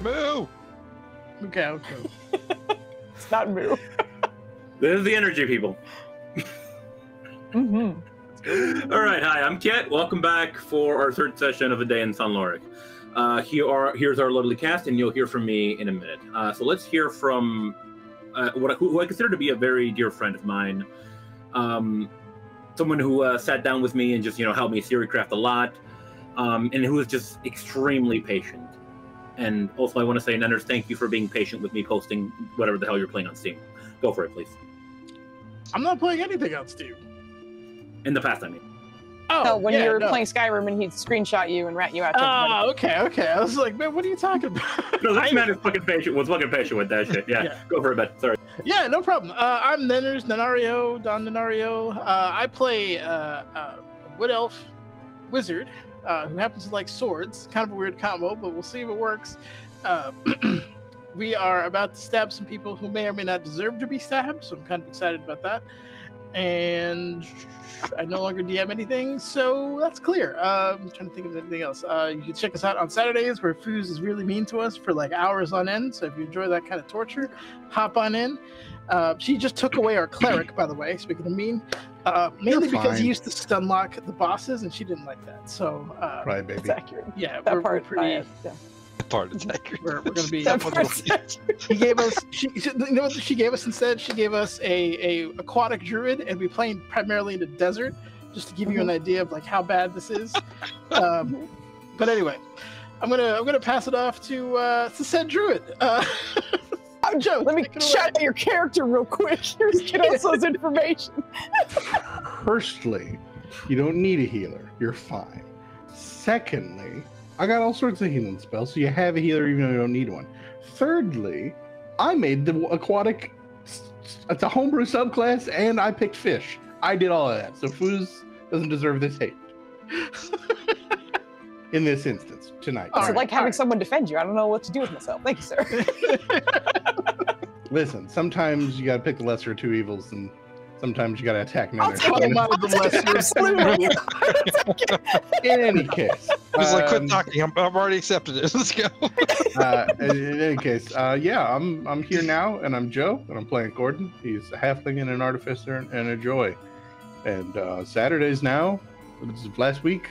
Moo! Okay. It's not moo. This is the energy, people. Mm-hmm. All right, hi, I'm Kit. Welcome back for our third session of the day in Sun Lourich. Here's our lovely cast, and you'll hear from me in a minute. So let's hear from who I consider to be a very dear friend of mine. Someone who sat down with me and just, helped me theory craft a lot, and who is just extremely patient. And also, I want to say, Nenners, thank you for being patient with me posting whatever the hell you're playing on Steam. Go for it, please. I'm not playing anything on Steam. In the past, I mean. Oh, when you were playing Skyrim and he'd screenshot you and rat you out. Oh, okay. I was like, man, what are you talking about? No, this man is fucking patient. Was fucking patient with that shit. Yeah. Go for it, Ben. Sorry. Yeah, no problem. I'm Nenners, Nenario, Don Nenario. I play Wood Elf Wizard, who happens to like swords. Kind of a weird combo, but we'll see if it works. We are about to stab some people who may or may not deserve to be stabbed, so I'm kind of excited about that. And I no longer DM anything, so that's clear. I'm trying to think of anything else. You can check us out on Saturdays, where Foos is really mean to us for like hours on end. So if you enjoy that kind of torture, hop on in. She just took away our cleric, by the way, speaking of mean. Mainly because he used to stun lock the bosses, and she didn't like that. So right, baby. It's accurate. Yeah, that we're part, pretty. Part is accurate. We're gonna be. She gave us. You know what she gave us instead? She gave us a aquatic druid, and we playing primarily in the desert, just to give you an idea of like how bad this is. But anyway, I'm gonna pass it off to said druid. Joe, let me shout out your character real quick. Here's Kiddo's information. Firstly, you don't need a healer. You're fine. Secondly, I got all sorts of healing spells, so you have a healer even though you don't need one. Thirdly, I made the aquatic, it's a homebrew subclass, and I picked fish. I did all of that, so Foos doesn't deserve this hate. In this instance, tonight. It's like having someone defend you. I don't know what to do with myself. Thank you, sir. Listen, sometimes you gotta pick the lesser of two evils, and sometimes you gotta attack I'll take it. Absolutely. In any case. He's like, quit talking. I'm already accepted it. Let's go. In any case, yeah, I'm here now, and I'm Joe, and I'm playing Gordon. He's a halfling and an artificer and a joy. And Saturdays now, this is last week,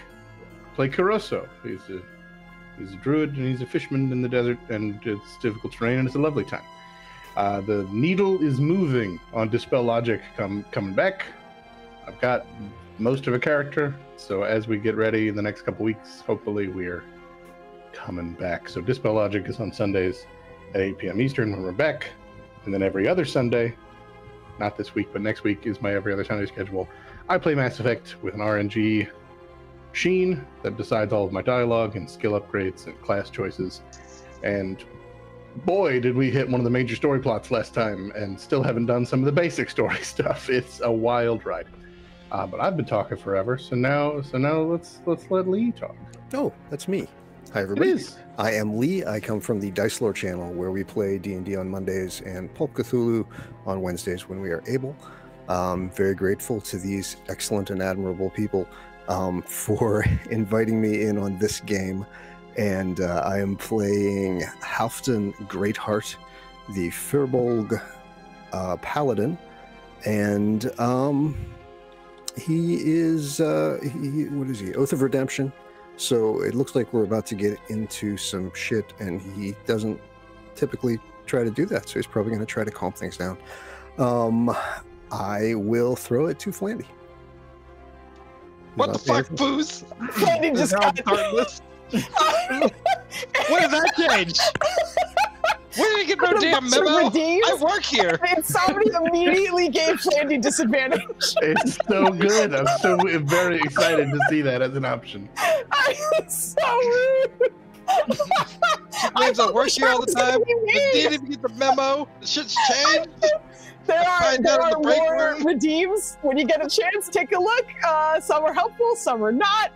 play Caruso. He's a druid, and he's a fisherman in the desert, and it's difficult terrain, and it's a lovely time. The needle is moving on Dispel Logic coming back. I've got most of a character, so as we get ready in the next couple weeks, hopefully we're coming back. So Dispel Logic is on Sundays at 8 p.m. Eastern when we're back, and then every other Sunday, not this week, but next week is my every other Sunday schedule. I play Mass Effect with an RNG machine that decides all of my dialogue and skill upgrades and class choices, and boy, did we hit one of the major story plots last time, and still haven't done some of the basic story stuff. It's a wild ride. But I've been talking forever, so now let's let Lee talk. Oh, that's me. Hi, everybody. I am Lee. I come from the Dice Lore channel, where we play D&D on Mondays and Pulp Cthulhu on Wednesdays when we are able. Very grateful to these excellent and admirable people for inviting me in on this game. And I am playing Halfdan Greatheart, the Firbolg Paladin, and he is what is he? Oath of Redemption. So it looks like we're about to get into some shit, and he doesn't typically try to do that. So he's probably going to try to calm things down. I will throw it to Flandy. What the fuck, Foos? Flandy just got heartless. What did that change? Where did you get no damn memo? I work here. And somebody immediately gave Flandy disadvantage. It's so good. I'm so very excited to see that as an option. It's so rude. I work here all the time. Didn't get the memo. The shit's changed. There are more redeems. When you get a chance, take a look. Some are helpful, some are not.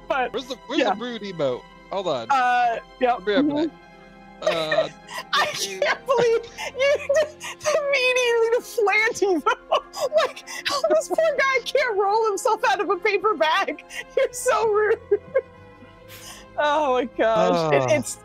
But where's the rude emote? Hold on. Yeah. I can't believe you immediately to Flanty though. Like, this poor guy can't roll himself out of a paper bag. You're so rude. Oh my gosh. It's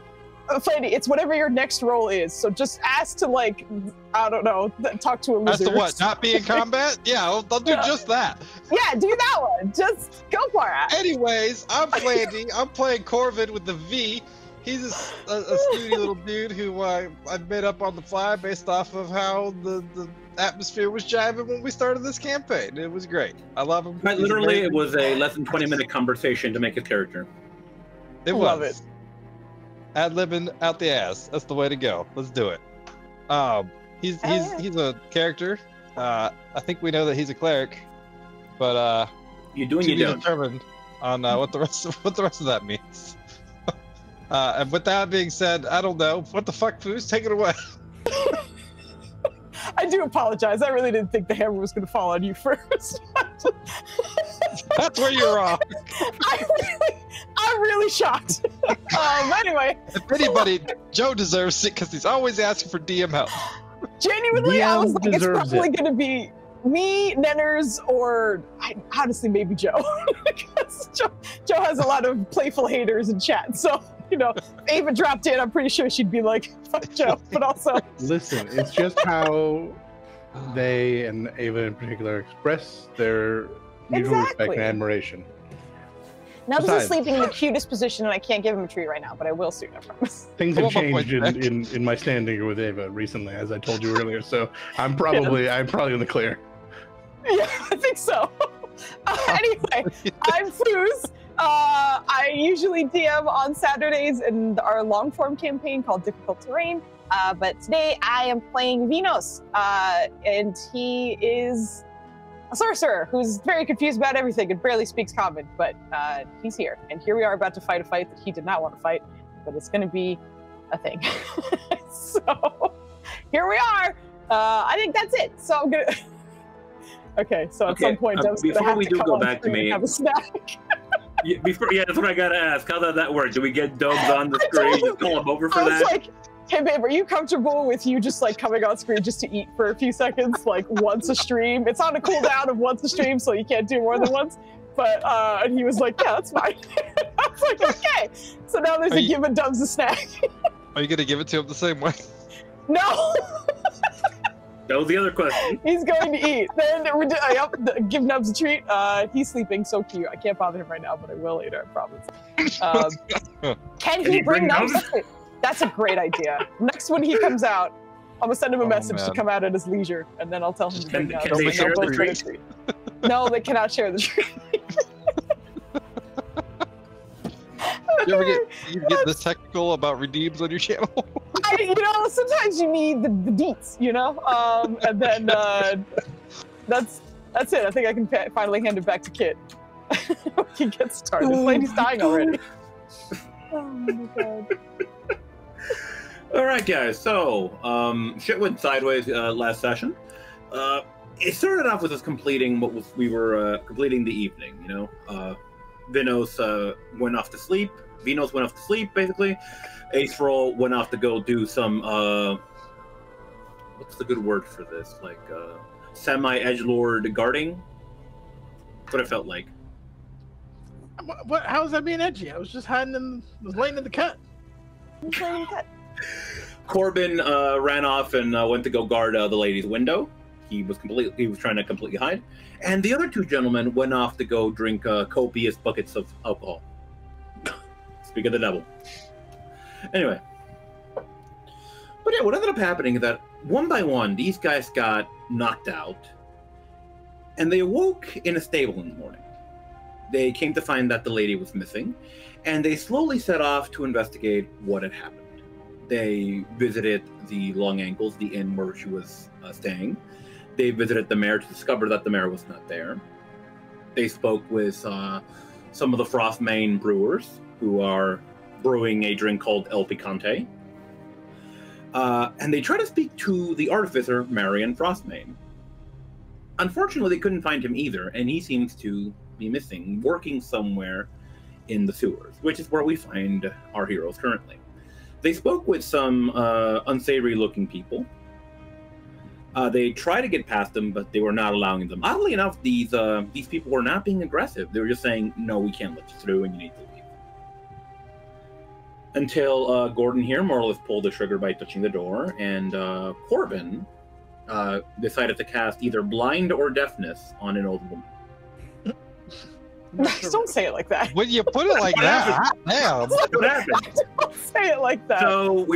Flandy, it's whatever your next role is. So just ask to, like, I don't know, talk to a lizard. As to what? Not be in combat? Yeah, I'll do just that. Yeah, do that one. Just go for it. Anyways, I'm Flandy. I'm playing Corvin with the V. He's a snooty little dude who I made up on the fly based off of how the atmosphere was jiving when we started this campaign. It was great. I love him. Quite literally, it was a less than 20-minute conversation to make his character. It was. Love it. Ad-libbing out the ass. That's the way to go. Let's do it. He's a character. I think we know that he's a cleric, but You do and to you be don't. determined on what the rest of that means. And with that being said, I don't know. What the fuck, Foos? Take it away. I do apologize. I really didn't think the hammer was going to fall on you first. That's where you're wrong. I'm really shocked. Anyway. If anybody, Joe deserves it because he's always asking for DM help. Genuinely, I was like, it's deserves probably it. going to be me, Nenners, or honestly, maybe Joe. Because Joe has a lot of playful haters in chat. So, you know, if Ava dropped in, I'm pretty sure she'd be like, fuck Joe. But also... Listen, it's just how they, and Ava in particular, express their mutual respect Exactly. and admiration. Nubs is Besides- sleeping in the cutest position, and I can't give him a treat right now, but I will soon, I promise. Things Come have on, my changed boy. in my standing with Ava recently, as I told you earlier. So I'm probably in the clear. Yeah, I think so. Anyway, I'm Foos. I usually DM on Saturdays in our long-form campaign called Difficult Terrain. But today I am playing Vinos, and he is a sorcerer who's very confused about everything and barely speaks common, but he's here. And here we are about to fight a fight that he did not want to fight, but it's going to be a thing. So here we are. I think that's it. So I'm going to... Okay, so at some point, Dub's going to before have we to do come go on back to screen and me, have a snack. Yeah, that's what I gotta ask. How does that work? Do we get Dogs on the I screen? told Just call him over for I was that? like, hey babe, are you comfortable with you just like coming on screen just to eat for a few seconds, like once a stream? It's on a cooldown of once a stream, so you can't do more than once. But and he was like, yeah, that's fine. I was like, okay. So now there's a giving Dubs a snack. Are you gonna give it to him the same way? No. That was the other question. He's going to eat. Then give Nubs a treat. He's sleeping, so cute. I can't bother him right now, but I will later, I promise. Can he bring Nubs? That's a great idea. Next when he comes out, I'm gonna send him a message to come out at his leisure, and then I'll tell him to bring Nubs. Can they and share they'll the both get a treat? No, they cannot share the treat. You ever get this technical about redeems on your channel? Sometimes you need the deets, and then that's it. I think I can finally hand it back to Kit. He gets started. This lady's dying already. Oh my god. All right, guys. So, shit went sideways last session. It started off with us completing we were completing the evening. Vinos went off to sleep. Vinos went off to sleep, basically. Ace Roll went off to go do some, what's the good word for this? Like, semi-edgelord guarding? That's what it felt like. What? How is that being edgy? I was just was laying in the cut. Corbin ran off and went to go guard the lady's window. He was trying to completely hide. And the other two gentlemen went off to go drink copious buckets of alcohol. Speak of the devil. Anyway. But yeah, what ended up happening is that one by one, these guys got knocked out. And they awoke in a stable in the morning. They came to find that the lady was missing. And they slowly set off to investigate what had happened. They visited the Long Ankles, the inn where she was staying. They visited the mayor to discover that the mayor was not there. They spoke with some of the Frostmane brewers who are brewing a drink called El Picante. And they tried to speak to the artificer, Marion Frostmane. Unfortunately, they couldn't find him either, and he seems to be missing, working somewhere in the sewers, which is where we find our heroes currently. They spoke with some unsavory-looking people. They tried to get past them, but they were not allowing them. Oddly enough, these people were not being aggressive. They were just saying, no, we can't let you through, and you need to leave. until Gordon here more or less pulled the trigger by touching the door, and Corbin decided to cast either blind or deafness on an old woman. Don't say it like that. When you put it like that, damn. What happened? Don't say it like that. So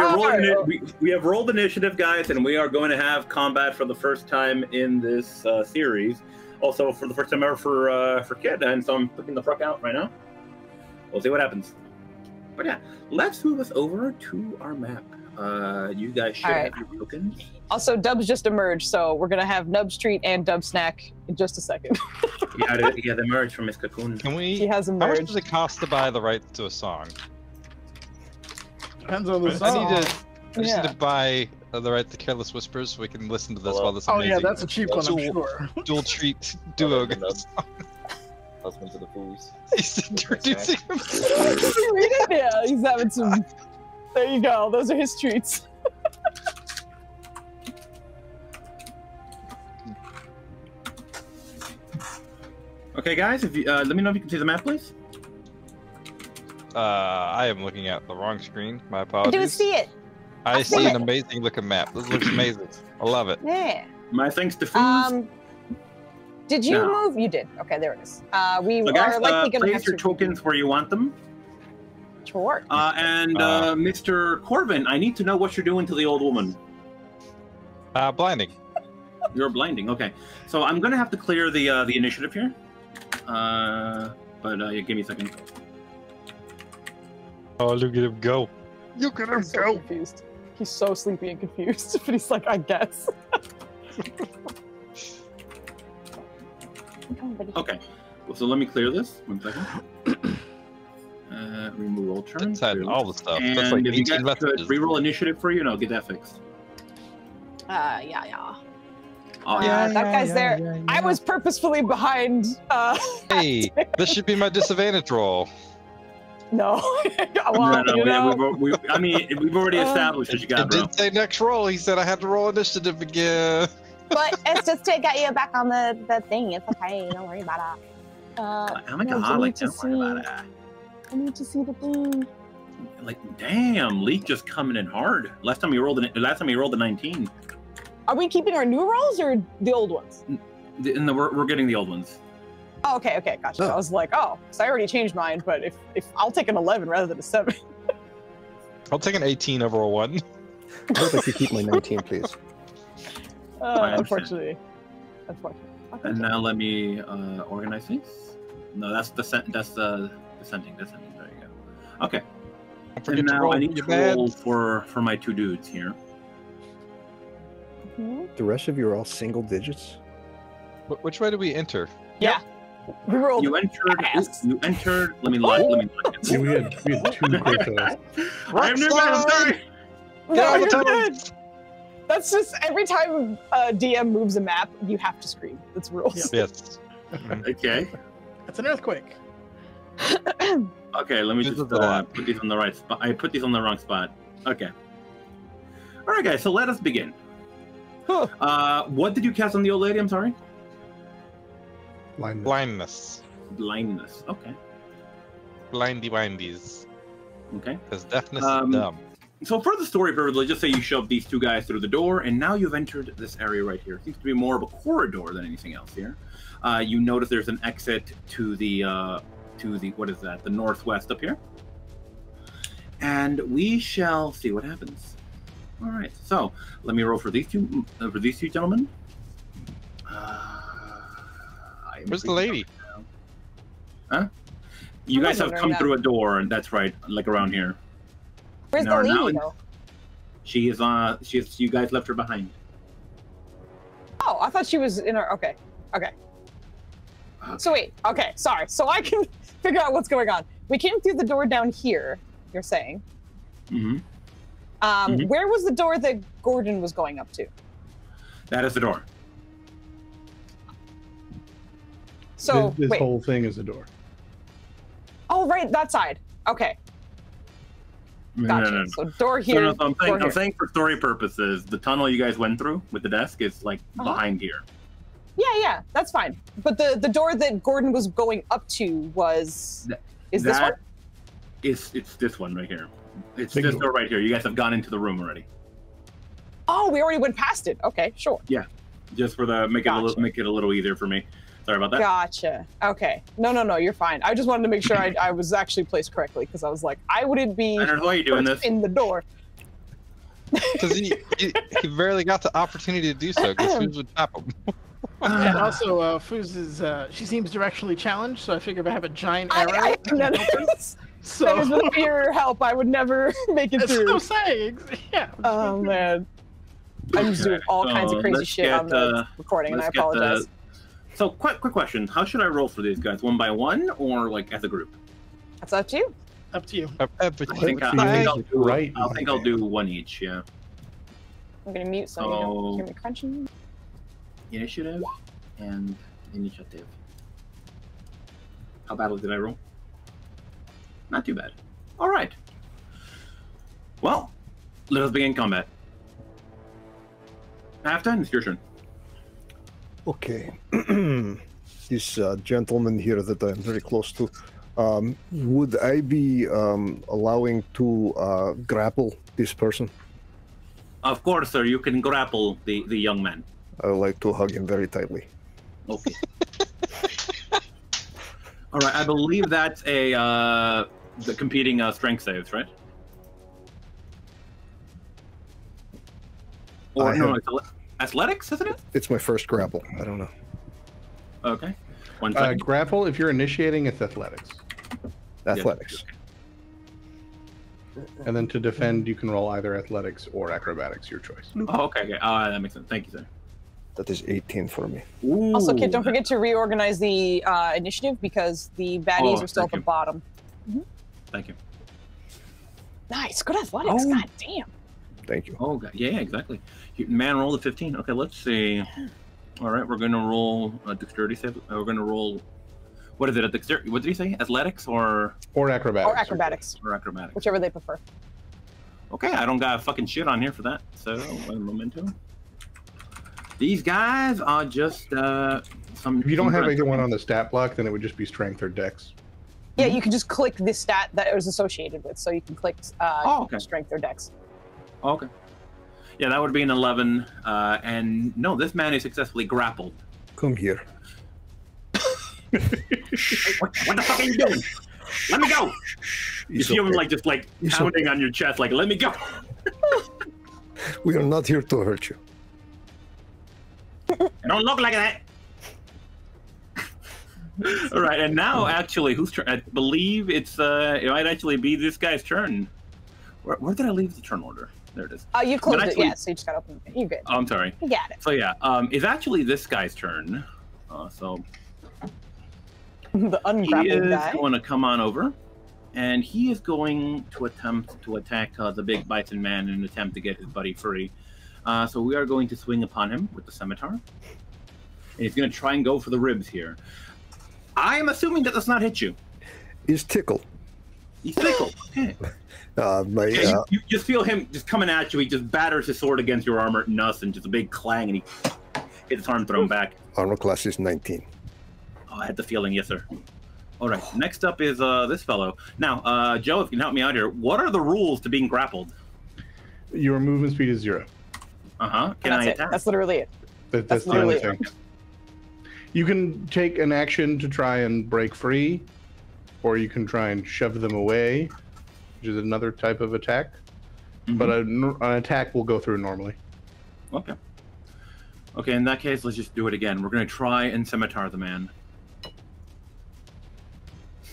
we have rolled initiative, guys, and we are going to have combat for the first time in this series. Also, for the first time ever for Kid, and so I'm putting the fuck out right now. We'll see what happens. But yeah, let's move us over to our map. You guys should have your tokens. Also, Dubs just emerged, so we're gonna have Nub Street and Dub Snack in just a second. Yeah, they emerged from his cocoon. Can we? He has How emerged. much does it cost to buy the rights to a song? Depends on the I song. need to buy the right to Careless Whispers so we can listen to this while this Oh amazing yeah, that's a cheap one, I'm sure. dual treat duo goes. Husband to the Foos. He's introducing him. Yeah, he's having some. There you go. Those are his treats. Okay, guys, if you, let me know if you can see the map, please. I am looking at the wrong screen. My I apologies. do see it. I see an amazing looking map. This looks amazing. I love it. Yeah. My thanks to Foos. Did you No. move? You did. Okay, there it is. We So guys, are likely going to have place your tokens where you want them. Sure. Mr. Corbin, I need to know what you're doing to the old woman. Blinding. You're blinding. Okay, so I'm gonna have to clear the initiative here. Give me a second. Oh, look at him go. Look at him go. Confused. He's so sleepy and confused, but he's like, I guess. Okay, well, so let me clear this. 1 second. Remove all turns. That's all the stuff. And That's like if you 18 guys could messages. reroll initiative for you, and I'll get that fixed. Yeah. Oh, That guy's there. I was purposefully behind. Hey, this should be my disadvantage roll. No. Well, we've already established that you got It did say next roll. He said I had to roll initiative again. But it's just to get you back on the thing. It's okay. Don't worry about it. Oh my god, like, don't worry about it. I need to see the thing. Like, damn, Leak just coming in hard. Last time he rolled a 19. Are we keeping our new rolls or the old ones? We're getting the old ones. Oh, okay, gotcha. I was like, because I already changed mine, but if I'll take an 11 rather than a 7. I'll take an 18 over a 1. I would like to keep my 19, please. Unfortunately. And now let me organize these. No, that's descending. There you go. Okay. And now I need to roll for my 2 dudes here. The rest of you are all single digits? Which way do we enter? Yeah. We rolled. You entered. Let me lock it. We had 2 criticals. I'm new man. I'm sorry. No, you're good. That's just every time a DM moves a map, you have to scream. That's rules. Yes. Okay. That's an earthquake. Okay, let me just put these on the right spot. I put these on the wrong spot. Okay. All right, guys. So let us begin. What did you cast on the old lady? I'm sorry. Blindness. Blindness. Okay. Blindy windies. Okay. Because deafness is dumb. So for the story purpose, let's just say you shoved these 2 guys through the door, and now you've entered this area right here. It seems to be more of a corridor than anything else here. You notice there's an exit to the what is that? The northwest up here. And we shall see what happens. All right. So let me roll for these two gentlemen. Where's the lady? Huh? You guys have come through a door, and that's right, like around here. Where's the lady though? She is you guys left her behind. Oh, I thought she was in our. Okay. So wait. Okay, sorry. So I can figure out what's going on. We came through the door down here. You're saying. Mm-hmm. Where was the door that Gordon was going up to? That is the door. So this wait. whole thing is a door. Oh, right, that side. Okay. Gotcha. No. So door here. So I'm saying for story purposes, the tunnel you guys went through with the desk is like behind here. Yeah, that's fine. But the door that Gordon was going up to was this one? It's this one right here. It's Big this door. door right here. You guys have gone into the room already. Oh, we already went past it. Okay, sure. Just for the make it Gotcha. make it a little easier for me. Sorry about that. Gotcha. Okay. No, you're fine. I just wanted to make sure I was actually placed correctly because I was like, I wouldn't be Leonard, why are you doing first this? in the door. Because he barely got the opportunity to do so because Foos would tap him. And also, Foos is she seems directionally challenged, so I figure if I have a giant arrow, I none of this. so That is with your help. I would never make it that's what through. I'm saying. Yeah. Oh man. I'm just doing all kinds of crazy let's shit on the recording, and I let's get apologize. So, quick question: how should I roll for these guys? 1 by 1 or like as a group? That's up to you. Up to you. I think I'll do Right. I think I'll do 1 each. Yeah. I'm gonna mute so you don't hear me crunching. Initiative and initiative. How badly did I roll? Not too bad. All right. Well, let us begin combat. Halftime, it's your turn. Okay. This gentleman here that I'm very close to, would I be allowing to grapple this person? Of course, sir. You can grapple the young man. I would like to hug him very tightly. Okay. All right. I believe that's the competing strength saves, right? Or no, it's athletics, isn't it? It's my first grapple. I don't know. Okay. 1 second. Grapple, if you're initiating, it's athletics. Athletics. And then to defend, you can roll either athletics or acrobatics, your choice. Oh, okay. That makes sense. Thank you, sir. That is 18 for me. Ooh. Also, kid, don't forget to reorganize the initiative because the baddies are still at the thank you. bottom. Thank you. Nice, good athletics. Oh. God damn. Thank you. Oh, God. Yeah, exactly. Man rolled a 15. Okay, let's see. All right, we're going to roll a dexterity save. We're going to roll... What is it? A dexterity? What did you say? Athletics or acrobatics. Or acrobatics, or acrobatics? whichever they prefer. Okay, I don't got fucking shit on here for that. So, one memento. These guys are just some... If you don't have anyone on the stat block, then it would just be strength or dex. Yeah, you can just click the stat that it was associated with. So you can click okay. strength or dex. Okay. Yeah, that would be an 11. And no, this man is successfully grappled. Come here. What the fuck are you doing? Let me go! You It's see him okay. like just like It's pounding on your chest, like let me go. We are not here to hurt you. I don't look like that. All right, and now actually, whose turn? I believe it's it might actually be this guy's turn. Where did I leave the turn order? There it is. You closed actually- it, yeah, so you just gotta open it. You're good. Oh, I'm sorry. You got it. So yeah, it's actually this guy's turn. So The he ungrappled is guy. going to come on over, and he is going to attempt to attack the big bison man in an attempt to get his buddy free. So we are going to swing upon him with the scimitar. And he's going to try and go for the ribs here. I am assuming that does not hit you. Is tickle. He's tickled. Okay. My You just feel him just coming at you. He just batters his sword against your armor nuts and just a big clang, and he hits his arm thrown back. armor class is 19. Oh, I had the feeling, yes, sir. All right, next up is this fellow. Now, Joe, if you can help me out here, what are the rules to being grappled? Your movement speed is 0. Uh-huh. Can That's I it. attack? That's literally it. That's the literally only thing. You can take an action to try and break free, or you can try and shove them away, which is another type of attack. Mhm. But an attack will go through normally. Okay. Okay, in that case, let's just do it again. We're going to try and scimitar the man.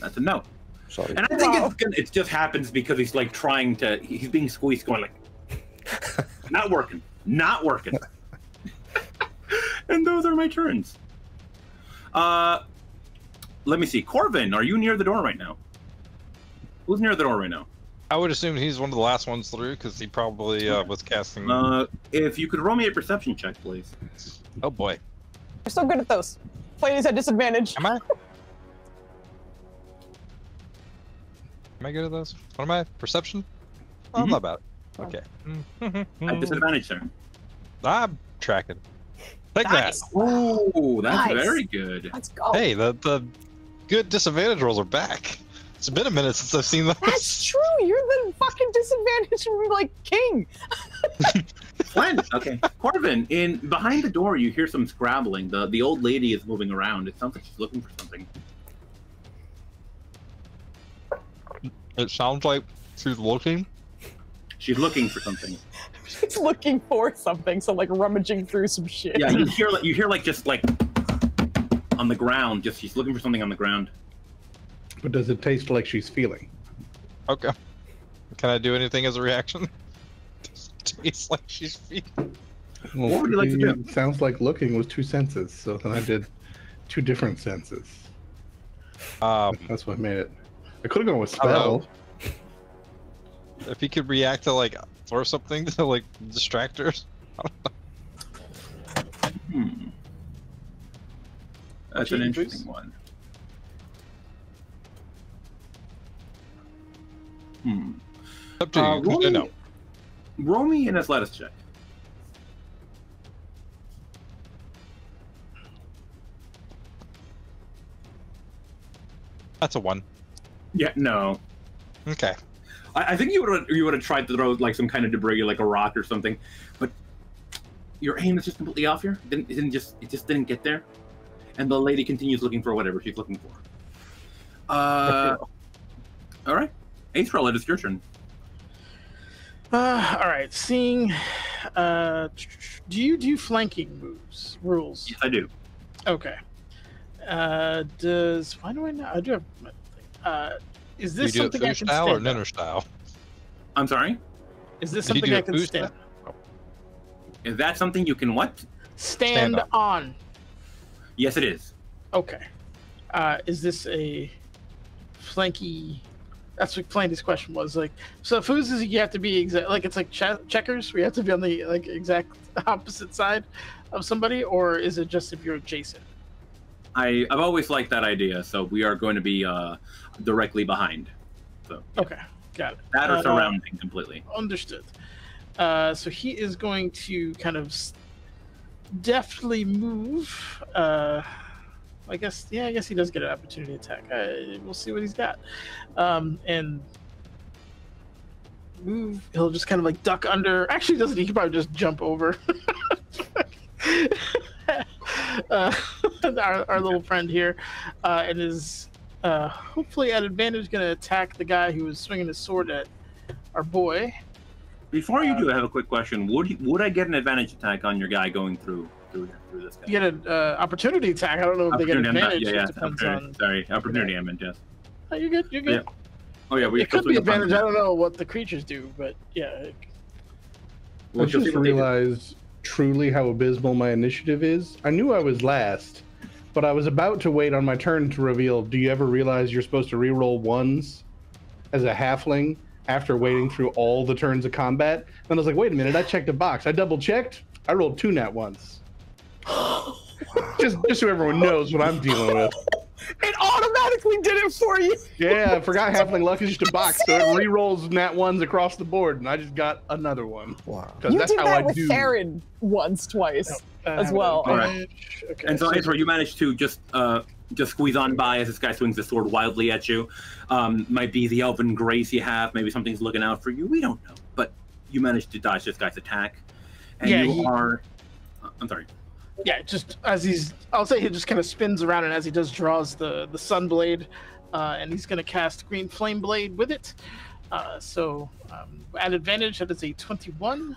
That's a no. Sorry. And I think it just happens because he's like trying to, he's being squeezed, going like, not working, not working. And those are my turns. Let me see. Corvin, are you near the door right now? Who's near the door right now? I would assume he's one of the last ones through because he probably was casting. If you could roll me a perception check, please. Oh boy. You're so good at those. Players at disadvantage. Am I? Am I good at those? What am I? Perception? Oh, I'm not bad. Okay. At disadvantage, sir. I'm tracking. Take Nice. that. Oh, that's Nice. very good. Let's go. Hey, the good disadvantage rolls are back. It's been a minute since I've seen those. That's true. You're the fucking fucking disadvantage from like king. Flynn, okay. Corvin, behind the door, you hear some scrabbling. The old lady is moving around. It sounds like she's looking for something. It sounds like she's looking. She's looking for something. She's looking for something, so like rummaging through some shit. Yeah, you hear like just like on the ground. Just she's looking for something on the ground. But does it taste like she's feeling? Okay. Can I do anything as a reaction? Tastes like she's feeling. Well, what would you like to do? It sounds like looking was 2 senses, so then I did 2 different senses. That's what made it. I could have gone with spell. If he could react to like throw something to like distract her. That's an interesting one. Up to you. No. Roll me an athletics check. That's a 1. Yeah, no. Okay. I think you would have tried to throw like some kind of debris, like a rock or something, but your aim is just completely off here. It just didn't get there, and the lady continues looking for whatever she's looking for. All right, April, it is your turn. All right, seeing. Do you do flanking rules? Yes, I do. Okay. Why do I not? I do have. Is this do you something do it I can style stand or on? Ninner style? I'm sorry? Is this Did you something do I a can Foozca? stand? Is that something you can what? Stand Stand on. Yes, it is. Okay. Is this a flanky? That's what Flandy's question was. Like, so Foos is you have to be exact. Like it's like checkers. We have to be on the like exact opposite side of somebody, or is it just if you're adjacent? I've always liked that idea, so we are going to be directly behind. So Okay, got it. that or surrounding completely. Understood. So he is going to kind of deftly move. I guess he does get an opportunity attack. We'll see what he's got. And move. He'll just kind of like duck under. Actually, doesn't he? He probably just jump over. Our little friend here, and is hopefully at advantage going to attack the guy who was swinging his sword at our boy. Before you do, I have a quick question. Would I get an advantage attack on your guy going through this guy? You get an opportunity attack. I don't know if they get advantage. Yeah, It depends on. Sorry, opportunity. I meant yes. Oh, you're good. You're good. Yeah. Oh yeah, It could be advantage. I don't know what the creatures do, but yeah. I just realized truly how abysmal my initiative is. I knew I was last, but I was about to wait on my turn to reveal. Do you ever realize you're supposed to reroll ones as a halfling after waiting through all the turns of combat? Then I was like, wait a minute, I checked a box. I double checked. I rolled 2 nat ones. just so everyone knows what I'm dealing with. It automatically did it for you. Yeah, I forgot halfling luck is just a box, so it re-rolls nat ones across the board, and I just got another one. Wow. You That's did how that I with do. Theron once, twice as well. All right. Okay, And so, Ezra, you managed to just squeeze on by as this guy swings the sword wildly at you. Might be the elven grace you have. Maybe something's looking out for you. We don't know. But you managed to dodge this guy's attack. And you are... I'm sorry. Yeah, just as I'll say he just kind of spins around, and as he does, draws the sun blade, and he's going to cast green flame blade with it. So at advantage, that is a 21.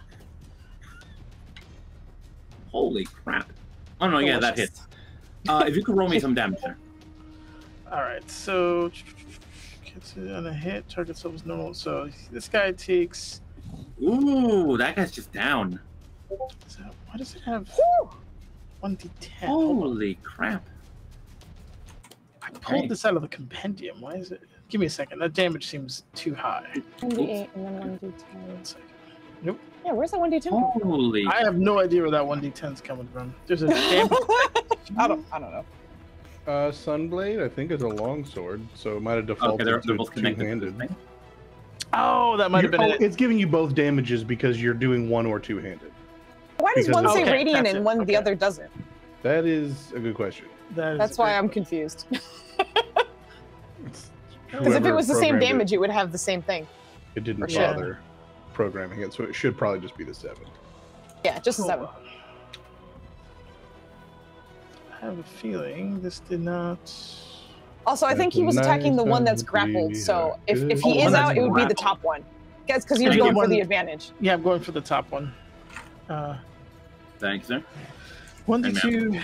Holy crap. Oh, no, yeah, that hits. If you could roll me some damage there. All right, so gets it on a hit, target self is normal. So this guy takes... Ooh, that guy's just down. Why does it have 1d10? Holy crap. I pulled this out of the compendium. Why is it? Give me a second. That damage seems too high. 1d8 and then 1d10. 1 second. Nope. Yeah, where's that 1d10? Holy. I have no idea where that 1d10's coming from. There's a damage. I don't know. Sunblade, I think, is a longsword, so it might have defaulted they're to both connected. two-handed. Oh, that might have been it. It's giving you both damages because you're doing one or two-handed. Why does Because one say Okay, radiant that's and it. one the Okay. other doesn't? That is a good question. That's why I'm confused. It's Because if it whoever was the same programmed it. damage, it would have the same thing. It didn't Yeah. bother programming it, so it should probably just be the 7. Yeah, just a 7. I have a feeling this did not. Also, I think he was attacking the one that's grappled. So if he is out, it would be the top one. Guys, because he was going for the advantage. Yeah, I'm going for the top one. Thanks, sir. 1d2.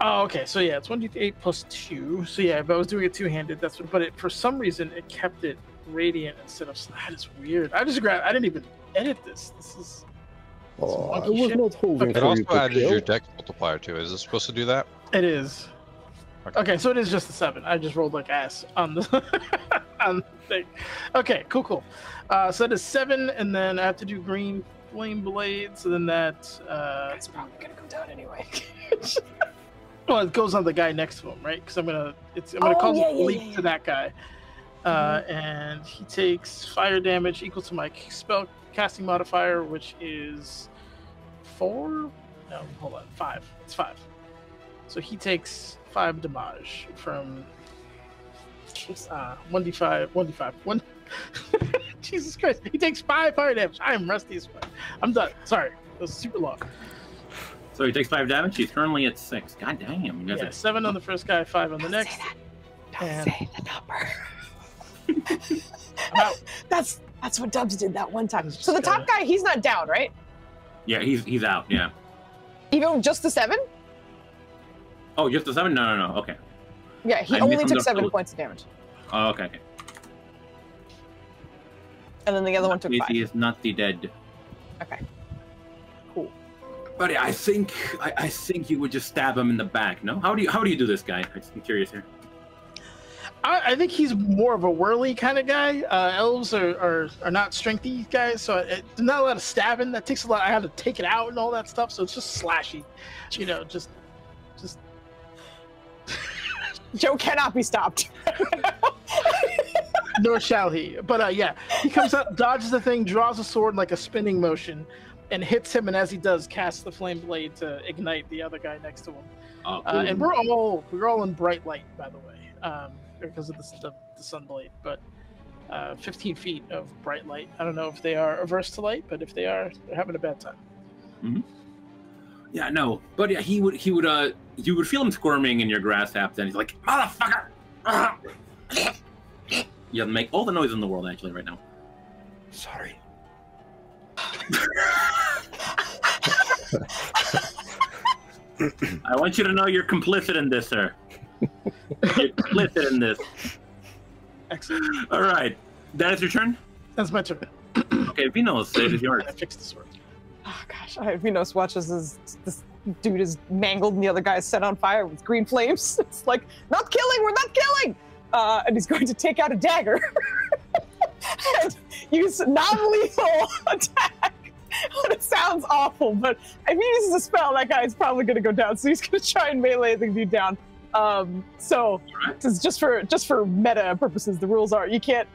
Oh, okay. So yeah, it's 1d8 plus 2. So yeah, if I was doing it two-handed, that's what. But it, for some reason, it kept it radiant instead of. That is weird. I didn't even edit this. This is. Oh, I was not holding It for you also to added kill. your dex multiplier too. Is it supposed to do that? It is. Okay, so it is just a 7. I just rolled like ass on the on the thing. Okay, cool. So that is 7, and then I have to do green flame blade. So then that. It's probably gonna go down anyway. Well, it goes on the guy next to him, right? Because I'm gonna cause a leap to that guy, and he takes fire damage equal to my spell casting modifier, which is 4. No, hold on, 5. It's 5. So he takes 5 damage from 1d5. Jesus Christ, he takes 5 fire damage. I am rusty as fuck. I'm done. Sorry, that was super long. So he takes 5 damage. He's currently at 6. God damn. You guys Yeah, are... 7 on the first guy, 5 on the next. Say that. Don't say the number. I'm out. That's what Dubs did that one time. Just So the top guy, he's not down, right? Yeah, he's out. Yeah. Even just the 7? Oh, just the 7? No. Okay. Yeah, he I only missed took the 7 full- points of damage. Oh, okay. And then the other one took 5. He is not the dead. Okay. Cool. But I think you would just stab him in the back. No? How do you do this, guy? I'm curious here. I think he's more of a whirly kind of guy. Elves are not strengthy guys, so there's not a lot of stabbing. That takes a lot. I had to take it out and all that stuff, so it's just slashy. You know, just. Joe cannot be stopped. Nor shall he. But yeah, he comes up, dodges the thing, draws a sword in like a spinning motion, and hits him. And as he does, casts the flame blade to ignite the other guy next to him. Oh, cool. And we're all in bright light, by the way, because of the sunlight. But 15 feet of bright light. I don't know if they are averse to light, but if they are, they're having a bad time. Mm-hmm. Yeah, no, but yeah, you would feel him squirming in your grass haps, and he's like, "Motherfucker!" You make all the noise in the world actually right now. Sorry. I want you to know you're complicit in this, sir. You're complicit in this. Excellent. All right, that is your turn. That's my turn. Okay, Vino's it is yours. I fixed the sword. Oh gosh, Vinos watches as this dude is mangled and the other guy is set on fire with green flames. It's like, not killing, we're not killing! And he's going to take out a dagger and use non-lethal attack. It sounds awful, but if he uses a spell, that guy's probably going to go down. So he's going to try and melee the dude down. So this is just for meta purposes. The rules are you can't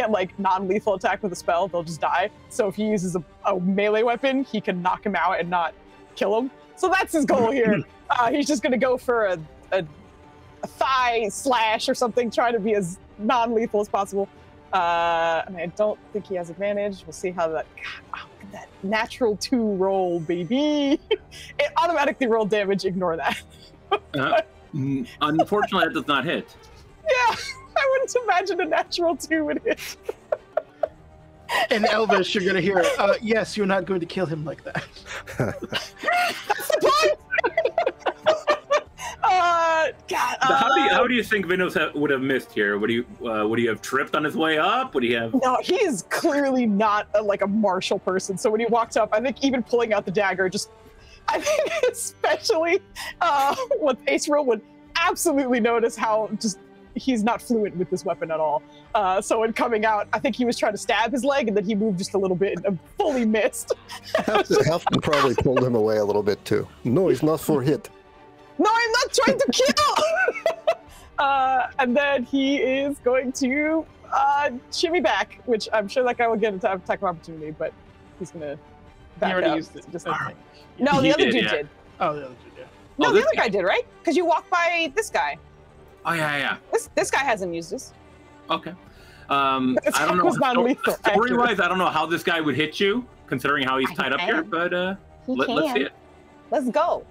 like non-lethal attack with a spell; they'll just die. So if he uses a melee weapon, he can knock him out and not kill him. So that's his goal here. He's just gonna go for a thigh slash or something, trying to be as non-lethal as possible. And I don't think he has advantage. We'll see how that. God, oh, look at that natural 2 roll, baby! It automatically rolled damage. Ignore that. Unfortunately, that does not hit. Yeah, I wouldn't imagine a natural 2 would hit. In Elvish, you're gonna hear, yes, you're not going to kill him like that. That's the point! God. How do you think Vinos would have missed here? Would he have tripped on his way up? Would he have? No, he is clearly not like a martial person. So when he walked up, I think even pulling out the dagger, I think especially with Ace Roll would absolutely notice how he's not fluent with this weapon at all. So in coming out, I think he was trying to stab his leg and then he moved just a little bit and fully missed. Halfton probably pulled him away a little bit too. No, he's not for hit. No, I'm not trying to kill! And then he is going to shimmy back, which I'm sure that guy will get an attack of opportunity, but he's going to back already up. used it. Just like no, the other dude did. Oh, the other dude, yeah. No, Oh, the this other guy did, right? Because you walked by this guy. Oh yeah. This guy hasn't used this. Okay. I don't know. was non-lethal. Story-wise, I don't know how this guy would hit you, considering how he's tied up here. But let's see it. Let's go.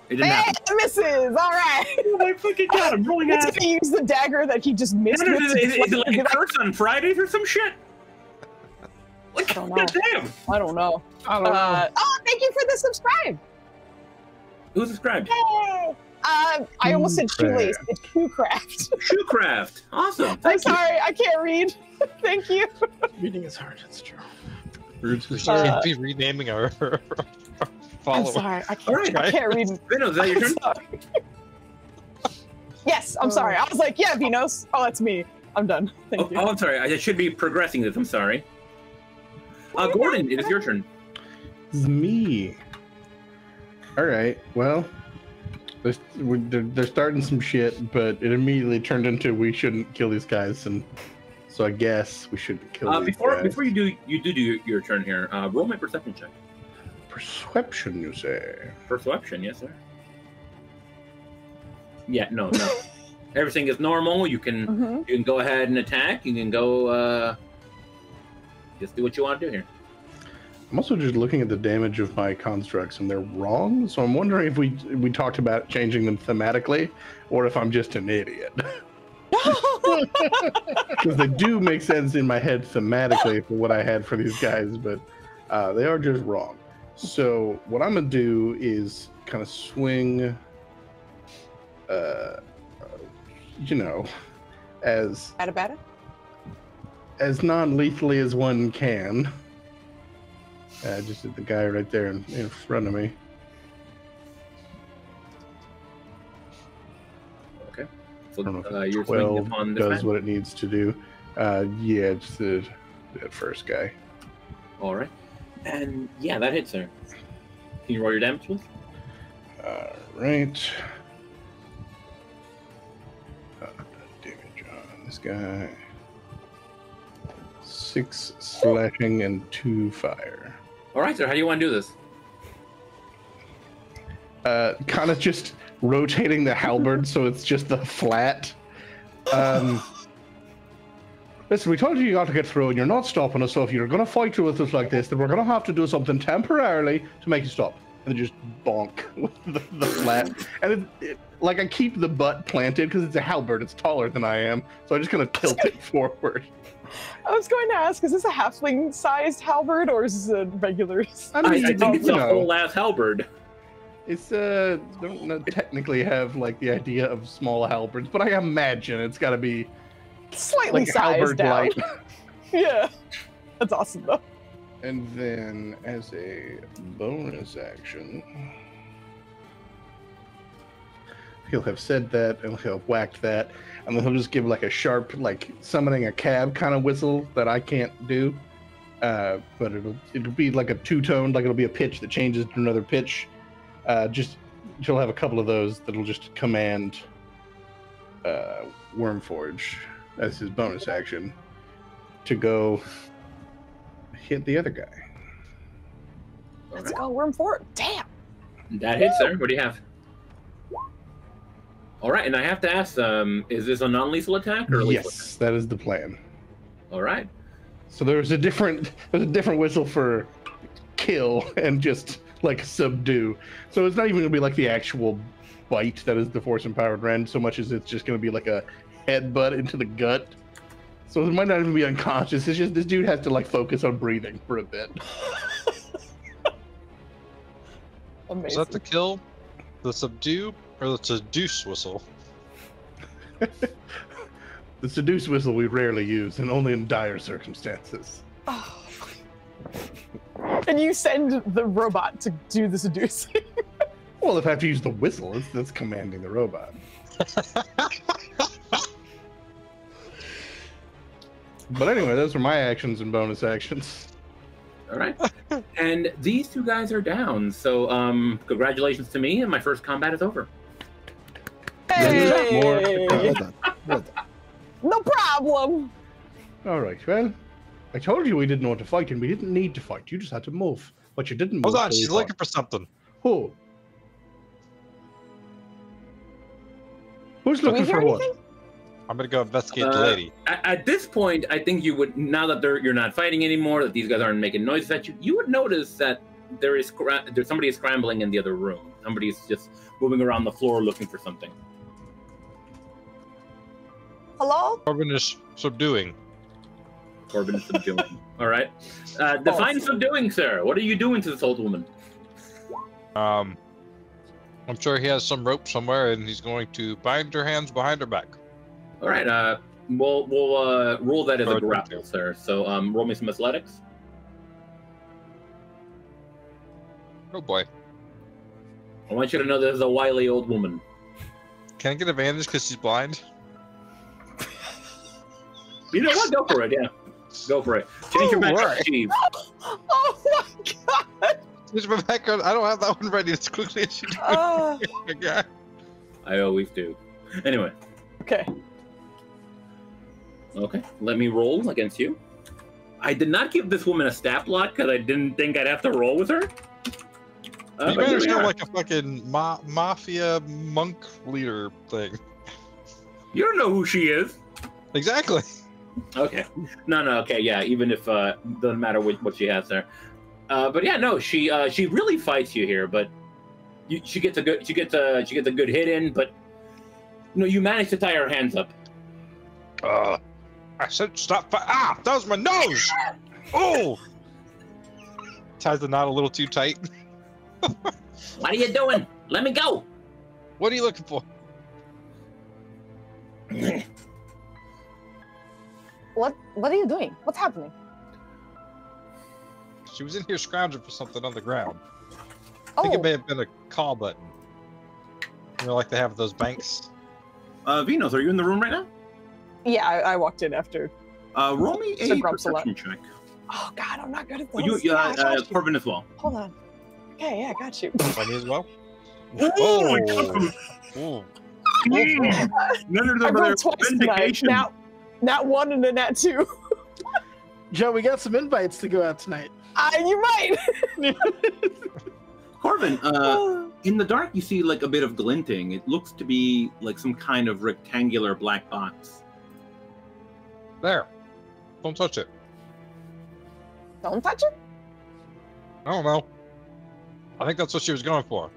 It didn't happen. It misses. All right. Oh my fucking god! I'm rolling He's ass. gonna use the dagger that he just missed. Is with to it deflect like it. curse on Fridays or some shit? Like, I don't know. goddamn. I don't know. I don't know. Oh, thank you for the subscribe. Who subscribed? Yay. I almost said shoelace. It's Shoecraft. Shoecraft. Awesome. I'm Thank you. sorry, I can't read. Thank you. Reading is hard. That's true. We can't be renaming our I'm followers. sorry, I can't. Alright. I can't read. Vino, is that your I'm turn? sorry. Yes, I'm sorry. I was like, yeah, Vinos. Oh, that's me. I'm done. Thank you. Oh, I'm sorry. I should be progressing this. I'm sorry. Gordon, it is your turn. It's me. All right. Well, they're starting some shit, but it immediately turned into we shouldn't kill these guys, and so I guess we shouldn't kill these guys. Before you do your turn here. Roll my perception check. Perception, you say? Perception, yes, sir. Yeah, no. Everything is normal. You can go ahead and attack. You can go. Just do what you want to do here. I'm also just looking at the damage of my constructs, and they're wrong. So I'm wondering if we talked about changing them thematically, or if I'm just an idiot. Because they do make sense in my head thematically for what I had for these guys, but they are just wrong. So what I'm gonna do is kind of swing, as non-lethally as one can. Just at the guy right there in front of me. Okay. So I don't know if you're swinging 12 upon the does friend. what it needs to do. Yeah, just that first guy. All right. And yeah, that hits her. Can you roll your damage, please? Right. Damage on this guy. 6 slashing and 2 fire. All right, sir. How do you want to do this? Kind of just rotating the halberd so it's just the flat. Listen, we told you got to get through, and you're not stopping us. So if you're going to fight with us like this, then we're going to have to do something temporarily to make you stop. And then just bonk with the flat. And like I keep the butt planted because it's a halberd. It's taller than I am, so I just kind of tilt it forward. I was going to ask, is this a halfling-sized halberd or is this a regular? I mean, I think it's a whole ass halberd. It's don't technically have like the idea of small halberds, but I imagine it's got to be Slightly like sized halberd down. light. Yeah, that's awesome though. And then as a bonus action, he'll have said that and he'll have whacked that, and then he'll just give like a sharp, like summoning a cab kind of whistle that I can't do. But it'll be like a two-toned, like it'll be a pitch that changes to another pitch. Just she'll have a couple of those that'll just command Wormforge as his bonus action to go hit the other guy. Let's go, Worm Fort. Damn. That hits, sir. What do you have? All right, and I have to ask, is this a non-lethal attack or a lethal attack? Yes, that is the plan. All right. So there's a different whistle for kill and just like subdue. So it's not even gonna be like the actual bite that is the force empowered rend, so much as it's just gonna be like a headbutt into the gut. So it might not even be unconscious. It's just this dude has to like focus on breathing for a bit. Amazing. Is that the kill, the subdue, or the seduce whistle? The seduce whistle we rarely use, and only in dire circumstances. Oh. And you send the robot to do the seducing. Well, if I have to use the whistle, that's commanding the robot. But anyway, those were my actions and bonus actions. All right. And these two guys are down. So congratulations to me, and my first combat is over. Hey! More. Well done. Well done. No problem. All right, well, I told you we didn't want to fight, and we didn't need to fight. You just had to move. But you didn't move. Hold on, so you she's fought. looking for something. Who? Who's Do we looking hear for what? anything? I'm gonna go investigate the lady. At this point, I think you would, now that you're not fighting anymore, that these guys aren't making noises at you, you would notice that there's somebody is scrambling in the other room. Somebody's just moving around the floor looking for something. Hello? Corbin is subduing. Corbin is subduing. All right. Define subduing, sir. What are you doing to this old woman? I'm sure he has some rope somewhere, and he's going to bind her hands behind her back. All right. We'll roll that as a grapple, sir. So roll me some athletics. Oh boy. I want you to know this is a wily old woman. Can I get advantage because she's blind? You know what? Go for it. Yeah. Go for it. Change your background, Chief. Oh my god! Change my background. I don't have that one ready as quickly as you do. Okay. I always do. Anyway. Okay. Okay. Let me roll against you. I did not give this woman a stat block because I didn't think I'd have to roll with her. You better sound like a fucking mafia monk leader thing. You don't know who she is. Exactly. Okay. No. Okay. Yeah. Even if doesn't matter what she has there. But yeah, no. She really fights you here, but she gets a good hit in, but you manage to tie her hands up. I said stop. That was my nose. Oh. Ties the knot a little too tight. What are you doing? Let me go. What are you looking for? What are you doing? What's happening? She was in here scrounging for something on the ground. I Oh, think it may have been a call button. Like they have those banks. Venus, are you in the room right now? Yeah, I walked in after. Roll me a perception check. Oh god, I'm not good at those. Corbin as well. Hold on. Okay, yeah, I got you. Me as well. Oh! Ooh. None I of rolled twice tonight. Nat 1 and a Nat 2. Joe, we got some invites to go out tonight. You might. Corbin, in the dark you see like a bit of glinting. It looks to be like some kind of rectangular black box. There. Don't touch it. don't touch it. I don't know. I think that's what she was going for.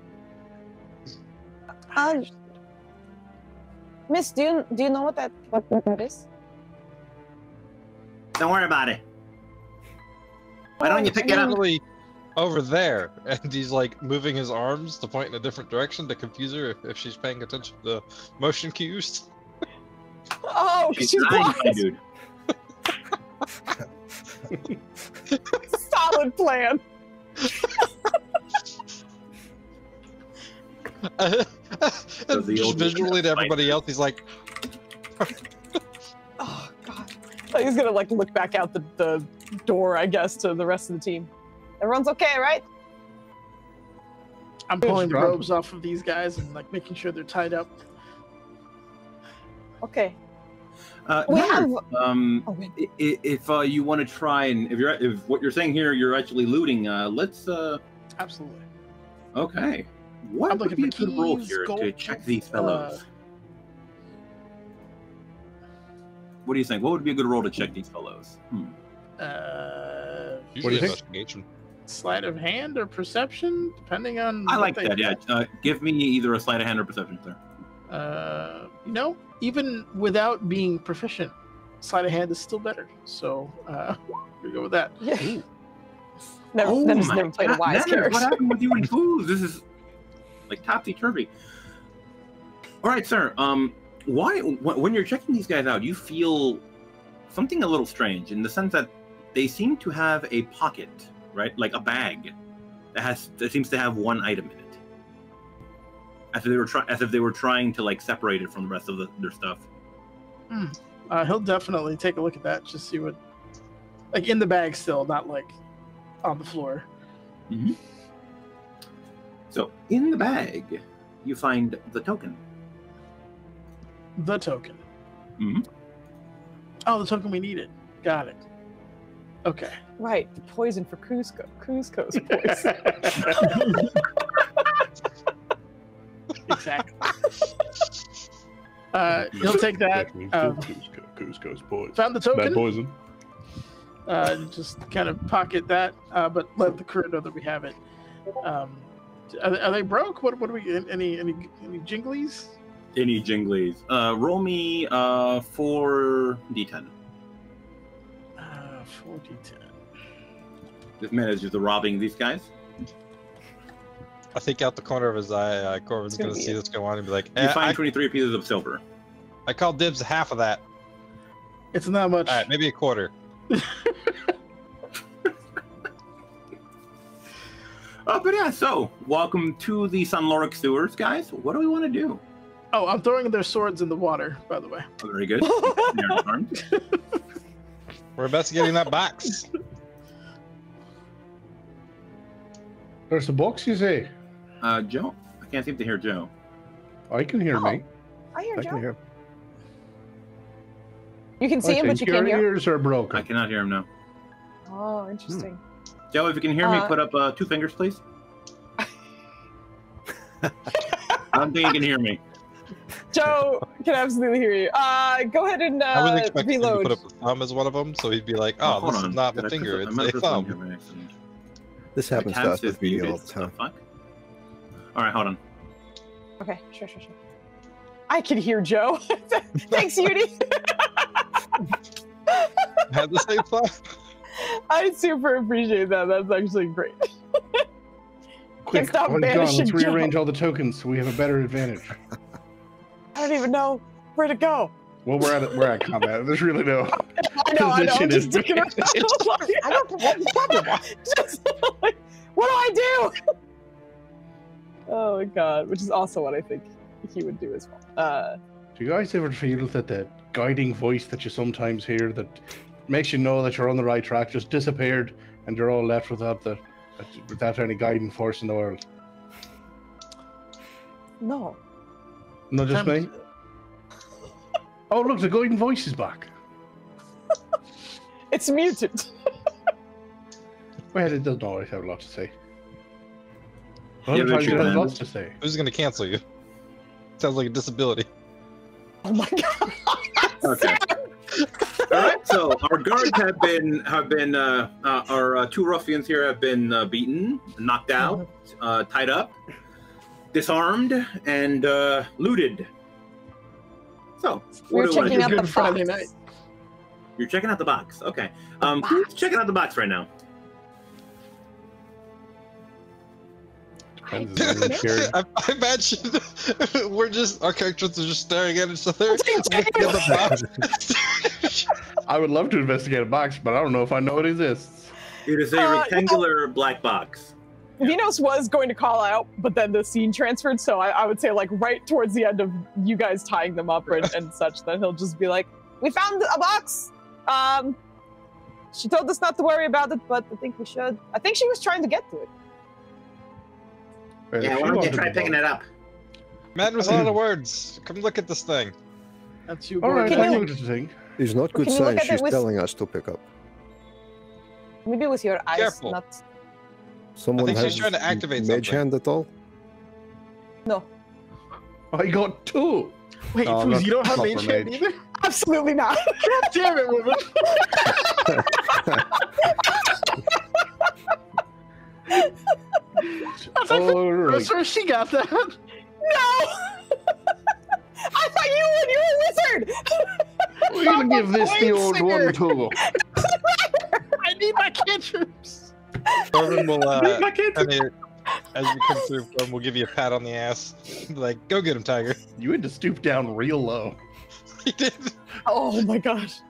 Miss, do you know what that is? Don't worry about it. Why don't you pick it up? Really over there, and he's like moving his arms to point in a different direction to confuse her if she's paying attention to motion cues. Oh, She's she's trying, blind. dude. Solid plan. So the Just old visually to everybody else, he's like, Oh god. He's gonna like look back out the door, I guess, to the rest of the team. Everyone's okay, right? I'm pulling the problem. robes off of these guys and like making sure they're tied up. Okay. We Nerd, have. if you want to try and if what you're saying here you're actually looting, let's Absolutely. okay. What I'm would looking be a for good role keys, here to gold, check these fellows? What do you think? What would be a good role to check these fellows? usually think? investigation. Sleight of hand or perception, depending on. I what like they that. Yeah, give me either a sleight of hand or perception, sir. Even without being proficient, sleight of hand is still better. So we go with that. Yeah. Never played a wise character. What happened with you and Foos? This is like topsy turvy. All right, sir. Why, when you're checking these guys out, you feel something a little strange in the sense that they seem to have a pocket, right? Like a bag that seems to have one item in it, as if they were trying to like separate it from the rest of their stuff. He'll definitely take a look at that, just see what, like in the bag still, not like on the floor. Mm-hmm. So in the bag, you find the token. The token. Mm-hmm. Oh, the token we needed. Got it. Okay. Right, the poison for Cusco's poison. Exactly. He'll take that. Cusco's poison. Found the Bad token. poison. Just kind of pocket that, but let the crew know that we have it. Are they broke? What do we? Any jinglies? Any jinglies? Roll me 4d10. 4d10. This man is just robbing these guys. I think out the corner of his eye, Corbin's gonna see what's going on and be like, You find 23 pieces of silver. I call dibs half of that. It's not much. All right, maybe a quarter. But yeah, so welcome to the Lourich sewers, guys. What do we want to do? Oh, I'm throwing their swords in the water, by the way. Oh, very good. They're unarmed. We're investigating that box. There's a box, you say? Joe? I can't seem to hear Joe. I can hear me. I hear I Joe. can hear. You can see him, but you your can't hear him. ears are broken. I cannot hear him now. Oh, interesting. Joe, if you can hear me, put up 2 fingers, please. I don't think you can hear me. Joe can absolutely hear you. Go ahead and I was expecting him to reload. put up a thumb as one of them, so he'd be like, "Oh, hold this on. is not Did a I finger; press it's a thumb." here by accident? This happens to Tab us says with video all muted. the time. Fuck? All right, hold on. Okay, sure. I can hear Joe. Thanks, Yudi. Had the same thought. I super appreciate that. That's actually great. Quick, stop John, banishing let's rearrange Joe. all the tokens so we have a better advantage. I don't even know where to go. Well, we're at combat. There's really no I know. I'm position just is sticking around. I don't know what the problem. Just like, what do I do? Oh my god, which is also what I think he would do as well. Do you guys ever feel that the guiding voice that you sometimes hear that makes you know that you're on the right track just disappeared and you're all left without any guiding force in the world? No. Not just me? Oh, look, the guiding voice is back. It's muted. Well, it doesn't always have a lot to say. Yeah, Other times Richard, it has man. lots to say. Who's gonna cancel you? Sounds like a disability. Oh my god. Okay. All right. So our guards have been our 2 ruffians here have been beaten, knocked out, tied up, disarmed, and looted. So We're what do we want to checking do? out the Good Friday box. night. You're checking out the box. Okay. Who's checking out the box right now? Depends on the character. I imagine our characters are just staring at each other. looking at the box. I would love to investigate a box, but I don't know if I know it exists. It is a rectangular black box. Vinos was going to call out, but then the scene transferred, so I would say, like, right towards the end of you guys tying them up and such, that he'll just be like, we found a box! She told us not to worry about it, but I think we should. I think she was trying to get to it. Right, Yeah, if why she don't you wanted try the picking box. it up? Man with a lot of words. Come look at this thing. That's you. All right, Can I you- know the thing. It's not good Can you look sign at it she's with- telling us to pick up. Maybe with your eyes, Careful. not... Someone think has she's trying to activate mage something. hand at all? No. I got 2. Wait, No, I'm Foos, not you don't have proper mage hand mage. either? Absolutely not. God damn it, woman. Oh, right. That's where she got that. No! I thought you were a wizard! We're gonna give this the old Singer. one too. I need my cantrips. Corbin will, My kids. as you come through, Corbin will give you a pat on the ass. Like, go get him, Tiger. You had to stoop down real low. He did. Oh my gosh.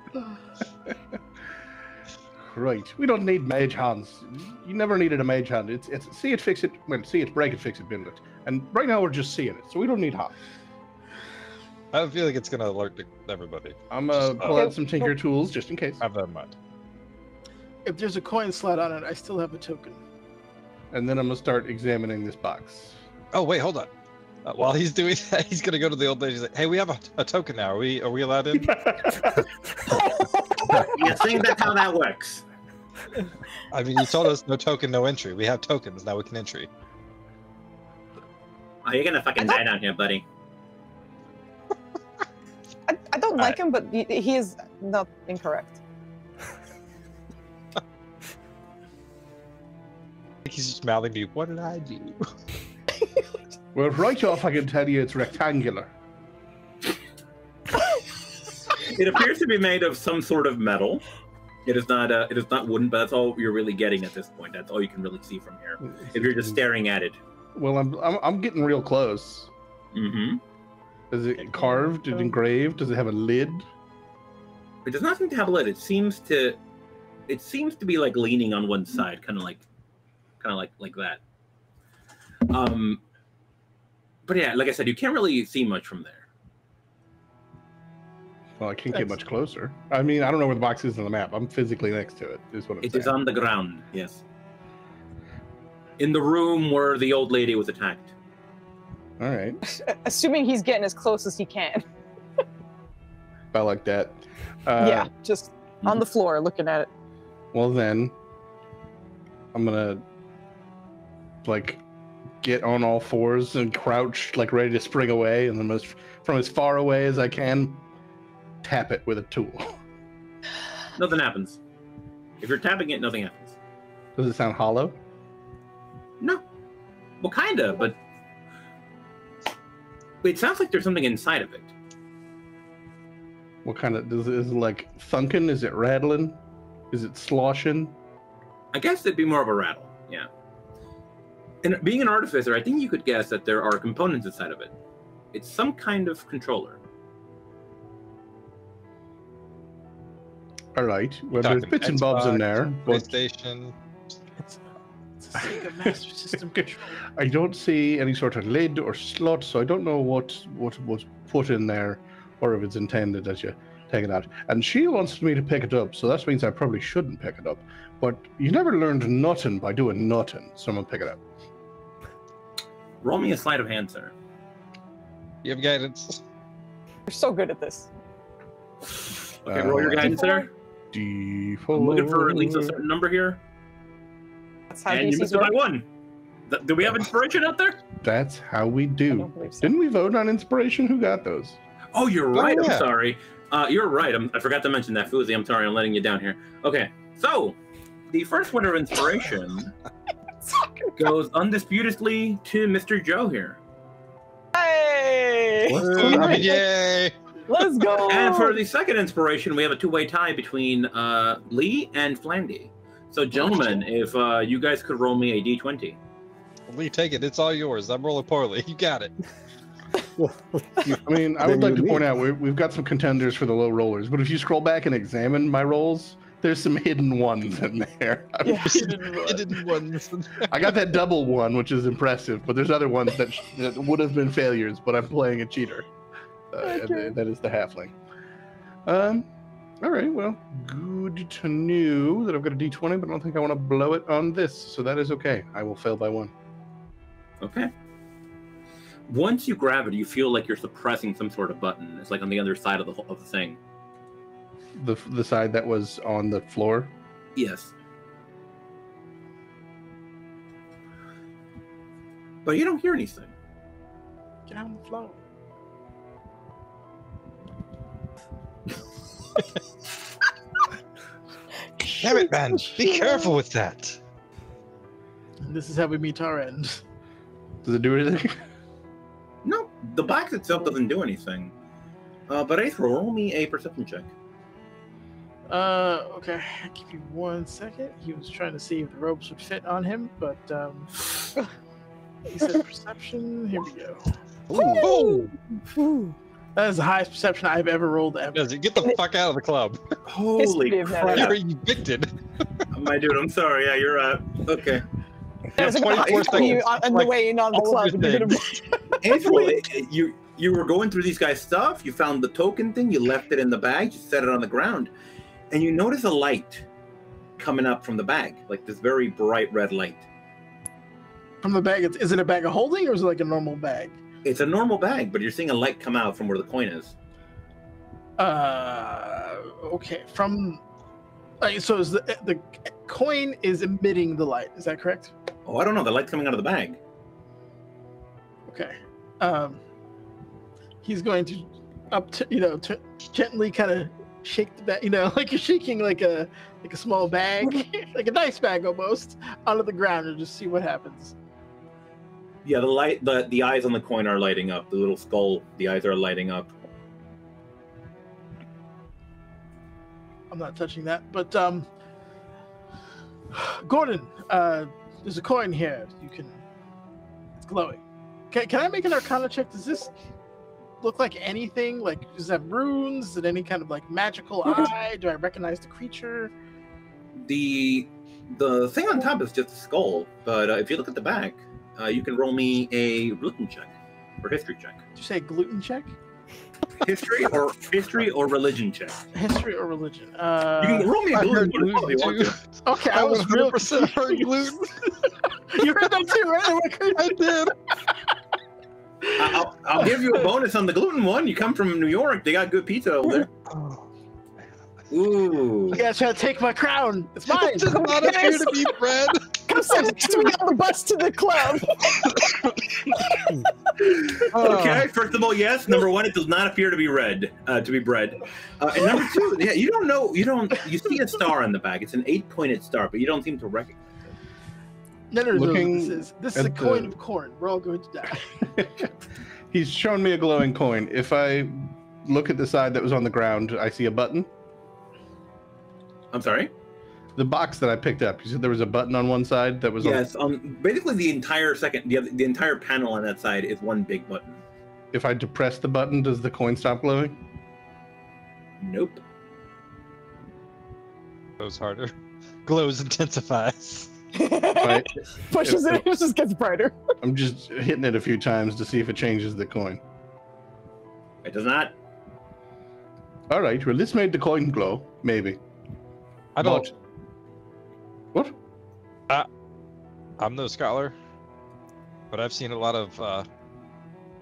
Right. We don't need mage hands. You never needed a mage hand. It's see it, fix it. Well, see it, break it, fix it, build it. And right now we're just seeing it, so we don't need hands. I feel like it's gonna alert to everybody. I'm pull out some tinker tools just in case. Have that in mind. If there's a coin slot on it, I still have a token. And then I'm gonna start examining this box. Oh wait, hold on. While he's doing that, he's gonna go to the old lady. He's like, "Hey, we have a token now. Are we allowed in?" You think that's how that works? I mean, you told us no token, no entry. We have tokens now. We can entry. Oh, you're gonna fucking die down here, buddy. don't like him, but he is not incorrect. I think he's just mouthing to you. What did I do? Well, right off, I can tell you it's rectangular. It appears to be made of some sort of metal. It is not. It is not wooden, but that's all you're really getting at this point. That's all you can really see from here. If you're just staring at it. Well, I'm getting real close. Mm-hmm. Is it carved? Is it engraved? Does it have a lid? It does not seem to have a lid. It seems to be like leaning on one side, kind of like that. But yeah, like I said, you can't really see much from there. Well, I can't get much closer. I mean, I don't know where the box is on the map. I'm physically next to it. Is what I'm saying. It is on the ground. Yes. In the room where the old lady was attacked. All right. Assuming he's getting as close as he can. I like that. Yeah, just on the floor looking at it. Well, then, I'm gonna like get on all fours and crouch, like ready to spring away, and then from as far away as I can, tap it with a tool. Nothing happens. If you're tapping it, nothing happens. Does it sound hollow? No. Well, kinda, but it sounds like there's something inside of it. What kind of is it like thunking? Is it rattling? Is it sloshing? I guess it'd be more of a rattle. Yeah. And being an artificer, I think you could guess that there are components inside of it. It's some kind of controller. All right. Well, there's bits and bobs in there. PlayStation. It's a Sega Master System controller. I don't see any sort of lid or slot, so I don't know what was put in there, or if it's intended that you take it out. And she wants me to pick it up, so that means I probably shouldn't pick it up. But you never learned nothing by doing nothing. Someone pick it up. Roll me a sleight of hand, sir. You have guidance. You're so good at this. Okay, roll your guidance, sir. D4. I'm looking for at least a certain number here. That's how And you DCs missed it by work. one. Do we have inspiration out there? That's how we I do. don't believe so. Didn't we vote on inspiration? Who got those? Oh, you're right. yeah. I'm sorry. You're right. I forgot to mention that, Foozca. I'm sorry. I'm letting you down here. Okay, so the first winner of inspiration goes undisputedly to Mr. Joe here. Hey! Yay! Let's go! And for the second inspiration, we have a two-way tie between Lee and Flandy. So, gentlemen, if you guys could roll me a d20. Lee, take it. It's all yours. I'm rolling poorly. You got it. I mean, I would like to point out we've got some contenders for the low rollers, but if you scroll back and examine my rolls, there's some hidden ones in there. Yeah. Hidden ones. I got that double one, which is impressive, but there's other ones that would have been failures, but I'm playing a cheater. And that is the halfling. All right, well, good to know that I've got a d20, but I don't think I want to blow it on this, so that is okay. I will fail by one. Okay. Once you grab it, you feel like you're suppressing some sort of button. It's like on the other side of the thing. The side that was on the floor? Yes. But you don't hear anything. Get on the floor. Damn it, man. Be careful with that. And this is how we meet our end. Does it do anything? No, the box itself doesn't do anything. But April, roll me a perception check. Okay, give you 1 second. He was trying to see if the robes would fit on him, but he said perception. Here we go. Ooh. That is the highest perception I've ever rolled ever. Does it get the fuck out of the club? Holy History of that. crap. You're evicted. My dude, I'm sorry. Yeah, you're okay. There's a 24 for you seconds. on the Like, way in on the all club. of And your you're gonna... April, you were going through these guys' stuff. You found the token thing. You left it in the bag. You set it on the ground, and you notice a light coming up from the bag, like this very bright red light. From the bag, is it a bag of holding or is it like a normal bag? It's a normal bag, but you're seeing a light come out from where the coin is. Okay. From so is the coin is emitting the light? Is that correct? Oh, I don't know. The light's coming out of the bag. Okay. He's going to up to gently kind of shake the bag, like you're shaking like a small bag, like a dice bag almost, onto the ground and just see what happens. Yeah, the eyes on the coin are lighting up. The little skull, the eyes are lighting up. I'm not touching that, but Gordon, there's a coin here. It's glowing. Can I make an Arcana check? Does this look like anything? Like, does it have runes? Is it any kind of like magical eye? Do I recognize the creature? The thing on top is just a skull, but if you look at the back, you can roll me a religion check or history check. Did you say gluten check? History or religion check. History or religion? You can roll me a gluten one if you want to. Okay, I was 100% heard gluten. You heard that too, right? I did. I'll give you a bonus on the gluten one. You come from New York; they got good pizza over there. Oh. Ooh. You guys trying to take my crown? It's mine. It does not appear to be bread. Come sit next to me on the bus to the club. Okay, first of all, yes. Number one, it does not appear to be red, to be bread. And number two, yeah, you don't know. You see a star on the back. It's an 8-pointed star, but you don't seem to recognize it. No, this is a coin of corn. We're all going to die. He's shown me a glowing coin. If I look at the side that was on the ground, I see a button. I'm sorry? The box that I picked up. You said there was a button on one side that was Yes, basically the entire the entire panel on that side is one big button. If I depress the button, does the coin stop glowing? Nope. Glows harder. Glows intensifies. Pushes it just gets brighter. I'm just hitting it a few times to see if it changes the coin. It does not. All right, well, this made the coin glow, maybe. I don't. What? I'm no scholar, but I've seen a lot of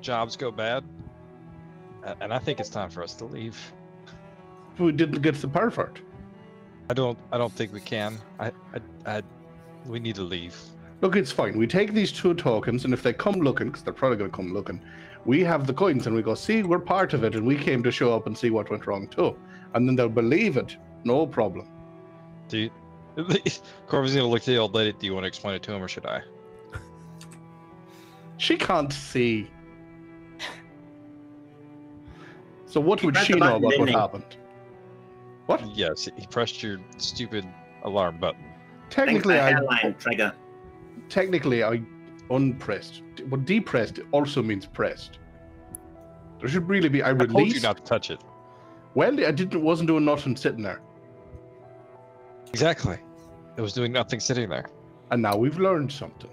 jobs go bad, and I think it's time for us to leave. We didn't get the part for it. I don't think we can. We need to leave. Look, it's fine. We take these 2 tokens, and if they come looking, because they're probably going to come looking, we have the coins, and we go, see, we're part of it, and we came to show up and see what went wrong too. And then they'll believe it. No problem. Corvin's gonna look at the old lady. Do you want to explain it to him, or should I? She can't see. So what would she know about what happened? What? Yes, he pressed your stupid alarm button. Technically, I unpressed. But depressed also means pressed. There should really be. I released. told you not to touch it. Well, I wasn't doing nothing sitting there. Exactly. It was doing nothing sitting there. And now we've learned something.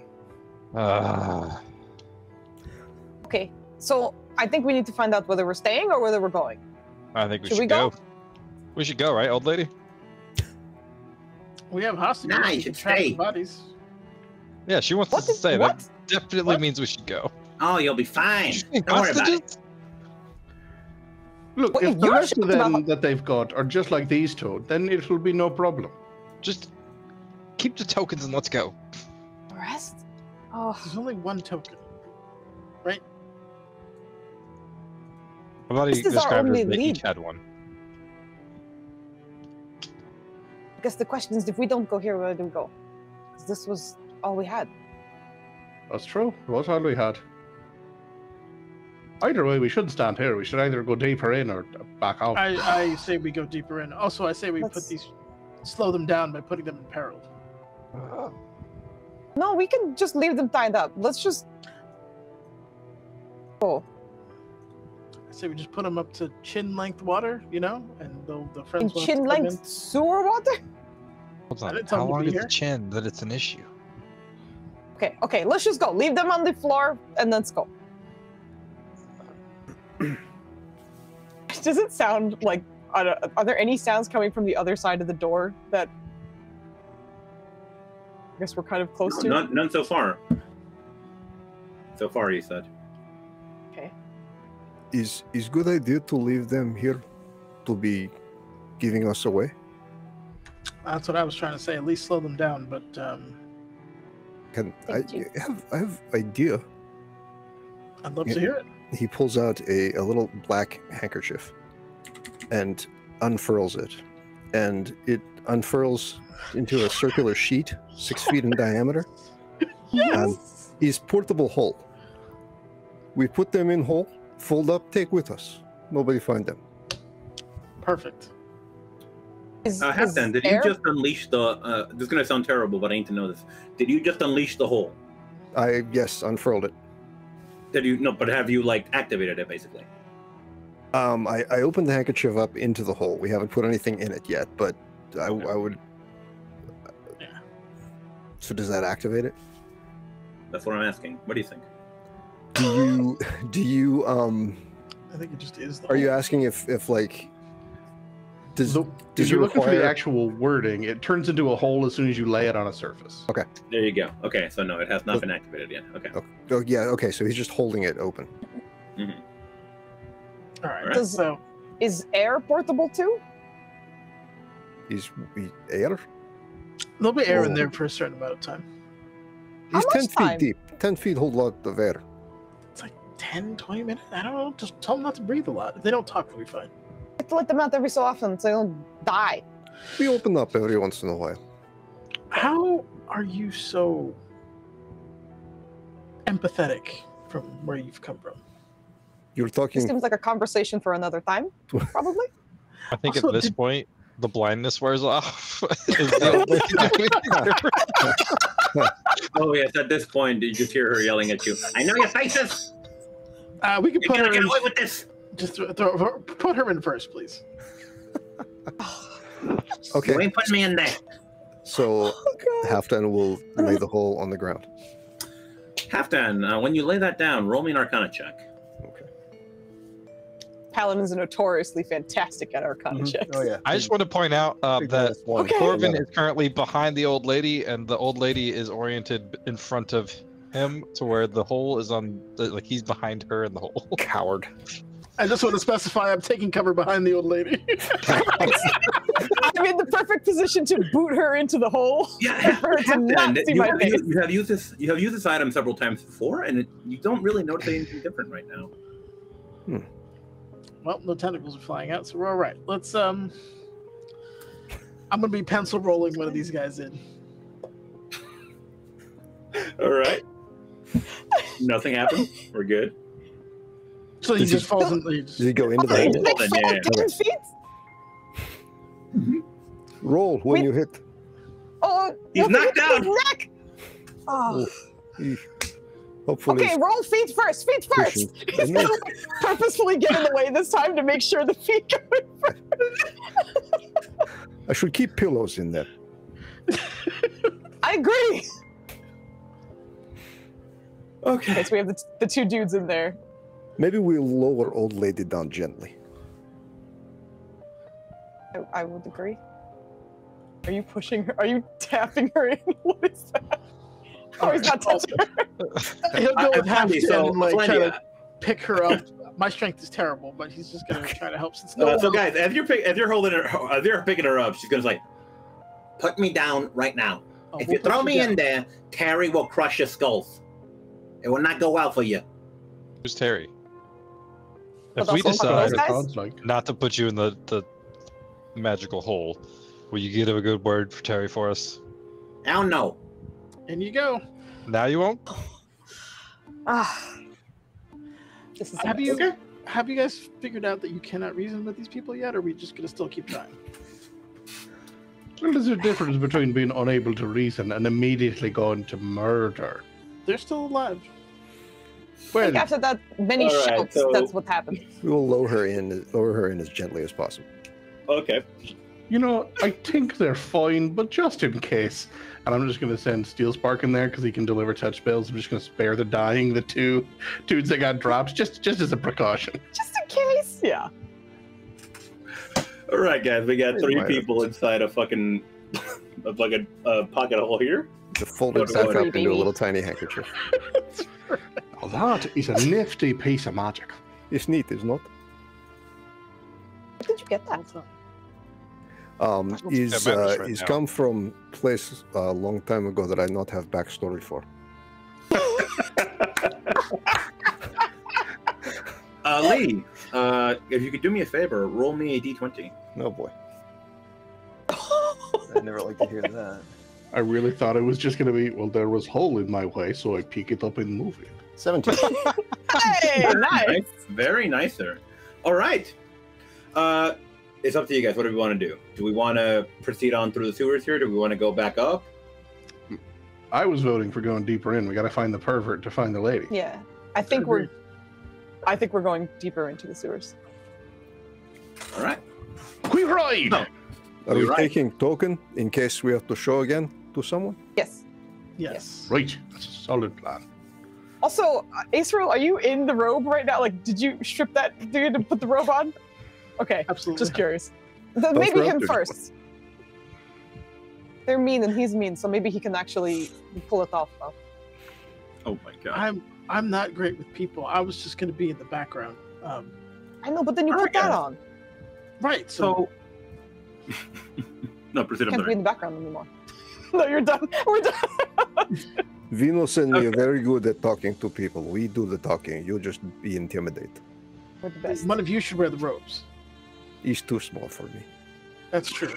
Okay, so I think we need to find out whether we're staying or whether we're going. I think we should go. We should go, right, old lady? We have hostages. Nah, you should stay. Bodies. Yeah, she wants us to stay. That definitely means we should go. Oh, you'll be fine. Don't worry about it. Look, if the rest of them that they've got are just like these 2, then it will be no problem. Just keep the tokens and let's go. The rest? Oh, there's only 1 token, right? I thought he described it as they each had one. I guess the question is, if we don't go here, where do we go? Because this was all we had. That's true. It was all we had. Either way, we shouldn't stand here. We should either go deeper in or back out. I say we go deeper in. Also, I say we slow them down by putting them in peril. No, we can just leave them tied up. Let's just go. I say we just put them up to chin-length water, and the friends will chin-length sewer water? Hold on. How long is the chin that it's an issue? Okay, let's just go. Leave them on the floor and let's go. Does it sound like, are there any sounds coming from the other side of the door that I guess we're kind of close to? None so far. So far, he said. Okay. Is good idea to leave them here to be giving us away? That's what I was trying to say. At least slow them down, but I have idea. I'd love to hear it. He pulls out a little black handkerchief and unfurls it. And it unfurls into a circular sheet, 6 feet in diameter. Is portable hole. We put them in hole, fold up, take with us. Nobody find them. Perfect. Halfdan, did you just unleash the... this is going to sound terrible, but I need to know this. Did you just unleash the hole? Yes, unfurled it. Did you... No, but have you, like, activated it, basically? I opened the handkerchief up into the hole. We haven't put anything in it yet, but I would... Yeah. So does that activate it? That's what I'm asking. What do you think? Do you I think it just is. Are you asking if like does if you're looking for the actual wording, it turns into a hole as soon as you lay it on a surface. Okay. There you go. Okay, so no, it has not been activated yet. Okay. Oh yeah. Okay, so he's just holding it open. Mm-hmm. All right. So is air portable too? He's air. There'll be air in there for a certain amount of time. He's 10 feet deep. 10 feet hold a lot of air. It's like 10, 20 minutes. I don't know. Just tell them not to breathe a lot. If they don't talk, they'll be fine. You have to let them out every so often so they don't die. We open up every once in a while. How are you so empathetic from where you've come from? You're talking. This seems like a conversation for another time, probably. I think Also, at this point, the blindness wears off. Oh yes, at this point, you just hear her yelling at you. I know your faces. We can put her get in. away with this. Just put her in first, please. Okay. You ain't putting me in there. So Halfdan will lay the hole on the ground. Halfdan, when you lay that down, roll me an Arcana check. Paladins are notoriously fantastic at Arcana checks. Oh yeah. I just want to point out that Okay. Corbin is currently behind the old lady, and the old lady is oriented in front of him to where the hole is on, like he's behind her in the hole. Coward. I just want to specify I'm taking cover behind the old lady. I'm in the perfect position to boot her into the hole. Yeah, for her to not see my face. you have used this item several times before, and you don't really notice anything different right now. Well, no tentacles are flying out, so we're all right. Let's I'm gonna be pencil rolling one of these guys in. All right. Nothing happened. We're good. So he just falls in. Does he go into the hole? They fall Yeah. 10 feet? Roll when you hit. Oh, He's no, knocked his out. neck. Oh. Hopefully. Okay, roll feet first. Feet first. Cushioned. He's gonna purposefully get in the way this time to make sure the feet go in first. I should keep pillows in there. I agree. Okay. So we have the two dudes in there. Maybe we'll lower old lady down gently. I would agree. Are you pushing her? Are you tapping her in? What is that? Oh, he's not touching her. He'll go with half so, and like try Flandy, to pick her up. My strength is terrible, but he's just gonna try to help. Since so guys, as you're picking her up, she's gonna say, "Put me down right now. If you throw me in there, Terry will crush your skulls. It will not go well for you." Who's Terry? If Well, we that's what decide those guys- not to put you in the magical hole, will you give a good word for Terry for us? Hell no. In you go. Now you won't? This is Have you guys figured out that you cannot reason with these people yet, or are we just gonna still keep trying? Well, there's a difference between being unable to reason and immediately going to murder. They're still alive. I think after that many All right, shouts, so- that's what happened. We will lower her in as gently as possible. Okay. You know, I think they're fine, but just in case. And I'm just going to send Steel Spark in there because he can deliver touch spells. I'm just going to spare the dying, the two dudes that got dropped, just as a precaution. Just in case. Yeah. All right, guys, we got 3 people inside a fucking pocket hole here. To fold it back up into a little tiny handkerchief. Oh, that is a nifty piece of magic. It's neat, is not? Where did you get that? He's come from place a long time ago that I not have backstory for. Lee, if you could do me a favor, roll me a d20. Oh boy. I'd never like to hear that. I really thought it was just going to be, well, there was hole in my way, so I pick it up and move it. 17. Hey, nice. Very nice, sir. All right. It's up to you guys. What do we want to do? Do we want to proceed on through the sewers here? Do we want to go back up? I was voting for going deeper in. We got to find the pervert to find the lady. Yeah, I think we're going deeper into the sewers. All right. We ride! No. Are we Right. taking token in case we have to show again to someone? Yes. Yes. Right. That's a solid plan. Also, Aceril, are you in the robe right now? Like, did you strip that dude and put the robe on? Okay, Absolutely. just curious. Maybe him robes. first. They're mean and he's mean, so maybe he can actually pull it off. Though. Oh my god. I'm not great with people. I was just going to be in the background. I know, but then you put that on. Right. So. No, proceed. Can't be in the background anymore. No, you're done. We're done. Venus and me are very good at talking to people. We do the talking. You just be intimidated. We're the best. One of you should wear the robes. He's too small for me. That's true.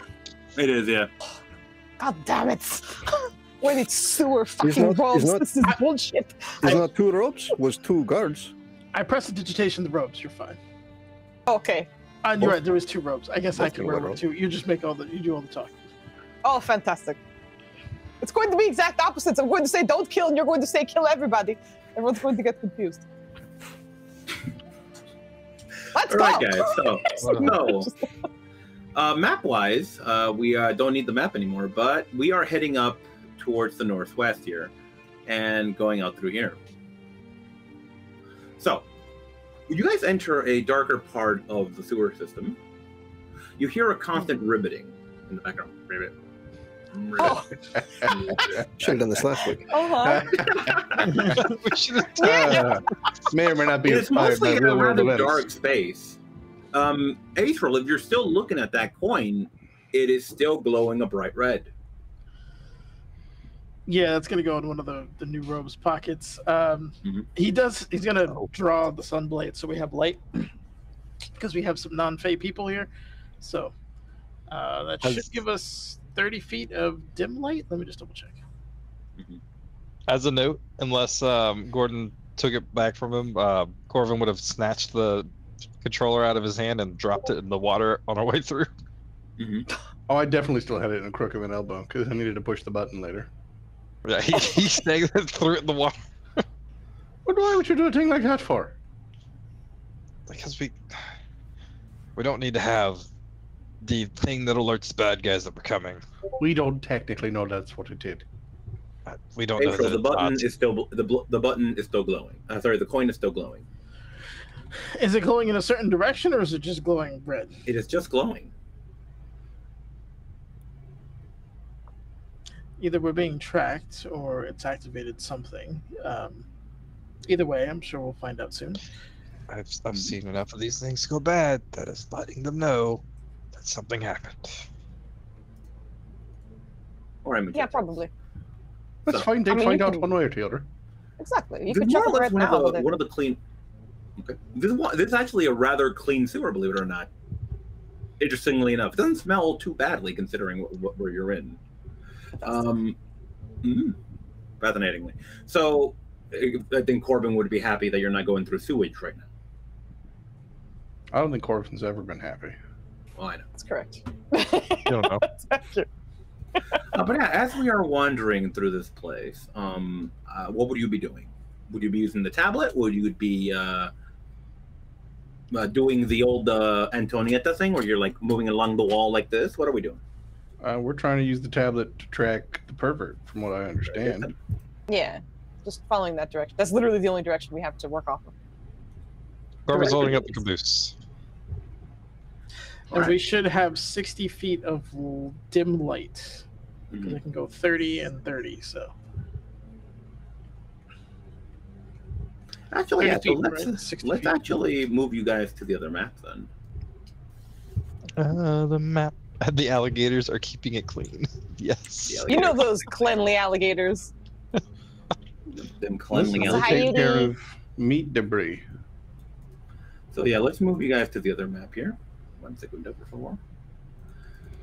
It is, yeah. God damn it! We need sewer fucking not- robes. he's not- This is bullshit. It's not 2 ropes, was 2 guards. I prestidigitation the robes. You're fine. Okay. You're right. There was 2 robes. I guess I Both can can wear wear one too. You just make you do all the talking. Oh, fantastic. It's going to be exact opposites. I'm going to say don't kill, and you're going to say kill everybody. Everyone's going to get confused. Let's All go. right, guys. So, map-wise, we don't need the map anymore, but we are heading up towards the northwest here and going out through here. So, when you guys enter a darker part of the sewer system, you hear a constant ribbiting in the background. Ribbit. Oh. Should have done this last week. Uh-huh. We should have May or may not be It's inspired by mostly in real a world rather events. dark space. April, if you're still looking at that coin, it is still glowing a bright red. Yeah, that's gonna go in one of the new robe's pockets. Mhm. He's gonna draw the sunblade so we have light because we have some non-fey people here. So that should give us 30 feet of dim light. Let me just double check. As a note, unless Gordon took it back from him, Corvin would have snatched the controller out of his hand and dropped it in the water on our way through. Oh, I definitely still had it in a crook of an elbow because I needed to push the button later. Yeah, he snaked it, threw it in the water. Why would you do a thing like that for? Because we don't need to have the thing that alerts bad guys that we're coming. We don't technically know that's what it did. We don't know April, that the button it's is still the button is still glowing. Sorry, the coin is still glowing. Is it glowing in a certain direction or is it just glowing red? It is just glowing. Either we're being tracked or it's activated something. Either way, I'm sure we'll find out soon. I've seen enough of these things go bad that is letting them know that something happened. Or I'm Yeah, probably. That's So, fine. They'd I mean, find you out can- one way or the other. Exactly. You This can is more check or it less right now. but one of the clean. Okay, this is actually a rather clean sewer, believe it or not. Interestingly enough, it doesn't smell too badly considering where you're in. Fascinatingly. So, I think Corbin would be happy that you're not going through sewage right now. I don't think Corvin's ever been happy. Well, I know. That's correct. You don't know. That's accurate. But yeah, as we are wandering through this place, what would you be doing? Would you be using the tablet? Would you be doing the old Antonietta thing, where you're like moving along the wall like this? What are we doing? We're trying to use the tablet to track the pervert, from what I understand. Yeah, just following that direction. That's literally the only direction we have to work off of. Corvin's holding up the caboose. And we should have 60 feet of dim light. Because Mhm. I can go 30 and 30, so. Actually, yeah, 30 so feet, right? 60 let's feet. actually move you guys to the other map then. The map. The alligators are keeping it clean. Yes. The You know those cleanly alligators. Them cleanling So We'll how alligators. you take care do- of meat debris. So yeah, let's move you guys to the other map here. 1 segundo, por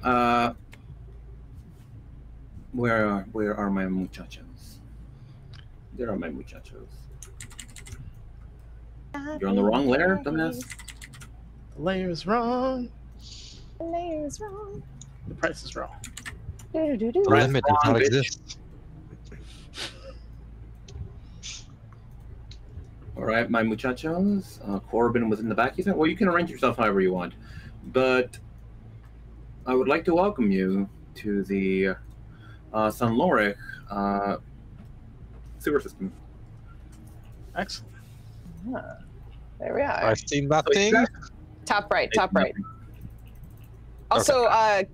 favor. Where are my muchachos? There are my muchachos. You're on the wrong layer, dumbass. The layer is wrong. The layer is wrong. The price is wrong. The limit does not exist. All right, my muchachos. Corbin was in the back. He said, well, you can arrange yourself however you want. But I would like to welcome you to the San Lourich sewer system. Excellent. There we are. I've seen that thing. Top right, top right. Also,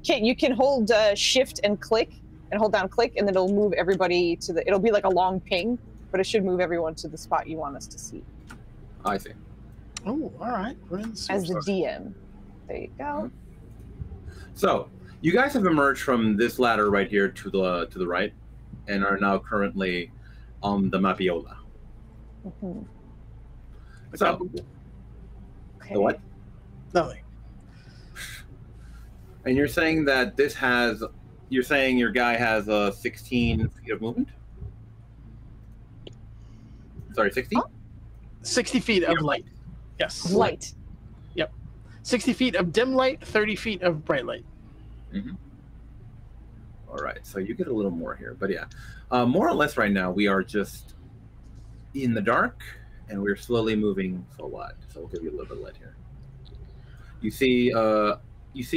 Kit, you can hold shift and click, and hold down click, and then it'll move everybody to the, it'll be like a long ping, but it should move everyone to the spot you want us to see. I see. Oh, all right. We're in the As the DM. There you go. So, you guys have emerged from this ladder right here to the right, and are now currently on the Mapiola. Mm-hmm. So, Okay. the what? Nothing. And you're saying that this has, you're saying your guy has 16 feet of movement? Sorry, 60? Huh? 60 feet of light. Yes. Light. Yep. 60 feet of dim light, 30 feet of bright light. Mm-hmm. All right, so you get a little more here, but yeah, more or less right now we are just in the dark, and we're slowly moving forward. So we'll give you a little bit of light here. You see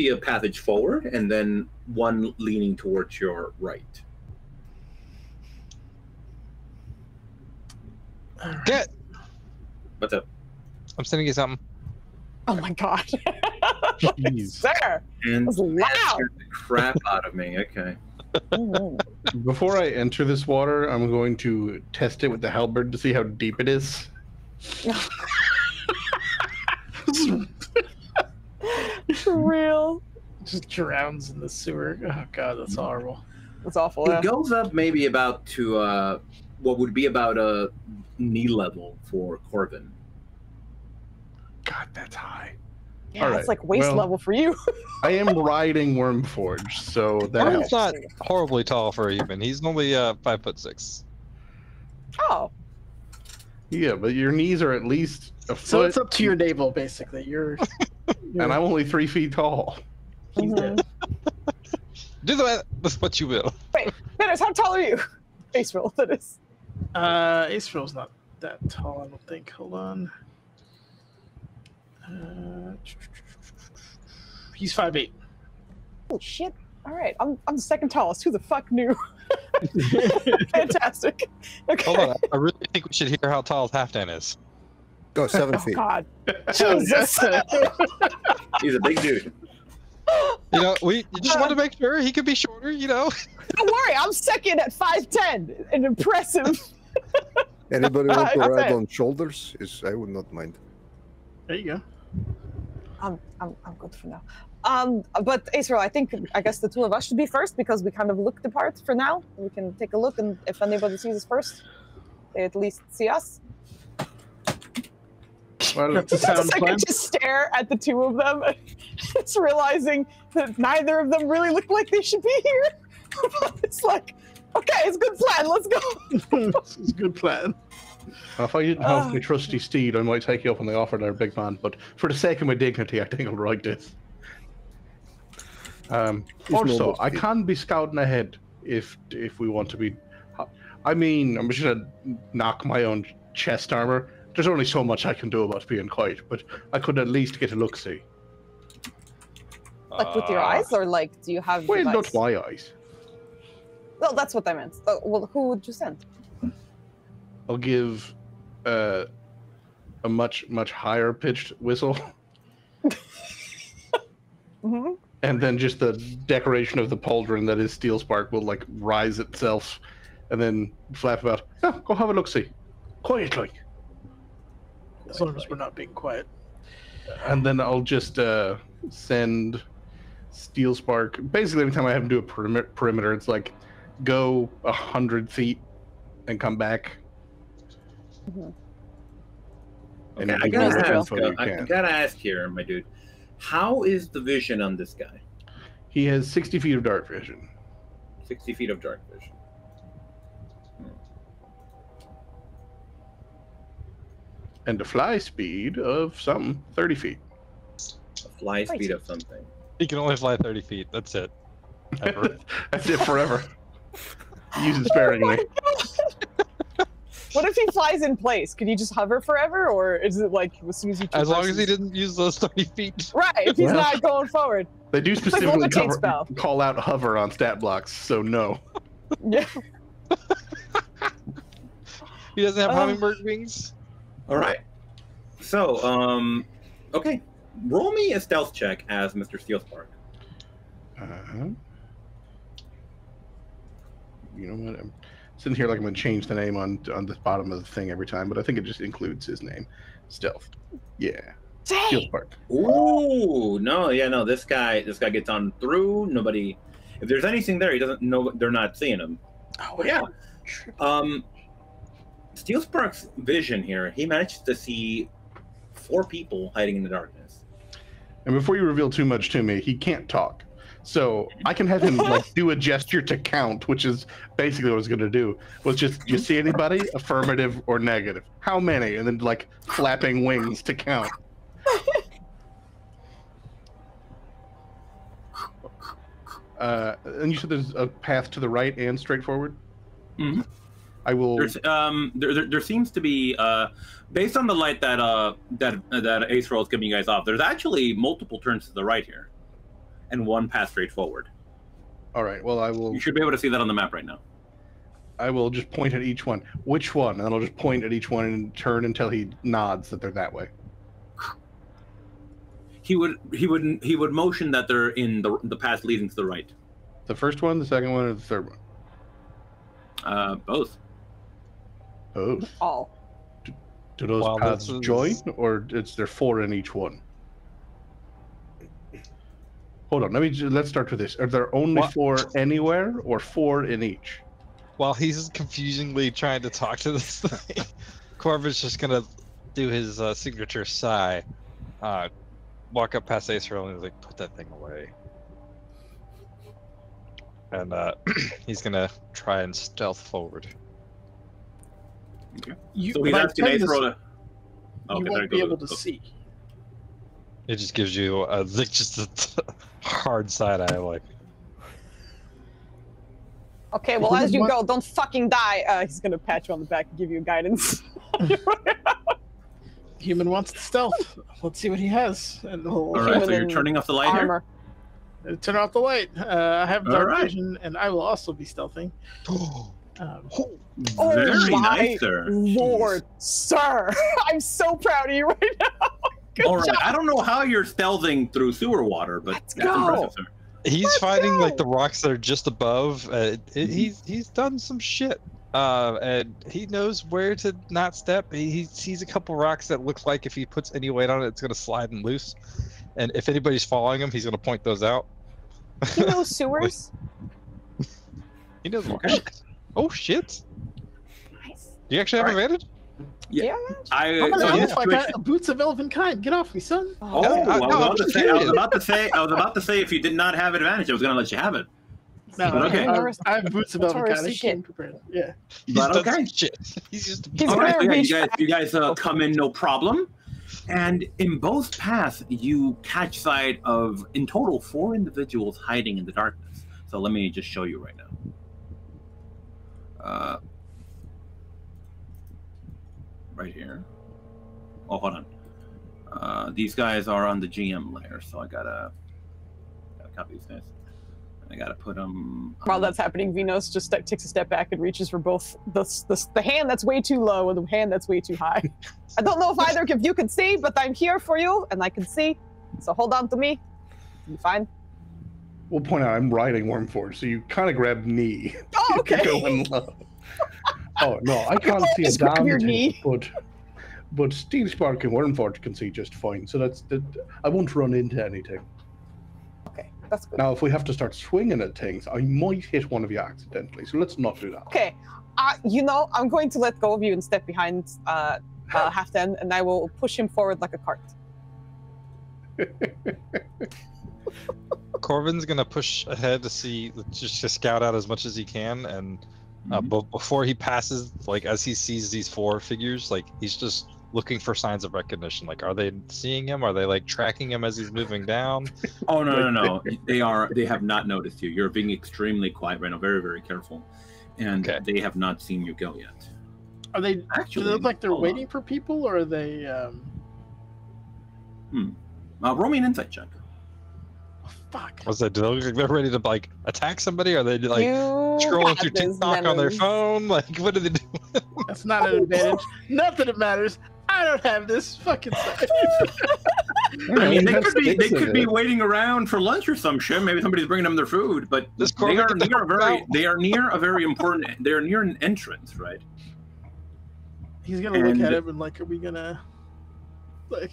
a passage forward, and then one leaning towards your right. Get. What's up? I'm sending you something. Oh my god. Jeez. Sir. And That's loud. that scared the crap out of me. Okay. Before I enter this water, I'm going to test it with the halberd to see how deep it is. For real. Just drowns in the sewer. Oh god, that's horrible. That's awful. It goes up maybe about to what would be about a knee level for Corbin. God, that's high. Yeah, All right, it's like waist well- level for you. I am riding Wormforge, so that Corbin's helps. not horribly tall for a human. He's only 5'6". Oh. Yeah, but your knees are at least a So foot, it's up to your navel, basically. You're and I'm only 3 feet tall. he's dead. Do with what you will. Wait, Dennis, how tall are you? Face roll, that is. Ace Roll's not that tall, I don't think. Hold on. He's 5'8". Oh shit. Alright, I'm the second tallest. Who the fuck knew? Fantastic. Okay. Hold on. I really think we should hear how tall Halfdan is. Go 7 Oh feet. god. Jesus. He's a big dude. You know, you just want to make sure he could be shorter, you know? Don't worry, I'm second at 5'10". An impressive. Anybody want to Okay. ride on shoulders? I would not mind. There you go. I'm good for now. But Acerel, I guess the two of us should be first because we kind of look the part for now. We can take a look, and if anybody sees us first, they at least see us. Well, That's a Just a sound second, plan. just stare at the two of them, and just realizing that neither of them really look like they should be here. It's like, okay, it's a good plan. Let's go. This is a good plan. if I didn't have my trusty steed, I might take you up on the offer there, big man. But for the sake of my dignity, I think I'll ride this. Also, normal I speed. can be scouting ahead if we want to be. I mean, I'm just gonna knock my own chest armor. There's only so much I can do about being quiet, but I could at least get a look-see. Like with your eyes, or like, do you have? Well, device? not my eyes. No, that's what I meant. Well, who would you send? I'll give a much higher pitched whistle, Mm-hmm. and then just the decoration of the pauldron that is steel spark will like rise itself, and then flap about. Oh, go have a look-see, quietly. As long as we're not being quiet. And then I'll just send steel spark. Basically, every time I have to do a perimeter, it's like go 100 feet and come back. Mm-hmm. And Okay, I gotta ask here, my dude. How is the vision on this guy? He has 60 feet of dark vision. 60 feet of dark vision. And a fly speed of something, 30 feet. A fly speed of something. He can only fly 30 feet. That's it. Ever. That's it forever. Use it sparingly. What if he flies in place? Could he just hover forever, or is it like as soon as he? As long as he didn't use those 30 feet. Right, if he's not going forward. They do specifically like call out hover on stat blocks, so no. Yeah. He doesn't have hummingbird wings. All right. So, okay. Roll me a stealth check as Mr. Steelspark. You know what? I'm sitting here like I'm going to change the name on the bottom of the thing every time, but I think it just includes his name. Stealth. Yeah. Steelspark. Ooh, no, yeah, no. This guy gets on through. Nobody. If there's anything there, he doesn't know. They're not seeing him. Oh, but yeah. Steelspark's vision here. He managed to see 4 people hiding in the darkness. And before you reveal too much to me, he can't talk. So I can have him like do a gesture to count, which is basically what I was going to do. Was just, you see anybody? Affirmative or negative? How many? And then like flapping wings to count. And you said there's a path to the right and straight forward? Mm-hmm. I will. There seems to be, based on the light that Ace Roll is giving you guys off, there's actually multiple turns to the right here, and one path straight forward. All right. Well, I will. You should be able to see that on the map right now. I will just point at each one. Which one? And then I'll just point at each one and turn until he nods that they're that way. He would motion that they're in the path leading to the right. The first one, the second one, or the third one? Both. Both. All. Do those paths join, or is there 4 in each one? Hold on. Let's start with this. Are there only 4 anywhere, or 4 in each? While he's confusingly trying to talk to this thing, Corvin's just gonna do his signature sigh. Walk up past Acerel and he's like, "Put that thing away." And he's gonna try and stealth forward. Okay. So he's asking Acerel to. Okay, you won't be able to see. It just gives you just a hard side eye, like. Okay, well, as you go, don't fucking die. He's gonna pat you on the back and give you guidance. Human wants to stealth. Let's see what he has. And all right, so you're turning off the light armor. Here? Turn off the light. I have dark vision, and I will also be stealthing. Very nice, sir. Lord, sir. I'm so proud of you right now. Good all right, job. I don't know how you're stealthing through sewer water, but that's impressive, sir. He's fighting like the rocks that are just above. He's done some shit, and he knows where to not step. He sees a couple rocks that looks like if he puts any weight on it, it's gonna slide and loose. And if anybody's following him, he's gonna point those out. He knows sewers. He knows shit. Oh shit! Nice. Do you actually have advantage? Yeah. Boots of elven kind. Get off me, son. I was about to say if you did not have advantage, I was gonna let you have it. No, but okay. I have boots of elven kind. I came prepared. Yeah. But okay. Shit. He's just. All right, so you guys come in no problem, and in both paths you catch sight of in total 4 individuals hiding in the darkness. So let me just show you right now. Right here. Oh, hold on. These guys are on the GM layer, so I gotta copy these guys. I gotta put them. While that's happening, Vinos just takes a step back and reaches for both the hand that's way too low and the hand that's way too high. I don't know if either of you can see, but I'm here for you, and I can see. So hold on to me. You fine? We'll point out I'm riding Wormforge, so you kind of grab knee. Oh, okay. You're going low. Oh no, I can't see a damn thing, but Steelspark and Wormforge can see just fine. So I won't run into anything. Okay, that's good. Now, if we have to start swinging at things, I might hit one of you accidentally. So let's not do that. Okay, you know, I'm going to let go of you and step behind half then, and I will push him forward like a cart. Corvin's gonna push ahead to see, just to scout out as much as he can, and before he passes, like as he sees these 4 figures, like he's just looking for signs of recognition. Like, are they seeing him? Are they like tracking him as he's moving down? Oh no. They have not noticed you. You're being extremely quiet right now, very, very careful, and they have not seen you go yet. Are they actually? Do they look like they're waiting for people, or are they? Roll me an insight check. Fuck. What's that? Do they look like they're ready to like attack somebody? Are they like scrolling through TikTok on their phone? Like, what are they doing? That's not an advantage. Not that it matters. I don't have this fucking side. I mean, they could be waiting around for lunch or some shit. Maybe somebody's bringing them their food, but they are near a very important. They're near an entrance, right? He's gonna look at him and like, are we gonna like?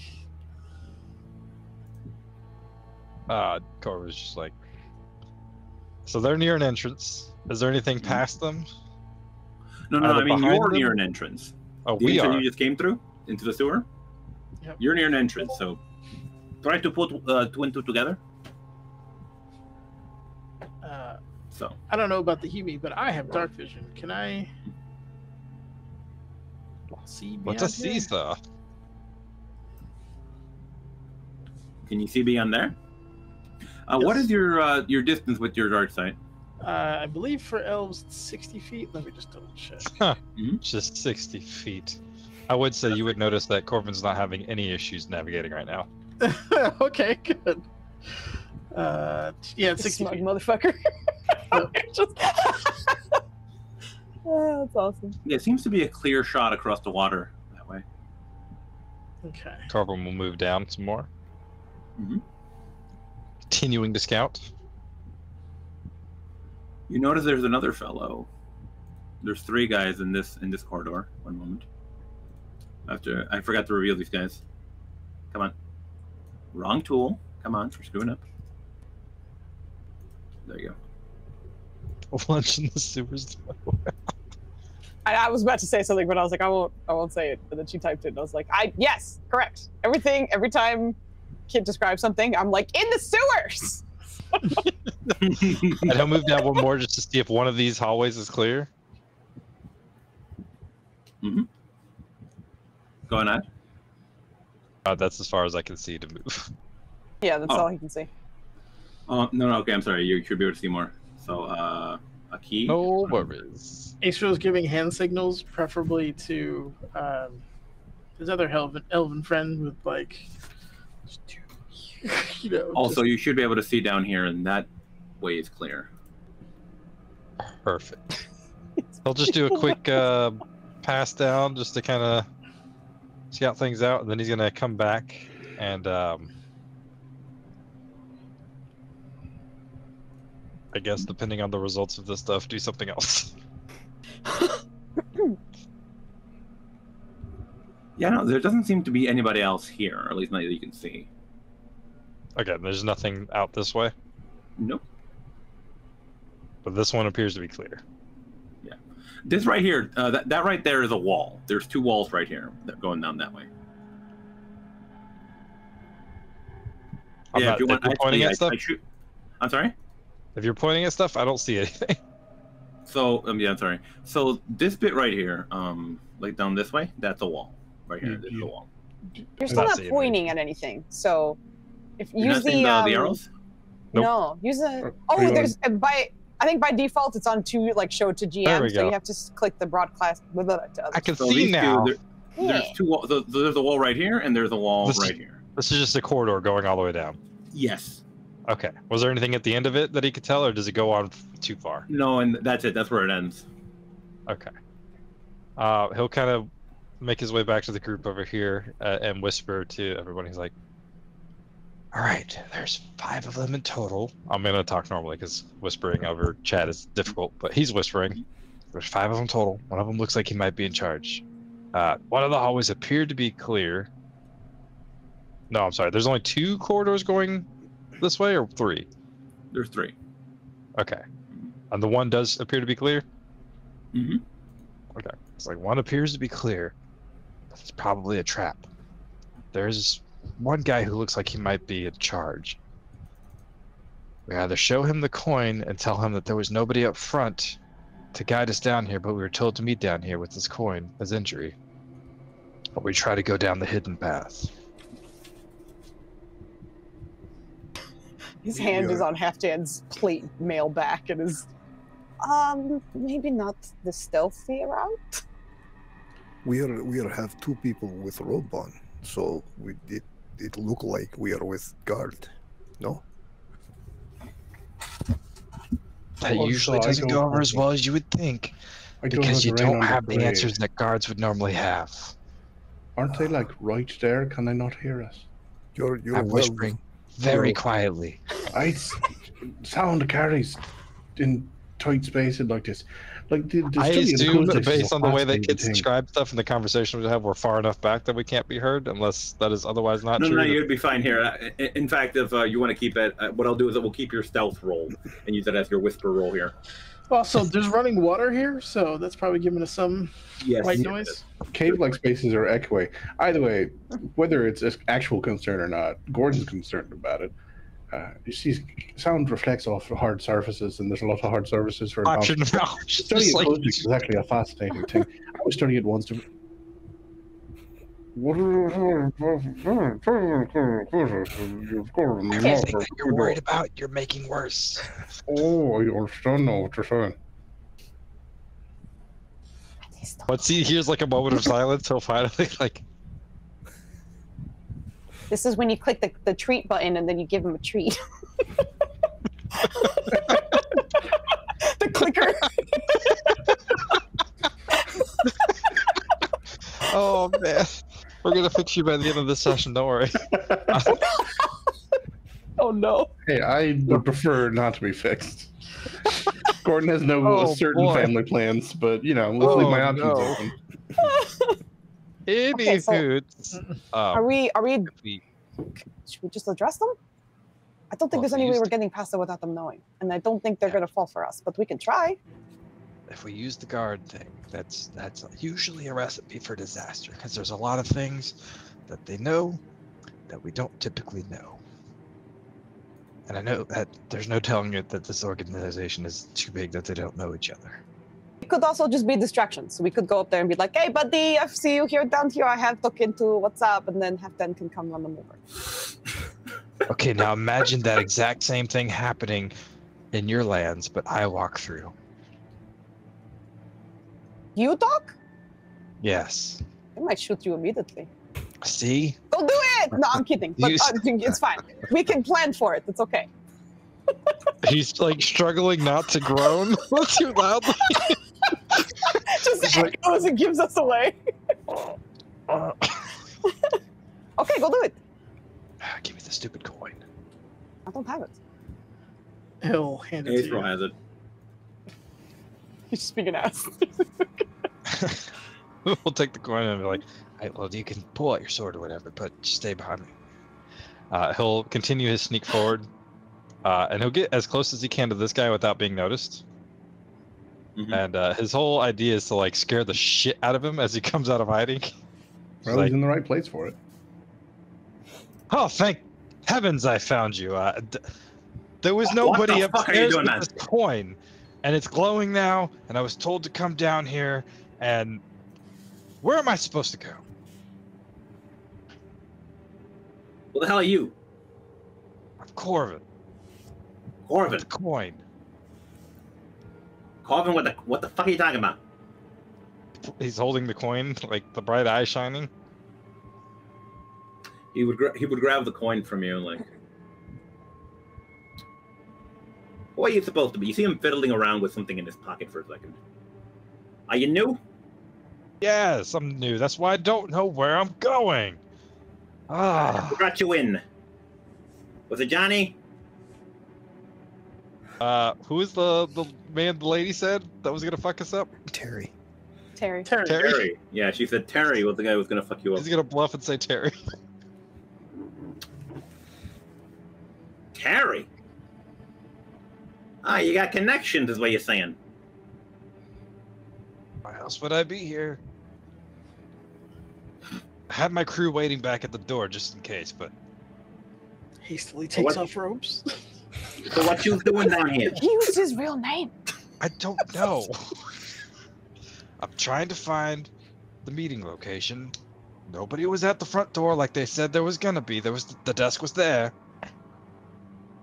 Corvin's just like. So they're near an entrance. Is there anything past them? No. I mean, you're near an entrance. Oh, we are. You just came through into the sewer. Yep. You're near an entrance, so try to put 2 and 2 together. So I don't know about the Hemi, but I have dark vision. Can I see? What's a seesaw? Can you see beyond there? Yes. What is your distance with your dark sight? I believe for elves, 60 feet. Let me just double check. Huh. Just 60 feet. I would say you would notice that Corvin's not having any issues navigating right now. Okay, good. Yeah, 60 smug feet. Motherfucker. Oh, that's awesome. Yeah, it seems to be a clear shot across the water that way. Okay. Corvin will move down some more. Continuing to scout. You notice there's another fellow. There's 3 guys in this corridor. One moment. I forgot to reveal these guys. Come on. Wrong tool. Come on, we're screwing up. There you go. Lunch in the sewers. I was about to say something, but I was like, I won't say it. But then she typed it, and I was like, yes, correct. Every time Kid describes something, I'm like, in the sewers. And he'll move down one more just to see if one of these hallways is clear. Going on. That's as far as I can see to move. Yeah, that's all he can see. Oh no, okay, I'm sorry. You should be able to see more. So, a key. No worries. Ace giving hand signals, preferably to his other elven friend with like, you know. Also, you should be able to see down here, and that way is clear. Perfect. He'll just do a quick pass down just to kind of scout things out, and then he's gonna come back and I guess depending on the results of this stuff, do something else. Yeah, no, there doesn't seem to be anybody else here, or at least not that you can see. Okay, there's nothing out this way? Nope. But this one appears to be clear. Yeah. This right here, that right there is a wall. There's 2 walls right here that are going down that way. If you're pointing at stuff? I'm sorry? If you're pointing at stuff, I don't see anything. So, yeah, I'm sorry. So this bit right here, like down this way, that's a wall. Right here, this is a wall. You're still not pointing at anything, so if you use the arrows. Nope. No, use a. Oh, there's I think by default it's on to like show to GM, so you have to click the broadcast. I can see now. There's 2 walls. There's a wall right here, and there's a wall right here. This is just a corridor going all the way down. Yes. Okay. Was there anything at the end of it that he could tell, or does it go on too far? No, and that's it. That's where it ends. Okay. He'll kind of make his way back to the group over here and whisper to everyone. He's like, all right, there's 5 of them in total. I'm going to talk normally because whispering over chat is difficult, but he's whispering. There's 5 of them total. One of them looks like he might be in charge. One of the hallways appeared to be clear. No, I'm sorry. There's only 2 corridors going this way, or 3? There's 3. Okay. And the one does appear to be clear? Mm-hmm. Okay. It's like one appears to be clear. It's probably a trap. There's one guy who looks like he might be in charge. We either show him the coin and tell him that there was nobody up front to guide us down here, but we were told to meet down here with this coin as injury. Or we try to go down the hidden path. His hand is on Half-Jan's plate mail back and is... maybe not the stealthy route? We have two people with robe on, so it look like we are with guard. No? That usually doesn't go over as well as you would think, because you don't have the answers that guards would normally have. Aren't they like right there? Can they not hear us? I'm whispering very quietly. Sound carries in tight spaces like this. Like I assume that based on the way that kids describe stuff in the conversation we have, we're far enough back that we can't be heard, unless that is otherwise not true. No, you'd be fine here. In fact, if you want to keep it, what I'll do is we'll keep your stealth roll and use that as your whisper roll here. Also, there's running water here, so that's probably giving us some white noise. Cave-like spaces are echoey. Either way, whether it's an actual concern or not, Gordon's concerned about it. You see, sound reflects off hard surfaces, and there's a lot of hard surfaces for option. Studying acoustics is exactly a fascinating thing. I was studying it once. I think that you're worried about, you're making worse. Oh, I understand now what you're saying. Once he hears like a moment of silence, he'll finally like... This is when you click the treat button and then you give him a treat. The clicker. Oh man, we're gonna fix you by the end of this session. Don't worry. Oh no. Hey, I would prefer not to be fixed. Gordon has no certain family plans, but you know, let's leave my options open. Okay, so are we should we just address them? I don't think there's any way we're getting past it without them knowing, and I don't think they're gonna fall for us, but we can try. If we use the guard thing, that's usually a recipe for disaster, because there's a lot of things that they know that we don't typically know. And I know that there's no telling it that this organization is too big that they don't know each other. It could also just be distractions. So we could go up there and be like, hey, buddy, I see you here down here. I have to look into what's up. And then Half-Dan can come run them over. Okay, now imagine that exact same thing happening in your lands, but I walk through. You, Doc? Yes. They might shoot you immediately. See? Don't do it! No, I'm kidding. But it's fine. We can plan for it. It's okay. He's like struggling not to groan too loudly. Just echoes and gives us away. Okay, go do it. Give me the stupid coin. I don't have it. He'll hand it to you. Has it. He's just being an ass. We'll take the coin and be like, hey, well, you can pull out your sword or whatever, but just stay behind me. He'll continue his sneak forward, and he'll get as close as he can to this guy without being noticed. Mm-hmm. And his whole idea is to like scare the shit out of him as he comes out of hiding. Well, he's in the right place for it. Oh, thank heavens I found you. There was nobody upstairs with this coin, and it's glowing now, and I was told to come down here, and where am I supposed to go? What the hell are you? I'm Corvin. Corvin? The coin. Corvin, what the fuck are you talking about? He's holding the coin, like the bright eye shining. He would grab the coin from you, like. What are you supposed to be? You see him fiddling around with something in his pocket for a second. Are you new? Yes, I'm new. That's why I don't know where I'm going. Who brought you in? Was it Johnny? Who is the man the lady said that was gonna fuck us up? Terry. Terry. Yeah, she said Terry was the guy who was gonna fuck you up. He's gonna bluff and say Terry. Terry? Ah, you got connections is what you're saying. Why else would I be here? had my crew waiting back at the door just in case, but Hastily takes off robes. So what you doing down here? He used his real name. I don't know. I'm trying to find the meeting location. Nobody was at the front door like they said there was gonna be. The desk was there.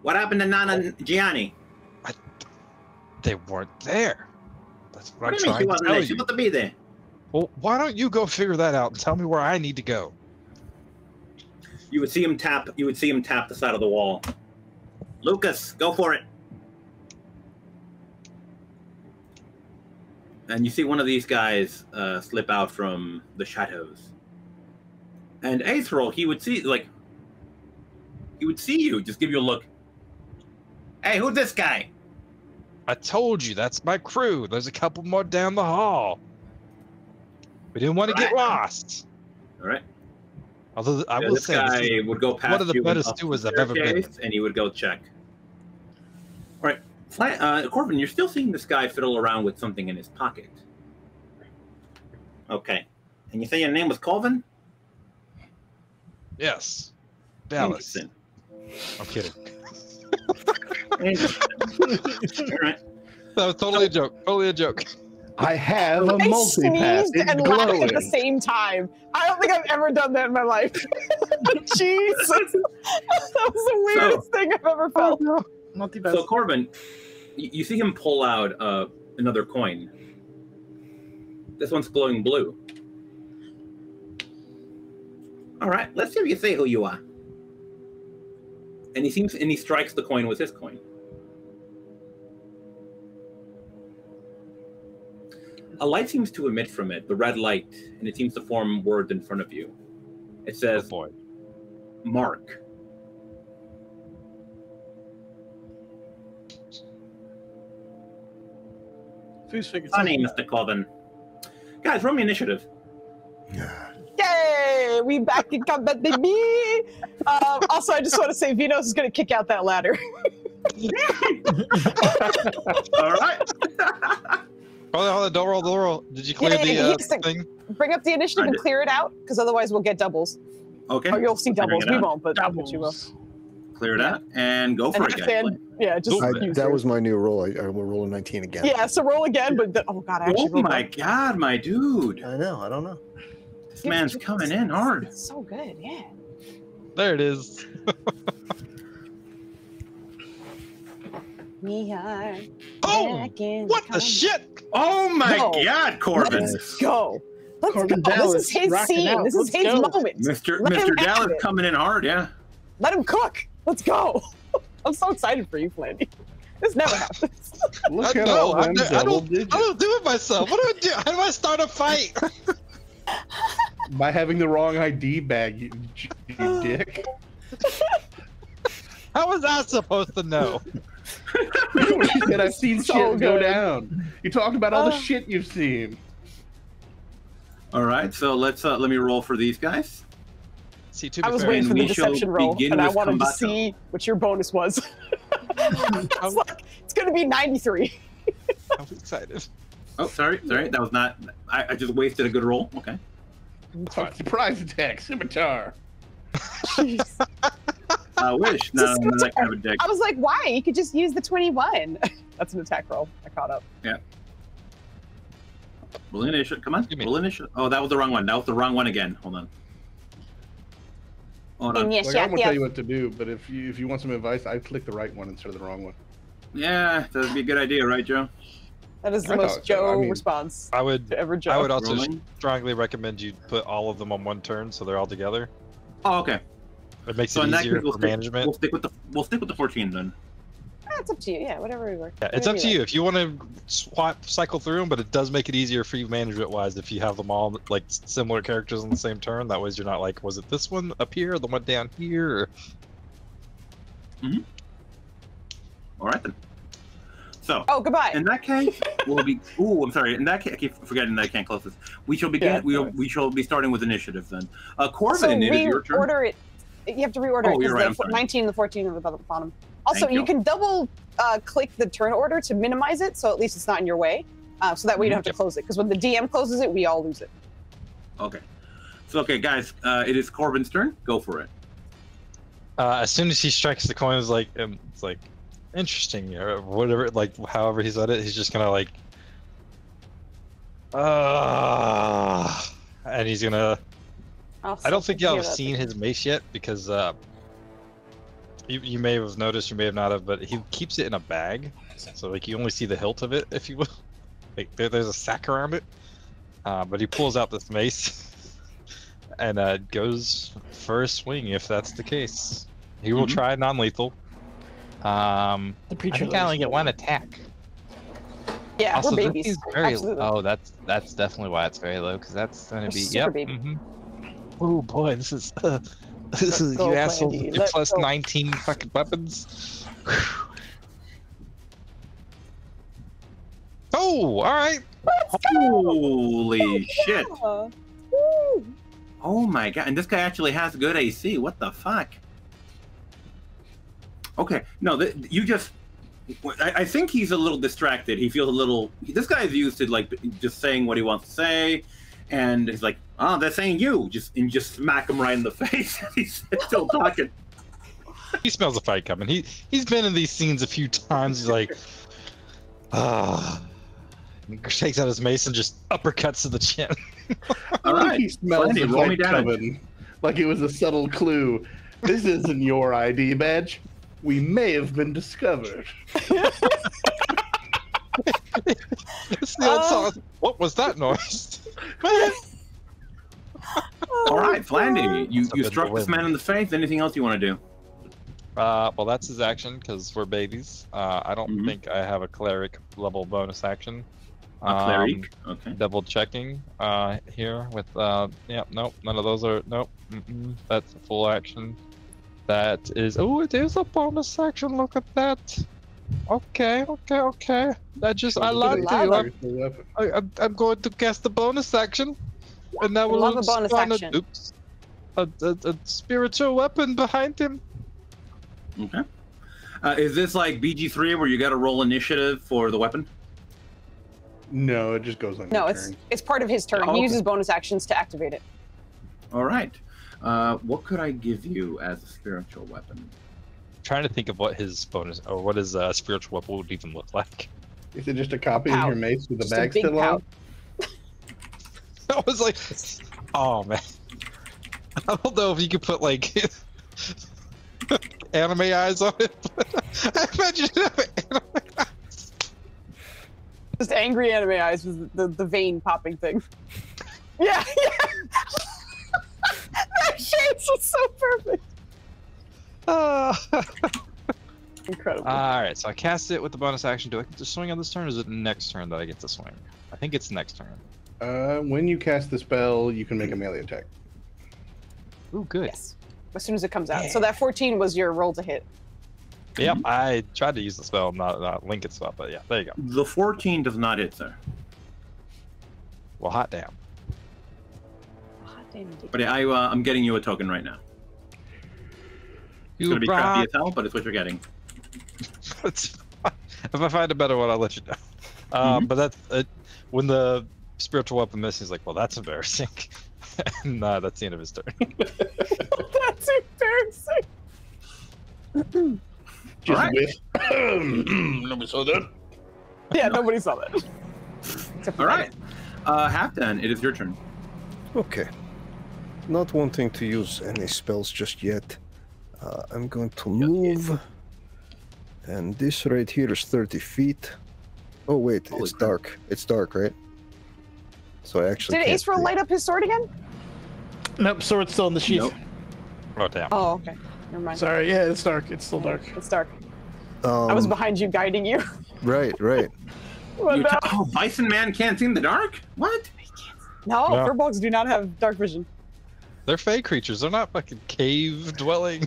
What happened to Nana and Gianni? They weren't there. That's what What I'm do you mean she trying to wasn't tell there? you. She was to be there. Well, why don't you go figure that out and tell me where I need to go? You would see him tap. You would see him tap the side of the wall. Lucas, go for it. And you see one of these guys slip out from the shadows. And Aetherol, he would see you, just give you a look. Hey, who's this guy? I told you, that's my crew. There's a couple more down the hall. We didn't want to get lost. All right. Although I will this say, guy this is would go past one of the you better up stewards the I've ever been staircase, and he would go check. All right, Corbin, you're still seeing this guy fiddle around with something in his pocket. Okay. And you say your name was Colvin? Yes. Dallas. Anderson. I'm kidding. All right. That was totally a joke. Totally a joke. I have a I multi-pass. sneezed It's and laughed glowing. at the same time. I don't think I've ever done that in my life. Jesus. That was the weirdest thing I've ever felt. Multi-pass. So Corbin, you see him pull out another coin. This one's glowing blue. All right, let's see if you say who you are. And he strikes the coin with his coin. A light seems to emit from it, the red light, and it seems to form words in front of you. It says, Oh boy. Mark. Foos figured Funny, something Mr. Colvin. Guys, roll me initiative. Yay! We back in combat, baby! Also, I just want to say Vinos is going to kick out that ladder. All right. Hold on, don't roll. Did you clear Yeah, he the has to thing? Bring up the initiative I and did. clear it out, because otherwise we'll get doubles. Okay. Or you'll see doubles. Clearing We it out. won't, but doubles. you will. Clear it out and go for And it, guys. then, yeah, just use That yours. was my new roll. I will roll a 19 again. Yeah, so roll again, but oh god, I actually Oh rolled my well. god, my dude. I know. I don't know. This man's coming in hard. It's so good, yeah. There it is. We are Oh! back in What the combat. shit? Oh my No. god, Corbin. Let's go. Let's Corbin go. Dallas This is his rocking scene. out. This is Let's his go. moment. Mr. Let him have Dallas it. coming in hard, yeah. Let him cook. Let's go. I'm so excited for you, Flandy. This never happens. Look I at know, all I them don't- double digits. I don't do it myself. What do I do? How do I start a fight? By having the wrong ID bag, you dick. How was I supposed to know? You said I've seen So shit go good. down. You talked about all the shit you've seen. All right, so let me roll for these guys. See, to be I was fair, waiting for the we shall deception roll, begin and I with wanted to combato. see what your bonus was. It's like, it's going to be 93. I'm excited. Oh, sorry. That was not. I just wasted a good roll. Okay. Surprise attack, scimitar. Jeez. I wish. No, Just no, that kind of a dick. I was like, why? You could just use the 21. That's an attack roll. I caught up. Roll initiative. Come on. Give me. Roll initiative. Oh, that was the wrong one. That was the wrong one again. Hold on. Hold on. Yes, Like, I'm gonna tell you what to do, but if you want some advice, I'd click the right one instead of the wrong one. Yeah, that'd be a good idea, right, Joe? That is the I most thought so. Joe I mean- response I would. to ever Joe. I would also Rolling. strongly recommend you put all of them on one turn, so they're all together. Oh, okay. It makes So it in that easier case, for management. we'll stick with the 14 then. It's up to you. Yeah, whatever we work. Yeah, it's up to you if you want to cycle through them, but it does make it easier for you management-wise if you have them all like similar characters on the same turn. That way, you're not like, was it this one up here, or the one down here? Or... All right then. So Oh, goodbye. in that case, we'll be. Ooh, I'm sorry. In that case, I keep forgetting that I can't close this. We shall begin. Yeah, we shall be starting with initiative then. Corbin, So it is your turn. reorder it. You have to reorder Oh, it you're right, I'm because the sorry. 19 and the 14 are at the bottom. Also, Thank you you. can double click the turn order to minimize it, so at least it's not in your way. So that way you don't have to close it. Because when the DM closes it, we all lose it. Okay. So okay, guys, it is Corbin's turn. Go for it. As soon as he strikes the coin, it's like interesting or whatever. Like however he's at it, he's just gonna like, and he's gonna. I don't think y'all have seen his mace yet because you may have noticed, you may have not have, but he keeps it in a bag, so like you only see the hilt of it, if you will. Like there's a sack around it, but he pulls out this mace and goes for a swing if that's the case. He will try non-lethal. The preacher I think I only get one attack. Yeah, Also, we're that babies. seems very Absolutely. Oh, that's definitely why it's very low, because that's going to be super baby. Oh boy, this is Let's you go, asshole. Plandy. Let's Plus go. 19 fucking weapons. Oh, all right. Holy shit! Yeah. Woo. Oh my god! And this guy actually has good AC. What the fuck? Okay, no, you just. I think he's a little distracted. He feels a little. This guy's used to like just saying what he wants to say, and he's like, "Oh, that's saying you." Just smack him right in the face. He's still talking. He smells a fight coming. He's been in these scenes a few times. He's like, He takes out his mace and just uppercuts to the chin. All right, He smells Sandy, the roll me fight damage. coming, like it was a subtle clue. This isn't your ID badge. We may have been discovered. It's the old song. What was that noise? Man. All right, Flandy, you That's a good struck this win. man in the face. Anything else you want to do? Well, that's his action because we're babies. I don't think I have a cleric level bonus action. A cleric? Okay. Double checking here with yeah, nope, none of those are nope. That's a full action. That is it is a bonus action. Look at that. Okay. That just I lied to you. I'm going to cast the bonus action, and that will love a bonus spawn action. a spiritual weapon behind him. Okay. Is this like BG3 where you got to roll initiative for the weapon? No, it just goes on No, your it's turn. it's part of his turn. Oh, He okay. uses bonus actions to activate it. All right. What could I give you as a spiritual weapon? Trying to think of what his bonus or what his spiritual weapon would even look like. Is it just a copy Pout. of your mace with the Just a bag big still pout. on? I was like, oh man, I don't know if you could put like anime eyes on it. But I imagine it having anime eyes. Just angry anime eyes with the vein popping thing. Yeah. That shades is so perfect. Incredible. All right, so I cast it with the bonus action. Do I get to swing on this turn, or is it next turn that I get to swing? I think it's next turn. When you cast the spell, you can make a melee attack. Ooh, good. Yes. As soon as it comes out. So that 14 was your roll to hit. Yep, I tried to use the spell, not link it spell, but yeah, there you go. The 14 does not hit, sir. Well, hot damn. Hot damn indeed. But I'm getting you a token right now. It's gonna be crappy as hell, but it's what you're getting. If I find a better one, I'll let you know. But that's when the spiritual weapon misses. He's like, "Well, that's embarrassing." And that's the end of his turn. That's embarrassing. Just Alright. with. Nobody saw that. Yeah, nobody saw that. Except for All right. Halfdan, it is your turn. Okay. Not wanting to use any spells just yet. I'm going to move. And this right here is 30 feet. Oh, wait, Holy it's crap. dark. It's dark, right? So I actually Did can't Ace Roll see. light up his sword again? Nope, sword's still in the sheath. Nope. Oh damn. Oh, okay. Never mind. Sorry, yeah, it's dark. It's still dark. It's dark. I was Um, behind you, guiding you. Right. What You the- oh, Bison Man can't see in the dark? What? No, No. furbolgs do not have dark vision. They're fey creatures. They're not fucking cave dwelling.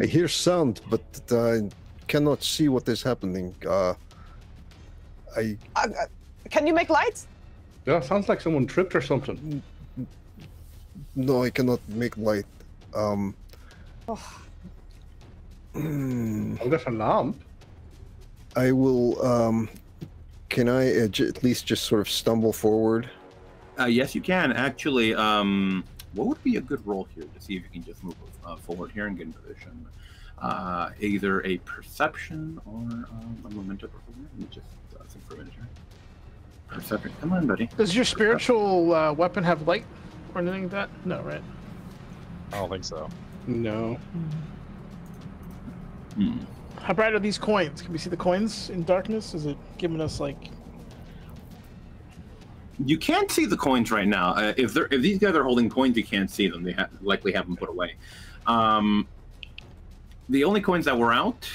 I hear sound, but I cannot see what is happening. Can you make lights? Yeah, sounds like someone tripped or something. No, I cannot make light. Oh, Oh, there's a lamp. I will. Can I at least just sort of stumble forward Yes, you can actually. What would be a good roll here to see if you can just move forward here and get in position? Either a perception or a momentum. Let me just think for a minute here. Perception. Come on, buddy. Does your spiritual weapon have light or anything like that? No, right? I don't think so. No. How bright are these coins? Can we see the coins in darkness? Is it giving us like? You can't see the coins right now. If these guys are holding coins, you can't see them. They likely have them put away. The only coins that were out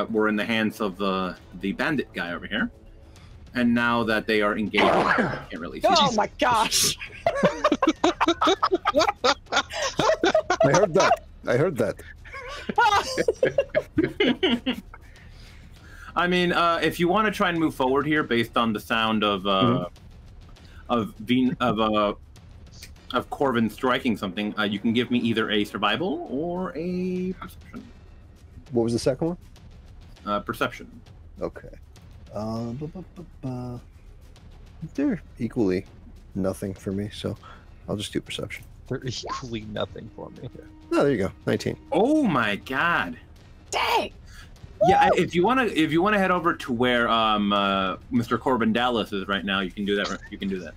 were in the hands of the bandit guy over here. And now that they are engaged, I can't really see. Oh my gosh! I heard that. I heard that. I mean, if you want to try and move forward here, based on the sound of Corvin striking something, you can give me either a survival or a perception. What was the second one? Perception. Okay. They're equally nothing for me, so I'll just do perception. They're equally nothing for me. Oh, there you go. 19. Oh my god. Dang! Yeah, if you wanna head over to where Mr. Corbin Dallas is right now, you can do that. You can do that.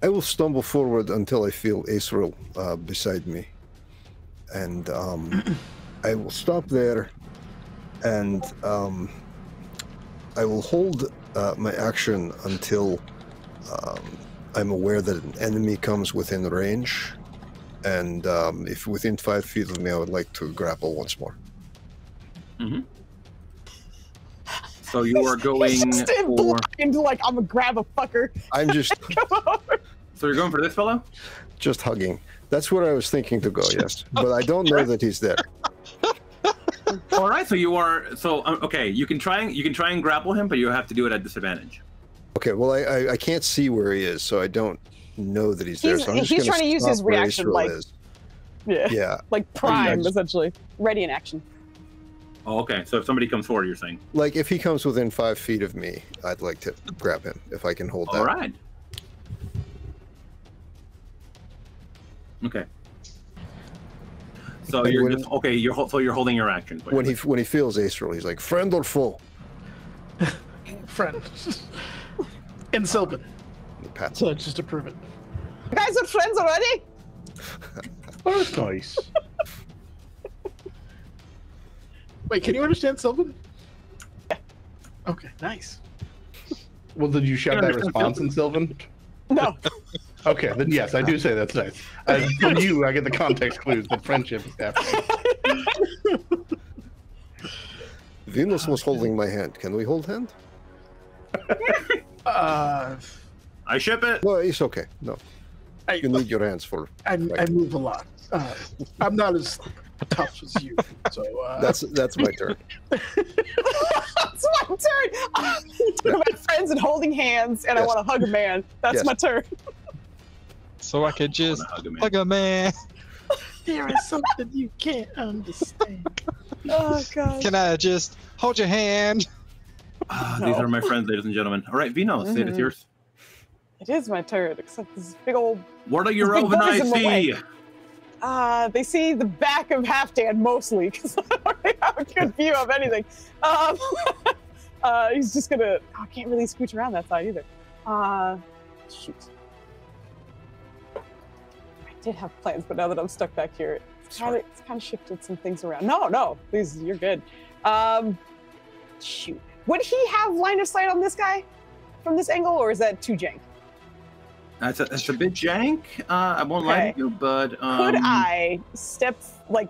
I will stumble forward until I feel Aceril beside me, and I will stop there, and I will hold my action until I'm aware that an enemy comes within range, and if within 5 feet of me, I would like to grapple once more. Mm-hmm. So you are going for... into like, I'm gonna grab a fucker. I'm just... So you're going for this fellow? Just hugging. That's where I was thinking to go, yes. But I don't know that he's there. All right, so you are... So, okay, you can try and grapple him, but you have to do it at disadvantage. Okay, well, I can't see where he is, so I don't know that he's there. So I'm just he's trying to use his reaction, like... Yeah. Like prime, essentially. Ready in action. Oh, okay. So if somebody comes forward, you're saying? Like, if he comes within 5 feet of me, I'd like to grab him, if I can hold that. All right. Okay. So you're just, okay. You're holding your action. When he feels Aceril, he's like, friend or foe? Friend. And Sylvan. So just to prove it. You guys are friends already? Oh, that's nice. Wait, can you understand Sylvan? Yeah. Okay, nice. Well, did you shout that response in Sylvan? No. Okay, then yes, I do say that's nice. From you, I get the context clues that friendship is happening. Venus was holding my hand. Can we hold hand? I ship it. No, it's okay. No. You need your hands for... I move a lot. I'm not as tough as you, so... That's my turn. That's my turn! Talking about friends and holding hands, and I want to hug a man. That's my turn. So I could just hug a man. There is something you can't understand. Oh, God. Can I just hold your hand? These are my friends, ladies and gentlemen. All right, Vino, say it's yours. It is my turn, except this big old... What are your elven eyes see? They see the back of Halfdan mostly, because I don't really have a good view of anything. He's just gonna... I can't really scooch around that side either. Shoot. I did have plans, but now that I'm stuck back here, it's kind of shifted some things around. No, please, you're good. Shoot. Would he have line of sight on this guy from this angle, or is that too jank? That's a bit jank. I won't lie to you, but could I step like?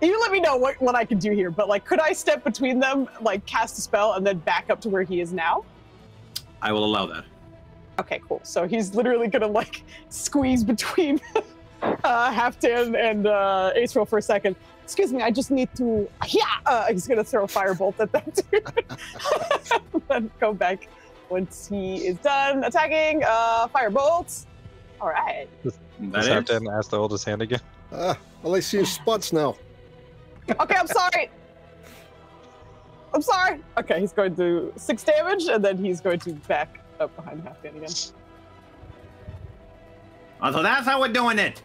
You let me know what I can do here, but like, could I step between them, like cast a spell, and then back up to where he is now? I will allow that. Okay, cool. So he's literally gonna like squeeze between Halfdan and Aceril for a second. Excuse me, I just need to. He's gonna throw a firebolt at that dude. Then go back once he is done attacking. Firebolts. All right. Does Halfdan ask to hold his hand again? All I see is spots now. Okay, I'm sorry. I'm sorry. Okay, he's going to do 6 damage, and then he's going to back up behind Halfdan again. Oh, so that's how we're doing it.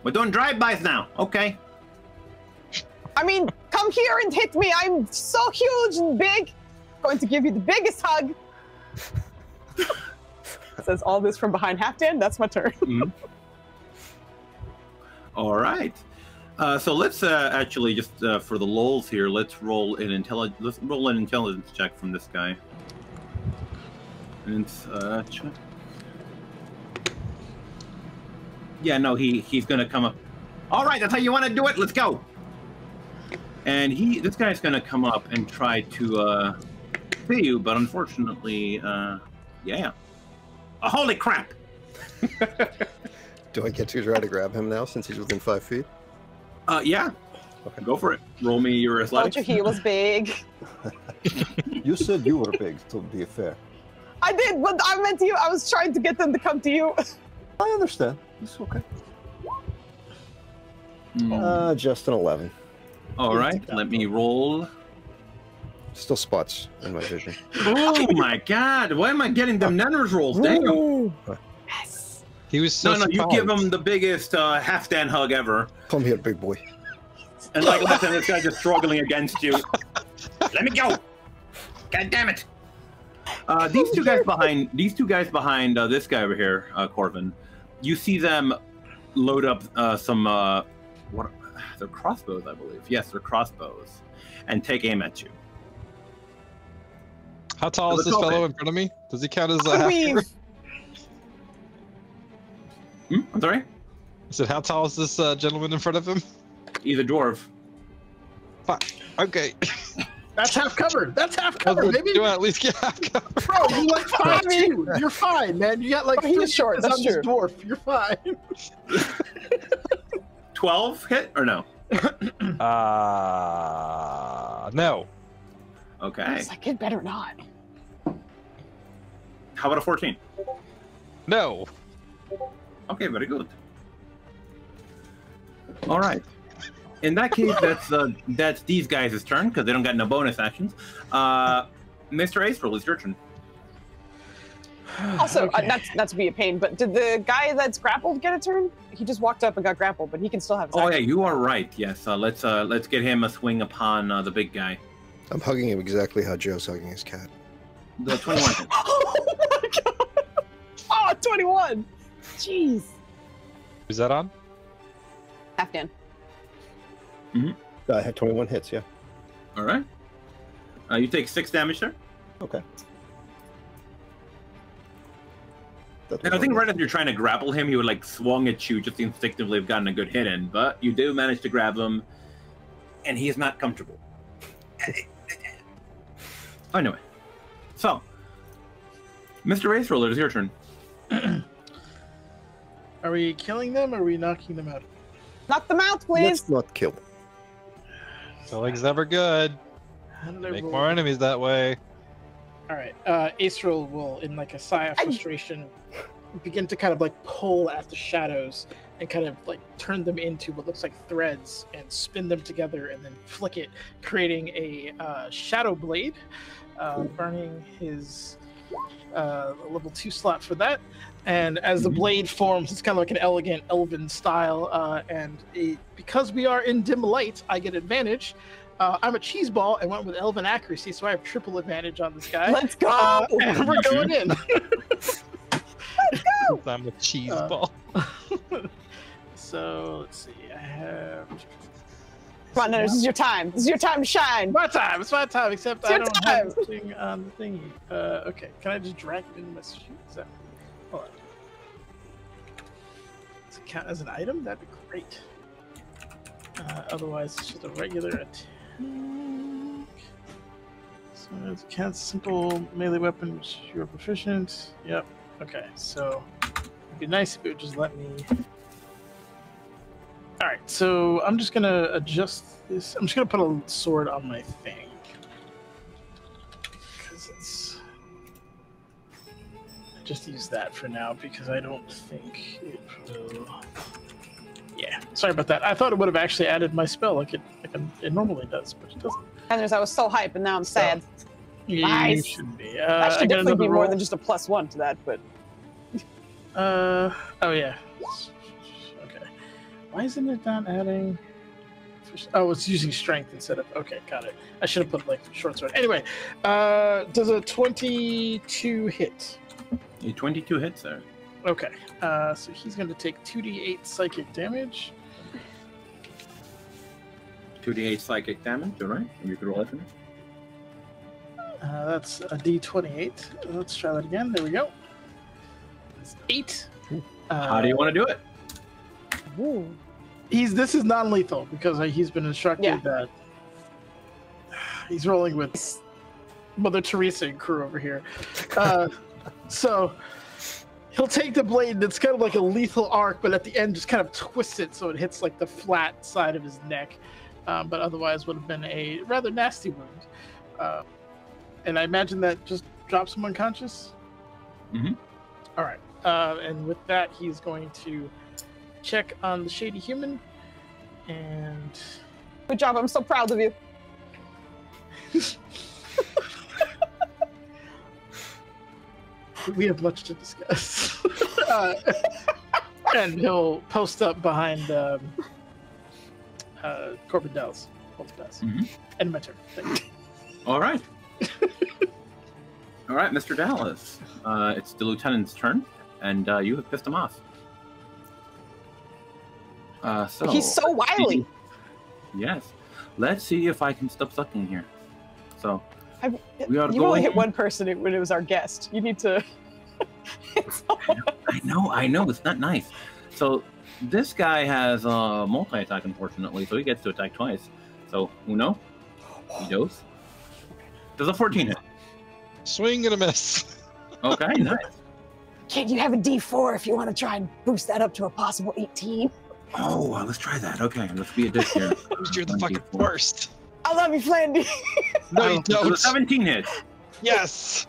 We're doing drive-bys now. Okay. I mean, come here and hit me. I'm so huge and big. Going to give you the biggest hug. Says all this from behind Halfdan. That's my turn. All right. So let's actually just for the lulz here. Let's roll an intelligence check from this guy. And check. Yeah, no, he's gonna come up. All right, that's how you want to do it. Let's go. And this guy's gonna come up and try to see you, but unfortunately, yeah. Oh, holy crap! Do I get to try to grab him now since he's within 5 feet? Yeah. Okay. Go for it. Roll me your athletics. Told you he was big. You said you were big, to be fair. I did, but I meant you. I was trying to get them to come to you. I understand. It's okay. Just an 11. All right. Let me roll. Still spots in my vision. Oh my god! Why am I getting them Nenners rolls? Damn! Yes. He was so No, you give him the biggest Halfdan hug ever. Come here, big boy. And like last time, this guy's just struggling against you. Let me go! God damn it! These two guys behind this guy over here, Corvin. You see them load up some what? They're crossbows, I believe. Yes, they're crossbows, and take aim at you. How tall is this fellow in front of me? Does he count as a half? I'm sorry? I said, how tall is this gentleman in front of him? He's a dwarf. Fuck. Okay. That's half covered. That's half covered, baby. Do I at least get half covered? Bro, you like 5'2". You're fine, man. You got like 3 short. That's true. Dwarf. You're fine. 12 hit or no? No. Okay. It's like, it better not. How about a 14? No. Okay, very good. All right. In that case, that's these guys' turn because they don't got no bonus actions. Mr. April, it's your turn. Also, not to be a pain, but did the guy that's grappled get a turn? He just walked up and got grappled, but he can still have his action. Yeah, you are right. Yes, let's get him a swing upon the big guy. I'm hugging him exactly how Joe's hugging his cat. The 21. Oh my god! Oh, 21! Jeez. Is that on? Halfdan. I had 21 hits, yeah. All right. You take 6 damage there. Okay. And I think right after you're trying to grapple him, he would like swung at you, just instinctively have gotten a good hit in. But you do manage to grab him, and he is not comfortable. Anyway, so Mr. Race Roller, it is your turn. Are we killing them or are we knocking them out? Knock them out, please. Let's not kill. Killing's never good. Make more enemies that way. All right. Aceril will, in like a sigh of frustration, begin to kind of like pull at the shadows and kind of like turn them into what looks like threads and spin them together and then flick it, creating a shadow blade, burning his level 2 slot for that. And as the blade forms, it's kind of like an elegant elven style. Because we are in dim light, I get advantage. I'm a cheese ball and went with elven accuracy, so I have triple advantage on this guy. Let's go! And we're going in. Let's go! I'm a cheese ball. So let's see. I have. Come on, no, this is your time. This is your time to shine. My time. It's my time. Except it's I don't have the thing on the thingy. Okay. Can I just drag it into my sheet? Hold on. Does it count as an item? That'd be great. Otherwise, it's just a regular attack. So it counts simple melee weapon, which you're proficient. Yep. Okay. So it'd be nice if it would just let me. All right. So I'm just gonna adjust this. I'm just gonna put a sword on my thing because it's. Just use that for now because I don't think it will. Yeah, sorry about that. I thought it would have actually added my spell like it normally does, but it doesn't. Anders, I was so hyped, and now I'm sad. Nice. You should be. That should definitely be more than just a +1 to that, but. Oh yeah. Okay. Why isn't it not adding? Oh, it's using strength instead of. Okay, got it. I should have put like short sword. Anyway, does a 22 hit? A 22 hits there. Okay. So he's going to take 2d8 psychic damage. 2d8 psychic damage. All right. You can roll it for me. That's a d28. Let's try that again. There we go. It's 8. How do you want to do it? Ooh. This is non-lethal because he's been instructed that he's rolling with Mother Teresa and crew over here. So he'll take the blade and it's kind of like a lethal arc, but at the end just kind of twist it so it hits like the flat side of his neck. But otherwise would have been a rather nasty wound. And I imagine that just drops him unconscious? Mm-hmm. All right. And with that, he's going to check on the shady human. And Good job. I'm so proud of you. we have much to discuss. And he'll post up behind Corbin Dells. Mm-hmm. End my turn. Thank you. All right. All right, Mr. Dallas. It's the lieutenant's turn, and you have pissed him off. So He's so wily. Yes. Let's see if I can stop sucking here. So we are You only hit one person when it was our guest. You need to. I know. It's not nice. So this guy has multi-attack, unfortunately, so he gets to attack twice. So Uno, he goes. Does a 14 hit? Swing and a miss. Okay, nice. Kid, you have a D4 if you want to try and boost that up to a possible 18. Oh, let's try that. Okay, let's be a dick here. You're the fucking worst. I love you, Flandy. No, you Does a don't. 17 hit? Yes.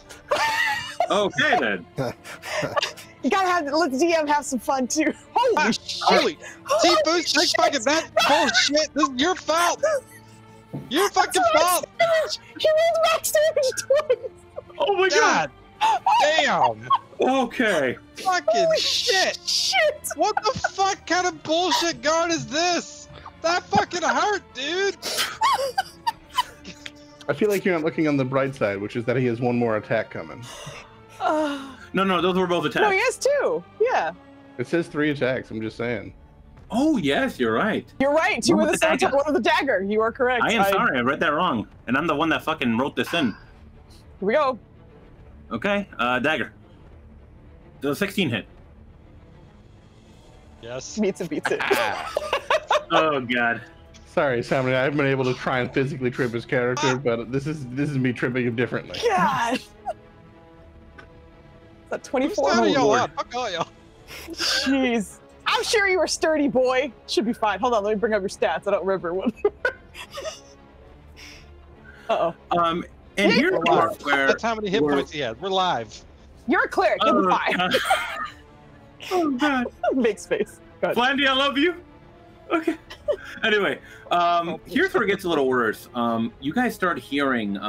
Okay, then. You gotta let the DM have some fun too. Holy shit! Holy. See, Boost, next fucking that bullshit. This is your fault. Your fucking fault. He rolled max damage twice. Oh my god. Damn. Okay. Fucking shit. Shit. What the fuck kind of bullshit guard is this? That fucking hurt, dude. I feel like you're not looking on the bright side, which is that he has one more attack coming. No, those were both attacks. No, he has 2. Yeah. It says 3 attacks. I'm just saying. Oh, yes, you're right. You're right. 2 with the dagger. 1 with the dagger. You are correct. I am sorry. I read that wrong. And I'm the one that fucking wrote this in. Here we go. Okay, dagger. Does a 16 hit? Yes. Beats it. Oh, God. Sorry, Simon. I haven't been able to try and physically trip his character, but this is me tripping him differently. God. Is that 24? Who's Oh, y'all Lord. up? Fuck all y'all. Jeez. I'm sure you were sturdy, boy. Should be fine. Hold on, let me bring up your stats. I don't remember what. Uh-oh. And here's the part where... That's how many hit points he had. We're live. You're a cleric. You'll be fine. God. Oh, God. Big space. Go ahead. Flandy, I love you. Okay. Anyway, here's where it gets a little worse. You guys start hearing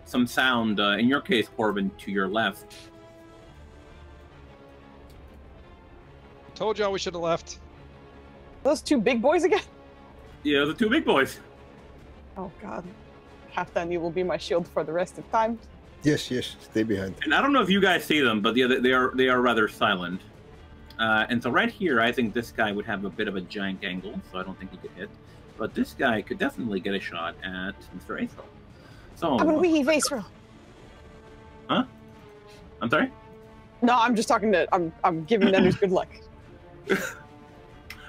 some sound, in your case, Corbin, to your left. Told y'all we should have left. Those 2 big boys again? Yeah, the 2 big boys. Oh, God. Halfdan, you will be my shield for the rest of time. Yes, stay behind. And I don't know if you guys see them, but they are rather silent. And so right here, I think this guy would have a bit of a giant angle, so I don't think he could hit. But this guy could definitely get a shot at Mr. Aethel. So I'm gonna weave Aethel. Huh? I'm sorry? No, I'm just talking to. I'm giving Nenders good luck.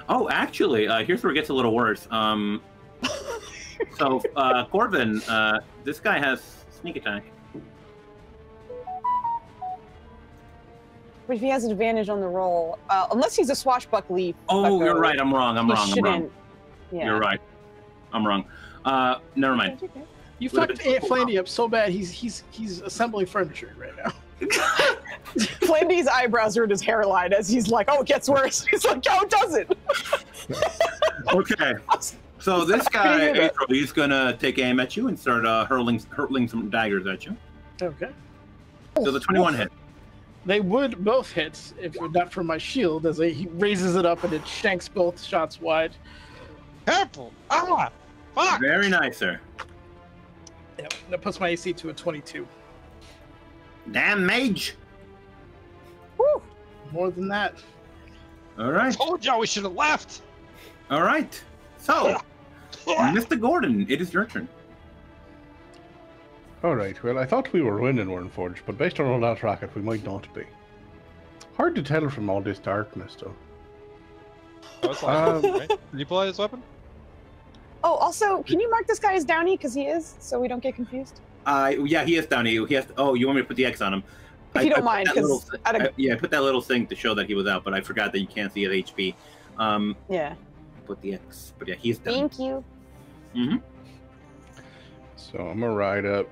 Oh, actually, here's where it gets a little worse. So, Corbin, this guy has sneak attack. But if he has an advantage on the roll, unless he's a swashbuckly. Oh, you're right. I'm wrong. Yeah. You're right. I'm wrong. Never mind. Okay. You fucked Flandy up so bad. He's assembling furniture right now. Flandy's eyebrows are in his hairline as he's like, "Oh, it gets worse." He's like, "Oh, it doesn't." Okay. So this guy, April, he's gonna take aim at you and start hurling some daggers at you. Okay. So the 21 hit. They would both hit if not for my shield, as he raises it up and it shanks both shots wide. Careful! Ah! Fuck! Very nice, sir. Yep, that puts my AC to a 22. Damn mage! Woo! More than that. All right. Told y'all we should have left. All right. So, Mr. Gordon, it is your turn. All right. Well, I thought we were winning Warrenforge, but based on all that rocket, we might not be. Hard to tell from all this darkness, though. Oh, it's right? Did you pull out his weapon? Oh, also, can you mark this guy as Downey? Because he is, so we don't get confused. Yeah, he is down to you. He has. Oh, you want me to put the X on him? If you don't mind, I put that little thing to show that he was out, but I forgot that you can't see his HP. Yeah. Put the X, but yeah, he's down. Thank you. Mm-hmm. So I'm gonna ride up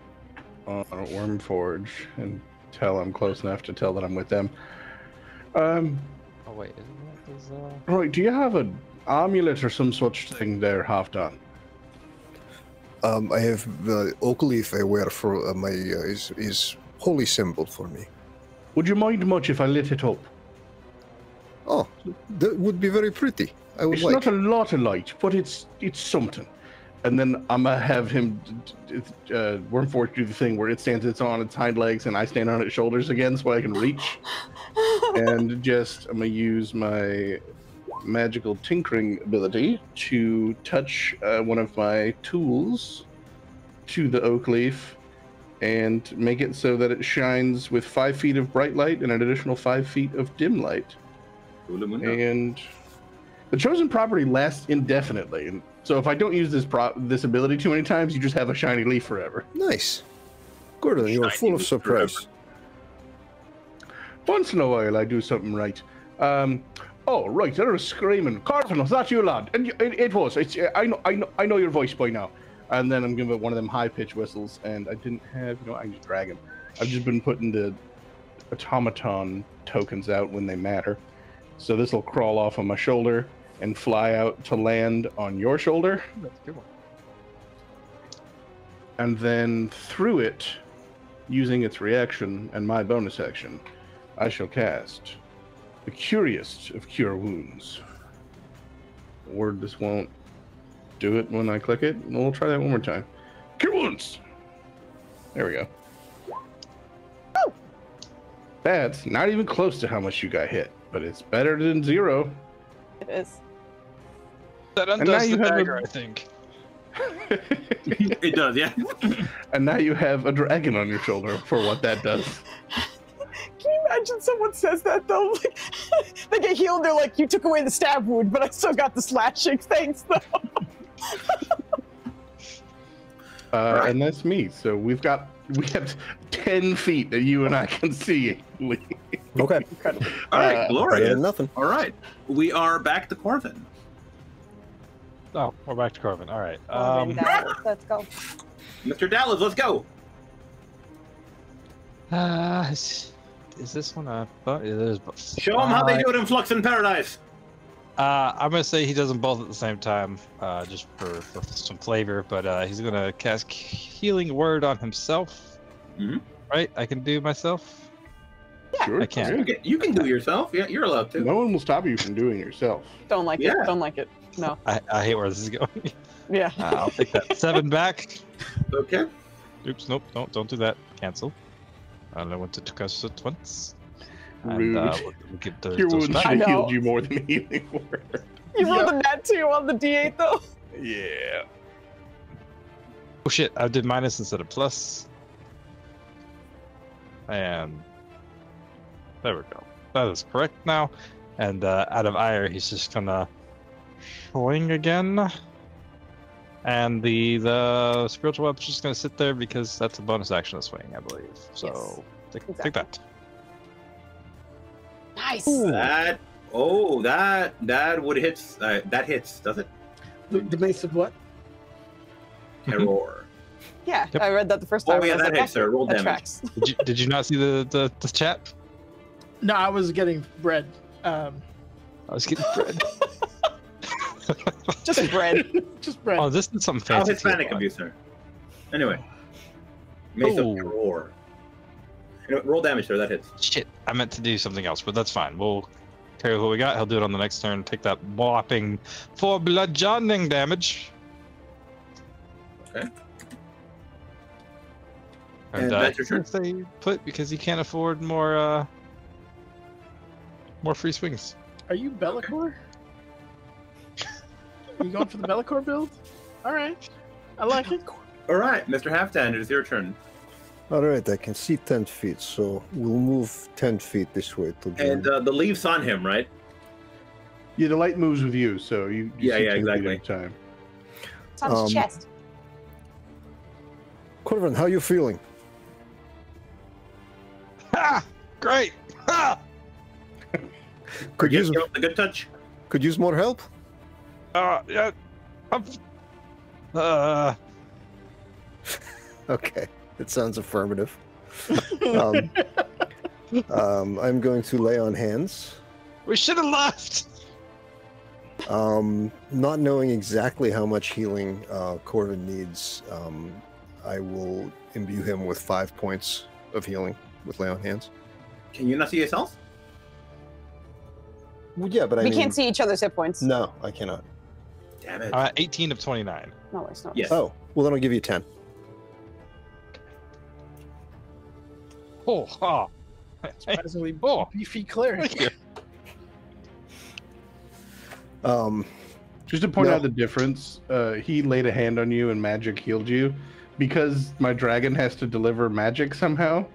on Wormforge and tell I'm close enough to tell that I'm with them. Oh wait, isn't that Right, do you have an amulet or some such thing there, half done? I have the oak leaf I wear for my is holy symbol for me. Would you mind much if I lit it up? Oh, that would be very pretty. I would It's like. not a lot of light, but it's something. And then I'm gonna have him, Wormforge, do the thing where it stands on its hind legs and I stand on its shoulders again so I can reach. And I'm gonna use my magical tinkering ability to touch one of my tools to the oak leaf and make it so that it shines with 5 feet of bright light and an additional 5 feet of dim light. And the chosen property lasts indefinitely, and so if I don't use this ability too many times, you just have a shiny leaf forever. Nice. Gordon, you are full of surprise. Once in a while, I do something right. Oh, right, there was screaming. Carson, was that you, lad? And it was. I know your voice by now. And then I'm giving it one of them high-pitched whistles, and I didn't have, I can just drag him. I've just been putting the automaton tokens out when they matter. So this will crawl off on my shoulder and fly out to land on your shoulder. That's a good one. And then through it, using its reaction and my bonus action, I shall cast the Curious of Cure Wounds. Word, this won't do it when I click it. We'll try that one more time. Cure Wounds! There we go. Oh! That's not even close to how much you got hit, but it's better than 0. It is. That undoes the dagger, I think. It does, yeah. And now you have a dragon on your shoulder for what that does. Can you imagine someone says that though? Like, they get healed, they're like, you took away the stab wound, but I still got the slashing. Thanks though. Right. And that's me. So we have 10 feet that you and I can see. Okay. All right, glorious. Nothing. All right, we are back to Corvin. Oh, we're back to Corvin. All right. Let's go. Mr. Dallas, let's go. Is this one a? It is. Show them how they do it in Flux in Paradise. I'm gonna say he does them both at the same time, just for some flavor. But he's gonna cast Healing Word on himself. Mm-hmm. Right? I can do myself. Yeah, sure. I can. You can do it yourself. Yeah, you're allowed to. No one will stop you from doing it yourself. Don't like it. Don't like it. No. I hate where this is going. Yeah. I'll take that 7 back. Okay. Oops. Nope. Don't do that. Cancel. I don't want to cast it once. Rude. And, we'll get Your wounds back. should have healed you more than healing word. You rolled a nat 2 on the D8 though. Yeah. Oh shit! I did minus instead of plus. And there we go. That is correct now. And out of ire, he's just gonna swing again. And the spiritual weapon's just gonna sit there because that's a bonus action to swing, I believe. So Yes, take that. Nice. That would hit. That hits, does it? The base of what? Terror. Yeah, Yep. I read that the first time. Oh yeah, I was that like, hits, sir. Roll that damage. tracks. Did you not see the chat? No, I was getting bread. I was getting bread. Just bread. Just bread. Oh, this is something How fancy. Hispanic of you, sir. Anyway, Mace of Terror. Roll damage there. That hits. Shit, I meant to do something else, but that's fine. We'll carry what we got. He'll do it on the next turn. Take that whopping 4 bludgeoning damage. Okay. And that's your turn. Stay put because he can't afford more free swings. Are you Be'lakor? Are you going for the Be'lakor build? All right, I like it. All right, Mr. Halfdan, it is your turn. All right, I can see 10 feet, so we'll move 10 feet this way to join. And the leaf's on him, right? Yeah, the light moves with you, so you Yeah, see yeah, 10 feet exactly. at a time. It's on his chest. Corvin, how you feeling? Ha! Great! Ha! Could you use give him the good touch? could use more help? Yeah. Okay, it sounds affirmative. I'm going to lay on hands. We should have left. Not knowing exactly how much healing Corvin needs, I will imbue him with 5 points of healing with lay on hands. Can you not see yourself? Well, yeah, but I We mean, can't see each other's hit points. No, I cannot. Damn it. 18 of 29. No worries, no worries. Yes. Oh, well then I'll give you 10. Oh. Surprisingly Oh. beefy cleric. Thank you. Just to point No. out the difference, he laid a hand on you and magic healed you. Because my dragon has to deliver magic somehow,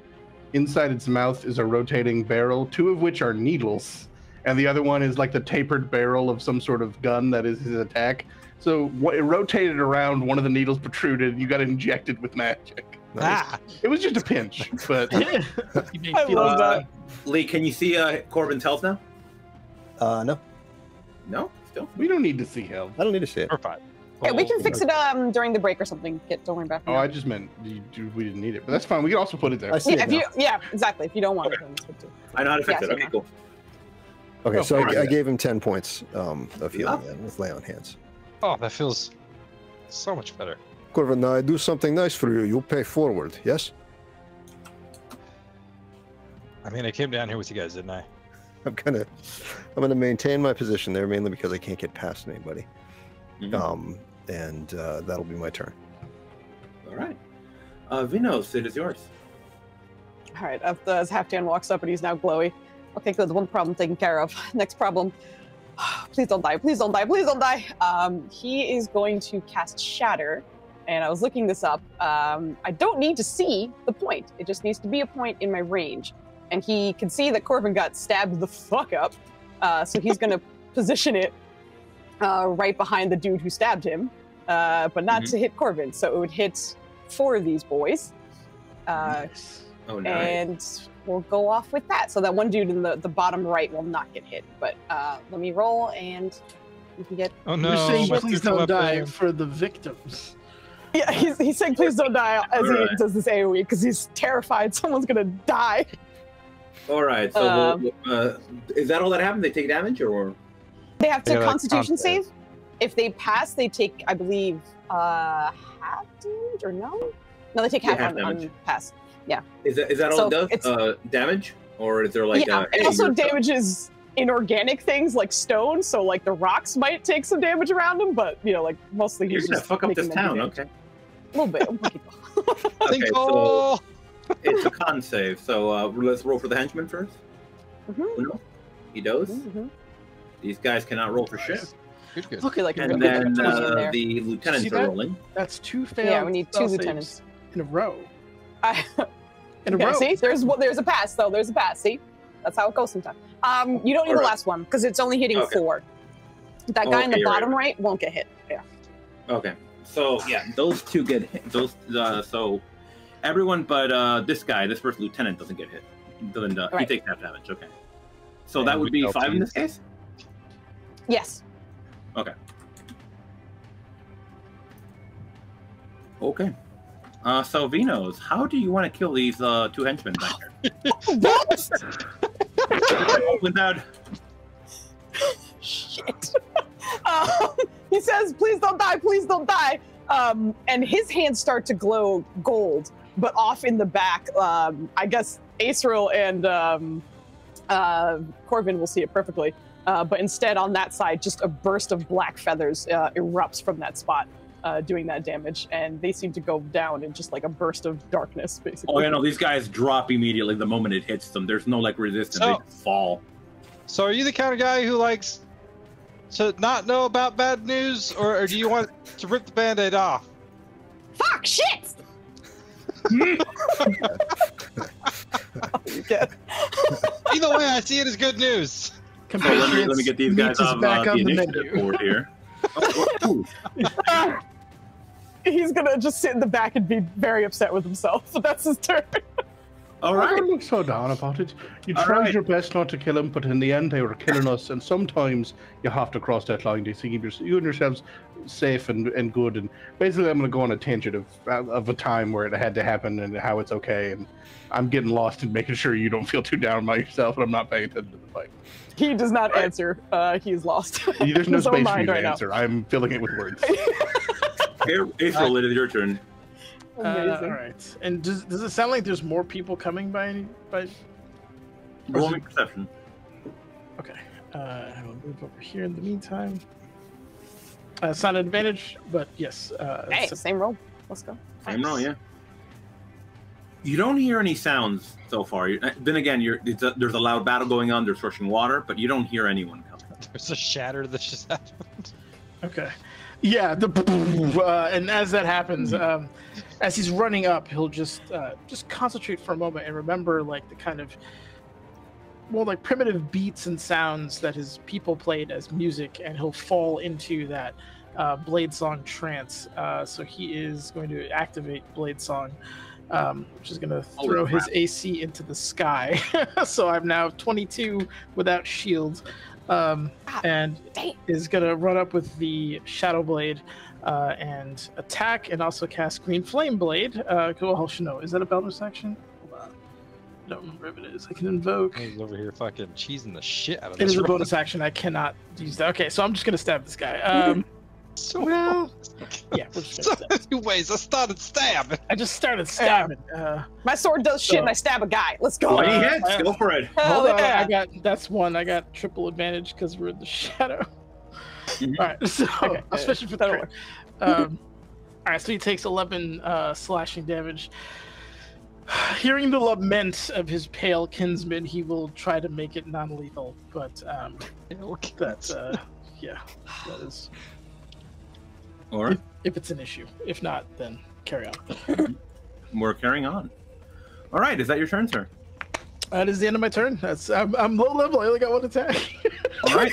inside its mouth is a rotating barrel, 2 of which are needles, and the other one is like the tapered barrel of some sort of gun that is his attack. So it rotated around, one of the needles protruded, you got injected with magic. Ah. It was just a pinch, but I love that. Lee, can you see Corbin's health now? No, No? Still? we don't need to see health. I don't need to see it. We're fine. Yeah, we can fix it during the break or something. Don't worry about it. Oh, I just meant we didn't need it, but that's fine. We can also put it there. I see Yeah, it now. yeah, exactly. If you don't want it, then it's good too. I know how to fix Yeah, it. Okay, same. cool. Okay, Oh, so alright. I gave him 10 points of healing then with lay on hands. Oh, that feels so much better. Corvin, now I do something nice for you. You pay forward, yes? I mean, I came down here with you guys, didn't I? I'm gonna maintain my position there mainly because I can't get past anybody. Mhm. And that'll be my turn. All right. Vinos, it is yours. All right, as Halfdan walks up and he's now glowy. Okay, good. One problem taken care of. Next problem. Please don't die. Please don't die. Please don't die. He is going to cast Shatter. And I was looking this up. I don't need to see the point. It just needs to be a point in my range. And he can see that Corvin got stabbed the fuck up. So he's going to position it right behind the dude who stabbed him. But not to hit Corvin. So it would hit 4 of these boys. Oh, nice. And we'll go off with that. So that one dude in the bottom right will not get hit. But let me roll and you can get... Oh no! You're saying my please super don't die weapon. for the victims. Yeah, he's saying please don't die as Alright. he does this AoE because he's terrified someone's going to die. All right. So is that all that happened? They take damage, or? They have to Yeah, like Constitution con save. If they pass, they take, I believe, half damage or no? No, they take Yeah, half half on damage. pass. Is that all So it does? Damage, or is there like? Yeah, it also damages inorganic things like stone. So like the rocks might take some damage around him, but like mostly You're he's gonna just fuck up making this them do town, damage. okay? A little bit. Okay, so Oh! it's a con save. So let's roll for the henchman first. Mhm. No, he does. Mhm. These guys cannot roll for shit. Good, good. Look at like a And really good then position there. the lieutenants See are that? rolling. That's 2 failed. Yeah, we need 2 spell saves lieutenants. in a row. I- In a Yeah, row. see, there's a pass though. There's a pass. See, that's how it goes sometimes. You don't need the Alright. last one because it's only hitting Okay. 4. That guy in the Okay, bottom right. right won't get hit. Yeah. Okay, so yeah, those 2 get hit. Those so everyone but this guy, this first lieutenant, doesn't get hit. Doesn't he Right. takes half damage? Okay, so And that would we be felt 5 in these. this case. Yes. Okay. So Vinos, how do you want to kill these 2 henchmen back here? Without Shit. He says, "Please don't die. Please don't die." And his hands start to glow gold, but off in the back, I guess Aceril and Corvin will see it perfectly. But instead, on that side, just a burst of black feathers erupts from that spot, doing that damage, and they seem to go down in just like a burst of darkness, basically. Oh, yeah, no, these guys drop immediately the moment it hits them. There's no, like, resistance. They just fall. So are you the kind of guy who likes to not know about bad news, or do you want to rip the Band-Aid off? Fuck, shit! Either way, I see it as good news. So let me get these guys off the initiative board here. He's gonna just sit in the back and be very upset with himself. So that's his turn. All right. Don't look so down about it. You tried your best not to kill him, but in the end, they were killing us. And sometimes you have to cross that line to keep you and yourselves safe and good. And basically, I'm going to go on a tangent of a time where it had to happen and how it's okay. And I'm getting lost in making sure you don't feel too down by yourself, and I'm not paying attention to the fight. He does not answer. He's lost. There's no space for you to answer. Now. I'm filling it with words. April, it is your turn. All right. And does it sound like there's more people coming by? Roll me perception. Okay. I will move over here in the meantime. It's not an advantage, but yes. Hey, same roll. Let's go. Same roll, yeah. You don't hear any sounds so far. Then again, there's a loud battle going on. There's rushing water, but you don't hear anyone coming. There's a shatter that just happened. Okay. Yeah. And as that happens, as he's running up, he'll just concentrate for a moment and remember like the kind of like primitive beats and sounds that his people played as music, and he'll fall into that Blade Song trance. So he is going to activate Blade Song. Which is going to throw his AC into the sky. So I'm now 22 without shield, and is going to run up with the Shadow Blade and attack, and also cast Green Flame Blade. Cool, no, is that a bonus action? Hold on. I don't remember if it is. I can invoke. He's over here fucking cheesing the shit out of this. It is a roll. bonus action. I cannot use that. Okay, so I'm just going to stab this guy. Yeah, we're just so many ways. I started stabbing. I just started stabbing. My sword does shit, and I stab a guy. Let's go. 20 hits. Go for it. Hold on. That's one. I got triple advantage because we're in the shadow. All right, so especially for that one. All right, so he takes 11 slashing damage. Hearing the lament of his pale kinsman, he will try to make it non-lethal, but that is. Or if it's an issue. If not, then carry on. We're carrying on. All right, is that your turn, sir? That is the end of my turn. I'm low level. I only got one attack. All right.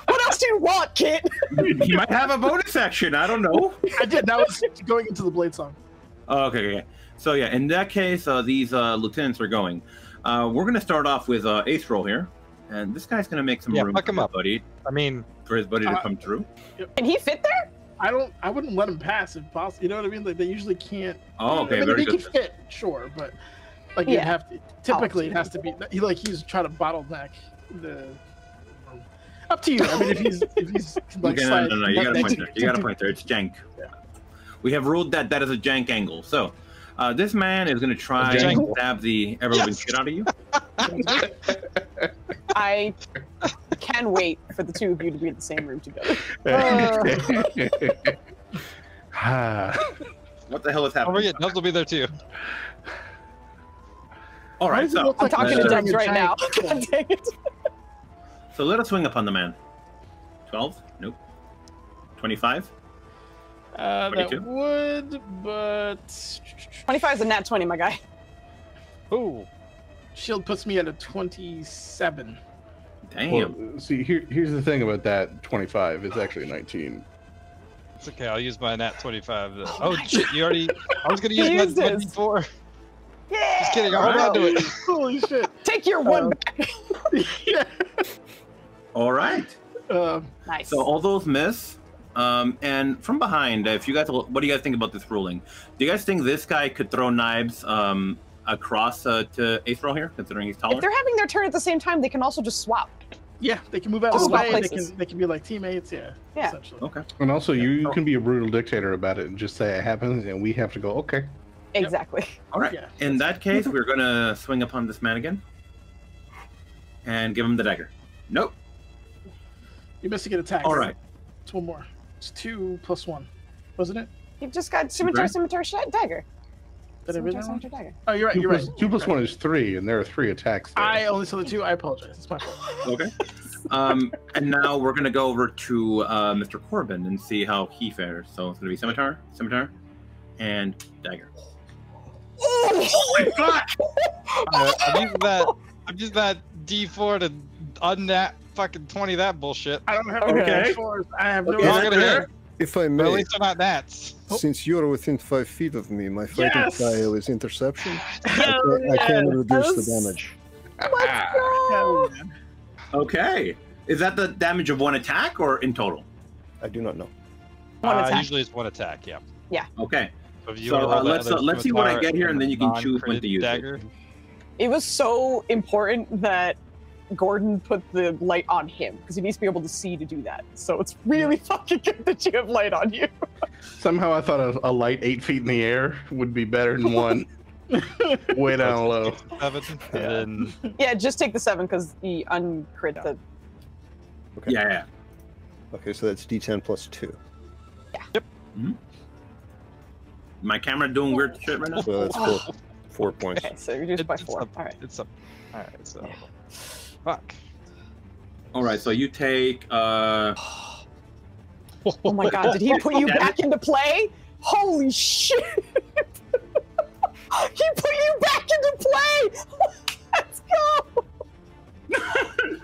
What else do you want, kid? You might have a bonus action. I don't know. I did. Now it's going into the Blade Song. Okay. So yeah, in that case, these lieutenants are going. We're going to start off with Aceril here, and this guy's going to make some room fuck him for up. For his buddy to come through. Can he fit there? I wouldn't let him pass if possible. You know what I mean? Like they usually can't. Oh, okay, very good. He can fit, sure, but like you have to. Typically, it has to be. He's trying to bottleneck the. Up to you. I mean, if he's like. No. You got a point there. You got a point there. It's jank. Yeah. We have ruled that is a jank angle. So, this man is going to try and stab the ever-living shit out of you. I can wait for the two of you to be in the same room together. What the hell is happening? Oh, yeah, Nubs will be there too. All right, so I'm talking to Dubs right now. God dang it. So let us swing upon the man. 12? Nope. 25? That would, but 25 is a nat 20, my guy. Ooh. Shield puts me at a 27. Damn. Well, see, here's the thing about that 25. It's actually 19. It's okay. I'll use my nat 25. Oh shit! You already. I was gonna use my 24. Yeah. Just kidding. I'll hold on to it. Holy shit! Take your one back. Yeah. All right. Nice. So all those miss. And from behind, what do you guys think about this ruling? Do you guys think this guy could throw knives across to Aceril here, considering he's taller? If they're having their turn at the same time, they can also just swap. Yeah, they can move out of the way. They can be like teammates. Yeah. Essentially. Okay. And also, you can be a brutal dictator about it and just say it happens, and we have to go, okay. Exactly. All right. Yeah. In that case, we're gonna swing upon this man again and give him the dagger. Nope. You missed to get attacked. All right. It's one more. It's 2 + 1, wasn't it? You just got scimitar, Right. scimitar, dagger. Did I read that Scimitar, wrong? scimitar, dagger. Oh, you're right. You're right. 2 + 1 is 3, and there are 3 attacks there. I only saw the 2. I apologize. It's my fault. Okay. And now we're gonna go over to Mr. Corbin and see how he fares. So it's gonna be scimitar, and dagger. Oh my fuck! I'm using that D4 to unnat fucking 20 that bullshit. I don't have Okay. any force. I have no Okay. Not gonna idea. hit. If I But at may, least they're not nats. since you're within 5 feet of me, my fighting Yes! style is interception. Hell I can yes. reduce the Yes. damage. Let's go! Hell yeah. Okay. Is that the damage of one attack or in total? I do not know. One attack. Usually it's one attack, yeah. Okay. So, if you So, wanna roll that let's other see what I scimitar get here, and then you can choose when non-crit to use it. dagger. It was so important that Gordon put the light on him because he needs to be able to see to do that. So it's really fucking good that you have light on you. Somehow I thought a light 8 feet in the air would be better than one way down low. 7, and then Yeah, just take the 7 because the uncrit the. Okay. Yeah. Okay, so that's D10 plus 2. My camera doing weird shit right now. So that's 4 points. Okay, so reduced by it's 4. up. All right. It's up. All right, so fuck. All right. So you take. Oh my god, did he put you back into play? Holy shit! He put you back into play! Let's go!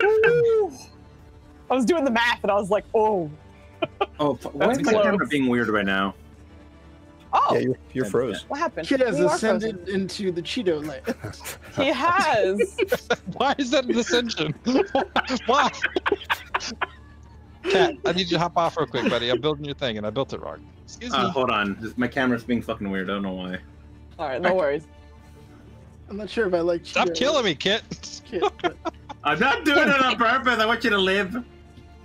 Ooh. I was doing the math and I was like, oh. Oh, why is my close. camera being weird right now? Oh, Yeah, you're froze. what happened? Kid has You are ascended frozen. into the Cheeto land. He has. Why is that an ascension? Why? Cat, I need you to hop off real quick, buddy. I'm building your thing, and I built it wrong. Excuse me. Hold on. My camera's being fucking weird. I don't know why. All right, no worries. I'm not sure if I like Cheetos. Stop killing me, Kit. Kid, but I'm not doing it on purpose. I want you to live.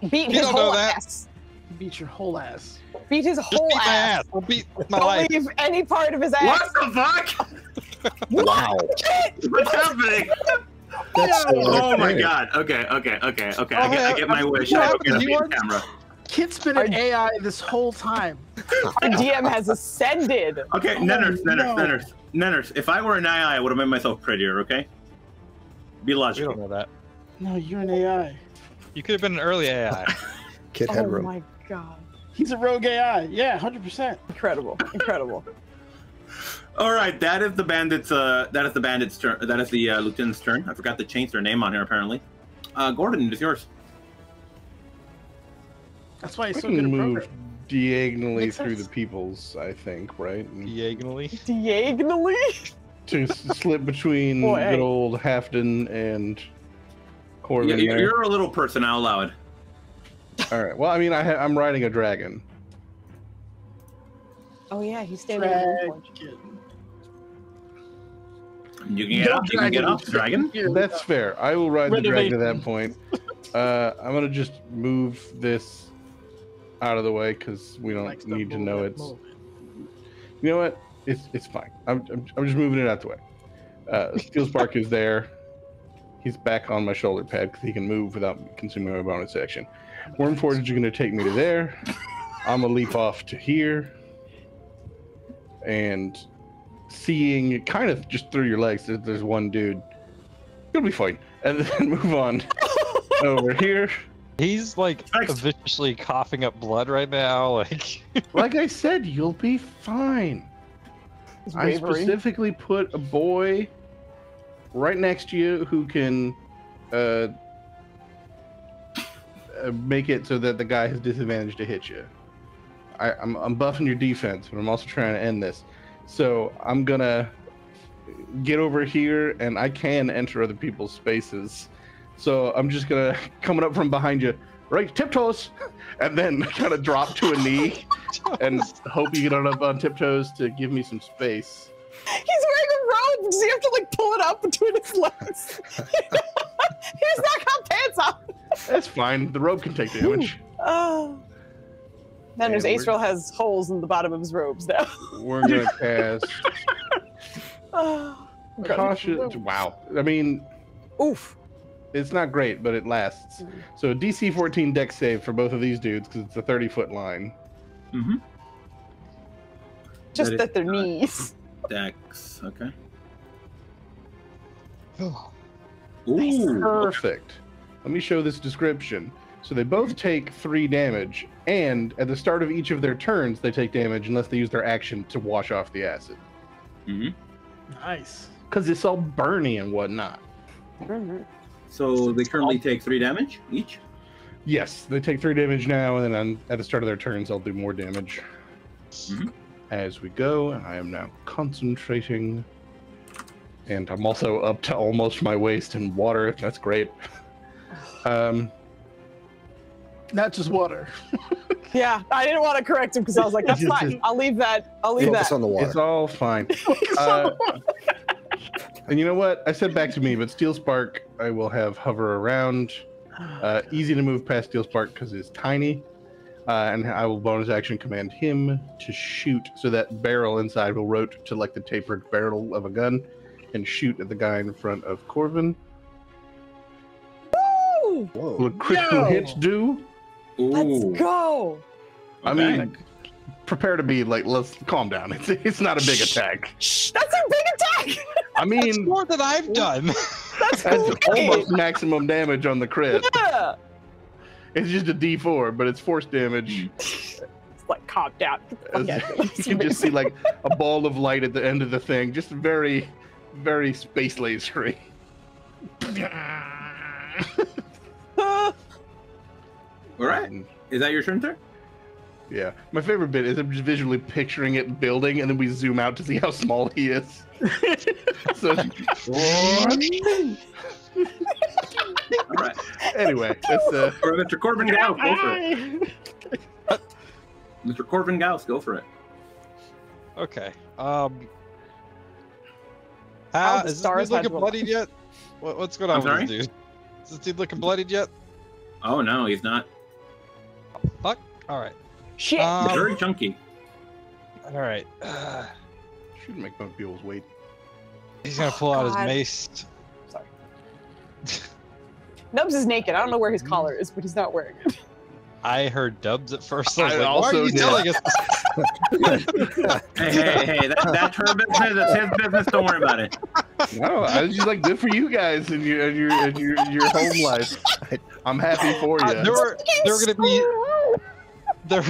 Beat You his don't know whole that. ass. beat your whole ass. Beat his Just whole beat my ass. ass. Or beat my Don't life. leave any part of his ass. What the fuck? Wow. What's happening? That's Oh my god. Okay. I get my wish. I don't get a beat camera. Kid's been an AI this whole time. Our DM has ascended. Okay, Nenners. If I were an AI, I would have made myself prettier. Okay. Be We logical. don't know that. No, you're an AI. You could have been an early AI. Kid Oh headroom. my god. He's a rogue AI. Yeah, 100%. Incredible. Incredible. All right, that is the bandits. That is the bandits' turn. That is the lieutenant's turn. I forgot to change their name on here. Apparently, Gordon, it is yours. That's why he's I so can good at move programming. diagonally Makes through sense. the peoples, I think, right? And Diagonally. Diagonally? to slip between Boy, hey. good old Halfden and Corbin. Yeah, there. you're a little person out loud. All right. Well, I mean, I'm riding a dragon. Oh yeah, he's standing on the porch. Dragon. You can get up. You can get up, dragon. Here we That's go. fair. I will ride the dragon Renovation. at that point. I'm gonna just move this out of the way because we don't Likes to need to move know it, it's. move You know what? It's fine. I'm just moving it out the way. Steel Spark is there. He's back on my shoulder pad because he can move without consuming my bonus action. Worm Forge is going to take me to there. I'm gonna leap off to here, and seeing kind of just through your legs, there's one dude. You'll be fine, and then move on over here. He's like Thanks. viciously coughing up blood right now. Like, Like I said, you'll be fine. He's I wavering. specifically put a boy right next to you who can make it so that the guy has disadvantage to hit you. I'm buffing your defense, but I'm also trying to end this. So I'm gonna get over here, and I can enter other people's spaces. So I'm just gonna coming up from behind you, right tiptoes, and then kind of drop to a knee, and hope you get up on tiptoes to give me some space. He's wearing a robe. Does he have to like pull it up between his legs? He's not got pants on. That's fine. The rope can take damage. Oh. Then there's And Astrel has holes in the bottom of his robes now. We're gonna cast Cautious. Wow. I mean, Oof. it's not great, but it lasts. So DC 14 dex save for both of these dudes because it's a 30-foot line. Mm-hmm. Just That at their knees. Dex. Okay. Ooh, perfect. Let me show this description. So they both take 3 damage, and at the start of each of their turns, they take damage unless they use their action to wash off the acid. Mm-hmm. Nice. Because it's all burny and whatnot. So they currently take 3 damage each? Yes, they take 3 damage now, and then at the start of their turns, I'll do more damage. As we go, and I am now concentrating. And I'm also up to almost my waist in water. That's great. Not just water. Yeah, I didn't want to correct him because I was like, that's fine. I'll leave that. I'll leave Focus that. on the water. It's all fine. And you know what? I said back to me, but Steel Spark, I will have hover around. Easy to move past Steel Spark because it's tiny. And I will bonus action command him to shoot, so that barrel inside will rotate to like the tapered barrel of a gun and shoot at the guy in front of Corvin. Woo! Whoa. Will critical hits do? Let's go. I mean, prepare to be like, let's calm down. It's not a big attack. That's a big attack. I mean, That's more than I've done. That's almost maximum damage on the crit. Yeah. It's just a D4, but it's force damage. It's like, calm down. You can just see like a ball of light at the end of the thing, just very, very space lasery. All right. Is that your turn, sir? Yeah. My favorite bit is I'm just visually picturing it building, and then we zoom out to see how small he is. So, all right. Anyway, that's Mr. Corbin Gauss, go for it. Mr. Corbin Gauss, go for it. Okay. the Is this stars dude looking had bloodied yet? What's going on I'm sorry? with this dude? Is this dude looking bloodied yet? Oh no, he's not. Fuck. All right. Shit. Very chunky. All right. shouldn't make fun of people's weight. He's gonna pull out his God. mace. Sorry. Nubs is naked. I don't know where his collar is, but he's not wearing it. I heard Dubs at first. I was I like, also why are you did. telling us? Hey, that's her business. That's his business. Don't worry about it. No, I was just like, good for you guys and your home life. I'm happy for you. There were gonna be there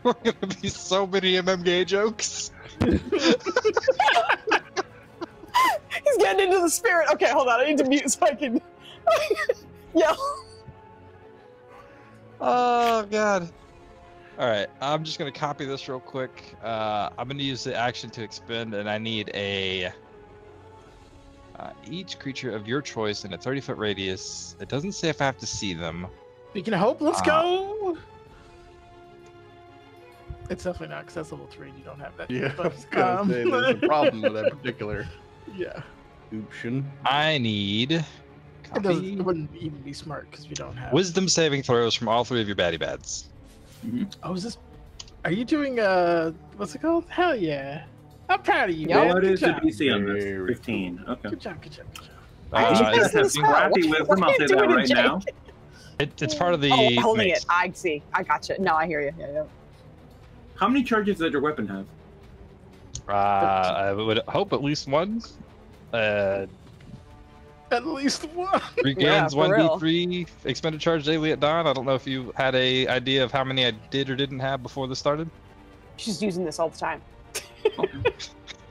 were gonna be so many MMA jokes. He's getting into the spirit. Okay, hold on. I need to mute so I can yell. Oh god. Alright, I'm just gonna copy this real quick. I'm gonna use the action to expend, and I need a each creature of your choice in a 30-foot radius. It doesn't say if I have to see them. Speaking of hope, let's go. It's definitely not because that's level 3 and you don't have that. Yeah, I but, was gonna say there's a problem with that particular Yeah. option. I need It copy, wouldn't even be smart because we don't have. wisdom saving throws from all 3 of your baddie bads. Oh, is this? Are you doing what's it called? Hell yeah! I'm proud of you. Yeah. man. What Good is the job. DC on this? Very 15. Okay. Good job. Good job. Good job. It's this being far. crafty What- wisdom, what I'll are say you that doing, right Jake? now. It's part of the Oh, holding mace. it. I see. I gotcha. No, I hear you. Yeah. How many charges does your weapon have? I would hope at least one. At least one. Regains for real. 1d3 expended charge daily at dawn. I don't know if you had a idea of how many I did or didn't have before this started. She's using this all the time.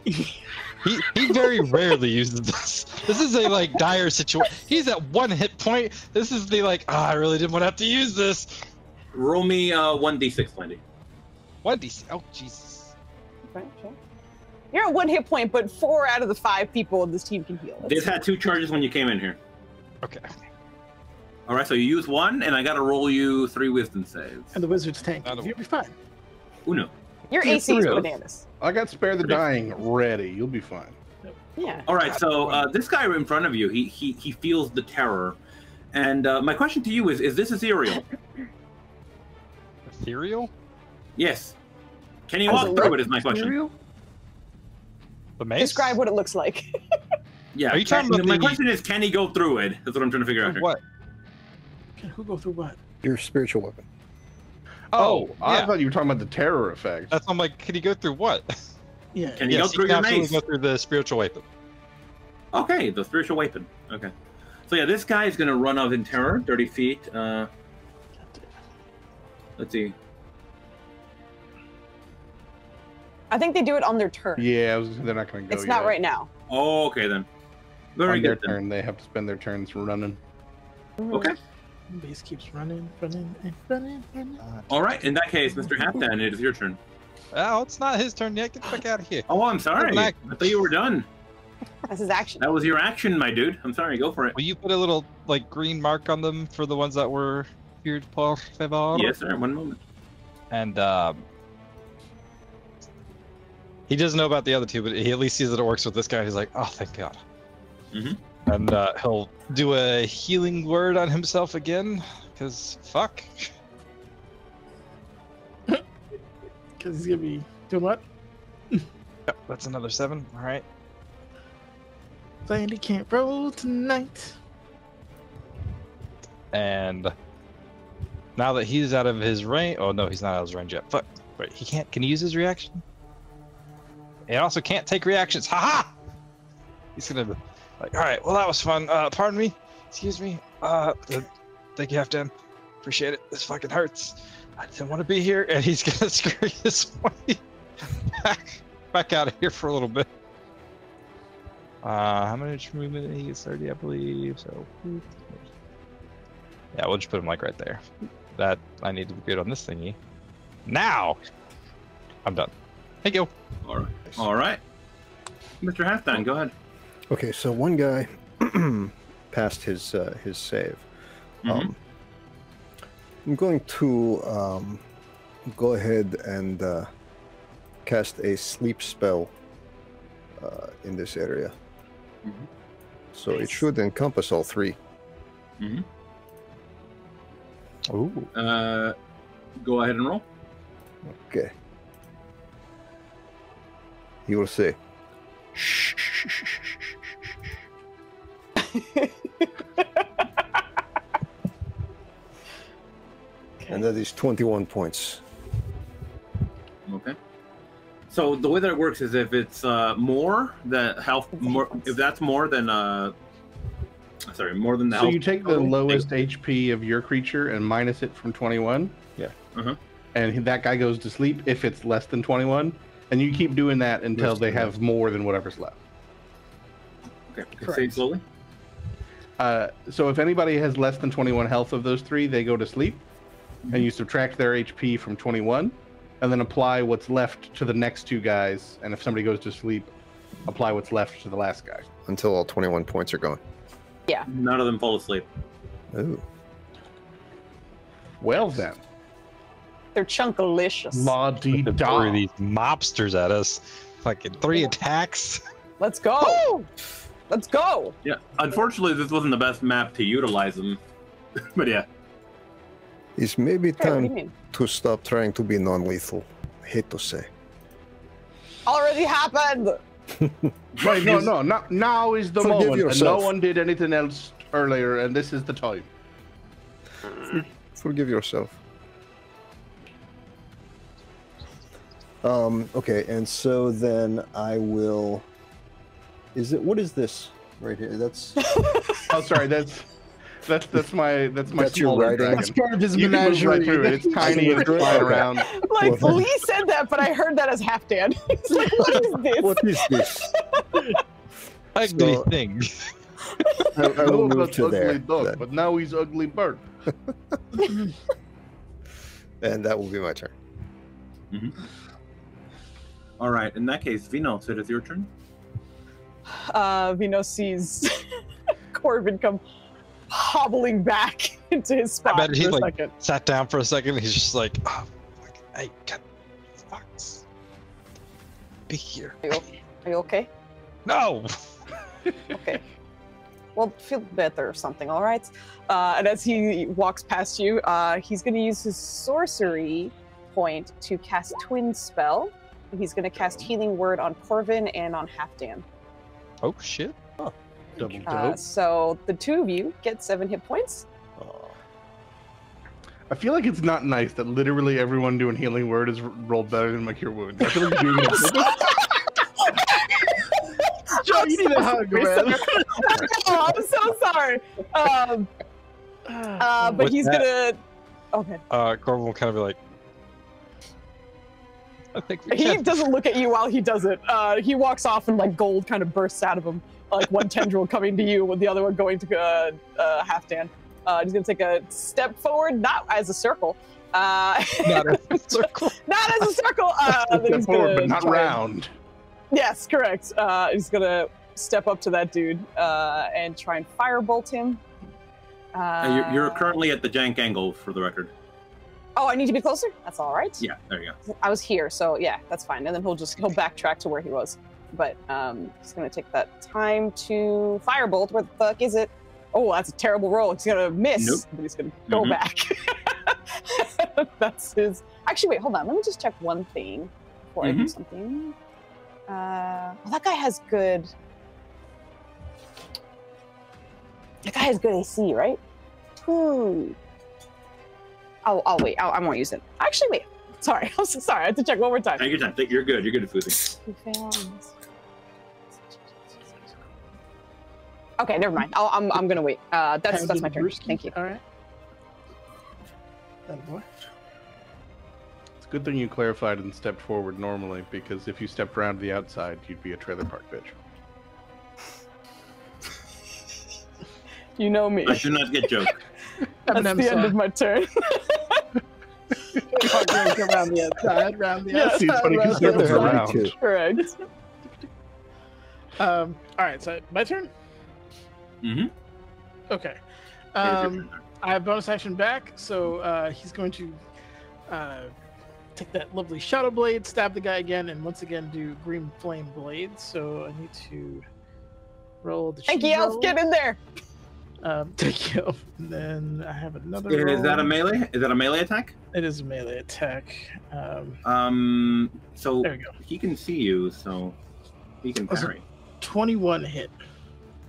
He very rarely uses this. This is a like dire situation. He's at 1 hit point. This is the like, I really didn't want to have to use this. Roll me 1d6, Wendy. 1d6. Oh Jesus. Okay, sure. You're at 1 hit point, but 4 out of the 5 people in this team can heal. This had 2 charges when you came in here. Okay. All right, so you use 1, and I got to roll you 3 wisdom saves. And the wizard's tank. That'll- You'll be fine. Uno. Your Yeah, AC is for real. bananas. I got Spare the Dying ready. You'll be fine. Yeah. All right, so this guy in front of you, he feels the terror. And my question to you is this ethereal? Ethereal? Yes. Can you Does walk it through look it is my question. The mace? Describe what it looks like. Yeah. Are you talking about my question is, can he go through it? That's what I'm trying to figure out here. What? Can who go through what? Your spiritual weapon. Oh, I yeah. thought you were talking about the terror effect. That's I'm like, can he go through what? Yeah. Can he Yes, go through can your absolutely mace? go through the spiritual weapon. Okay, the spiritual weapon. Okay. So yeah, this guy is gonna run out in terror, 30 feet. Let's see. I think they do it on their turn. Yeah, they're not going to go. It's not yet. right now. Oh, okay then. Very On their good. Then. turn, they have to spend their turns running. Okay. Base keeps running, running, and running, running. All right. In that case, Mr. Halfdan, it is your turn. Oh, it's not his turn yet. Get the fuck out of here. Oh, I'm sorry. I thought you were done. That's his action. That was your action, my dude. I'm sorry. Go for it. Will you put a little like green mark on them for the ones that were here, por favor? Yes, sir. One moment. And he doesn't know about the other two, but he at least sees that it works with this guy. He's like, oh, thank God. Mm-hmm. And he'll do a healing word on himself again, because fuck. Because he's gonna be doing what? Yep, that's another 7. All right. Sandy can't roll tonight. And now that he's out of his range, oh no, he's not out of his range yet. Fuck. Wait, he can't. Can he use his reaction? He also can't take reactions. Haha! He's gonna be like, all right. Well, that was fun. Pardon me. Excuse me. Thank you, Halfdan. Appreciate it. This fucking hurts. I didn't want to be here, and he's gonna scurry his way back out of here for a little bit. How much movement? He gets 30, I believe. So, yeah, we'll just put him like right there. That I need to be good on this thingy. Now, I'm done. Thank you. All right. All right. Mr. Halfdan, go ahead. Okay, so one guy passed his save. Mm-hmm. I'm going to go ahead and cast a sleep spell in this area. Mm-hmm. So it should encompass all 3. Mm-hmm. Ooh. Go ahead and roll. Okay. He will say, and that is 21 points. Okay. So the way that it works is if it's more the health, if that's more than sorry, more than the So health. you take the lowest HP of your creature and minus it from 21. Yeah. Uh-huh. And that guy goes to sleep if it's less than 21. And you keep doing that until they have more than whatever's left. Okay. Say it slowly. So if anybody has less than 21 health of those 3, they go to sleep. And you subtract their HP from 21. And then apply what's left to the next 2 guys. And if somebody goes to sleep, apply what's left to the last guy. Until all 21 points are gone. Yeah. None of them fall asleep. Ooh. Well then. They're chunkalicious. Throw these mobsters at us. Fucking 3 attacks. Let's go. Let's go. Yeah. Unfortunately, this wasn't the best map to utilize them. But yeah. It's maybe Hey, what do you time mean? to stop trying to be non-lethal. I hate to say. Already happened. Right, no, now is the Forgive moment. And yourself. no one did anything else earlier, and this is the time. Forgive yourself. Okay, and so then I will. What is this right here? That's Oh, sorry, that's my That's your smaller writing. dragon. That's part of his You can move right menagerie. through it. It's tiny and it's flying around. Like Well, Lee said that, but I heard that as Halfdan. It's like, what is this? what is this? Ugly So- thing. I will No, move that's to ugly there, dog, then. but now he's ugly bird. And that will be my turn. All right. In that case, Vino, so it is your turn. Vino sees Corbin come hobbling back into his spot I bet he for a like second. sat down for a second. And he's just like, oh, fuck, hey, God, fucks. Be here. Are you okay? No. Okay. Well, feel better or something, all right? And as he walks past you, he's going to use his sorcery point to cast Twin Spell. He's going to cast Healing Word on Corvin and on Halfdan. Oh shit! Double dope. So the two of you get 7 hit points. I feel like it's not nice that literally everyone doing healing word is rolled better than my cure wounds. I feel like you're doing it. Joe, you need a hug, man. Oh, I'm so sorry. But he's gonna. Okay. Corbin will kind of be like, I think we He can. doesn't look at you while he does it. He walks off and like gold kind of bursts out of him, like one tendril coming to you with the other one going to Halfdan. He's gonna take a step forward, not as a circle. Not as a circle. Not as a circle. Step forward, but not round. Yes, correct. He's gonna step up to that dude and try and firebolt him. You're currently at the jank angle, for the record. Oh, I need to be closer? That's all right. Yeah, there you go. I was here, so yeah, that's fine. And then he'll backtrack to where he was. But he's gonna take that time to firebolt. Where the fuck is it? Oh, that's a terrible roll. He's gonna miss, Nope. but he's gonna go back. That's his. Actually, wait, hold on. Let me just check one thing before I do something. Well, that guy has good. That guy has good AC, right? Ooh. Oh, wait. I won't use it. Actually, wait. Sorry. I'm so sorry. I have to check one more time. Take your time. You're good. You're good at Foozing. You failed. Okay, never mind. I'm gonna wait. That's my turn. Thank you. All right. That boy. It's a good thing you clarified and stepped forward normally, because if you stepped around to the outside, you'd be a trailer park bitch. You know me. I do not get joked. That's the end of my turn. Around the outside, round the Yes, outside. It's funny because round the they're outside. around. Correct. All right, so my turn. Mm-hmm. Okay. It is your turn. I have bonus action back, so he's going to take that lovely Shadow Blade, stab the guy again, and once again do Green Flame Blade. So I need to roll the Thank you, shield Elf. roll. Get in there. Thank you. And then I have another. Is that a roll. melee? Is that a melee attack? It is a melee attack. So There we go. he can see you, so he can Was it- parry. 21 hit.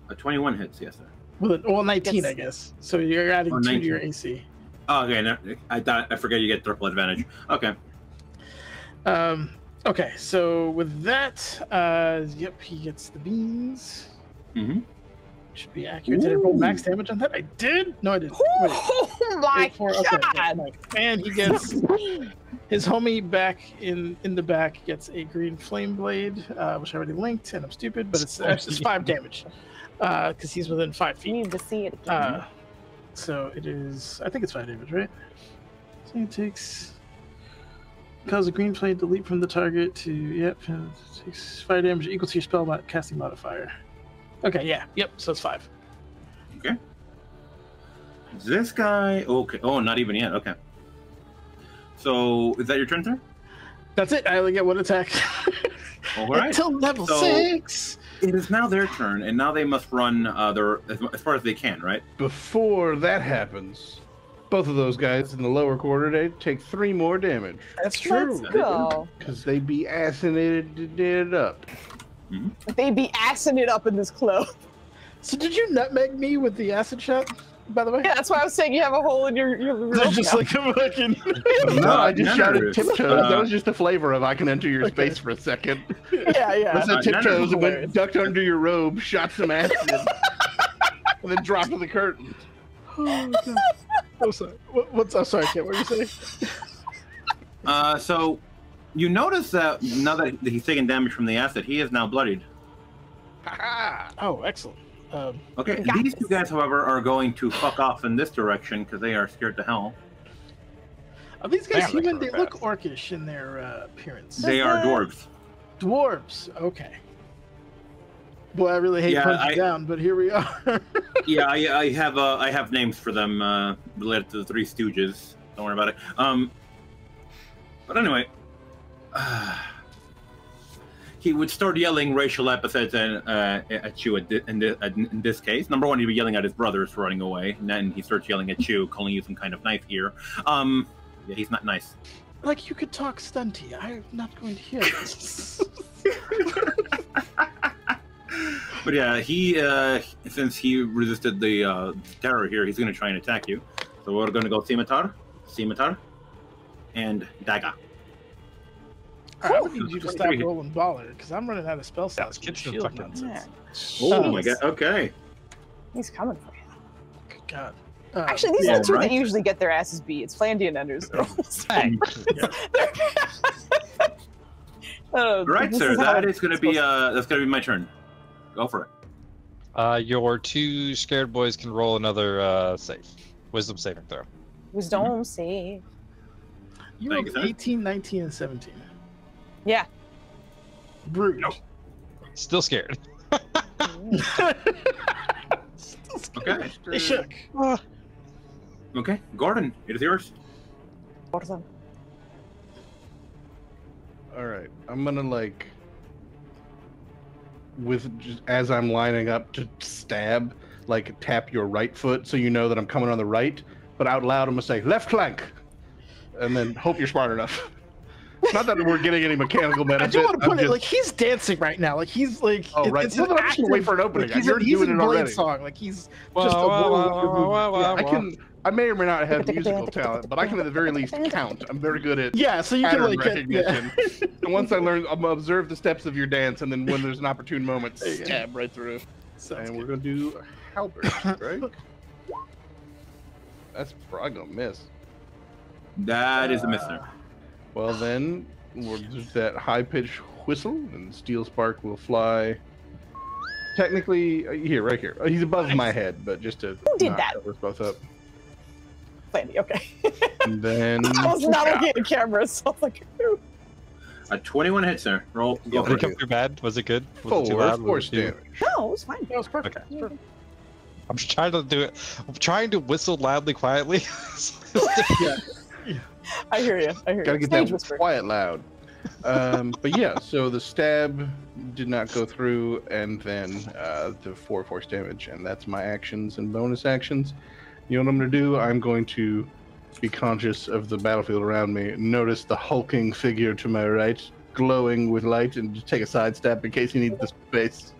A 21 hits, yes, sir. Well, 19, Yes. I guess. So you're adding 2 to 19. your AC. Oh, okay. No, I forget you get triple advantage. Okay. Okay, so with that, yep, he gets the beans. Mm-hmm. Should be accurate. Did I roll max damage on that? I did? No, I didn't. Wait. Oh my 8, 4, okay, god! okay. And he gets his homie back in the back gets a green flame blade, which I already linked, and I'm stupid, but it's 5 damage because he's within 5 You feet. need to see it again. So it is. I think it's 5 damage, right? So it takes. Cause a green flame to leap from the target to. Yep, it takes 5 damage equal to your spell casting modifier. Okay, yeah, yep. So it's 5. Okay. This guy. Okay. Oh, not even yet. Okay. So is that your turn, sir? That's it. I only get 1 attack. All right. Until level So- 6. It is now their turn, and now they must run their as far as they can, right? Before that happens, both of those guys in the lower quarter they take 3 more damage That's true. Let's go. because they be assinated it up. They be assing it up in this club. So did you nutmeg me with the acid shot? By the way, Yeah, that's why I was saying you have a hole in your It's just like a fucking. No, I just None shouted of this. tiptoes. That was just the flavor of I can enter your space for a second. yeah. I said None of tiptoes it. and went ducked under your robe, shot some acid, and then dropped to the curtain. Oh, God. I'm sorry. What's? I'm sorry, Kent. What were you saying? So you notice that now that he's taking damage from the acid, he is now bloodied. Oh, excellent. Okay, Got these this. two guys, however, are going to fuck off in this direction because they are scared to hell. Are these guys Damn, they're human? They coming look fast. orcish in their appearance. They are dwarves. Dwarves. Okay. Boy, I really hate Yeah, punching down, but here we are. Yeah, I have names for them related to the Three Stooges. Don't worry about it. But anyway, he would start yelling racial epithets at you in this case. Number one, he'd be yelling at his brothers for running away, and then he starts yelling at you, calling you some kind of knife ear. Yeah, he's not nice. Like you could talk stunty. I'm not going to hear this. But yeah, he since he resisted the terror here, he's going to try and attack you. So we're going to go scimitar, and dagger. Alright, I'm gonna need you to stop rolling baller because I'm running out of spell slots. Get Shield the fuck nonsense. Oh my god! Okay. He's coming for you. Good God. Actually, these are the two that usually get their asses beat. It's Flandy and Enders. Right, sir. That is going to be that's going to be my turn. Go for it. Your two scared boys can roll another wisdom saving throw. Wisdom save. You rolled 18, 19, and 17. Yeah. Brood. Nope. Still scared. Okay. They shook. Okay, Gordon, it is yours. Gordon. All right, I'm gonna as I'm lining up to stab, tap your right foot so you know that I'm coming on the right. But out loud, I'm gonna say left flank, and then hope you're smart enough. Not that we're getting any mechanical benefit. I do want to put it he's dancing right now. He's like, oh right, I'm just gonna wait for an opening. He's You're in doing it Blade already. Song. Like he's just a I may or may not have musical talent, but I can at the very least count. I'm very good at so you can recognition. And once I learn, I'm gonna observe the steps of your dance, and then when there's an opportune moment, stab right through. And we're gonna do halberd, right? That's probably gonna miss. That is a misser. Well then, we'll do that high-pitched whistle, and Steel Spark will fly. Technically, right here. He's above my head, but just to cover us both up. Flandy, okay. And then I was not looking at the camera, so I was like, ooh. A 21 hit, sir. Roll. Go Did it come through bad? Was it good? Was it too 4 loud? force damage. No, it was fine. That was perfect. Okay. It was perfect. I'm just trying to do it. I'm trying to whistle loudly, quietly. I hear you. Gotta get that quiet loud. But yeah, so the stab did not go through, and then the 4 force damage, and that's my actions and bonus actions. You know what I'm gonna do? I'm going to be conscious of the battlefield around me. Notice the hulking figure to my right, glowing with light, and just take a side step in case he needs the space.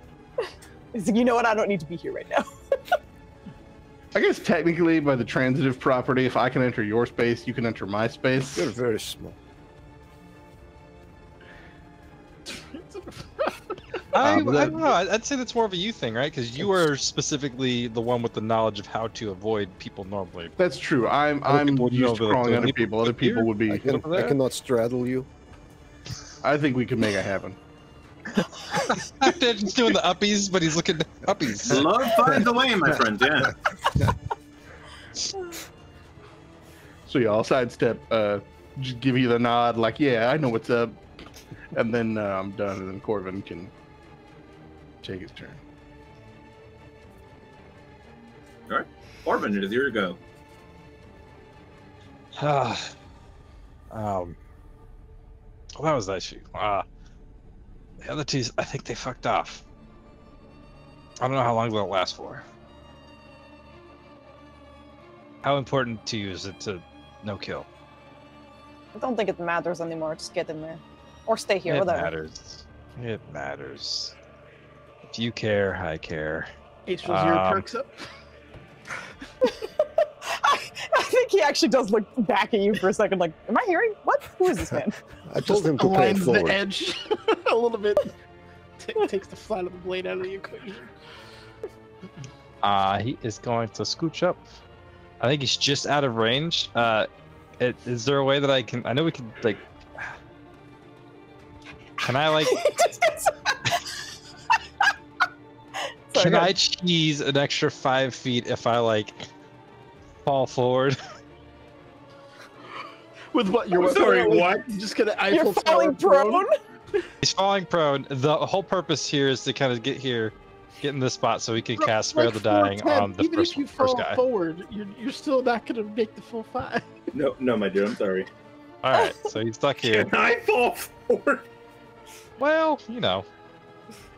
He's like, you know what? I don't need to be here right now. I guess technically, by the transitive property, if I can enter your space, you can enter my space. You're very small. I don't know. I'd say that's more of a you thing, right? Because you are specifically the one with the knowledge of how to avoid people normally. That's true. I'm used to crawling under people. Other people would be. I cannot straddle you. I think we can make it happen. They're just doing the uppies, but he's looking uppies. Love finds a way, my friend. Yeah. So yeah, I'll sidestep. Just give you the nod, like, yeah, I know what's up, and then I'm done, and then Corvin can take his turn. All right, Corvin, it is your go. Well, that was the issue. The other two, I think they fucked off. I don't know how long they'll last for. How important to you is it to no kill? I don't think it matters anymore. Just get in there. Or stay here, It whatever. matters. It matters. If you care, I care. H-Phil's your perks up. I think he actually does look back at you for a second, like, am I hearing? What? Who is this man? I told him to play it Aligns forward. the edge a little bit. Takes the flat of the blade out of the equation. He is going to scooch up. I think he's just out of range. Is there a way that I can? I know we can like. Can I like? Can I cheese an extra 5 feet if I like fall forward? With what? You're sorry, what? You're just gonna Eiffel You're falling prone? He's falling prone. The whole purpose here is to kind of get in this spot so we can cast Spare the Dying on the Even if you first fall guy. forward, you're still not gonna make the full 5. No, my dear, I'm sorry. All right, so he's stuck here. Can I fall forward? Well, you know.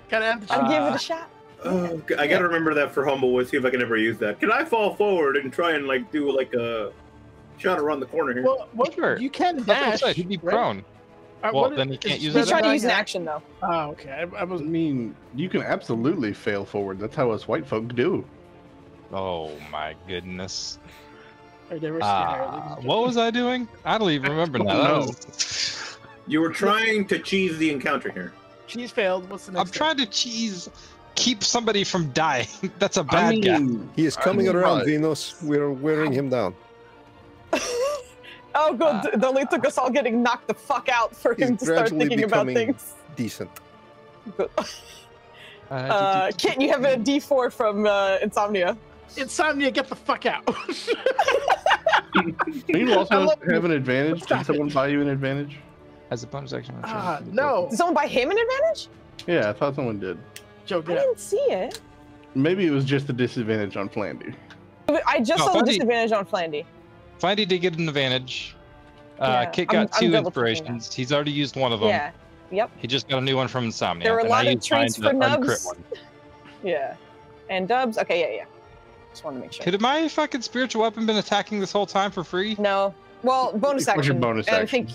Gotta have the I'll give it a shot. Oh, I gotta remember that for Humblewood. See if I can ever use that. Can I fall forward and try and like do like a shot around the corner here. Well, what, Sure. you can That's what I dash. said, he'd be right? prone. Well, what then he is- can't is use He's it. trying to Spread use an Guy- action though. Oh, okay. I was. I mean, you can absolutely fail forward. That's how us white folk do. Oh my goodness. I never scared. What was I doing? I don't even remember now. That No. was- You were trying to cheese the encounter here. Cheese failed. What's the next? I'm trying to keep somebody from dying. That's a bad I guy. mean, He is coming mean, around, right. Venus. We're wearing him down. Oh, good. It only took us all getting knocked the fuck out for He's him to start gradually thinking about becoming things. decent. Good. Kit, you have a D4 from Insomnia. Insomnia, get the fuck out. Can you also love have an advantage? Stop Did someone buy you an advantage? As a bonus action. No. Did someone buy him an advantage? Yeah, I thought someone did. Joe, I get out. didn't see it. Maybe it was just a disadvantage on Flandy. I just No, saw the Flandy- disadvantage on Flandy. Findy did get an advantage. Yeah, Kit I'm got 2 double checking inspirations. He's already used one of them. Yeah. Yep. He just got a new one from Insomnia. There were a and lot I of used treats mine for to uncrit nubs. one. Yeah. And Dubs. Okay, yeah. Just wanted to make sure. Could my fucking spiritual weapon been attacking this whole time for free? No. Well, bonus What's your action. bonus and action?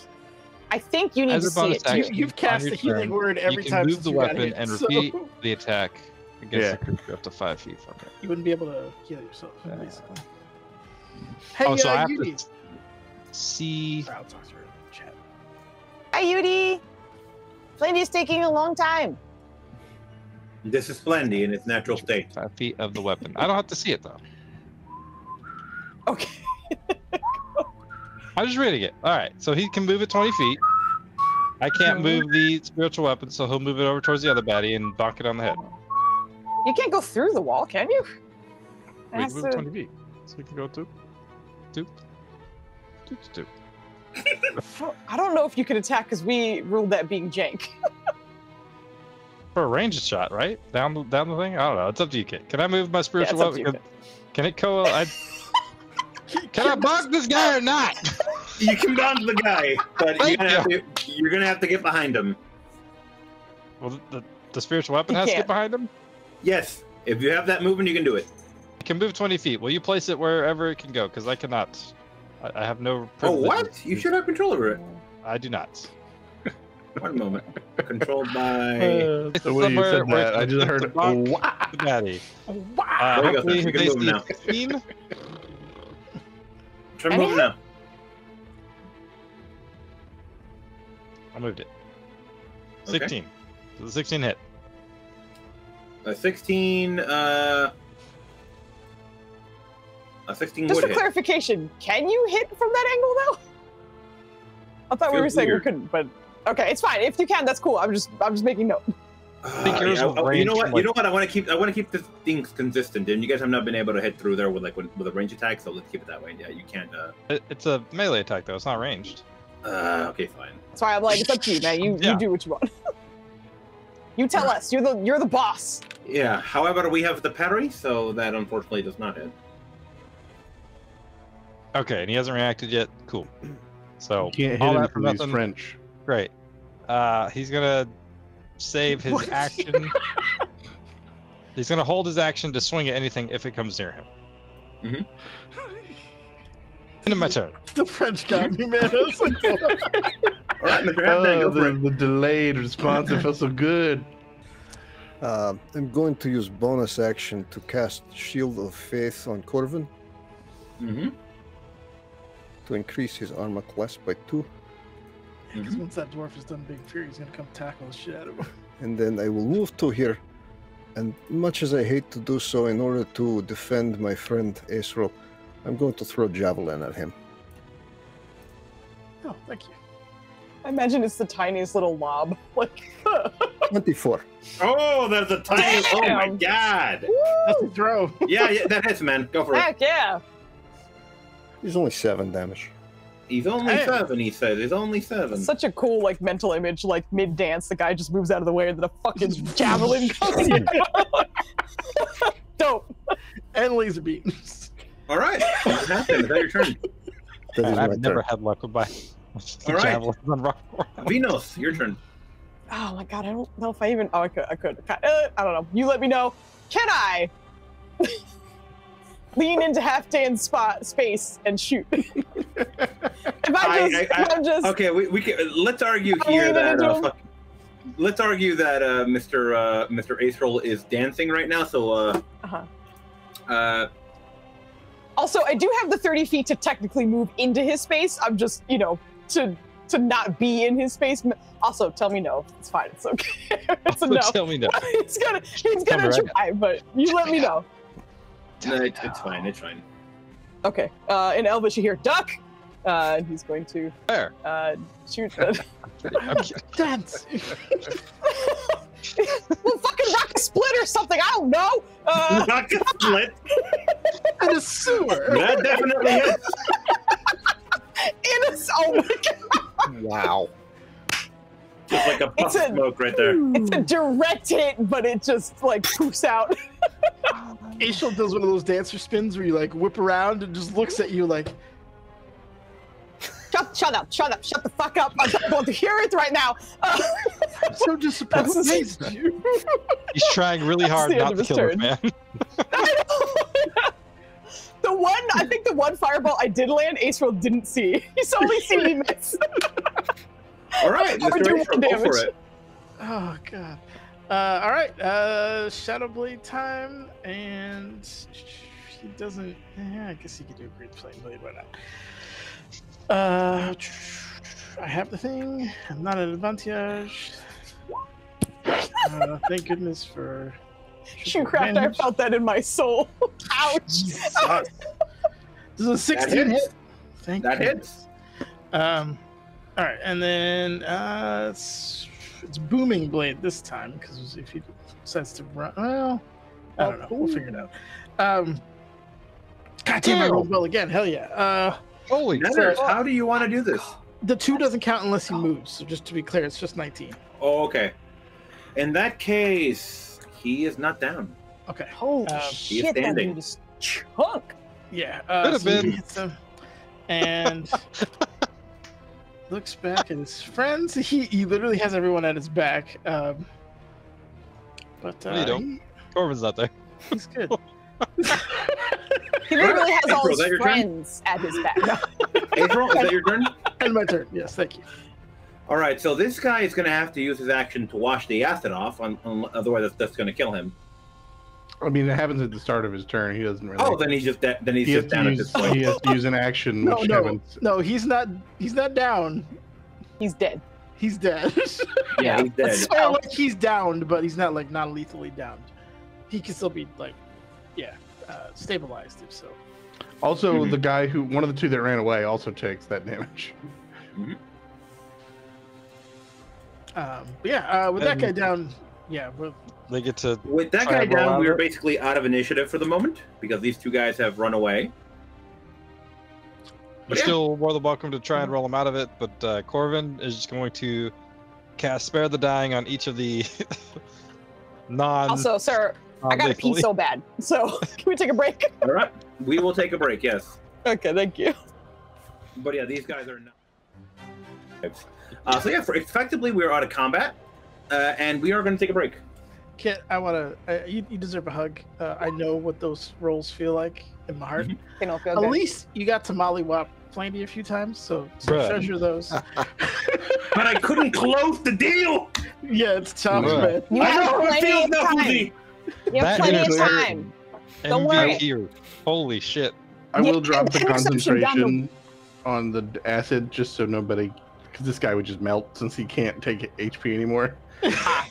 I think you need As to a see bonus it. action, You've on cast your the healing turn, word every you time can move since the you got weapon hit, and so repeat the attack against Yeah. the creature up to 5 feet from it. you wouldn't be able to heal yourself. Yeah. Basically. Hey, Oh, so I have Yudi. to see. I'll talk to her in chat. Hi, Yudi. Flandy's taking a long time. This is Splendy in its natural state. 5 feet of the weapon. I don't have to see it though. Okay. I'm just reading it. All right, so he can move it 20 feet. I can't move the spiritual weapon, so he'll move it over towards the other baddie and bonk it on the head. You can't go through the wall, can you? It We has can move to- 20 feet, so we can go two. I don't know if you can attack because we ruled that being jank. For a ranged shot, right? Down the thing. I don't know. It's up to you, Kit. Can I move my spiritual it's up to weapon? you, Can it go? Can I bonk this guy or not? You can bounce the guy, but Thank you're gonna have to get behind him. Well, the spiritual weapon You has to can't. get behind him. Yes, if you have that movement, you can do it. It can move 20 feet. Will you place it wherever it can go? Because I cannot. I have no. Oh, privilege. what? You should have control over it. I do not. One moment. Controlled by. It's The way you somewhere said where that, it's I just heard to bonk "Wah." the baddie. Wow. There you go, Hopefully you his can move AC now. 15. Try moving now. I moved it. Okay. 16. Does the 16 hit? 16. A 16 Just would for hit. clarification, can you hit from that angle though? I thought we were Feels saying weird. we couldn't, but okay, it's fine. If you can, that's cool. I'm just making note. think yours will you range know what? from, You know what? I want to keep this things consistent, and you guys have not been able to hit through there with with a range attack, so let's keep it that way. Yeah, you can't. It's a melee attack though. It's not ranged. Okay, fine. That's why I'm like, it's up to you, man. You Yeah. do what you want. You tell us. You're the boss. Yeah. However, we have the parry, so that unfortunately does not hit. Okay, and he hasn't reacted yet. Cool. So You can't all hit him that for because he's nothing. French. Great. He's gonna save his What? action. He's gonna hold his action to swing at anything if it comes near him. Mhm. End of my turn. The French got me, man. I was like, All right, Mr. Halfdan, go for it. The delayed response, it felt so good. I'm going to use bonus action to cast Shield of Faith on Corvin Mm-hmm. to increase his armor class by 2. because once that dwarf is done being fear, he's gonna come tackle the shit out of him. And then I will move to here. And much as I hate to do so, in order to defend my friend Aesro, I'm going to throw javelin at him. Oh, thank you. I imagine it's the tiniest little lob. Like, 24. Oh, that's a tiny. Oh my Damn. god. That's the throw. Yeah, that hits, man. Go for it. heck yeah. He's only 7 damage. He's only Damn. 7. He says he's only 7. Such a cool like mental image. Like mid dance, the guy just moves out of the way, and then a fucking javelin comes in. Dope. And laser beams. All right, Mr. Halfdan, is that your turn? That is my I've never turn. had luck with my All right. javelins on rock. Venus, your turn. Oh my god, I don't know if I even. Oh, I could. I don't know. You let me know. Can I? lean into half Dan's space and shoot. Okay, we can, let's argue here that let's argue that Mr. Acerol is dancing right now. So also, I do have the 30 feet to technically move into his space. I'm just, you know, to not be in his space. Also, tell me no. It's fine. It's okay. It's a no. Tell me no. He's gonna try, but you let me know. No, it's fine. It's fine. Okay. In Elvish, you hear duck. And he's going to shoot the dance. Well, fucking rock a split or something. I don't know. Rock a split. In a sewer. That definitely is. Oh my god. Wow. Just like a puff of smoke right there. It's a direct hit, but it just like poofs out. Aishel does one of those dancer spins where you like whip around and just looks at you like, shut up, shut the fuck up. I don't want to hear it right now. I'm so disappointed. He's trying really hard not to kill her, man. I think the one fireball I did land, Acerol didn't see. He's only seen me miss. All right, Mr. Acerol, go for it. Oh god. All right, Shadowblade time, and he doesn't. Yeah, I guess he could do a Great Flame Blade. Why not? I have the thing. I'm not at advantage. Thank goodness for. Shoecraft, I felt that in my soul. Ouch. This is a 16 hit. Thank that goodness. hits. All right, and then it's Booming Blade this time because if he decides to run, well, I don't know. We'll figure it out. God damn, I rolled well again. Hell yeah. Holy shit. How do you want to do this? The 2 doesn't count unless he moves. So just to be clear, it's just 19. Oh, okay. In that case, he is not down. Okay. Holy he is shit, that standing. dude is chunk. Yeah. Could have been. He hits him and looks back at his friends. He literally has everyone at his back. But you don't. Corvin's not there. He's good. He literally has all April, his friends at his back. April, is that your turn? And my turn. Yes, thank you. All right, so this guy is going to have to use his action to wash the acid off, otherwise that's going to kill him. I mean, it happens at the start of his turn. He doesn't really. Oh, then he's just down at this point. He has to use an action. No, he's not down. He's dead. He's dead. Yeah, he's dead. So like he's downed, but he's not like non-lethally downed. He can still be like, stabilized if so. Also, the guy one of the 2 that ran away also takes that damage. Mm-hmm. With that guy down, they get to. With that guy down, we're basically out of initiative for the moment because these 2 guys have run away. You're still more than welcome to try and roll him out of it, but Corvin is just going to cast Spare the Dying on each of the Also, sir, I gotta pee so bad. So, can we take a break? All right, we will take a break. Yes. Okay, thank you. But yeah, these guys are not. Effectively, we're out of combat, and we are going to take a break. Kit, I want to. You deserve a hug. I know what those rolls feel like in my heart. They don't feel At good. least you got to mollywop Flandy a few times, so treasure those. But I couldn't close the deal. Yeah, it's tough, man. You have plenty of time. Uzi. You have plenty of time. Don't worry. Holy shit. I will drop the concentration on the acid just so nobody, because this guy would just melt since he can't take HP anymore.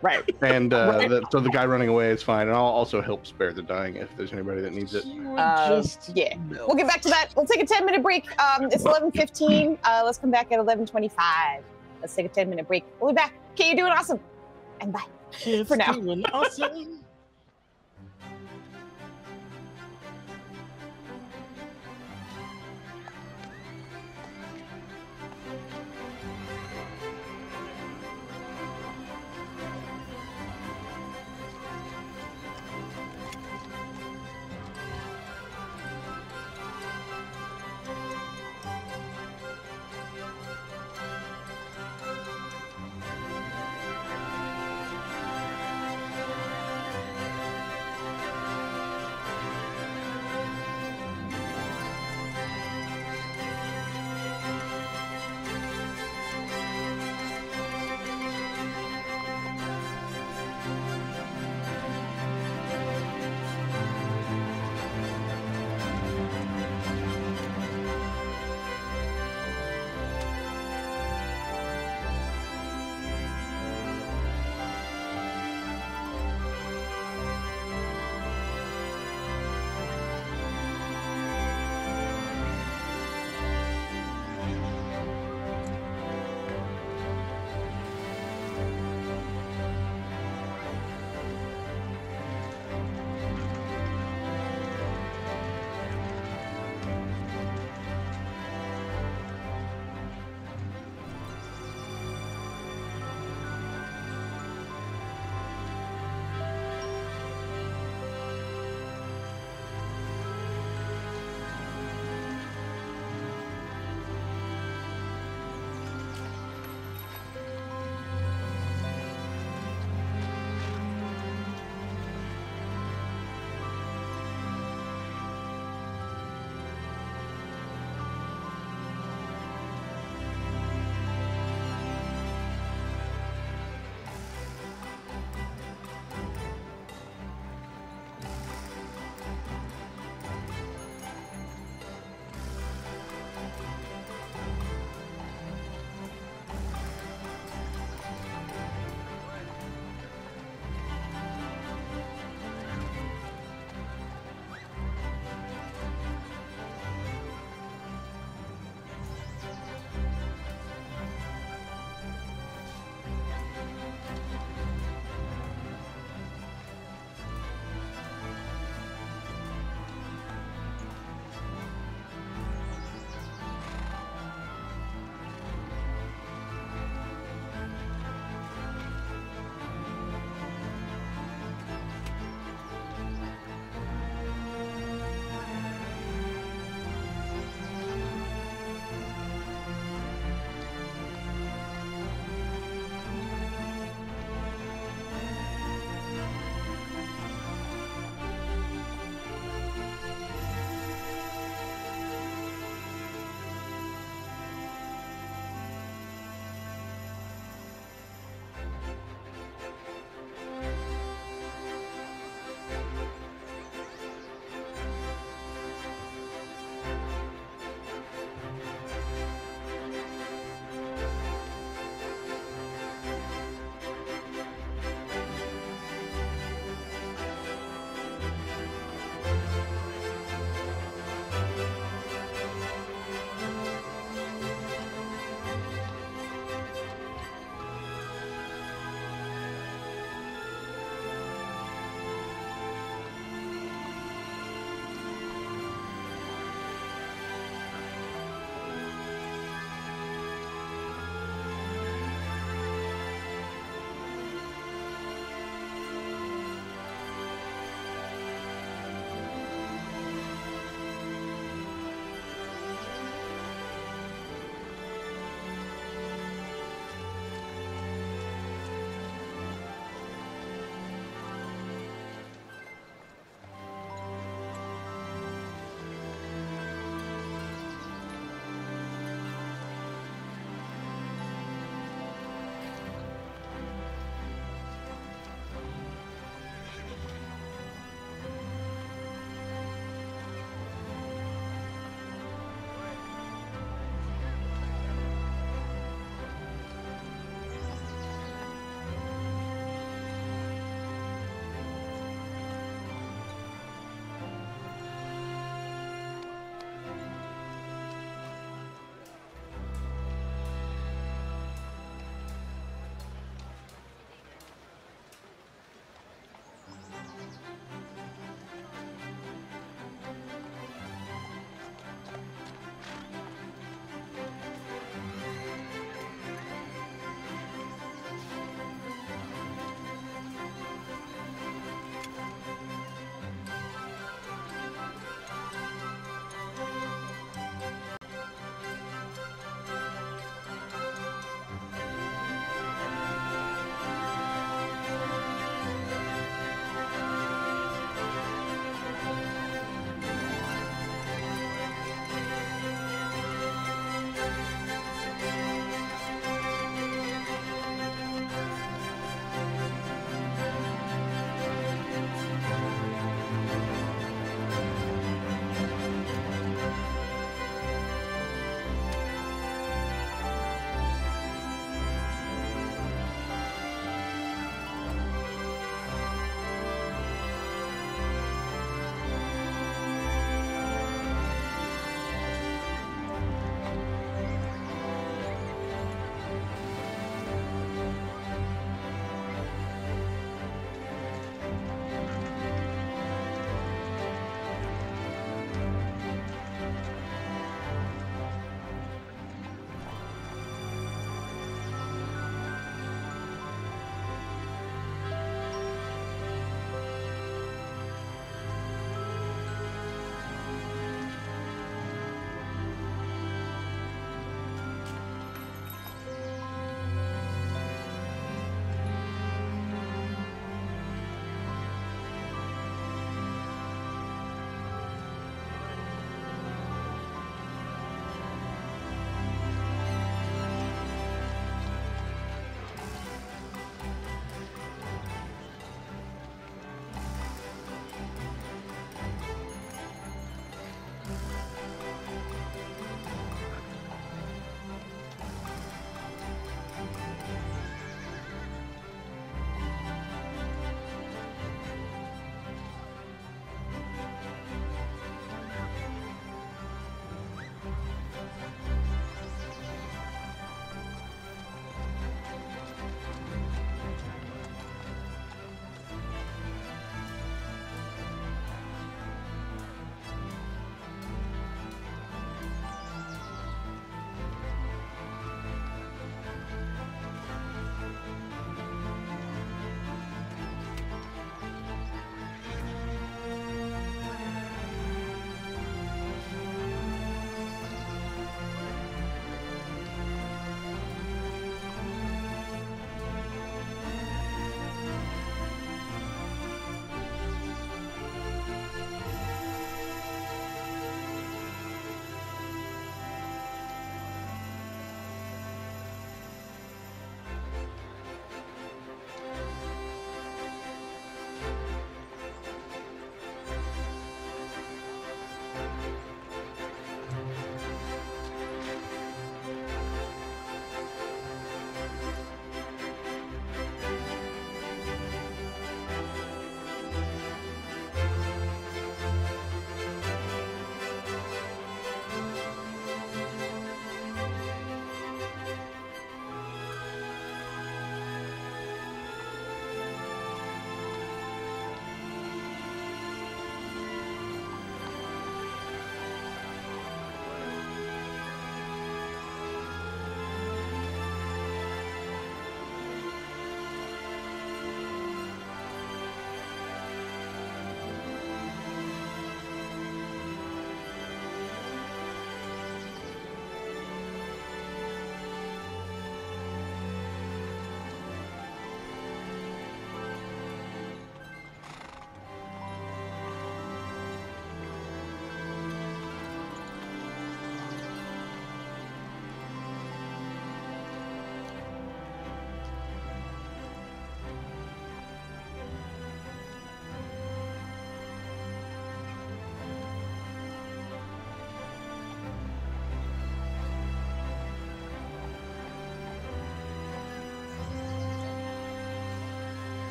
Right. And so the guy running away is fine, and I'll also help Spare the Dying if there's anybody that needs it. We'll get back to that. We'll take a 10-minute break. It's 11:15. Let's come back at 11:25. Let's take a 10-minute break. We'll be back. Okay, you're doing awesome. And bye. For now. Doing awesome.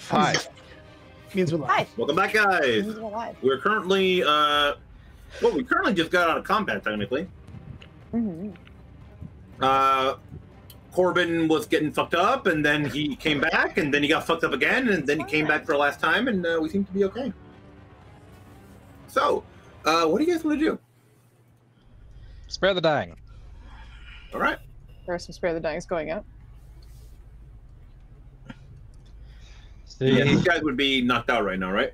Hi. Means we're live. Hi. Welcome back, guys. Means we're live. We're currently, well, we currently just got out of combat, technically. Mm-hmm. Corbin was getting fucked up, and then he came back, and then he got fucked up again, and then he came back for the last time, and we seem to be okay. So, what do you guys want to do? Spare the dying. All right. There are some Spare the Dying's going out. Yeah, these guys would be knocked out right now, right?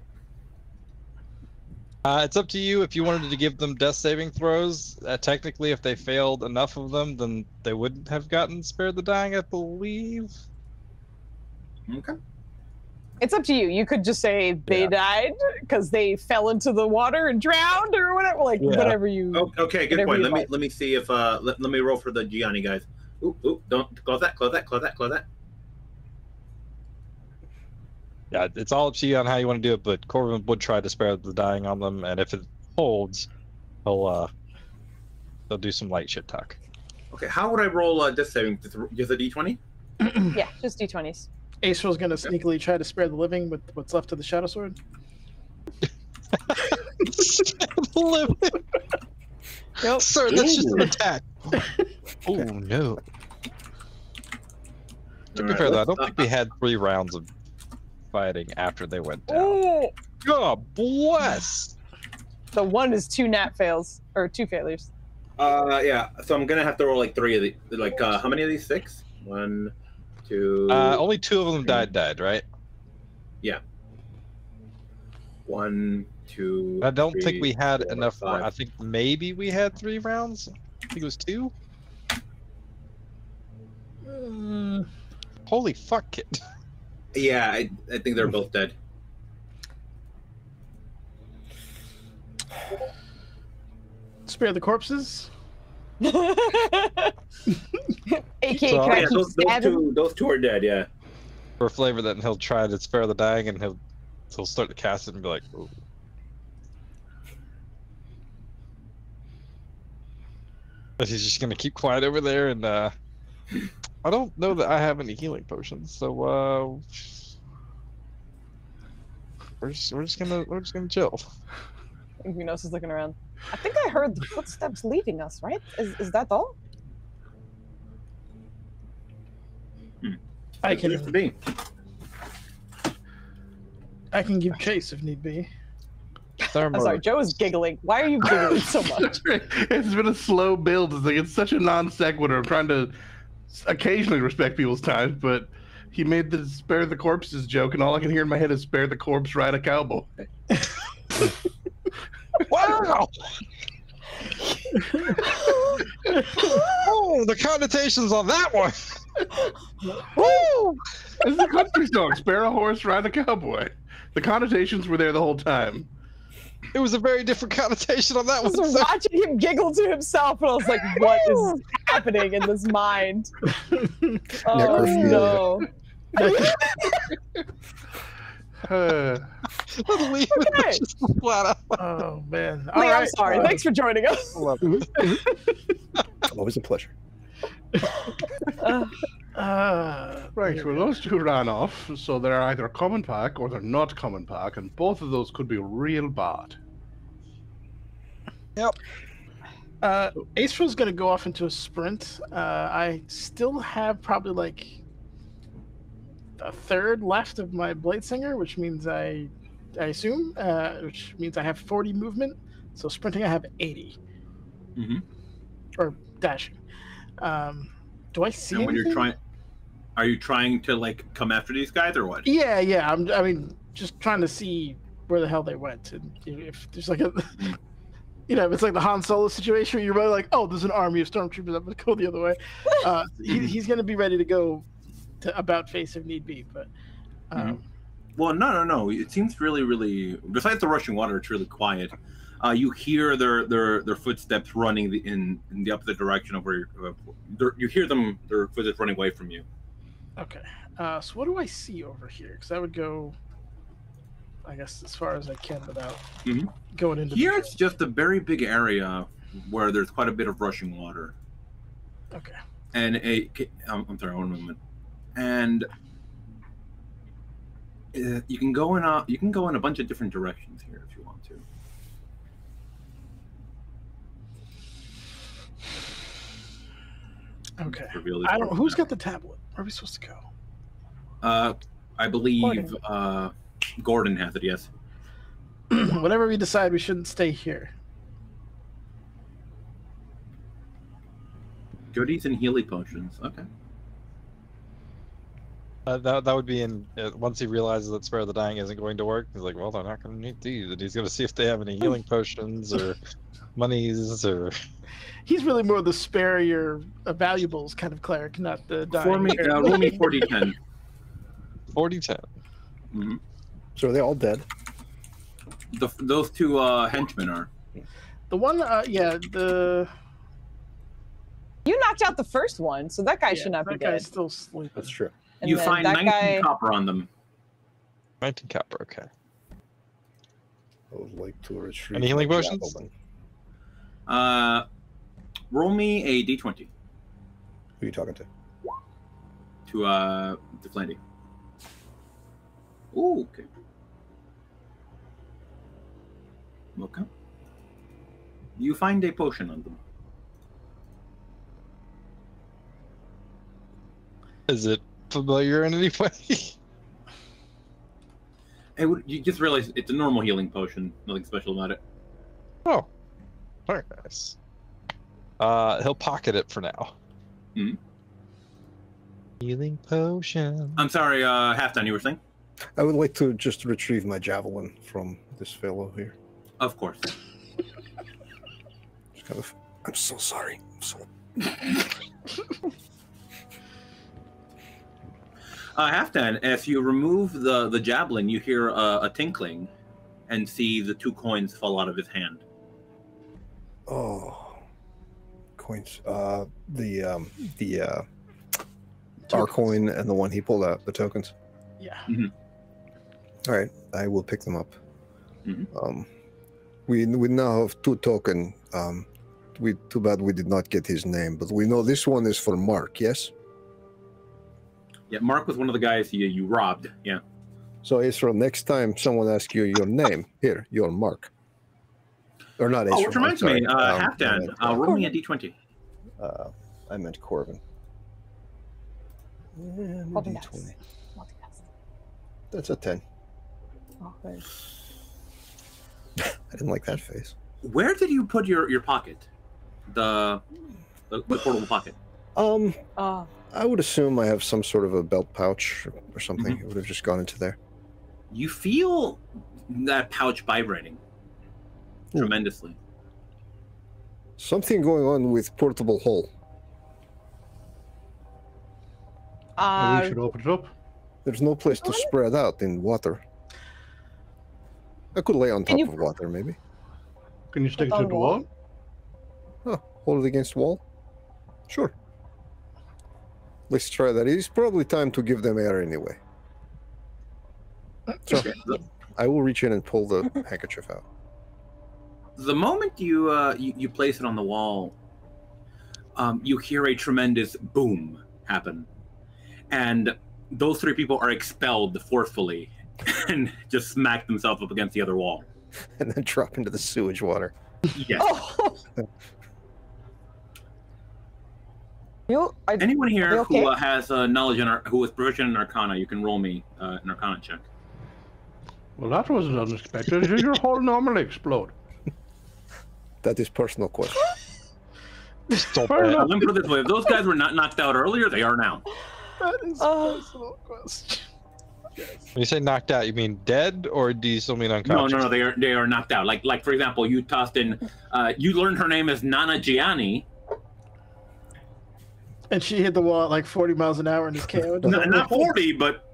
It's up to you if you wanted to give them death saving throws. Technically, if they failed enough of them, then they wouldn't have gotten Spare the Dying, I believe. Okay. It's up to you. You could just say they died because they fell into the water and drowned or whatever. Like whatever you. Oh, okay, good point. like. Let me see if let me roll for the Gianni guys. Ooh, don't close that. Yeah, it's all up to you on how you want to do it, but Corbin would try to spare the dying on them, and if it holds, he'll do some light shit talk. Okay, how would I roll death saving? Just a d20? Yeah, just d20s. Acer's gonna sneakily try to spare the living with what's left of the Shadow Sword. Nope. Sir, that's just an attack. Oh no. To be fair, though, I don't think we had 3 rounds of fighting after they went down. Oh, God bless. the one is 2 nat fails or 2 failures. Yeah. So I'm gonna have to roll like 3 of the how many of these? 6? 1, 2. Only 2 of them died, right? Yeah. 1, 2. I don't think 3, we had 4, enough. 5. I think maybe we had 3 rounds. I think it was 2. Holy fuck, kid. Yeah, I think they're both dead. Spare the corpses. AKA, So- can I Yeah, keep stabbing? those two are dead. Yeah. For flavor, then he'll try to spare the dying, and he'll start to cast it and be like, "Ooh." But he's just gonna keep quiet over there, and I don't know that I have any healing potions, so we're just gonna chill. Ignos is looking around. I think I heard the footsteps leaving us, right? Is that all? I can be. I can give chase if need be. I'm sorry, Joe is giggling. Why are you giggling so much? It's been a slow build. It's such a non sequitur. I'm trying to occasionally respect people's time, but he made the spare the corpses joke, and all I can hear in my head is spare the corpse, ride a cowboy. Wow! Oh, the connotations on that one. Woo! It's a country song. Spare a horse, ride a cowboy. The connotations were there the whole time. It was a very different connotation on that I was one. watching him giggle to himself, and I was like, "What is happening in this mind?" Oh Necrophilia. no! Lee Okay. just flat out. Oh man! Lee, I'm sorry. Thanks for joining us. Always a pleasure. Right, well, those two ran off, so they're either common pack or they're not common pack, and both of those could be real bad. Yep. Acer's gonna go off into a sprint. I still have probably like a third left of my Blade Singer, which means I assume, which means I have 40 movement. So sprinting, I have 80. Mm-hmm. Or dashing. Do I see And when anything? are you trying to like come after these guys or what? Yeah. I mean, just trying to see where the hell they went, and if there's like a, if it's like the Han Solo situation, where you're really like, oh, there's an army of stormtroopers. I'm gonna go the other way. He's gonna be ready to go to about face if need be, but. Well, no. It seems really. Besides the rushing water, it's really quiet. You hear their footsteps running in the opposite direction of where you hear them. Their footsteps running away from you. Okay. So what do I see over here? Because I would go, I guess, as far as I can without going into. Here, it's just a very big area where there's quite a bit of rushing water. Okay. And I'm sorry, one moment. And You can go in a bunch of different directions here if you want to. Okay. I don't. Who's got the tablet? Where are we supposed to go? I believe Gordon has it. Yes. Whenever we decide, we shouldn't stay here. Goodies and healing potions. Okay. That would be in once he realizes that Spare the Dying isn't going to work. He's like, well, they're not going to need these, and he's going to see if they have any healing potions or monies or. He's really more the spare your valuables kind of cleric, not the dying. Roll me 40-10. 40-10. Mm-hmm. So are they all dead? Those two henchmen are. The one, yeah, the. You knocked out the first one, so that guy should not be dead. That guy's still sleeping. That's true. And you then find that 19 guy... copper on them. 19 copper, okay. I would like to retrieve. Any healing my potions? javelin. Roll me a d20. Who are you talking to? To Flandy. Ooh, okay. Okay. You find a potion on them. Is it familiar in any way? You just realize it's a normal healing potion. Nothing special about it. Oh, very nice. He'll pocket it for now. Mm-hmm. Healing potion. I'm sorry, Halfdan, you were saying? I would like to just retrieve my javelin from this fellow here. Of course. Just kind of, I'm so sorry. I'm so. Halfdan, as you remove the javelin, you hear a tinkling, and see the 2 coins fall out of his hand. Oh, coins. Our coin and the one he pulled out, the tokens. Yeah. Mm-hmm. All right, I will pick them up. Mm-hmm. We now have 2 tokens. Too bad we did not get his name, but we know this one is for Mark. Yes. Yeah, Mark was one of the guys you robbed. Yeah. So Israel, next time someone asks you your name, here, you're Mark. Or not Israel. Oh, which reminds me, Halfdan, roll me a d20. I meant Corvin. D20. That's a 10. Oh, good. I didn't like that face. Where did you put your pocket? The portable pocket? I would assume I have some sort of a belt pouch or something. Mm-hmm. It would have just gone into there. You feel that pouch vibrating tremendously. Something going on with portable hole. Maybe we should open it up. There's no place to spread out in water. I could lay on top of water, maybe. Can you stick it to the wall? Oh, hold it against the wall? Sure. Let's try that. It's probably time to give them air anyway. So, I will reach in and pull the handkerchief out. The moment you place it on the wall, you hear a tremendous boom happen, and those 3 people are expelled forcefully and just smack themselves up against the other wall. And then drop into the sewage water. Yes. Oh. Anyone here who has knowledge who is proficient in Arcana, you can roll me an Arcana check. Well, that wasn't unexpected. Did your hole normally explode? That is personal question. Let me put it this way: if those guys were not knocked out earlier, they are now. That is a personal question. When you say knocked out, you mean dead, or do you still mean unconscious? No, they are knocked out. Like for example, you tossed in. You learned her name is Nana Gianni. And she hit the wall at like 40 miles an hour and is KO'd. Not 40, but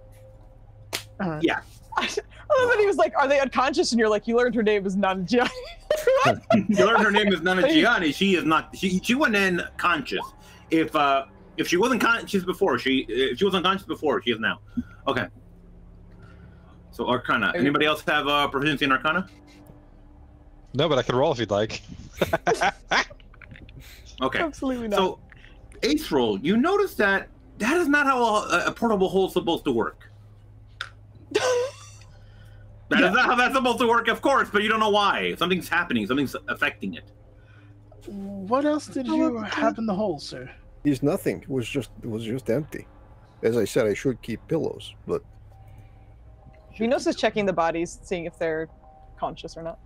yeah. I love when he was like, "Are they unconscious?" And you're like, "You learned her name is Nana Gianni." You learned her name is Nana Gianni. She is not. She went in conscious. If she wasn't conscious before, if she was unconscious before, she is now. Okay. So Arcana. Anybody else have proficiency in Arcana? No, but I can roll if you'd like. Okay. Absolutely not. So, Ace roll. You notice that is not how a portable hole is supposed to work. That is not how that's supposed to work, of course, but you don't know why. Something's happening. Something's affecting it. What else did you have in the hole, sir? There's nothing. It was just empty. As I said, I should keep pillows, but Minos is checking the bodies, seeing if they're conscious or not.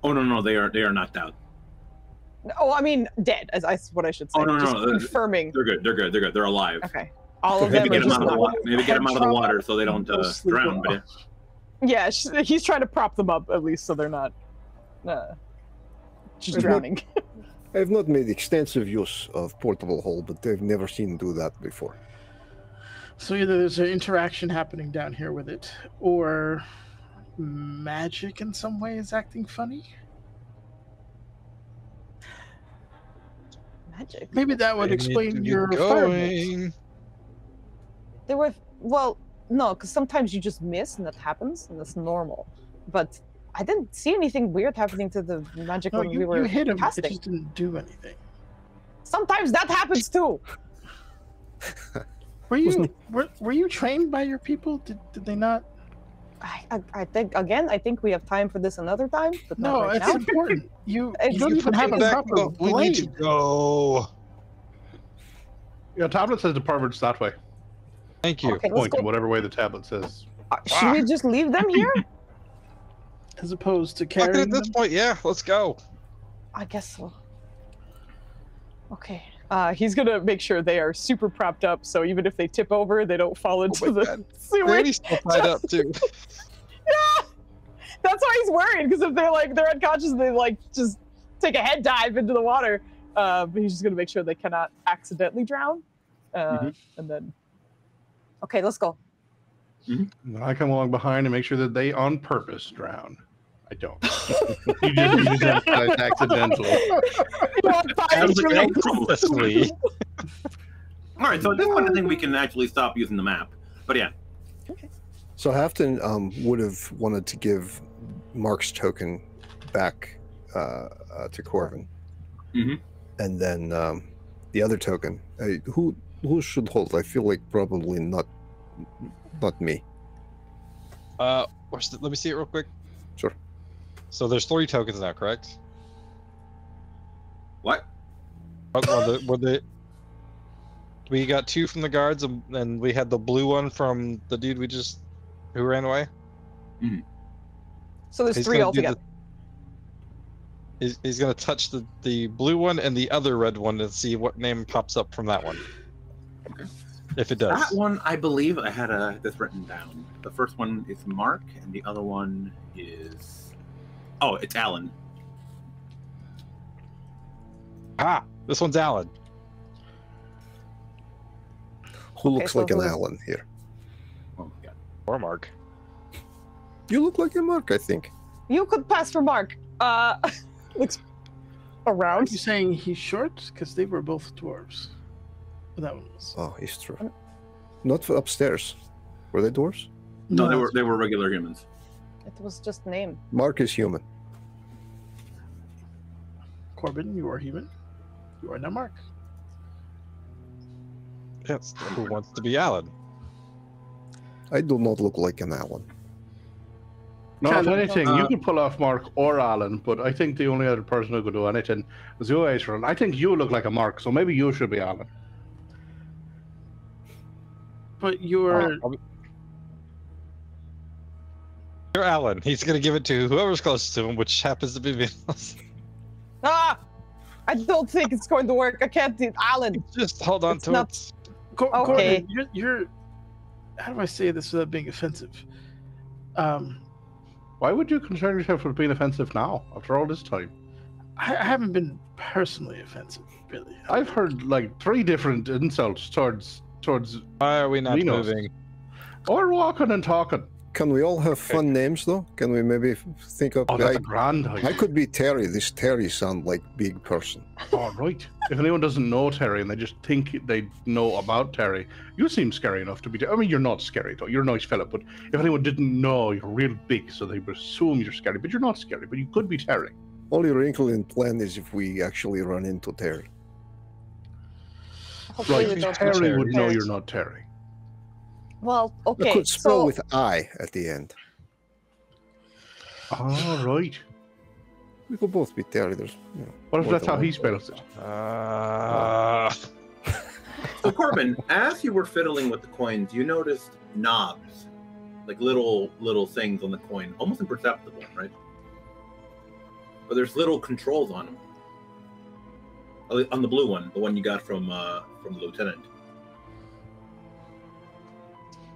Oh no, they are knocked out. Oh, I mean dead. As what I should say. Oh no, just no, confirming. They're good. They're alive. Okay. All of them Maybe are get them just out of the water. Maybe get them out of the trauma. water so they don't drown. But Yeah, he's trying to prop them up at least so they're not just drowning. I have not made extensive use of portable hole, but I've never seen do that before. So either there's an interaction happening down here with it, or magic in some way is acting funny. Magic. Maybe that would explain your fireballs. There were no, because sometimes you just miss and that happens, and that's normal. But I didn't see anything weird happening to the magic No, when we you were hit him. casting. It just didn't do anything. Sometimes that happens too. Were you trained by your people? Did they not? I think we have time for this another time. But No, not right it's now. important. You It's don't even have a proper We need to blade. go. Yeah, tablet says the pervert's that way. Thank you. Okay, let's Point go. in whatever way the tablet says. Should we just leave them here? As opposed to Fuck it, carrying at this them. point, yeah, let's go. I guess so. Okay. He's gonna make sure they are super propped up, so even if they tip over, they don't fall into my the God. sewer. Randy's still tied up too. Yeah, that's why he's worried because if they're unconscious, they just take a head dive into the water. But he's just gonna make sure they cannot accidentally drown. And then, okay, let's go. And I come along behind and make sure that they on purpose drown. I don't. you just emphasize accidentally. Effortlessly. all right, so at this point, I think we can actually stop using the map. But yeah, So Hafton would have wanted to give Mark's token back to Corvin, and then the other token. Who should hold? I feel like probably not me. Let me see it real quick. Sure. So there's 3 tokens now, correct? what? We got 2 from the guards, and we had the blue one from the dude who ran away. So there's He's 3 gonna do altogether. He's gonna touch the blue one and the other red one and see what name pops up from that one. If it does. That one, I believe I had this written down. The first one is Mark, and the other one is it's Alan. This one's Alan. Who looks so like an who is- Alan here? Oh my god. Or Mark. You look like a Mark, I think. You could pass for Mark. Looks Are around. you saying he's short? Because they were both dwarves. Well, that one was. Oh, he's true. Not for upstairs. Were they dwarves? No, they were regular humans. It was just name. Mark is human. Corbin, you are human. You are now Mark. Yes. Who wants to be Alan? I do not look like an Alan. No, if anything, you could pull off Mark or Alan, but I think the only other person who could do anything was you, Aisha. I think you look like a Mark, so maybe you should be Alan. But you're. You're Alan. He's gonna give it to whoever's closest to him, which happens to be me. I don't think it's going to work. I can't do Alan. Just hold on It's to not- it. Okay. Corbin, you're. How do I say this without being offensive? Why would you concern yourself with being offensive now, after all this time? I haven't been personally offensive, really. I've heard like 3 different insults towards Why are we not Minos. moving? or walking and talking. Can we all have fun names though? Can we maybe think of? Oh, that's a grand I idea. could be Terry. This Terry sound like big person. All right. If anyone doesn't know Terry and they just think they know about Terry, you seem scary enough to be. I mean, you're not scary though. You're a nice fella. But if anyone didn't know, you're real big, so they would assume you're scary. But you're not scary. But you could be Terry. Only wrinkle in plan is if we actually run into Terry. Hopefully we Right. don't Terry would know Terry. you're not Terry. Well, I okay. could spell So with I at the end. All right. We could both be There's, you know, What if more that's than how he one. spells it? So Corbin, as you were fiddling with the coins, you noticed knobs, like little things on the coin, almost imperceptible, right? But there's little controls on them. On the blue one, the one you got from the lieutenant.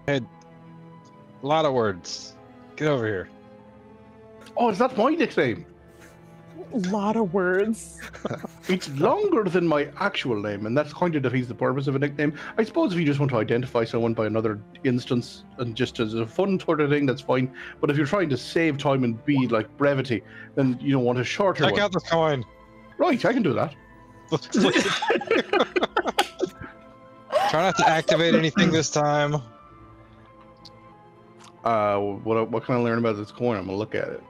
Hey, a lot of words. Get over here. Oh, is that my nickname? A lot of words. It's longer than my actual name, and that's kind of defeats the purpose of a nickname. I suppose if you just want to identify someone by another instance and just as a fun sort of thing, that's fine. But if you're trying to save time and be like brevity, then you don't want a shorter Check one. out this coin. Right, I can do that. Try not to activate anything this time. What can I learn about this coin? I'm gonna look at it.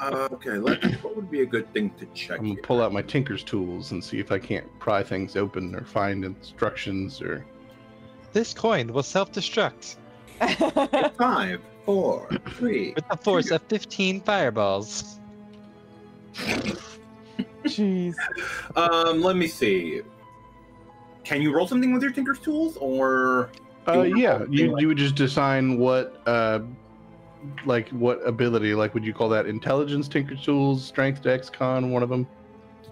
Okay, what would be a good thing to check? I'm gonna pull out my tinker's tools and see if I can't pry things open or find instructions or. This coin will self-destruct 5, 4, 3. with the force of 15 fireballs. Jeez. Let me see. Can you roll something with your tinker's tools, or? Yeah, you would just assign what what ability, like would you call that intelligence, tinker's tools, strength, dex, con, one of them?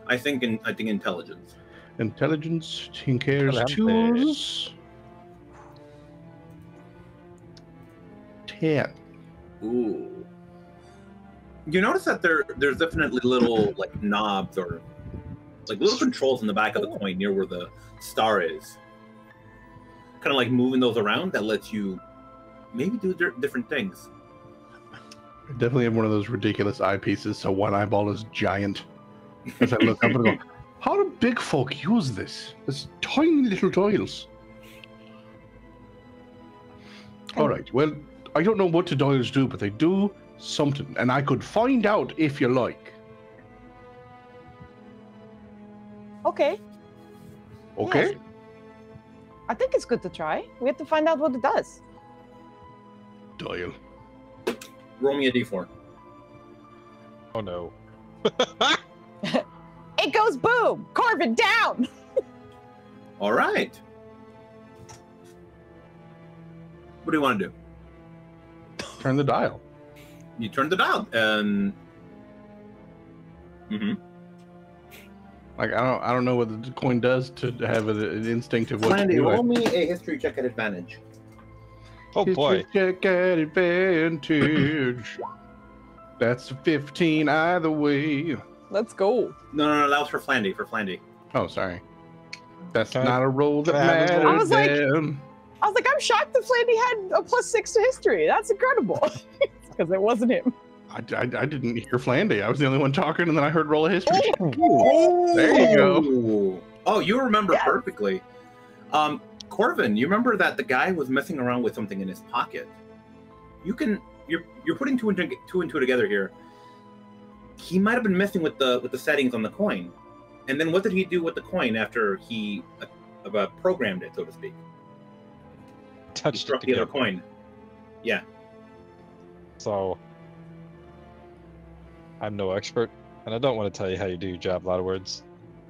I think intelligence. Intelligence, tinker's Adelante. tools. 10. Ooh. You notice that there's definitely little like knobs or like little controls in the back of the coin near where the star is. Kind of like moving those around that lets you maybe do different things. I definitely have one of those ridiculous eyepieces, so one eyeball is giant. As I look up and go, how do big folk use this? It's tiny little dials. All right, well, I don't know what the dials do, but they do something, and I could find out if you like. Okay. Okay? Yes. I think it's good to try. We have to find out what it does. Dial. Roll me a d4. Oh no. It goes boom! Corbin down! All right. What do you want to do? Turn the dial. You turn the dial, and Like I don't know what the coin does to have an instinct of what to Randy, do. roll me a history check at advantage. Oh boy. Check at advantage. That's a 15 either way. Let's go. No, that was for Flandy. Oh, sorry. That's Can I- not a roll that can I have his matters. I was like- then. I was like, I'm shocked that Flandy had a +6 to history. That's incredible. Because it wasn't him. I didn't hear Flandy. I was the only one talking, and then I heard roll a history. Oh, There you go. Oh, you remember Yes. perfectly. Corvin, you remember that the guy was messing around with something in his pocket. You're putting two and two together here. He might have been messing with the settings on the coin, and then what did he do with the coin after he programmed it, so to speak? He Touched it struck the other together. coin. Yeah. So I'm no expert, and I don't want to tell you how you do your job. A lot of words,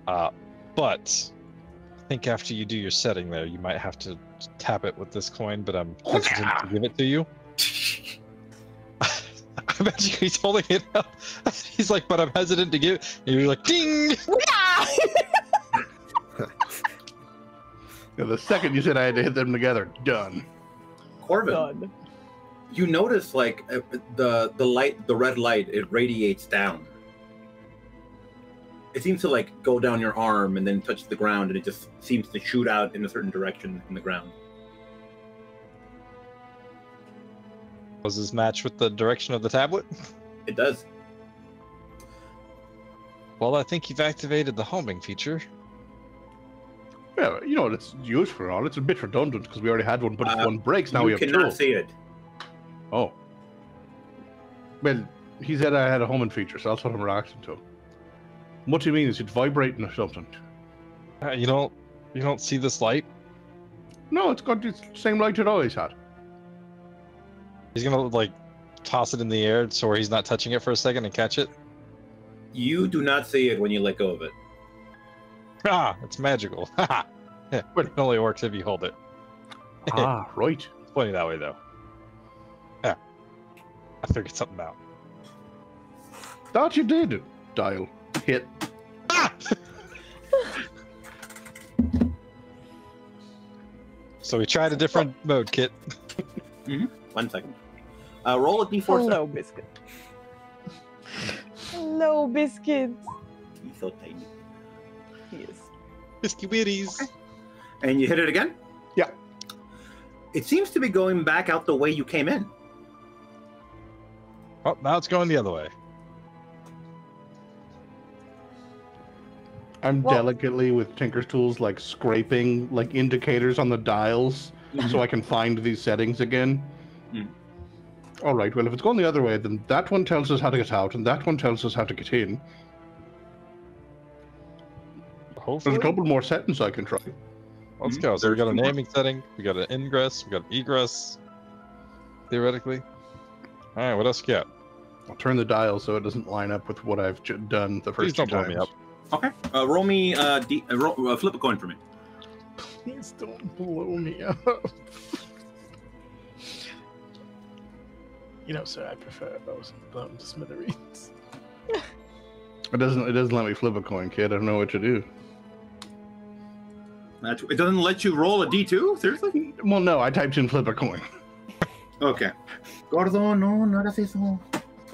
but I think after you do your setting there, you might have to tap it with this coin. But I'm hesitant to give it to you. I imagine he's holding it up. He's like, but I'm hesitant to give it. And you're like, ding! Yeah! Yeah, the second you said I had to hit them together, done. Corvin, Done. you notice like the light, the red light, it radiates down. It seems to like go down your arm and then touch the ground, and it just seems to shoot out in a certain direction in the ground. Was this match with the direction of the tablet? It does. Well, I think you've activated the homing feature. Yeah, you know what it's used for. All it's a bit redundant because we already had one, but if one breaks, now you we have cannot two. see it. Oh. Well, he said I had a homing feature, so that's what I'm reacting to. What do you mean? Is it vibrating or something? You don't see this light? No, it's got the same light it always had. He's gonna like toss it in the air so where he's not touching it for a second and catch it? You do not see it when you let go of it. Ah, it's magical. But it only works if you hold it. Ah, right. It's funny that way, though. Yeah. I figured something out. Thought you did. Dial. Hit. Ah! So we tried a different mode, Kit. 1 second. Roll a d4. Hello, Biscuit. Hello, Biscuit. He's so tiny. He is. Biscuit Witties. Okay. And you hit it again? Yeah. It seems to be going back out the way you came in. Oh, now it's going the other way. I'm delicately with Tinker's tools, like scraping like indicators on the dials so I can find these settings again. All right, well, if it's going the other way, then that one tells us how to get out, and that one tells us how to get in. Hopefully. There's a couple more settings I can try. Let's go. So we got a naming setting, we got an ingress, we got an egress, theoretically. All right, what else you got? I'll turn the dial so it doesn't line up with what I've done the first Please don't two blow times. me up. Okay. Roll me, flip a coin for me. Please don't blow me up. You know, sir, I prefer those blown to smithereens. It doesn't let me flip a coin, kid. I don't know what to do. It doesn't let you roll a d2? Seriously? Well, no, I typed in flip a coin. Okay. Gordo, no, not así eso.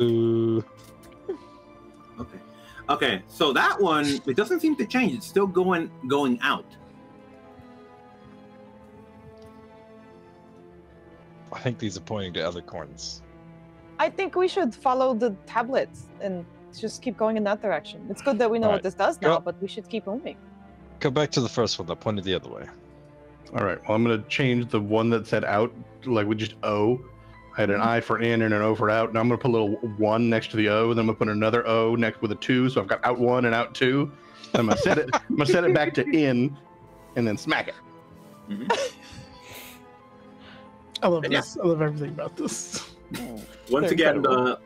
Ooh. Okay. Okay, so that one, it doesn't seem to change. It's still going out. I think these are pointing to other corns. I think we should follow the tablets and just keep going in that direction. It's good that we know All what right. this does now, Go. but we should keep moving. Go back to the first one that pointed the other way. All right, well, I'm going to change the one that said out, like with just O. I had an I for in and an O for out. Now I'm going to put a little 1 next to the O, and then I'm going to put another O next with a 2, so I've got out 1 and out 2. I'm going to set it. I'm going to set it back to in, and then smack it. I love Yeah. this. I love everything about this. Once They're again, incredible.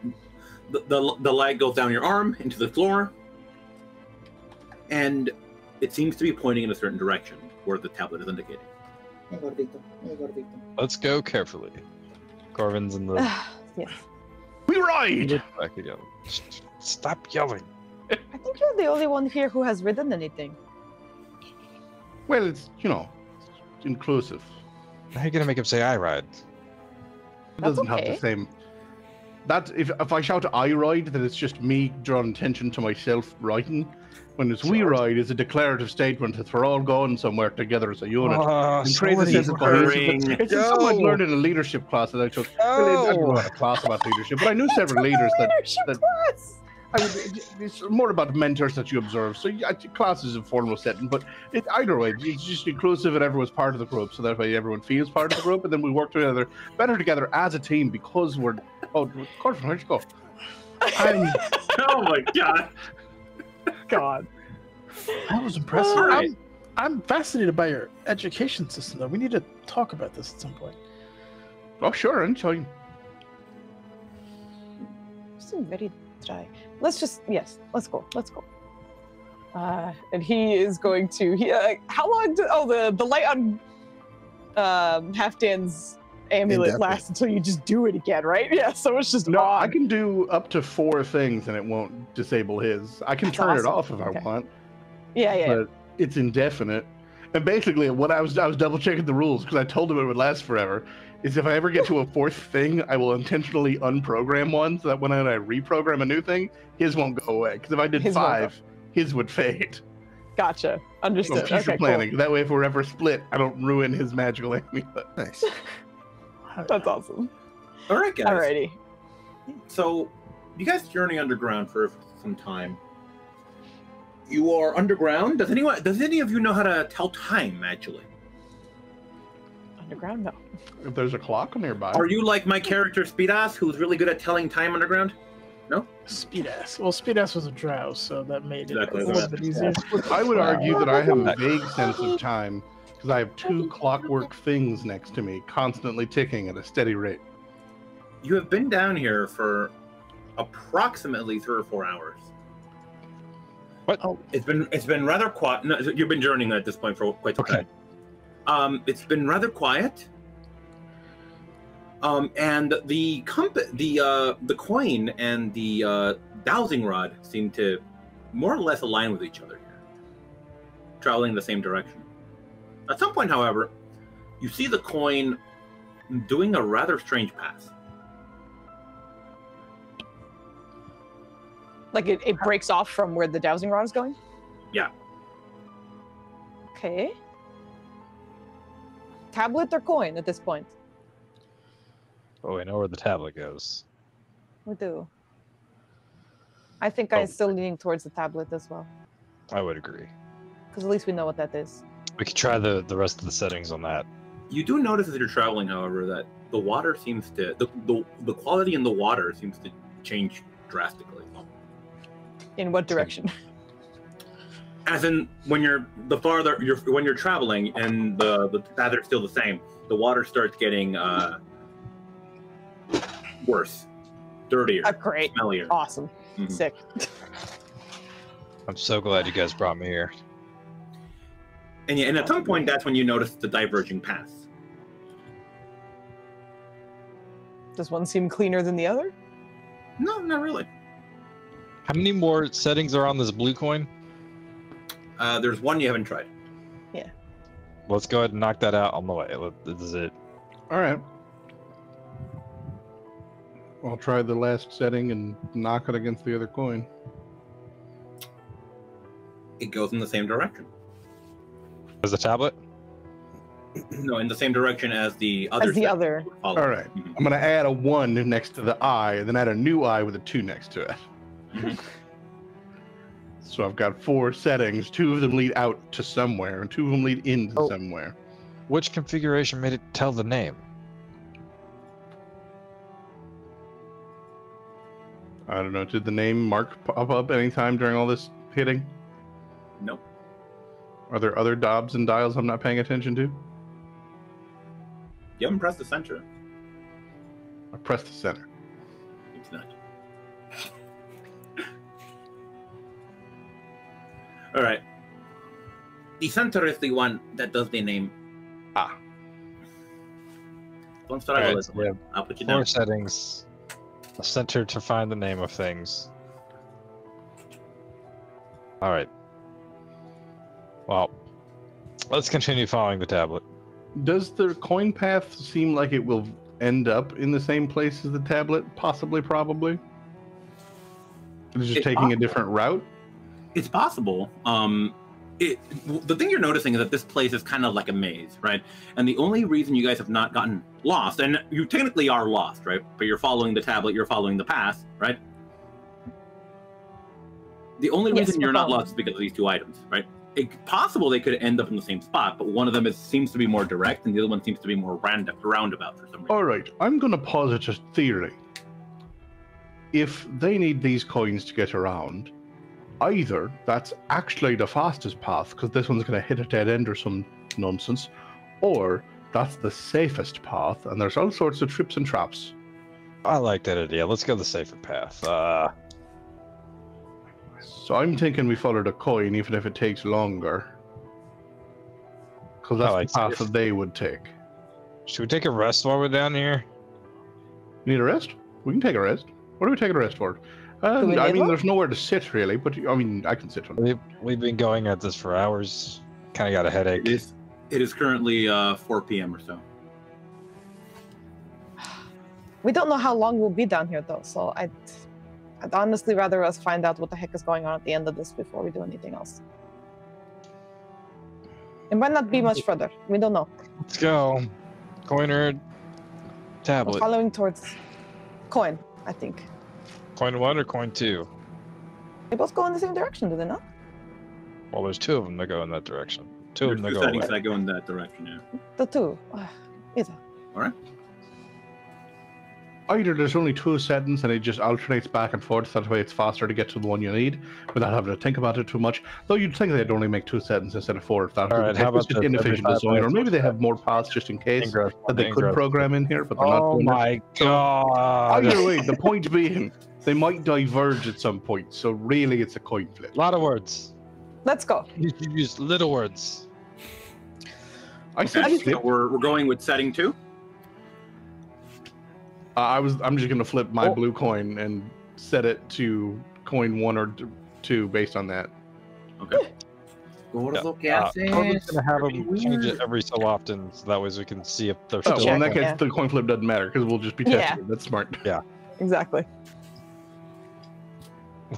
the light goes down your arm into the floor, and it seems to be pointing in a certain direction where the tablet is indicating. Let's go carefully. Corvin's in the Yes. We ride! back again. Stop yelling. I think you're the only one here who has ridden anything. Well, it's, it's inclusive. How are you gonna make him say I ride? It doesn't have okay. the same. That if I shout I ride, then it's just me drawing attention to myself riding. When it's we ride, it's a declarative statement that we're all going somewhere together as a unit. And creates a sense of cohesion. It's just something I've learned in a leadership class that I took. Really, I didn't have a class about leadership, but I knew several leaders that. Class. I mean, it's more about mentors that you observe. So class is a formal setting, but either way, it's just inclusive and everyone's part of the group. So that way everyone feels part of the group, and then we work together better together as a team because we're. Oh, Corbin, where'd you go? Oh my god! God. That was impressive. All right. I'm fascinated by your education system, though. We need to talk about this at some point. Oh, sure, anytime. You seem very dry. Let's go. Let's go. And he is going to. How long? The light on Halfdan's amulet Indefinite. lasts until you just do it again, right? Yeah. So it's just No, I on. can do up to 4 things and it won't disable his. I can That's turn it awesome. off if Okay. I want, Yeah. but it's indefinite. And basically, what I was double checking the rules because I told him it would last forever. Is if I ever get to a 4th thing, I will intentionally unprogram one so that when I reprogram a new thing, his won't go away. Because if I did His won't 5, his would fade. Gotcha. So Understood. future Okay, planning. That way, if we're ever split, I don't ruin his magical amulet. Nice. cool. That's awesome. All right, guys. Alrighty. So, you guys journey underground for some time. You are underground. Does any of you know how to tell time? Actually, Underground? No. If there's a clock nearby. are you like my character Speedass, who's really good at telling time underground? Speedass. Well, Speedass was a drow, so that made it Exactly. a little bit easier. I would argue that I have a vague sense of time because I have 2 clockwork things next to me, constantly ticking at a steady rate. You have been down here for approximately 3 or 4 hours. What? Oh. It's been rather quiet. No, you've been journeying at this point for quite some time. It's been rather quiet. And the coin and the dowsing rod seem to more or less align with each other here, traveling in the same direction. At some point, however, you see the coin doing a rather strange pass. Like it breaks off from where the dowsing rod is going? Yeah. Okay. Tablet or coin at this point? Oh, we know where the tablet goes. We do. I think I'm still leaning towards the tablet as well. I would agree. Because at least we know what that is. We could try the rest of the settings on that. You do notice as you're traveling, however, that the water seems to the quality in the water seems to change drastically. In what direction? As in, when you're traveling and the paths are still the same, the water starts getting worse, dirtier, Great, smellier. Awesome, Sick. I'm so glad you guys brought me here. And at some point, that's when you notice the diverging paths. Does one seem cleaner than the other? No, not really. How many more settings are on this blue coin? There's one you haven't tried. Yeah. Let's go ahead and knock that out on the way. This is it. All right. I'll try the last setting and knock it against the other coin. It goes in the same direction. As the tablet? No, in the same direction as the other. As the other. All right. I'm going to add a 1 next to the I, and then add a new I with a 2 next to it. So I've got 4 settings. 2 of them lead out to somewhere, and 2 of them lead into somewhere. Which configuration made it tell the name? I don't know. Did the name mark pop up anytime during all this hitting? No. Are there other knobs and dials I'm not paying attention to? You haven't pressed the center. I pressed the center. It's not. All right. The center is the one that does the name. Don't start Right, with this one. I'll put you 4 down. settings. A center to find the name of things. All right. Well, let's continue following the tablet. Does the coin path seem like it will end up in the same place as the tablet? Possibly, probably. It's just taking a different route. It's possible. The thing you're noticing is that this place is kind of like a maze, right? And the only reason you guys have not gotten lost, and you technically are lost, right? But you're following the tablet, you're following the path, right? The only reason you're not lost is because of these 2 items, right? It's possible they could end up in the same spot, but one of them seems to be more direct, and the other one seems to be more roundabout for some reason. All right, I'm going to posit a theory. If they need these coins to get around, either that's actually the fastest path, because this one's going to hit a dead end or some nonsense, or that's the safest path, and there's all sorts of trips and traps. I like that idea. Let's go the safer path. So I'm thinking we follow the coin, even if it takes longer. Because that's the path that they would take. Should we take a rest while we're down here? Need a rest? We can take a rest. What are we taking a rest for? I mean, there's nowhere to sit, really, but I mean, I can sit on it. We've been going at this for hours. Kind of got a headache. It is currently 4 p.m. or so. We don't know how long we'll be down here, though, so I'd honestly rather us find out what the heck is going on at the end of this before we do anything else. It might not be much further. We don't know. Let's go. Coin or tablet? We're following towards coin, I think. Coin 1 or coin 2? They both go in the same direction, do they not? Well, there's 2 of them that go in that direction. 2 of them that There's go settings away. that go in that direction, yeah. The 2. Either. All right. Either there's only 2 settings and it just alternates back and forth, that way it's faster to get to the one you need without having to think about it too much. Though you'd think they'd only make 2 settings instead of 4 if that All right, how about just inefficient design, or maybe they have more paths just in case that they could program in here, but they're not doing it. Oh my god! Either way, the point being, they might diverge at some point, so really it's a coin flip. A lot of words. Let's go. You use little words. I said Okay, flip. so we're going with setting 2. I'm just gonna flip my blue coin and set it to coin 1 or 2 based on that. Okay. Go to look at it. I'm just gonna have them change it every so often, so that way we can see if they're still. Well, in that case, the coin flip doesn't matter because we'll just be testing it. That's smart. Yeah. Exactly.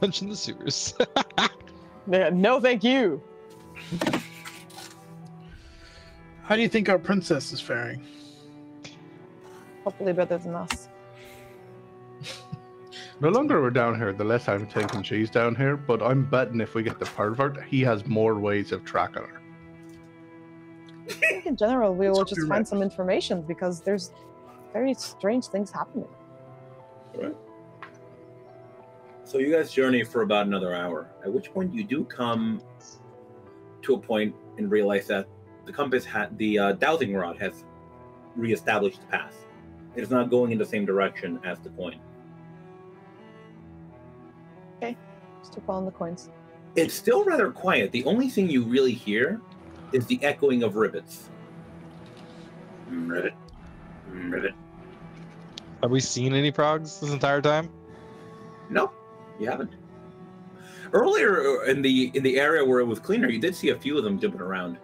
Lunch in the sewers. Yeah, no, thank you. How do you think our princess is faring? Hopefully better than us. The longer we're down here, the less I'm thinking she's down here, but I'm betting if we get the pervert, he has more ways of tracking her. I think in general, we will just find some information because there's very strange things happening. Right. So you guys journey for about another hour, at which point you do come to a point and realize that the compass the dowsing rod has reestablished the path. It is not going in the same direction as the coin. Okay, just keep following the coins. It's still rather quiet. The only thing you really hear is the echoing of rivets. Rivet. Rivet. Have we seen any progs this entire time? No, you haven't. Earlier in the area where it was cleaner, you did see a few of them jumping around,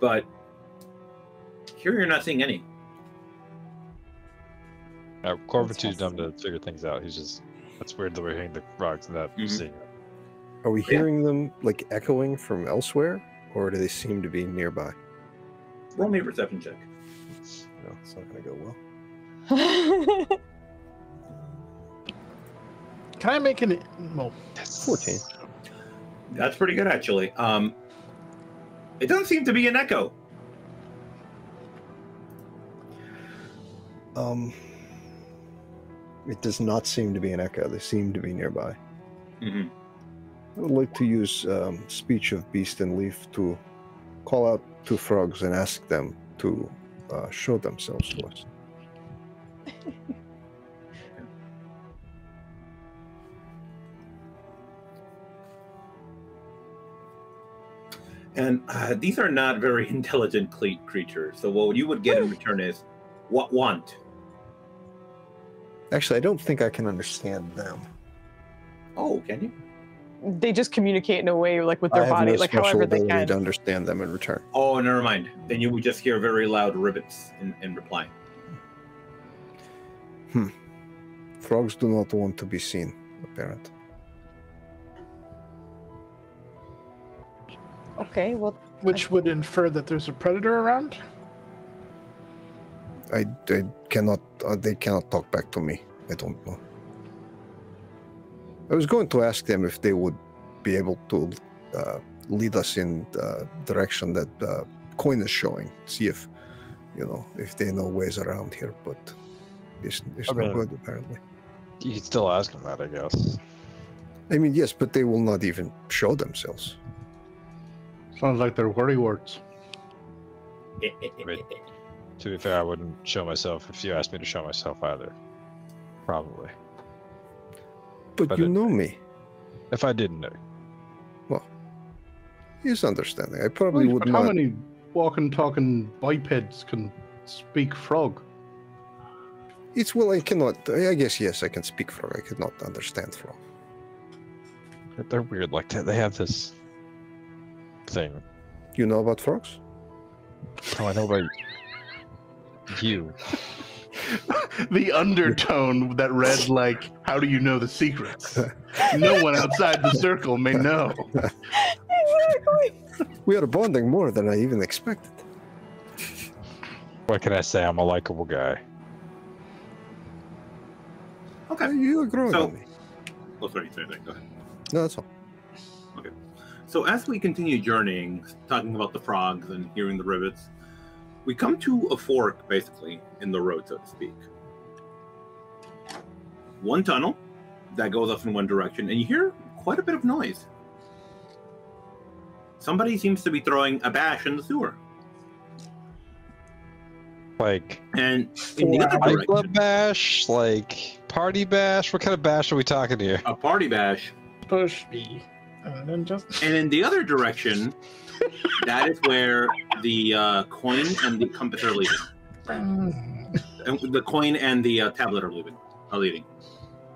but here you're not seeing any. Corvin's too dumb to figure things out. He's just, that's weird that we're hearing the frogs and not seeing it. Are we hearing them like echoing from elsewhere, or do they seem to be nearby? Roll me a perception check. No, it's not going to go well. Can I make an... Well, 14. That's pretty good, actually. It doesn't seem to be an echo. It does not seem to be an echo. They seem to be nearby. Mm-hmm. I would like to use speech of beast and leaf to call out to frogs and ask them to show themselves to us. And these are not very intelligent creatures. So what you would get in return is, what want? Actually, I don't think I can understand them. Oh, can you? They just communicate in a way, like with their body, like however they can. To understand them in return. Oh, never mind. Then you would just hear very loud rivets in reply. Frogs do not want to be seen, apparently. Okay, well... Which would infer that there's a predator around? I cannot, they cannot talk back to me. I don't know. I was going to ask them if they would be able to lead us in the direction that coin is showing. See if, if they know ways around here, but it's not good, apparently. You could still ask them that, I guess. I mean, yes, but they will not even show themselves. Sounds like they're worrywarts. Wait, to be fair, I wouldn't show myself if you asked me to show myself either. Probably. But you know me. If I didn't know. Well, he's understanding. I probably would not. How many walking, talking bipeds can speak frog? I cannot. I guess, yes, I can speak frog. I cannot understand frog. They're weird like that. They have this thing. You know about frogs? Oh, I know about you. The undertone that read like, how do you know the secrets? No one outside the circle may know. Exactly. We are bonding more than I even expected. What can I say? I'm a likable guy. Okay. You are growing on me. Oh, sorry, go ahead. No, that's all. Okay. So as we continue journeying, talking about the frogs and hearing the rivets, we come to a fork, basically, in the road, so to speak. one tunnel that goes off in one direction, and you hear quite a bit of noise. Somebody seems to be throwing a bash in the sewer. Like, and in the other direction, club bash, like party bash. What kind of bash are we talking here? A party bash. Push me, and then just. And in the other direction, that is where the coin and the compass are leaving. And the coin and the tablet are leaving.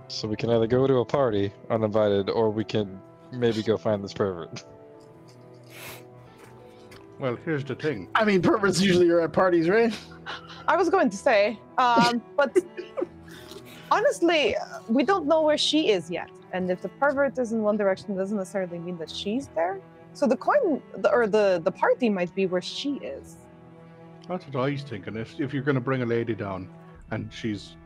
So we can either go to a party uninvited, or we can maybe go find this pervert. Well, here's the thing. I mean, perverts usually are at parties, right? I was going to say, but honestly, we don't know where she is yet. And if the pervert is in one direction, it doesn't necessarily mean that she's there. So the coin, or the party might be where she is. That's what I was thinking. If you're going to bring a lady down, and she's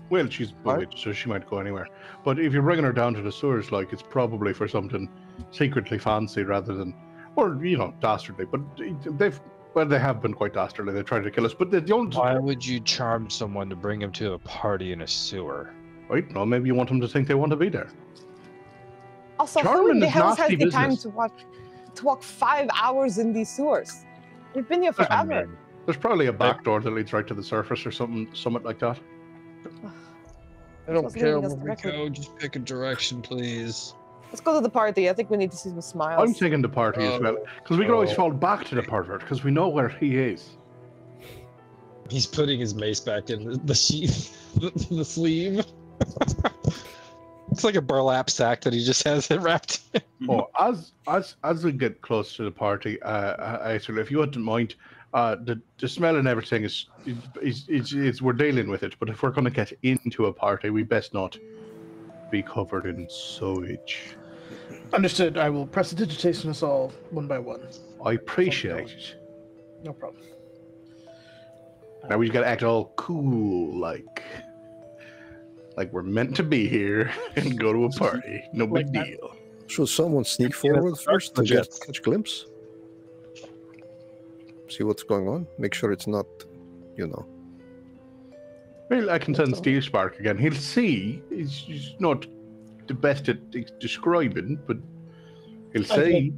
bewitched, so she might go anywhere. But if you're bringing her down to the sewers, like, it's probably for something secretly fancy rather than, or dastardly. But they have been quite dastardly. They tried to kill us, but they don't. Why would you charm someone to bring him to a party in a sewer? Right? No, maybe you want them to think they want to be there. Also, who in the hell has the time to walk 5 hours in these sewers? We've been here forever. There's probably a back door that leads right to the surface or something like that. I don't care where we go, just pick a direction, please. Let's go to the party. I think we need to see some smiles. I'm taking the party as well, because we can always fall back to the pervert, because we know where he is. He's putting his mace back in the sheath, the sleeve. It's like a burlap sack that he just has it wrapped in. Oh, as we get close to the party, actually, if you wouldn't mind, the smell and everything is we're dealing with it. But if we're going to get into a party, we best not be covered in sewage. Understood. I will prestidigitation us all one by one. I appreciate it. No problem. Now we gotta act all cool, like we're meant to be here and go to a party. No big deal. Should someone sneak forward first to get catch a glimpse? See what's going on. Make sure it's not, Well, I can send Steel Spark again. He'll see. He's not the best at describing, but he'll see.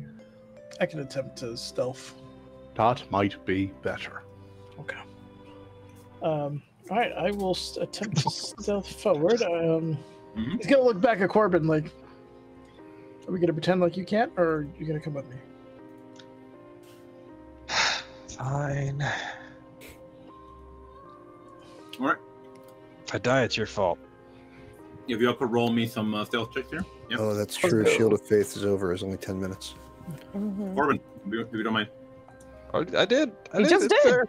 I can attempt to stealth. That might be better. Okay. All right, I will attempt to stealth forward. He's gonna look back at Corbin like, "Are we gonna pretend like you can't, or are you gonna come with me?" Fine. All right. If I die, it's your fault. If you all could roll me some stealth checks here. Yep. Oh, that's true. Shield of Faith is over. It's only 10 minutes. Corbin, if you don't mind. I did. You just did.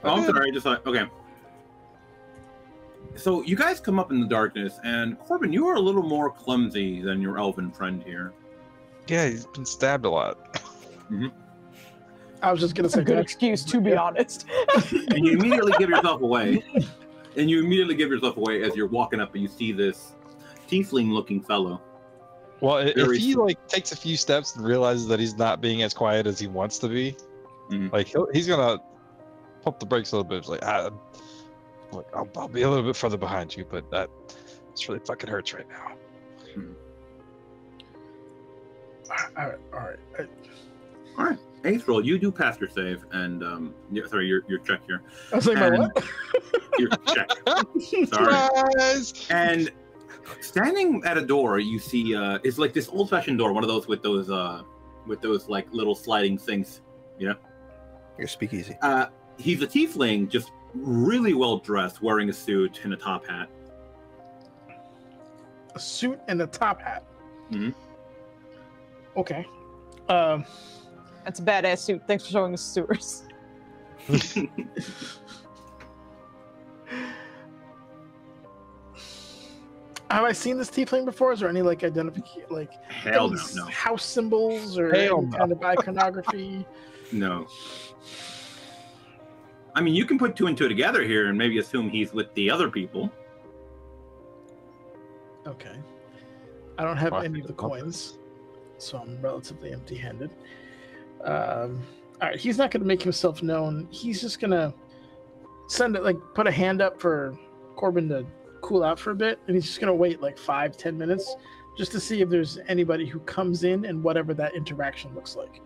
Oh, I'm sorry. I just thought. Okay. So you guys come up in the darkness, and Corbin, you are a little more clumsy than your elven friend here. Yeah, he's been stabbed a lot. I was just gonna That's a good excuse, to be honest. And you immediately give yourself away. And you immediately give yourself away as you're walking up, and you see this tiefling-looking fellow. Well, if he takes a few steps and realizes that he's not being as quiet as he wants to be, like he's gonna pump the brakes a little bit. It's like, I'll be a little bit further behind you, but this really fucking hurts right now. All right. Ace roll, you do pass your save, and sorry, your check here. I was like, my what? Your check. Sorry. And standing at a door, you see it's like this old-fashioned door, one of those with those like little sliding things, Your speakeasy. He's a tiefling, just really well dressed, wearing a suit and a top hat. A suit and a top hat. Okay. That's a badass suit. Thanks for showing us sewers. Have I seen this tiefling before? Is there any identification, Hell no. house symbols or any kind of iconography? No. I mean, you can put two and two together here and maybe assume he's with the other people. Okay. I don't have any of the coins, so I'm relatively empty-handed. All right, he's not going to make himself known. He's just going to put a hand up for Corbin to cool out for a bit, and he's just gonna wait like 5-10 minutes just to see if there's anybody who comes in and whatever that interaction looks like,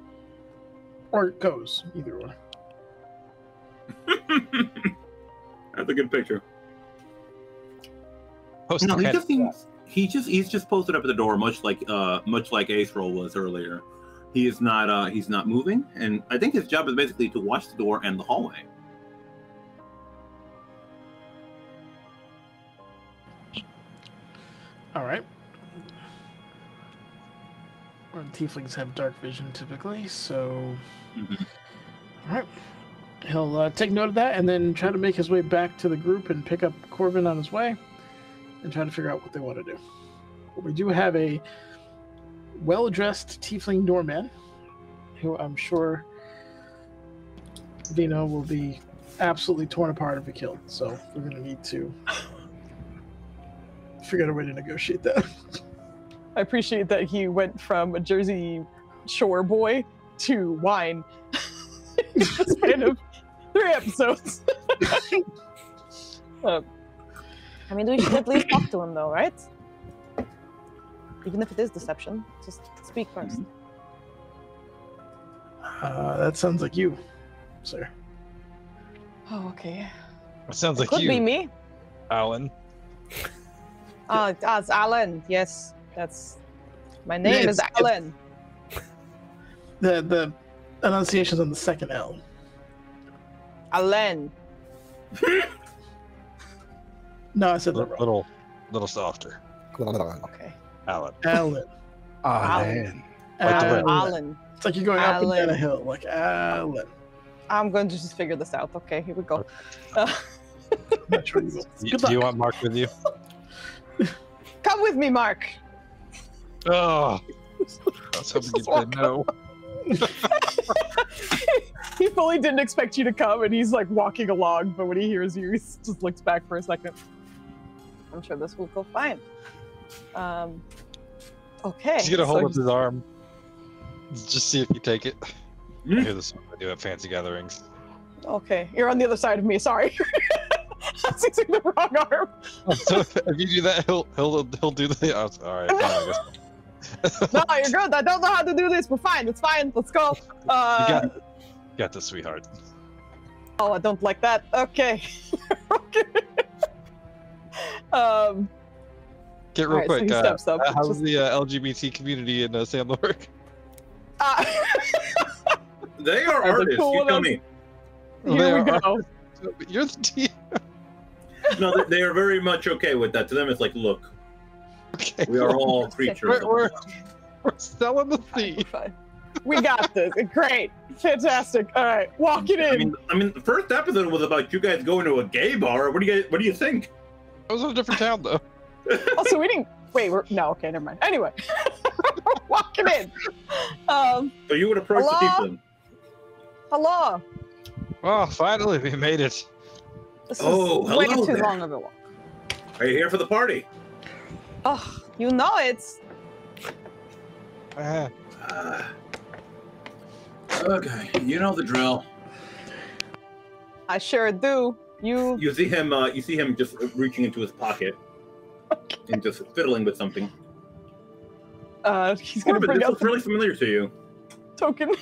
or goes, either or. That's a good picture. Post No, the he's just posted up at the door, much like Ace Roll was earlier. He's not moving, and I think his job is basically to watch the door and the hallway. All right. Well, tieflings have dark vision typically, so. All right. He'll take note of that and then try to make his way back to the group and pick up Corbin on his way and try to figure out what they want to do. But we do have a well-dressed tiefling doorman who I'm sure Vino will be absolutely torn apart if we killed. So we're going to need to figure out a way to negotiate that. I appreciate that he went from a Jersey Shore boy to wine in the span of 3 episodes. I mean, we should at least talk to him, though, right? Even if it is deception, just speak first. That sounds like you, sir. Oh, okay. It sounds like Could you, be me. Alan. Oh, it's Alan. Yes, that's my name is Alan. The enunciation's on the second L. Alan. No, I said that wrong. Little softer. Okay. Alan. Alan. Alan. Alan. It's like you're going up and down a hill, like Alan. I'm going to just figure this out. Okay, here we go. Not sure you will. Do you want Mark with you? Come with me, Mark. Oh, I was hoping you'd say no. He fully didn't expect you to come, and he's like walking along, but when he hears you, he just looks back for a second. I'm sure this will go fine. Okay. Just get a hold of his arm. Just see if you take it. I hear this I do at fancy gatherings. Okay, you're on the other side of me. Sorry. I'm using the wrong arm. So if you do that, he'll do the. Oh, all right. Fine, I guess. No, you're good. I don't know how to do this. We're fine. It's fine. Let's go. You got this, sweetheart. Oh, I don't like that. Okay. Okay. Get real right, quick. so he steps up. How's the LGBT community in San Lourich? They are artists. cool You tell me. Here we go. You're the team. No, they are very much okay with that. To them, it's like, look, Okay. we are all creatures. We're selling the seed. We got this. Great. Fantastic. All right. Walk it in. I mean, the first episode was about you guys going to a gay bar. What do you think? I was in a different town though. Also, we didn't. Wait. No. Okay. Never mind. Anyway. Walking in. So you would approach the people. Hello. Oh, finally we made it. This Oh, is way hello too there. long of a walk. Are you here for the party? Oh, you know it's. Okay, you know the drill. I sure do. You see him. You see him just reaching into his pocket and just fiddling with something. He's gonna Corbin, bring this out looks really familiar to you. token.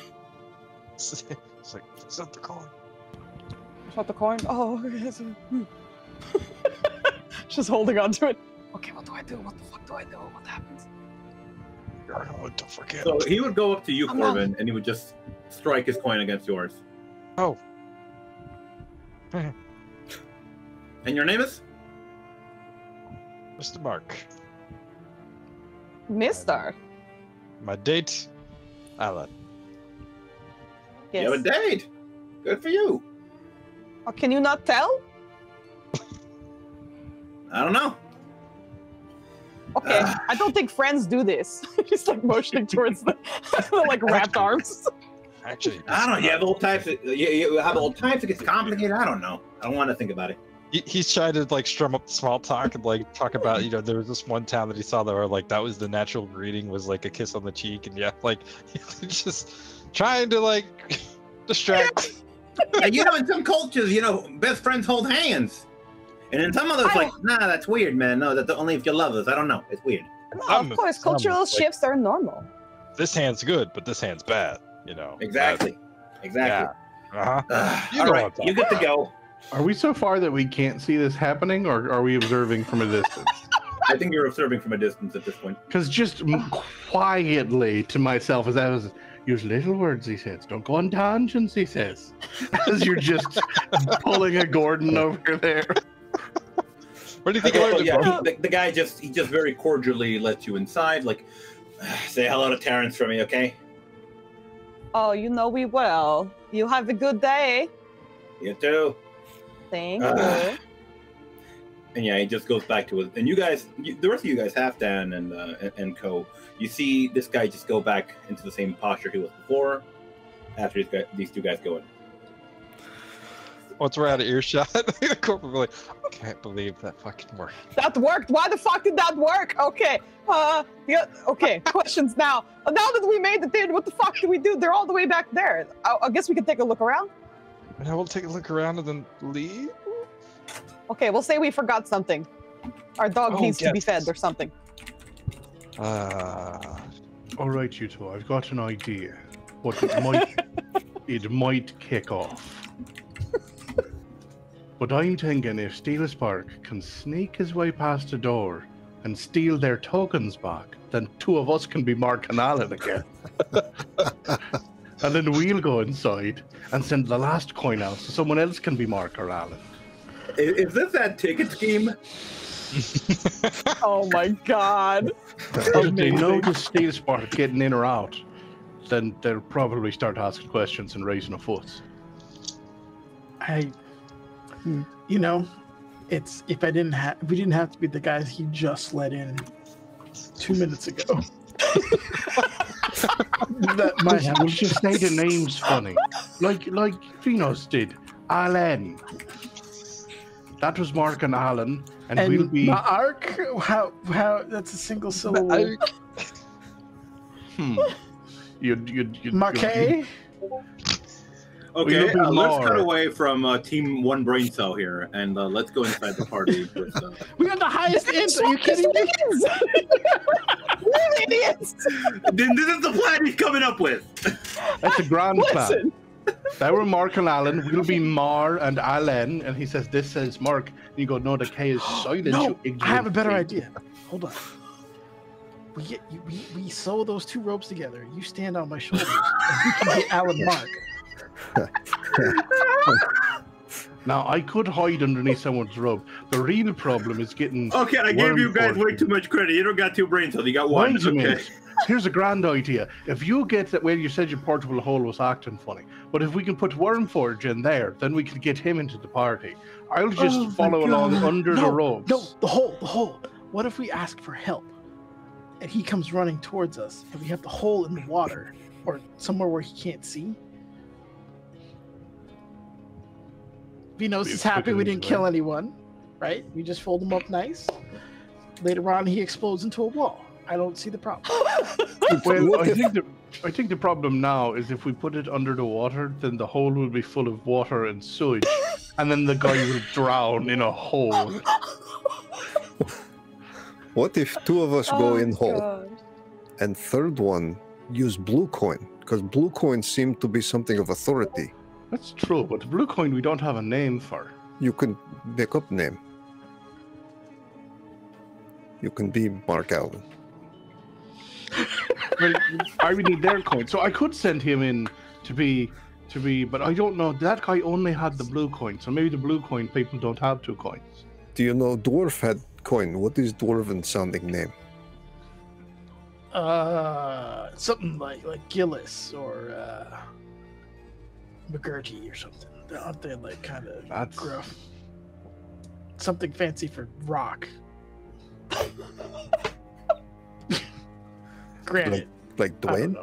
It's like it's not the coin. It's not the coin. Oh, yes. Just holding on to it. Okay, what do I do? What the fuck do I do? What happens? Don't forget. So he would go up to you, I'm Corbin, and he would just strike his coin against yours. Oh. And your name is? Mr. Mark. Mister. My date, Alan. Yes. You have a date. Good for you. Oh, can you not tell? I don't know. Okay, I don't think friends do this. He's like motioning towards the like wrapped arms. Actually, I don't know. You have old types. You have old types. It gets complicated. I don't know. I don't want to think about it. he's trying to like strum up small talk and like talk about there was this one town that he saw that were like that was the natural greeting was like a kiss on the cheek and just trying to like distract. And, in some cultures, best friends hold hands. And then some others like, nah, that's weird, man. No, that's only if you love us. I don't know. It's weird. No, of course, cultural shifts are normal. This hand's good, but this hand's bad. You know. Exactly. Yeah. All right, you get to go. Are we so far that we can't see this happening, or are we observing from a distance? I think you're observing from a distance at this point. Because just quietly to myself, as I was, use little words, he says. Don't go on tangents, he says. As you're just pulling a Gordon over there. What do you think? The guy just very cordially lets you inside. Like, say hello to Terrence for me, okay? Oh, you know we will. You have a good day. You too. Thank you. And yeah, he just goes back to it. And you guys, the rest of you guys, Halfdan and Co, you see this guy just go back into the same posture he was before. After these two guys go in. Once we're out of earshot, the corporate will be like, I can't believe that fucking worked. That worked. Why the fuck did that work? Okay. Yeah, okay. Questions now. Now that we made the thing, what the fuck do we do? They're all the way back there. I guess we can take a look around. And I will take a look around and then leave. Okay, we'll say we forgot something. Our dog needs to be fed or something. All right, you two. I've got an idea. But it might kick off. But I'm thinking if Steel Spark can sneak his way past the door and steal their tokens back, then two of us can be Mark and Alan again. And then we'll go inside and send the last coin out so someone else can be Mark or Alan. Is this that ticket scheme? Oh my god. If they notice Steel Spark getting in or out, then they'll probably start asking questions and raising a fuss. You know, it's if we didn't have to be the guys he just let in 2 minutes ago. That might have. We'll just say the names funny, like Finos did. Alan. That was Mark and Alan, and we'll be Mark. How? That's a single syllable. You'd Marquet. Okay, let's cut away from Team One Brain Cell here, and let's go inside the party. With, we got the highest ends. Are you kidding me? We're idiots. This is the plan he's coming up with. That's a grand plan. That were Mark and Alan. We'll be Mar and Alan, and he says this says Mark. And you go, no, the K is silent. No, I have a better idea. Hold on. We sew those two ropes together. You stand on my shoulders, and we can get Alan Mark. Now I could hide underneath someone's robe. The real problem is getting. Okay, I gave you guys way too much credit. You don't got two brain cells. You got one. Okay. Here's a grand idea. If you get that, well, you said your portable hole was acting funny, but if we can put Wormforge in there, then we can get him into the party. I'll just follow along under the ropes. No, the hole. What if we ask for help, and he comes running towards us, and we have the hole in the water, or somewhere where he can't see? Vinos is happy we didn't kill anyone, right? We just fold him up nice. Later on, he explodes into a wall. I don't see the problem. Well, I think the problem now is if we put it under the water, then the hole will be full of water and sewage, and then the guy will drown in a hole. What if two of us go in hole, and third one use blue coin? Because blue coins seem to be something of authority. That's true, but the blue coin we don't have a name for. You can make up a name. You can be Mark Allen. Well, I would need their coin, so I could send him in to be, but I don't know. That guy only had the blue coin, so maybe the blue coin people don't have two coins. Do you know Dwarf had coin? What is Dwarven sounding name? Something like Gillis or McGurty or something. Aren't they like kind of gruff? Something fancy for rock. Granted. Like Dwayne?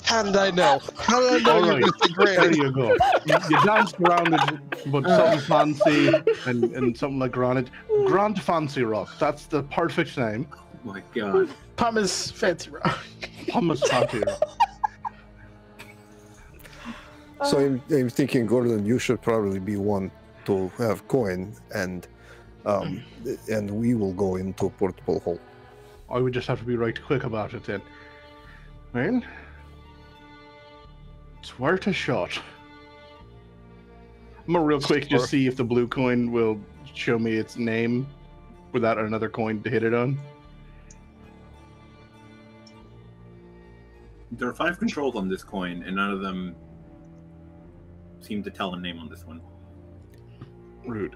How did I know? How did I know All right, there you go. You danced around it, but something fancy and something like granite. Grand Fancy Rock. That's the perfect name. Oh my god. Pumice Fancy Rock. Pumice Fancy Rock. So I'm thinking, Gordon, you should probably be one to to have coin, and we will go into portable hole. I would just have to be right quick about it then. Well, it's worth a shot. I'm gonna real quick just see if the blue coin will show me its name without another coin to hit it on. There are 5 controls on this coin, and none of them seem to tell a name on this one. Rude.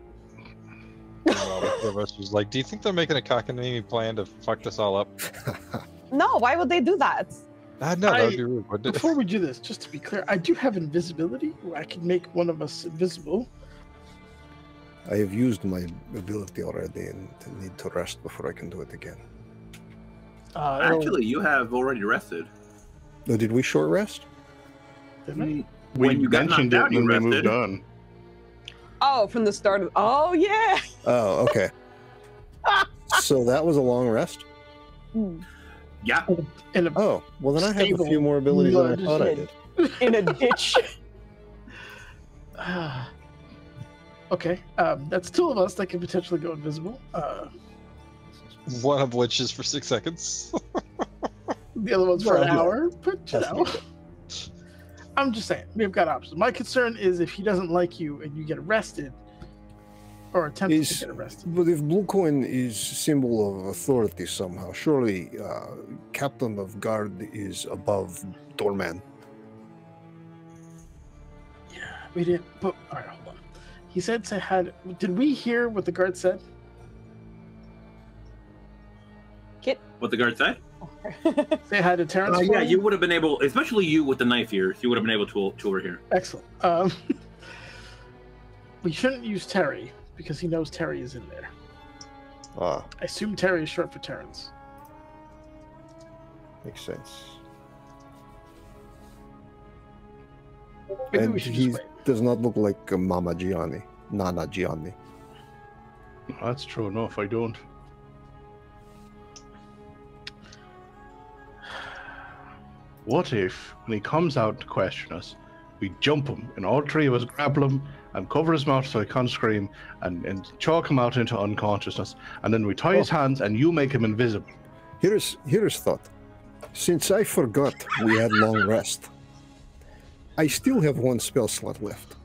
Was like, do you think they're making a cockamamie plan to fuck this all up? No, why would they do that? No, that would be rude, wouldn't it? Before we do this, just to be clear, I do have invisibility where I can make one of us invisible. I have used my ability already and need to rest before I can do it again. Actually, you have already rested. Oh, did we short rest? Didn't When you got mentioned knocked it out, and you then we moved rested. on. Oh, from the start of. Oh yeah. Oh, okay. So that was a long rest? Yeah. in a, Oh, well then I have a Stable few more abilities than I blood thought I did. In a ditch. okay, that's 2 of us that can potentially go invisible. One of which is for 6 seconds. The other one's for an hour. But you That's know, good. I'm just saying we've got options. My concern is if he doesn't like you and you get arrested, or attempted to get arrested. But if blue coin is symbol of authority somehow, surely captain of guard is above doorman. Yeah, we did. But all right, hold on. He said to had. Did we hear what the guard said? What the guard said? Say hi to Terrence. for Yeah, me? you would have been able, especially you with the knife ears, you would have been able to overhear. Excellent. We shouldn't use Terry because he knows Terry is in there. Ah, I assume Terry is short for Terrence. makes sense. Maybe And we should he just wait. does not look like Mama Gianni, Nana Gianni. That's true enough. I don't. What if, when he comes out to question us, we jump him and all 3 of us grapple him and cover his mouth so he can't scream and chalk him out into unconsciousness, and then we tie his hands and you make him invisible? Here's thought. Since I forgot we had long rest, I still have 1 spell slot left.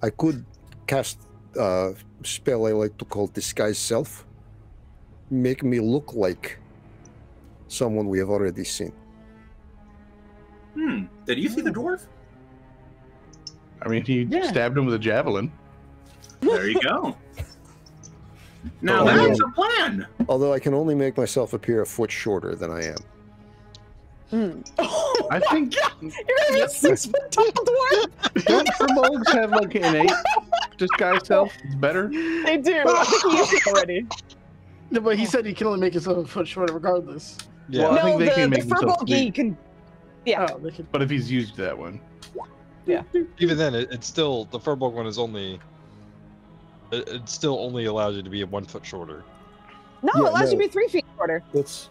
I could cast a spell I like to call Disguise Self. Make me look like someone we have already seen. Did you see the dwarf? I mean, he stabbed him with a javelin. There you go. Now Oh, that's yeah. a plan. Although I can only make myself appear a foot shorter than I am. Oh I my think God! You're gonna be a 6-foot tall dwarf. don't Furbolgs have like an 8 disguise self? It's better. They do. I think he used it already. No, but he said he can only make himself a foot shorter regardless. Yeah. Well, I think No, they can the make themselves Furbolg big. can. Yeah. Oh, they can. But if he's used that one, Even then, it's still, the Furbolg one is only, it still only allows you to be 1 foot shorter. No, Yeah, it allows you no. to be 3 feet shorter. It's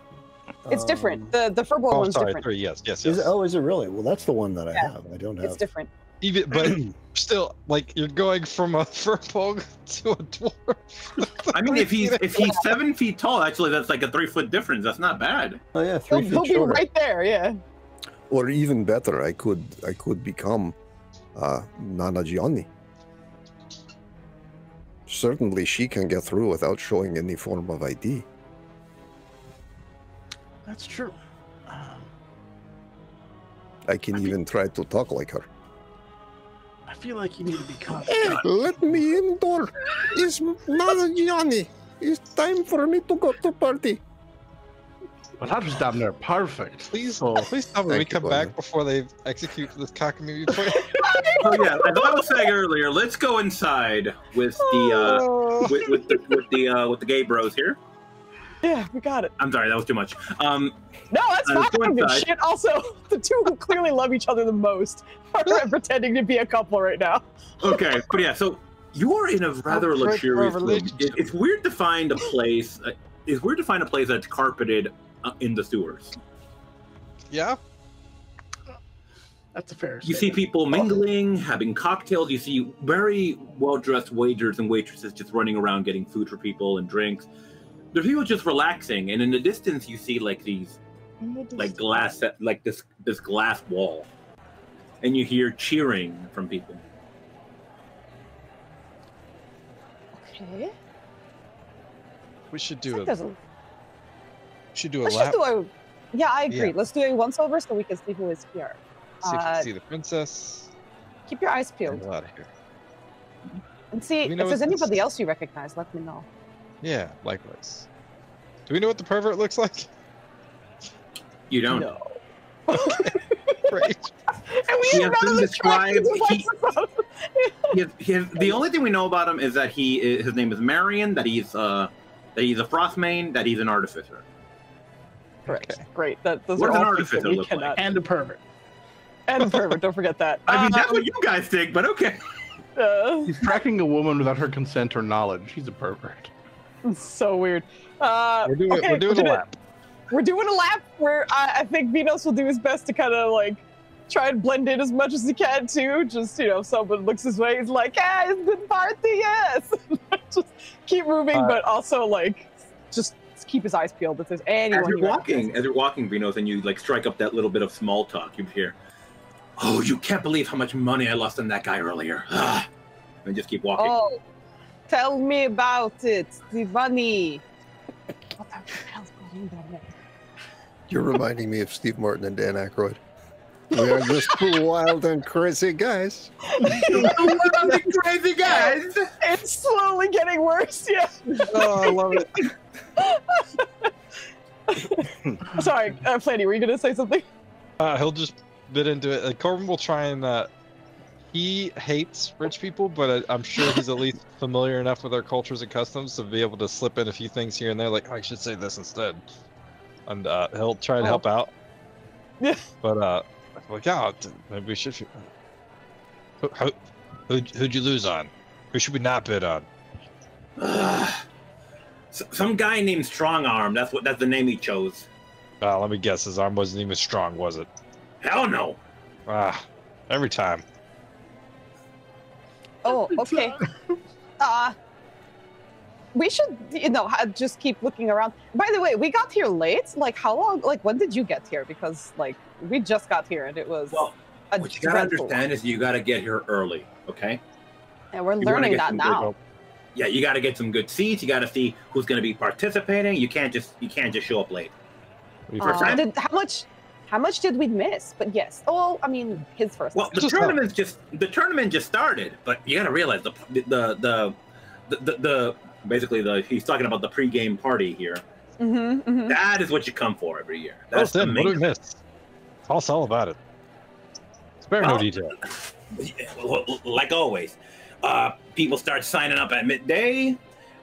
It's different. The Furbolg Oh, one's sorry, different. 3, yes. is it, oh, is it really? Well, that's the one that I Yeah. have. I don't It's have. different. Even, but still, like, you're going from a Furbolg to a dwarf. I mean, if he's 7 feet tall, actually, that's like a 3-foot difference. That's not bad. Oh yeah, He'll, 3 feet he'll be shorter. right there. Yeah. Or even better, I could become Nana Gianni. Certainly she can get through without showing any form of ID. That's true. I can even try to talk like her. I feel like you need to be calm. Hey, let me indoor. It's Nana Gianni. It's time for me to go to party. well, that was damn near perfect. Please, So, please tell me we Thank you, come back Gordon. before they execute this cockamamie plan. So yeah, as I was saying earlier, let's go inside with the with the gay bros here. Yeah, we got it. I'm sorry, that was too much. No, that's let's go fine. inside. Shit. Also, the 2 who clearly love each other the most are pretending to be a couple right now. Okay, but yeah, so you are in a rather great luxurious for a room. relationship. It's weird to find a place. It's weird to find a place that's carpeted in the sewers. Yeah? That's a fair. You see people mingling, having cocktails. You see very well-dressed waiters and waitresses just running around getting food for people and drinks. There's people just relaxing, and in the distance you see like these, like glass, like this glass wall, and you hear cheering from people. Okay. We should do Let's a just lap. do a. Yeah, I agree. Yeah. Let's do a once over so we can see who is here. See if we can see the princess. Keep your eyes Get peeled out of here. and see We if know there's what this- anybody else you recognize. Let me know. Yeah, likewise. Do we know what the pervert looks like? You don't. No. Great. And we He have has none been of the described. tracking devices. The only thing we know about him is his name is Marion. That he's a frostmain. That he's an artificer. Correct. Okay. Great. Those What are does an all things that artificer we look cannot. And a pervert. And a pervert. Don't forget that. I mean, that's what you guys think, but okay. He's tracking a woman without her consent or knowledge. He's a pervert. It's so weird. We're doing okay, a lap. We're doing a lap where I think Vinos will do his best to kind of like try and blend in as much as he can too. Just, you know, someone looks his way, he's like, ah, it's good party, yes. Just keep moving, but also like just keep his eyes peeled if there's anyone. As you're walking, Vinos, and you like strike up that little bit of small talk, you hear, "Oh, you can't believe how much money I lost on that guy earlier." And just keep walking. Oh, tell me about it, the money. What the hell's going on there? You're reminding me of Steve Martin and Dan Aykroyd. We are just two wild and crazy guys. Crazy guys. It's slowly getting worse, yeah. Oh, I love it. Sorry, Flanny, were you going to say something? He'll just bit into it. Corbin will try and. He hates rich people, but I'm sure he's at least familiar enough with our cultures and customs to be able to slip in a few things here and there. Like, oh, I should say this instead, and he'll try and help out. Yeah. But like, yeah, maybe we should. Who'd you lose on? Who should we not bid on? Some guy named Strong Arm. That's the name he chose. Let me guess. His arm wasn't even strong, was it? Hell no. Every time. Oh, okay. We should, you know, just keep looking around. By the way, we got here late. Like, how long? Like, when did you get here? Because, like, we just got here and it was. Well, what you gotta understand is you gotta get here early, okay? And we're learning that now. Yeah, you gotta get some good seats. You gotta see who's gonna be participating. You can't just show up late. How much did we miss? But yes. Oh, I mean, his first. Well, the tournament just started, but you gotta realize he's talking about the pre-game party here. That is what you come for every year. That's the main. What did we miss? Tell us all about it. Spare no detail. Like always, people start signing up at midday.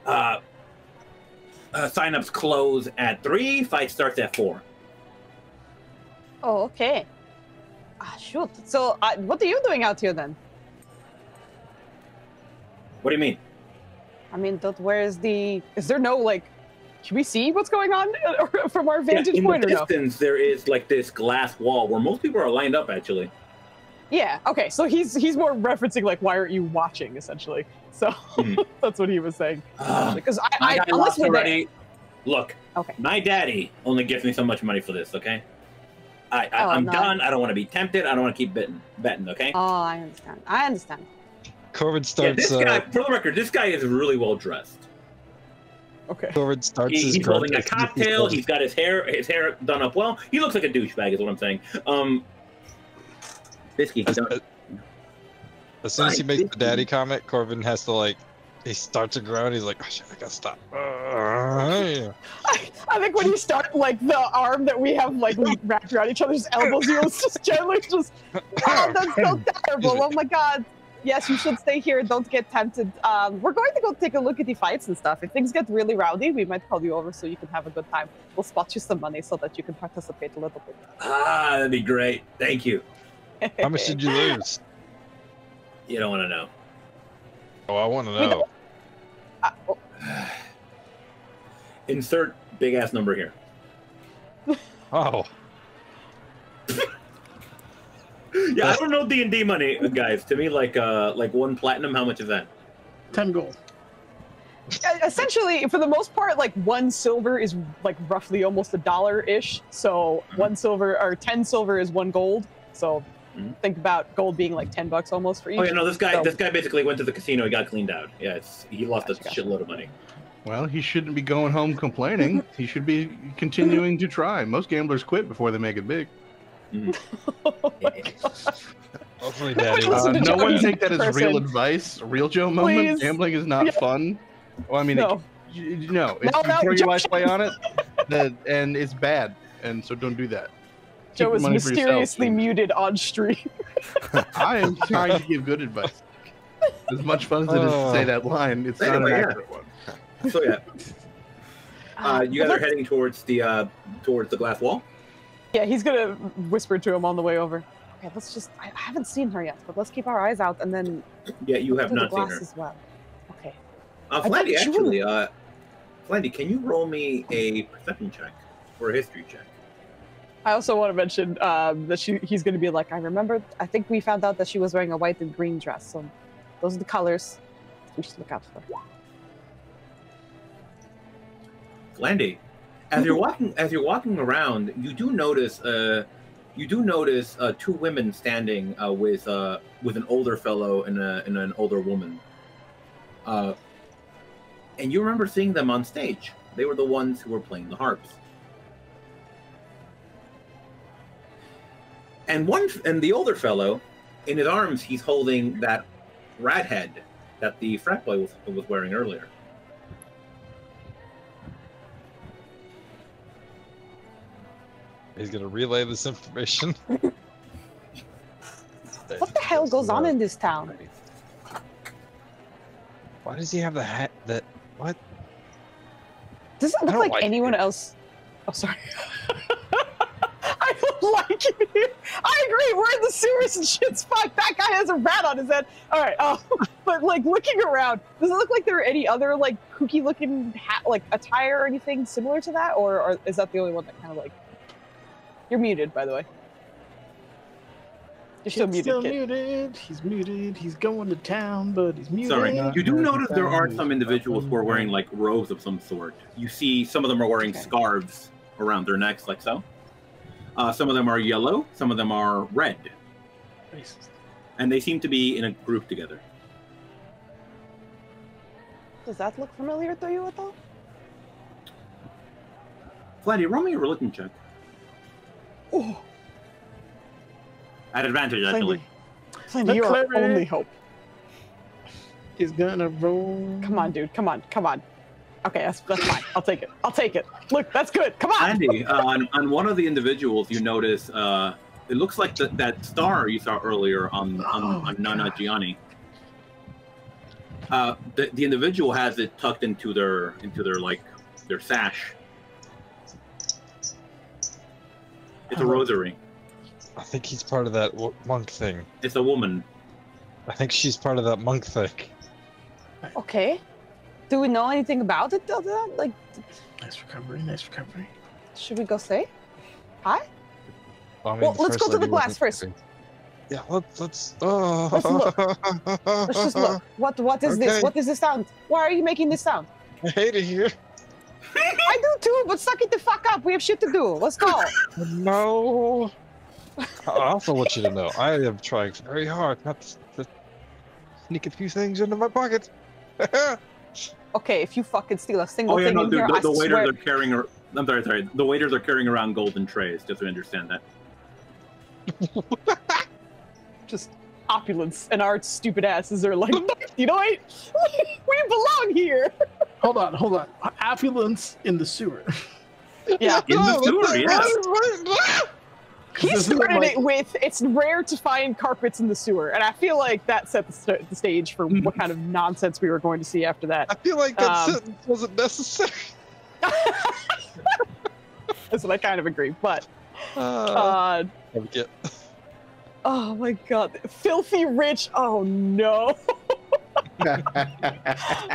Sign-ups close at 3. Fight starts at 4. Oh, okay. Shoot. So, what are you doing out here then? What do you mean? I mean, is there no, like, can we see what's going on from our vantage point? In the distance, there is like this glass wall where most people are lined up, actually. Yeah. Okay. So he's more referencing like, why aren't you watching, essentially? So that's what he was saying. Because I unless we're already. Look. Okay. My daddy only gives me so much money for this. Okay. I'm done. I don't want to be tempted. I don't want to keep betting. Okay. Oh, I understand. Corbin starts. Yeah, this guy, for the record, this guy is really well dressed. Okay. Corbin starts. He's holding a cocktail. He's got his hair done up well. He looks like a douchebag, is what I'm saying. Bisky. As soon as he makes the daddy comment, Corbin has to like. He starts to grow and he's like, oh shit, I gotta stop. I think when you start, like, the arm that we have, like, wrapped around each other's elbows, you just gently just, oh, that's so terrible. Oh my god. Yes, you should stay here. Don't get tempted. We're going to go take a look at the fights and stuff. If things get really rowdy, we might call you over so you can have a good time. We'll spot you some money so that you can participate a little bit. That'd be great. Thank you. How much did you lose? You don't want to know. Oh, I want to know. Insert big ass number here. Oh. Yeah, I don't know D&D money, guys. To me, like 1 platinum, how much is that? 10 gold. Essentially, for the most part, like 1 silver is like roughly almost $1-ish. So 1 silver or 10 silver is 1 gold. So think about gold being like $10 almost for each. Oh yeah, no, this guy basically went to the casino. He got cleaned out. Yeah, he lost a shitload of money. Well, he shouldn't be going home complaining. He should be continuing to try. Most gamblers quit before they make it big. Hopefully, Daddy. No one take that as real advice. A real Joe moment. Please. Gambling is not fun. Well, I mean, No. it's before you watch play on it, and it's bad, and so don't do that. Joe Keep is the money for yourself, mysteriously muted on stream. I am trying to give good advice. As much fun as it is to say that line, it's not an accurate one. So yeah, you guys are heading towards the glass wall. Yeah, he's gonna whisper to him on the way over. Okay, let's just. I haven't seen her yet, but let's keep our eyes out and then. Yeah, you have not seen her. her. As well. Okay. Flandy, actually, Flandy, can you roll me a perception check or a history check? I also want to mention that he's going to be like, I think we found out that she was wearing a white and green dress, so those are the colors we should look out for. Flandy, as you're walking around, you do notice 2 women standing with an older fellow and an older woman. And you remember seeing them on stage. They were the ones who were playing the harps. And the older fellow, in his arms, he's holding that rat head that the frat boy was wearing earlier. He's gonna relay this information. What the hell goes on in this town? Why does he have the hat? What? Does it look like anyone else? Oh, sorry. I don't like it here. I agree. We're in the sewers and shit's fucked. That guy has a rat on his head. All right. But like looking around, does it look like there are any other like kooky looking hat, like attire or anything similar to that, or is that the only one that kind of like? You're muted, by the way. You're still muted. Still kid. muted. He's muted. He's going to town, but he's muted. Sorry. You do notice there are some individuals who are wearing like robes of some sort. You see some of them are wearing scarves around their necks, like so. Some of them are yellow. Some of them are red. Racist. And they seem to be in a group together. Does that look familiar to you at all? Flandy, roll me a religion check. Oh. At advantage, actually. Flandy, you're our only hope. Is gonna roll. Come on, dude. Come on. Okay, that's fine. I'll take it. Look, that's good. Come on. Andy, on one of the individuals, you notice it looks like that star you saw earlier on Nana Gianni. The individual has it tucked into their sash. It's a rosary. I think he's part of that monk thing. It's a woman. I think she's part of that monk thing. Okay. Do we know anything about it other than like? Nice recovery. Should we go say hi? Well, let's go to the glass first. Yeah, let's. Let's look. Let's just look. What is this? Okay. What is this sound? Why are you making this sound? I hate it here. I do too, but suck it the fuck up. We have shit to do. Let's go. No. I also want you to know I am trying very hard not to sneak a few things into my pocket. Okay, if you fucking steal a single thing in here, the I waiters swear. are carrying. I'm sorry. The waiters are carrying around golden trays. Just to understand that. Just opulence, and our stupid asses are like, you know what? We belong here. Hold on. Affluence in the sewer. Yeah. In the sewer, yes. He started it with, it's rare to find carpets in the sewer, and I feel like that set the stage for what kind of nonsense we were going to see after that. I feel like that sentence wasn't necessary. That's what I kind of agree, but... Oh my god. Filthy rich, oh no.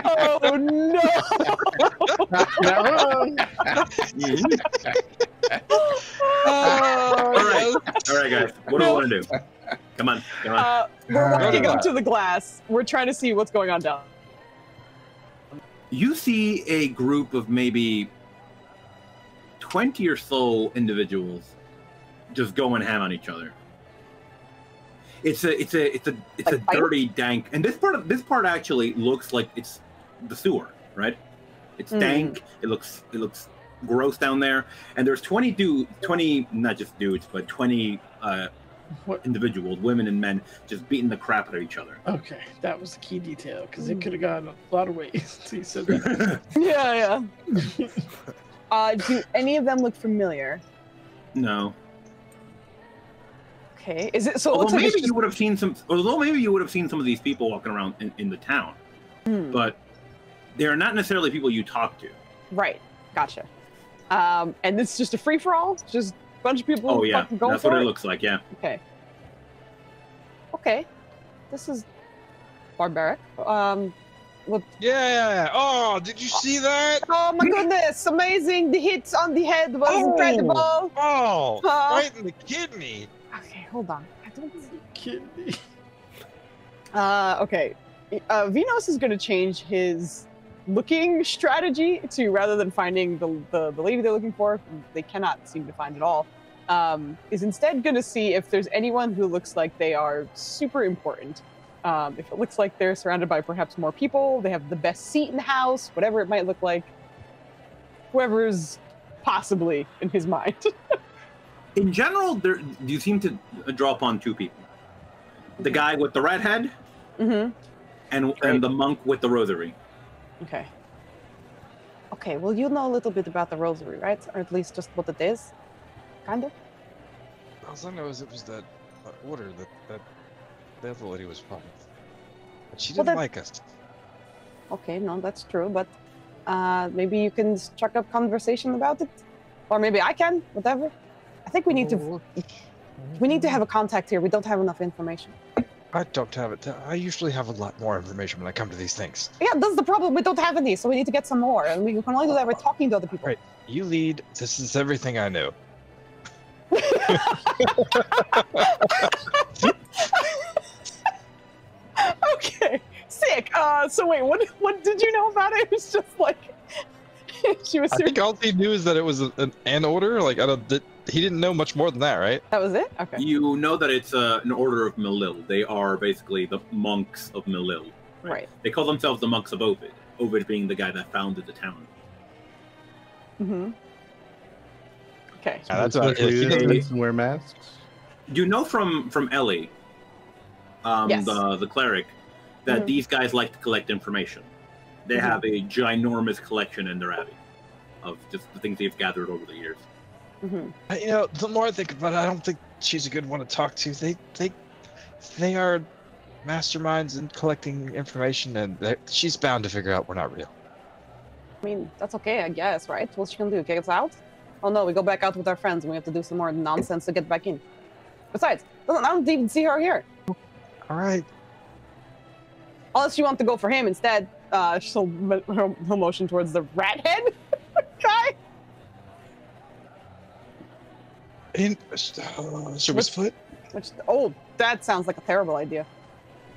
Oh no! All right, guys. What do we want to do? Come on, come on. We're walking up to the glass. We're trying to see what's going on down. You see a group of maybe 20 or so individuals just going ham on each other. It's a dirty, dank, and this part actually looks like it's the sewer, right? It's dank. It looks gross down there, and there's 20 not just dudes, but 20 individuals, women and men, just beating the crap out of each other. Okay, that was the key detail because it could have gone a lot of ways. So you said that. Yeah. Do any of them look familiar? No. Okay. Is it so? Although maybe you would have seen some. Although maybe you would have seen some of these people walking around in the town, but they are not necessarily people you talk to. Right. Gotcha. And it's just a free for all. Just a bunch of people. Oh yeah, fucking going that's for what it looks like. Yeah. Okay. Okay. This is barbaric. Yeah. Oh, did you see that? Oh my goodness! Amazing. The hits on the head was incredible. Oh, right in the kidney. Okay, hold on. I don't Kidney. Okay. Vinos is going to change his looking strategy to, rather than finding the lady they're looking for, they cannot seem to find at all, is instead going to see if there's anyone who looks like they are super important. If it looks like they're surrounded by perhaps more people, they have the best seat in the house, whatever it might look like. Whoever's possibly in his mind. In general, you seem to draw upon two people: the guy with the red head, and the monk with the rosary. Okay. Okay. Well, you know a little bit about the rosary, right? Or at least just what it is, kind of. All I know is it was that order that the other lady was part of, but she didn't like us. Okay, no, that's true, but maybe you can struck up conversation about it, or maybe I can. Whatever. I think we need to have a contact here. We don't have enough information. I don't have it. I usually have a lot more information when I come to these things. Yeah, that's the problem. We don't have any, so we need to get some more. And we can only do that by talking to other people. Right. You lead. This is everything I know. Okay, sick. So wait, what did you know about it? It was just like she was. I think all he knew is that it was an order. Like he didn't know much more than that, right? That was it. Okay. You know that it's an order of Melil. They are basically the monks of Melil. Right. They call themselves the monks of Ovid. Ovid being the guy that founded the town. Okay. Yeah, that's what he doesn't wear masks. You know from Ellie, Yes. the cleric, that these guys like to collect information. They have a ginormous collection in their abbey of just the things they've gathered over the years. You know, the more I think about it, I don't think she's a good one to talk to. They are masterminds in collecting information, and she's bound to figure out we're not real. I mean, that's okay, I guess, right? What's she gonna do? Kick us out? Oh no, we go back out with our friends, and we have to do some more nonsense to get back in. Besides, I don't even see her here. All right. Unless you want to go for him instead. She'll motion towards the rat head guy. Service foot? That sounds like a terrible idea.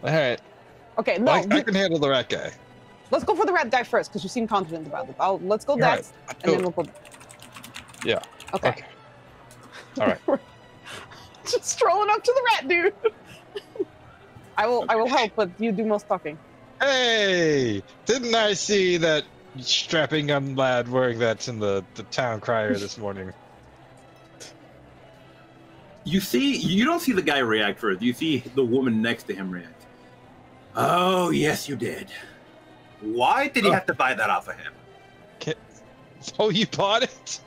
All right. Okay, no. I can handle the rat guy. Let's go for the rat guy first, because you seem confident about it. Let's go next, and then we'll go. Yeah. Okay. All right. Just strolling up to the rat dude. I will help, but you do most talking. Hey! Didn't I see that strapping young lad wearing that in the town crier this morning? You don't see the guy react first. You see the woman next to him react. Oh, yes, you did. Why did you have to buy that off of him? Oh, you bought it?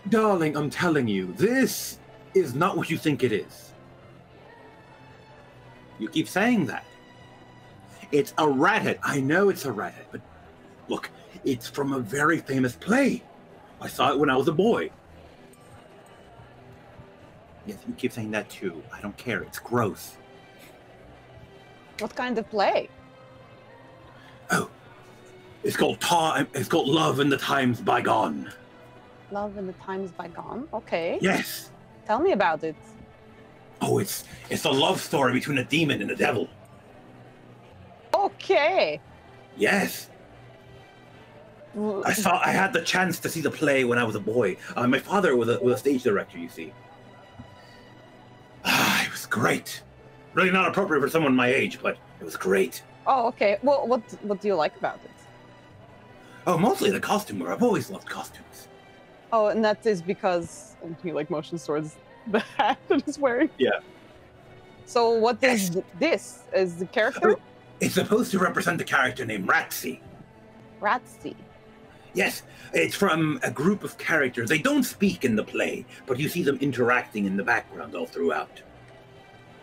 Darling, I'm telling you, this is not what you think it is. You keep saying that. It's a rat head. I know it's a rat head, but look, it's from a very famous play. I saw it when I was a boy. Yes, you keep saying that too. I don't care. It's gross. What kind of play? Oh, it's called Love in the Times Bygone. Love in the times bygone. Okay. Yes. Tell me about it. Oh, it's a love story between a demon and a devil. Okay. Yes. I had the chance to see the play when I was a boy. My father was a stage director, you see. It was great. Really not appropriate for someone my age, but it was great. Oh, okay. Well, what do you like about it? Oh, mostly the costume. I've always loved costumes. Oh, and that is because he like motions towards the hat that he's wearing. Yeah. So what is this? Is the character? It's supposed to represent a character named Ratsy. Ratsy. Yes, it's from a group of characters. They don't speak in the play, but you see them interacting in the background all throughout.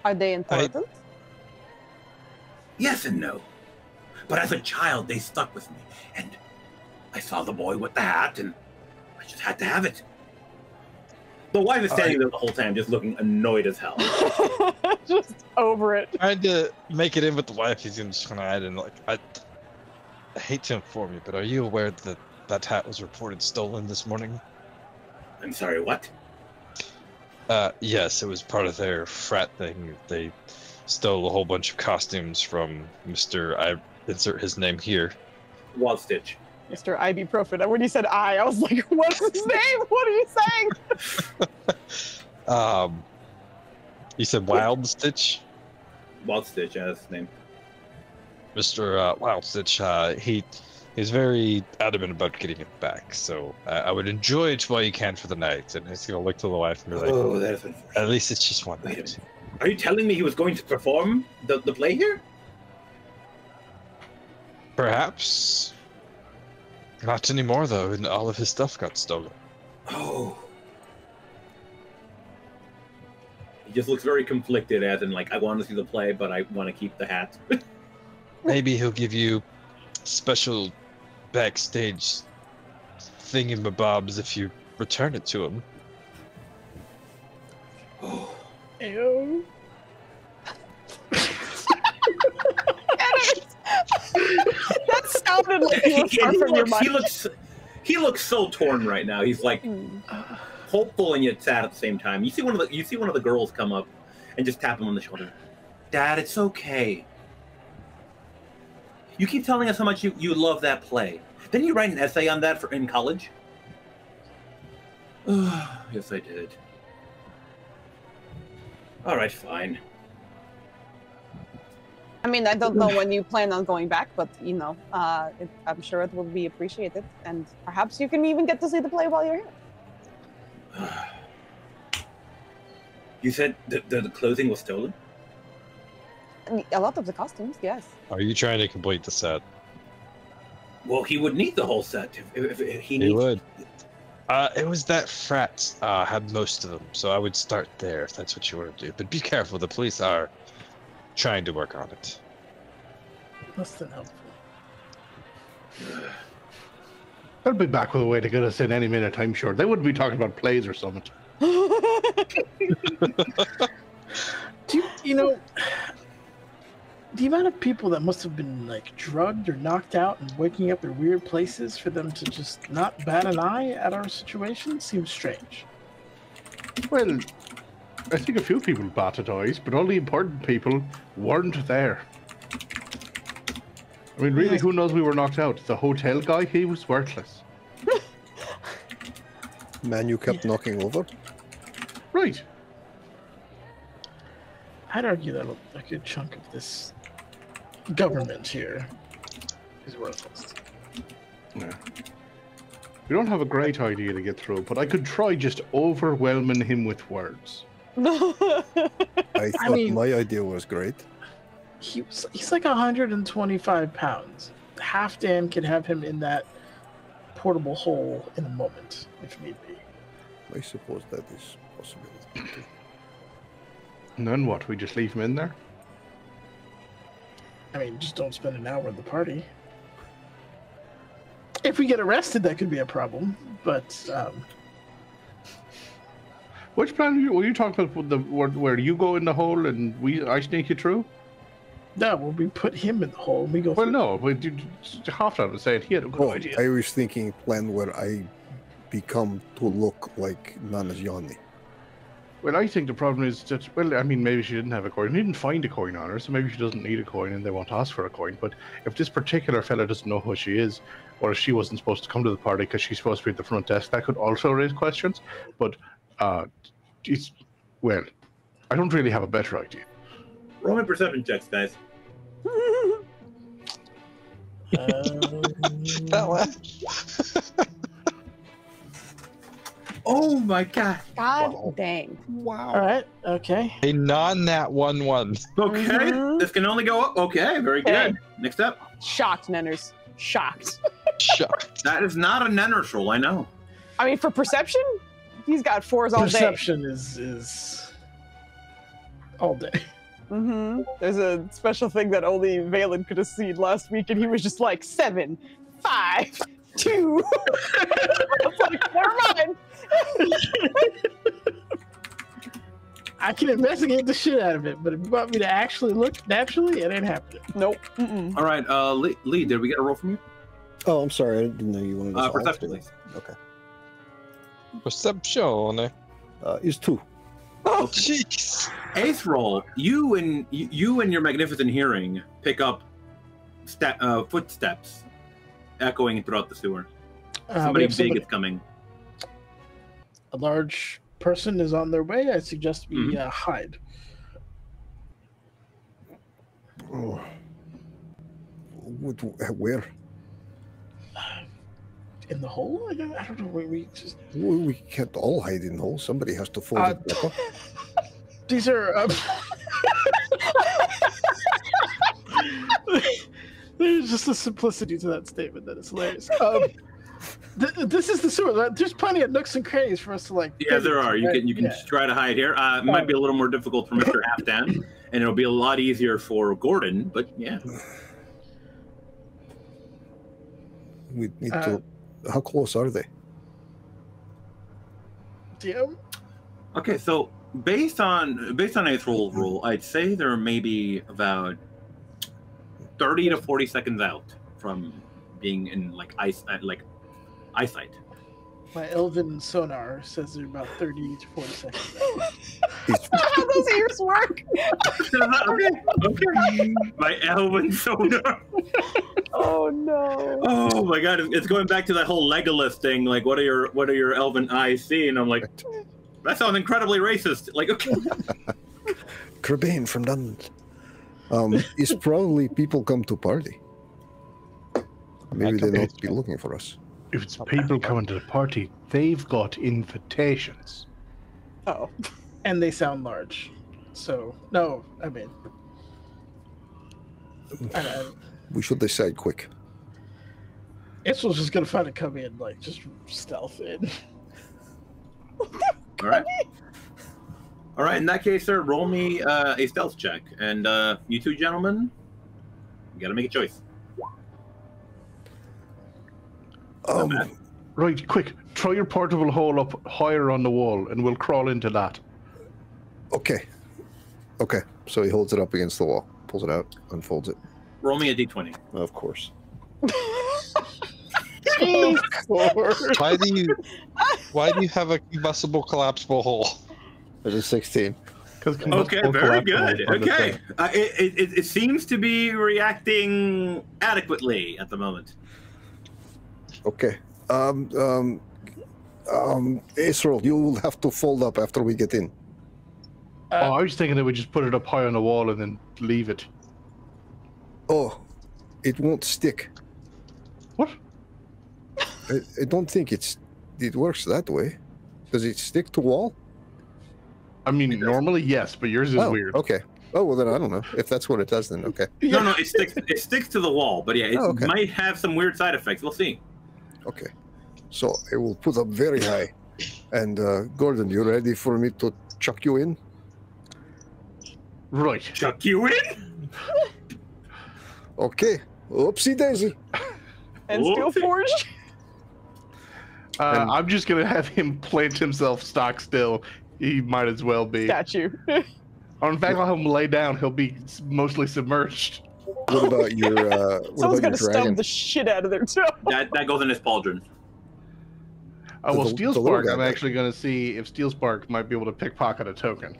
Are they important? Yes and no. But as a child, they stuck with me. And I saw the boy with the hat, and I just had to have it. The wife is standing there the whole time, just looking annoyed as hell. Just over it. Trying to make it in with the wife, he's just gonna add in, like, I hate to inform you, but are you aware that that hat was reported stolen this morning? I'm sorry, what? Yes, it was part of their frat thing. They stole a whole bunch of costumes from Mr. I insert his name here. Wall Stitch. Mr. Ibuprofen. When you said I was like, what's his name? What are you saying? You said Wild Stitch? Wild Stitch, yeah, that's his name. Mr. Wild Stitch, he's very adamant about getting it back, so I would enjoy it while you can for the night. And he's gonna look to the wife and be like, oh, that's unfortunate. At least it's just one night. Are you telling me he was going to perform the play here? Perhaps. Not anymore, though, and all of his stuff got stolen. Oh. He just looks very conflicted, as in, like, I want to see the play, but I want to keep the hat. Maybe he'll give you special backstage thingamabobs if you return it to him. Oh. Ew. That sounded like you were far from your mind. He looks so torn right now. He's like hopeful and yet sad at the same time. You see one of the girls come up and just tap him on the shoulder. Dad, it's okay. You keep telling us how much you love that play. Didn't you write an essay on that in college? Yes, I did. All right, fine. I mean, I don't know when you plan on going back, but, you know, I'm sure it will be appreciated. And perhaps you can even get to see the play while you're here. You said the clothing was stolen? A lot of the costumes, yes. Are you trying to complete the set? Well, he would need the whole set if he needs. He would. It was that frat had most of them, so I would start there if that's what you want to do. But be careful, the police are trying to work on it. Less than helpful. They'll be back with a way to get us in any minute, I'm sure. They wouldn't be talking about plays or something. You know, the amount of people that must have been like drugged or knocked out and waking up in weird places for them to just not bat an eye at our situation seems strange. Well, I think a few people batted eyes, but all the important people weren't there. I mean, really, who knows we were knocked out? The hotel guy, he was worthless. Man you kept knocking over? Right. I'd argue that a good chunk of this government here is worthless. Yeah. We don't have a great idea to get through, but I could try just overwhelming him with words. I thought my idea was great. He's like 125 pounds. Half Dan could have him in that portable hole in a moment, if need be. I suppose that is a possibility. And then what? We just leave him in there? I mean, just don't spend an hour at the party. If we get arrested, that could be a problem, but... Which plan were you talking about? Where you go in the hole and I sneak you through? No, well, we put him in the hole and we go Well, through. no, but half that was saying he had a good idea. I was thinking plan where I become to look like Nana's Yanni? Well, I think the problem is that, well, I mean, maybe she didn't have a coin. We didn't find a coin on her, so maybe she doesn't need a coin and they won't ask for a coin. But if this particular fella doesn't know who she is, or if she wasn't supposed to come to the party because she's supposed to be at the front desk, that could also raise questions. But, it's, well, I don't really have a better idea. Roll me perception checks, guys. Oh my god. God dang. Wow. All right. Okay. A non-nat 1-1. Okay, Mhm. this can only go up. Okay, very good. Next up. Shocked, Nenners. Shocked. Shocked. That is not a Nenner's roll, I know. I mean, for perception, he's got 4s all day. Perception is all day. There's a special thing that only Valen could have seen last week, and he was just like 7, 5, 2. I was like, never mind. I can investigate the shit out of it, but if you want me to actually look naturally, it ain't happening. Nope. All right, Lee, did we get a roll from you? Oh, I'm sorry. I didn't know you wanted to solve Perception, it. please. Okay. Perception. Is 2. Oh, jeez. Eighth roll, you and your magnificent hearing pick up footsteps echoing throughout the sewer. Somebody big is coming. A large person is on their way. I suggest we hide. Oh. Where? In the hole? I don't know. We just. We can't all hide in holes. Somebody has to fold it back up. These are. There's just a simplicity to that statement that is hilarious. This is the sewer. There's plenty of nooks and crannies for us to like. Yeah, there are. You can try to hide here. It might be a little more difficult for Mr. Halfdan, and it'll be a lot easier for Gordon. But yeah. We need to. How close are they? DM? Okay, so based on eighth roll rule, I'd say they're maybe about 30 to 40 seconds out from being in eyesight. My elven sonar says they're about 30 to 40 seconds out. How those ears work? Okay. My elven sonar. Oh no. Oh my god, it's going back to that whole Legolas thing. Like, what are your elven eyes see? And I'm like, that sounds incredibly racist. Like, okay. Crabane from Dunland. It's probably people come to party. Maybe they don't be looking for us. If it's people coming to the party, they've got invitations. Oh. And they sound large. So, no, I mean. We should decide quick. Israel's just gonna find a come in, like, just stealth in. Alright. Alright, in that case, sir, roll me a stealth check. And you two gentlemen, you gotta make a choice. Right, quick. Throw your portable hole up higher on the wall, and we'll crawl into that. Okay. Okay. So he holds it up against the wall, pulls it out, unfolds it. Roll me a d20. Of course. Why do you have a combustible collapsible hole? There's a 16. Okay, very good. Okay, it seems to be reacting adequately at the moment. Okay. Israel, you will have to fold up after we get in. I was thinking that we just put it up high on the wall and then leave it. Oh, it won't stick. What? I don't think it works that way. Does it stick to wall? I mean, normally yes, but yours is weird. Okay. Oh well, then I don't know if that's what it does. Then okay. No, it sticks to the wall, but yeah, it might have some weird side effects. We'll see. Okay, so I will put up very high. And Gordon, you ready for me to chuck you in? Right. Chuck you in? Okay. Oopsie daisy. And Steel Forge? I'm just going to have him plant himself stock still. He might as well be. Statue. Or in fact, I'll have him lay down. He'll be mostly submerged. What about your Someone's going to stub the shit out of their toe. That goes in his pauldron. Oh, well, The Steel little Spark, guy I'm does. actually going to see if Steel Spark might be able to pickpocket a token.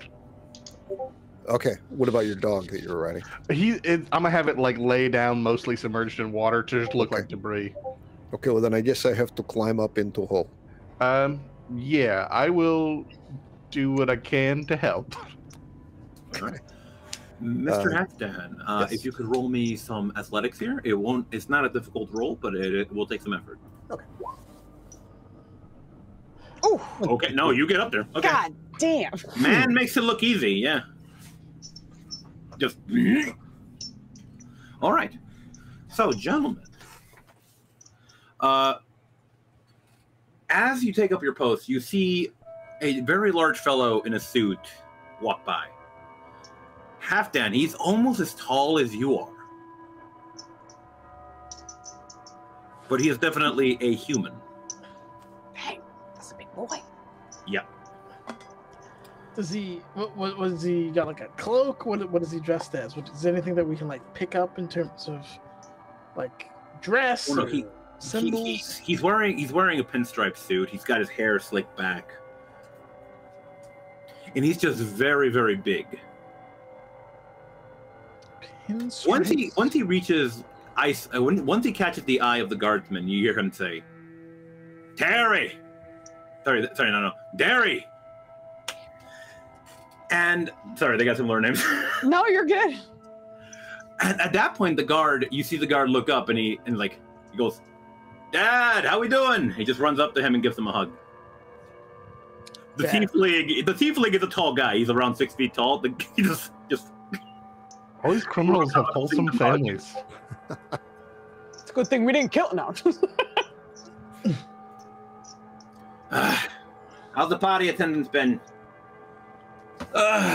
Okay. What about your dog that you were riding? I'm going to have it like lay down mostly submerged in water to just look Okay. like debris. Okay, well then I guess I have to climb up into a hole. Yeah, I will do what I can to help. All right. Mr. Uh, Halfdan, yes. if you could roll me some athletics here, it's not a difficult roll, but it will take some effort. Okay. Oh, Okay, no, you get up there. Okay. God damn. Man makes it look easy, yeah. Just. All right. So, gentlemen, as you take up your post, you see a very large fellow in a suit walk by. Halfdan, he's almost as tall as you are. But he is definitely a human. Hey, that's a big boy. Yeah. Does he? What does he got? Like a cloak? What is he dressed as? Is there anything that we can like pick up in terms of like dress? Oh, no, or symbols. He's wearing a pinstripe suit. He's got his hair slicked back, and he's just very, very big. Once he reaches ice, once he catches the eye of the guardsman, you hear him say, "Terry, sorry, no, Derry." And sorry, they got similar names. No, you're good. And at that point, you see the guard look up, and he goes, "Dad, how we doing?" He just runs up to him and gives him a hug. The tiefling is a tall guy. He's around 6 feet tall. He just All these criminals have wholesome families. It's a good thing we didn't kill now. How's the party attendance been?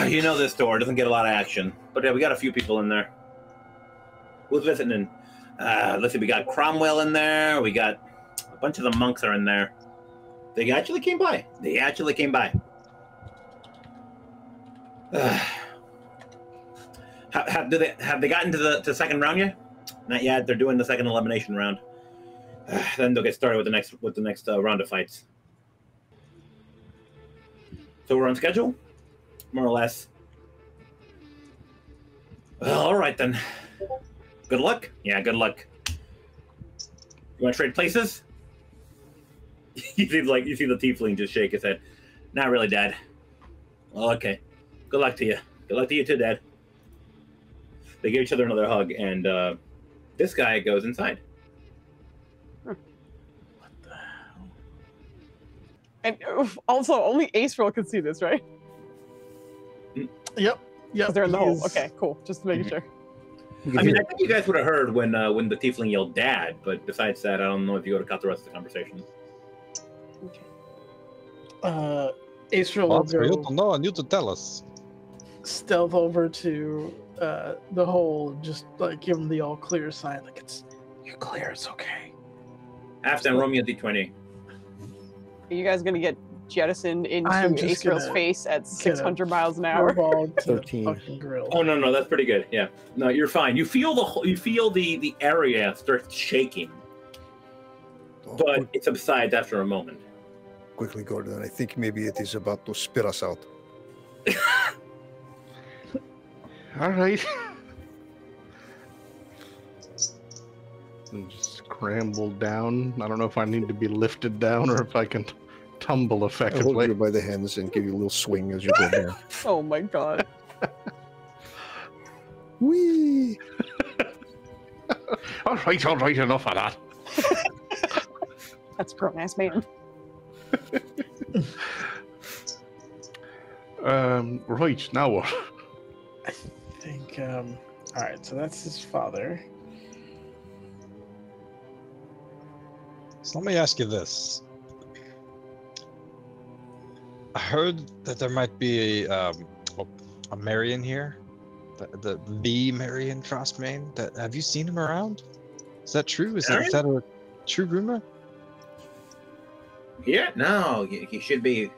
You know this store doesn't get a lot of action, but yeah, we got a few people in there. Who's visiting? Let's see, we got Cromwell in there. We got a bunch of the monks are in there. They actually came by. Have they gotten to the second round yet? Not yet. They're doing the second elimination round. Then they'll get started with the next round of fights. So we're on schedule, more or less. Well, all right then. Good luck. Yeah, good luck. You want to trade places? You see the tiefling just shake his head. Not really, Dad. Well, okay. Good luck to you. Good luck to you too, Dad. They give each other another hug, and this guy goes inside. What the hell? And also, only Aceril can see this, right? Yep. Because they're in the hole. Okay, cool. Just making sure. I mean, I think you guys would have heard when the tiefling yelled "Dad," but besides that, I don't know if you would have caught the rest of the conversation. Aceril will You go don't know, and you to tell us. stealth over to the hole, just like give him the all clear sign, like you're clear, it's okay. Halfdan, roll me a d20. Are you guys gonna get jettisoned into I'm just Aceril's gonna face at 600 miles an hour? Furball to the 13. fucking grill. Oh no, that's pretty good. Yeah, no, you're fine. You feel the area start shaking, but it subsides after a moment. Quickly, Gordon. I think maybe it is about to spit us out. All right. And just scramble down. I don't know if I need to be lifted down or if I can tumble I hold effectively. you by the hands and give you a little swing as you go down. Oh my god. Whee! All right, enough of that. That's a grown ass man. Right, now what? I think, all right, so that's his father. So let me ask you this. I heard that there might be a Marion here, the Marion Frostmane. Have you seen him around? Is that true? Is that a true rumor? Yeah, no, he should be.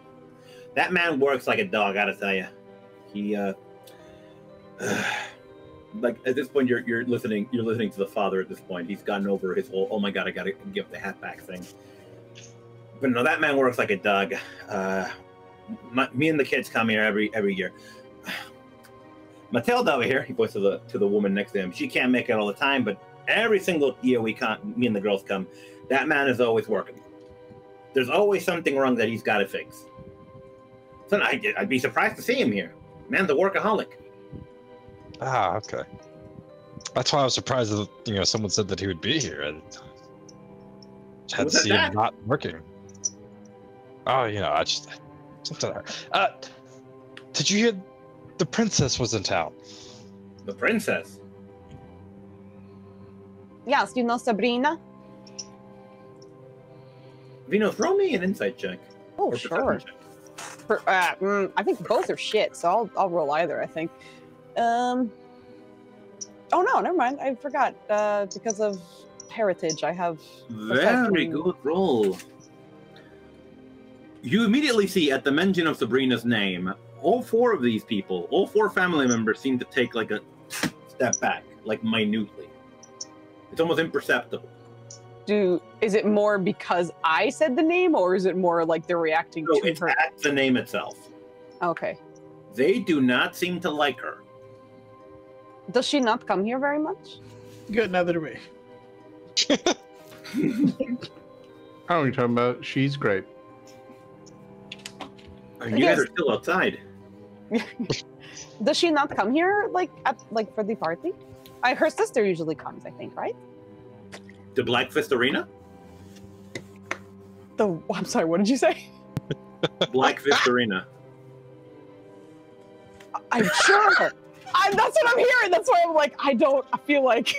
That man works like a dog, I gotta tell you. He, like at this point, you're listening to the father. At this point, he's gotten over his whole "oh my god, I gotta give the hat back" thing. But no, that man works like a dog. Me and the kids come here every year. Matilda over here, he points to the woman next to him. She can't make it all the time, but every single year me and the girls come, that man is always working. There's always something wrong that he's got to fix. So I'd be surprised to see him here. Man's a workaholic. Ah, okay. That's why I was surprised that someone said that he would be here. I had to see him not working. Oh, I just something. Did you hear the princess was in town? The princess? Yes, you know Sabrina? Vino, throw me an insight check. Oh, sure. I think both are shit, so I'll roll either, I think. Oh no, never mind. I forgot. Because of heritage, I have... Very good roll. You immediately see, at the mention of Sabrina's name, all four of these people, all four family members seem to take like a step back, like minutely. It's almost imperceptible. Is it more because I said the name, or is it more like they're reacting to it's her? at the name itself. Okay. They do not seem to like her. Does she not come here very much? Good, neither do we. How are you talking about? She's great. You guys are still outside. Does she not come here for the party? Her sister usually comes, I think, right? The Black Fist Arena? I'm sorry, what did you say? Black Fist Arena. I'm sure. That's what I'm hearing. That's why I'm like, I feel like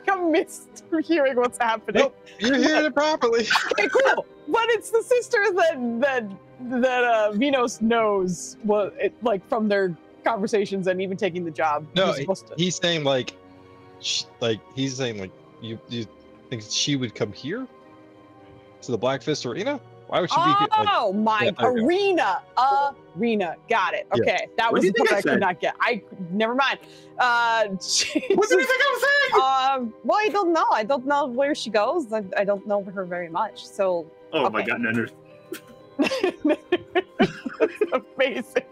I'm mishearing what's happening. Nope, you're hearing it properly. Okay, cool. But it's the sisters that Vinos knows, from their conversations and even taking the job. No, he's saying you think she would come here to the Black Fist Arena? Why would she be here? Oh, arena. Arena. Got it. Okay. That was the part I could not get. Never mind. What did you think I was saying? Well, I don't know. I don't know where she goes. I don't know her very much. So. Oh okay. my God, Nenners. That's amazing.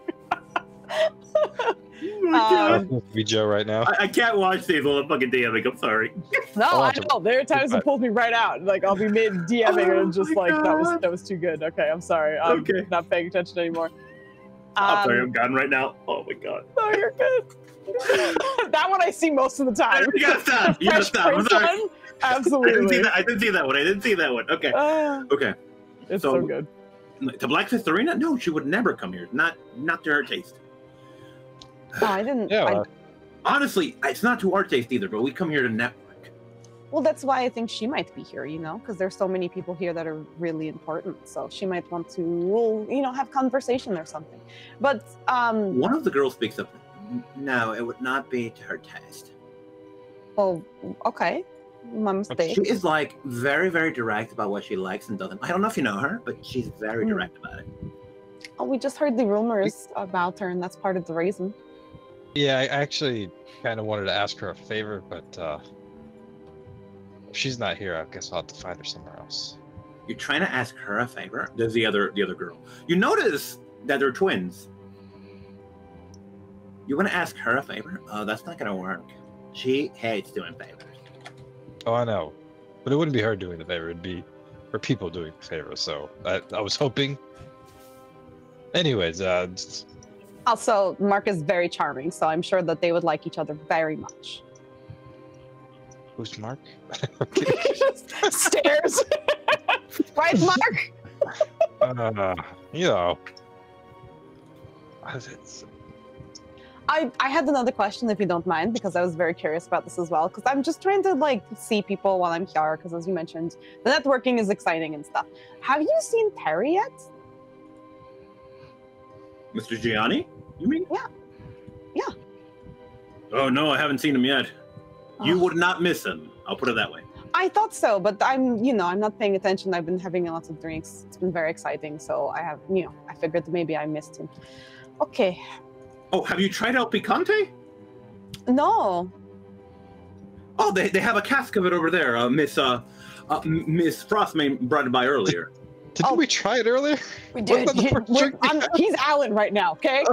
Be Joe right now. I can't watch these while I'm fucking DMing. I'm sorry. No, I know. There are times it pulls me right out. Like I'll be mid DMing and just like that was too good. Okay, I'm sorry. I'm not paying attention anymore. I'm sorry, I'm gone right now. Oh my God. No, you're good. That one I see most of the time. You gotta stop. You gotta stop. I'm sorry. Absolutely. I didn't see that one. Okay. Okay. It's so good. The Black Fist Arena? No, she would never come here. Not to her taste. Oh, I didn't. Yeah. Honestly, it's not to our taste either, but we come here to network. Well, that's why I think she might be here, because there's so many people here that are really important. So she might want to, have conversation or something. But one of the girls speaks up. No, it would not be to her taste. Oh, okay. My mistake. She is very, very direct about what she likes and doesn't. I don't know if you know her, but she's very direct about it. Oh, we just heard the rumors about her, and that's part of the reason. Yeah, I actually kind of wanted to ask her a favor, but if she's not here, I guess I'll have to find her somewhere else. You're trying to ask her a favor? There's the other girl. You notice that they're twins. You want to ask her a favor? Oh, that's not going to work. She hates doing favors. Oh, I know. But it wouldn't be her doing the favor. It'd be her people doing the favor. So I was hoping. Anyways, also, Mark is very charming, so I'm sure that they would like each other very much. Who's Mark? Just stares. Right, Mark? I had another question, if you don't mind, because I was very curious about this as well, because I'm just trying to see people while I'm here, because as you mentioned, the networking is exciting and stuff. Have you seen Terry yet? Mr. Gianni, you mean? Yeah. Oh no, I haven't seen him yet. You would not miss him. I'll put it that way. I thought so, but I'm not paying attention. I've been having lots of drinks. It's been very exciting, so I have, I figured that maybe I missed him. Okay. Oh, have you tried out Picante? No. Oh, they have a cask of it over there, Miss. Miss Frostmane brought it by earlier. Didn't we try it earlier? We did. He's Alan right now, okay?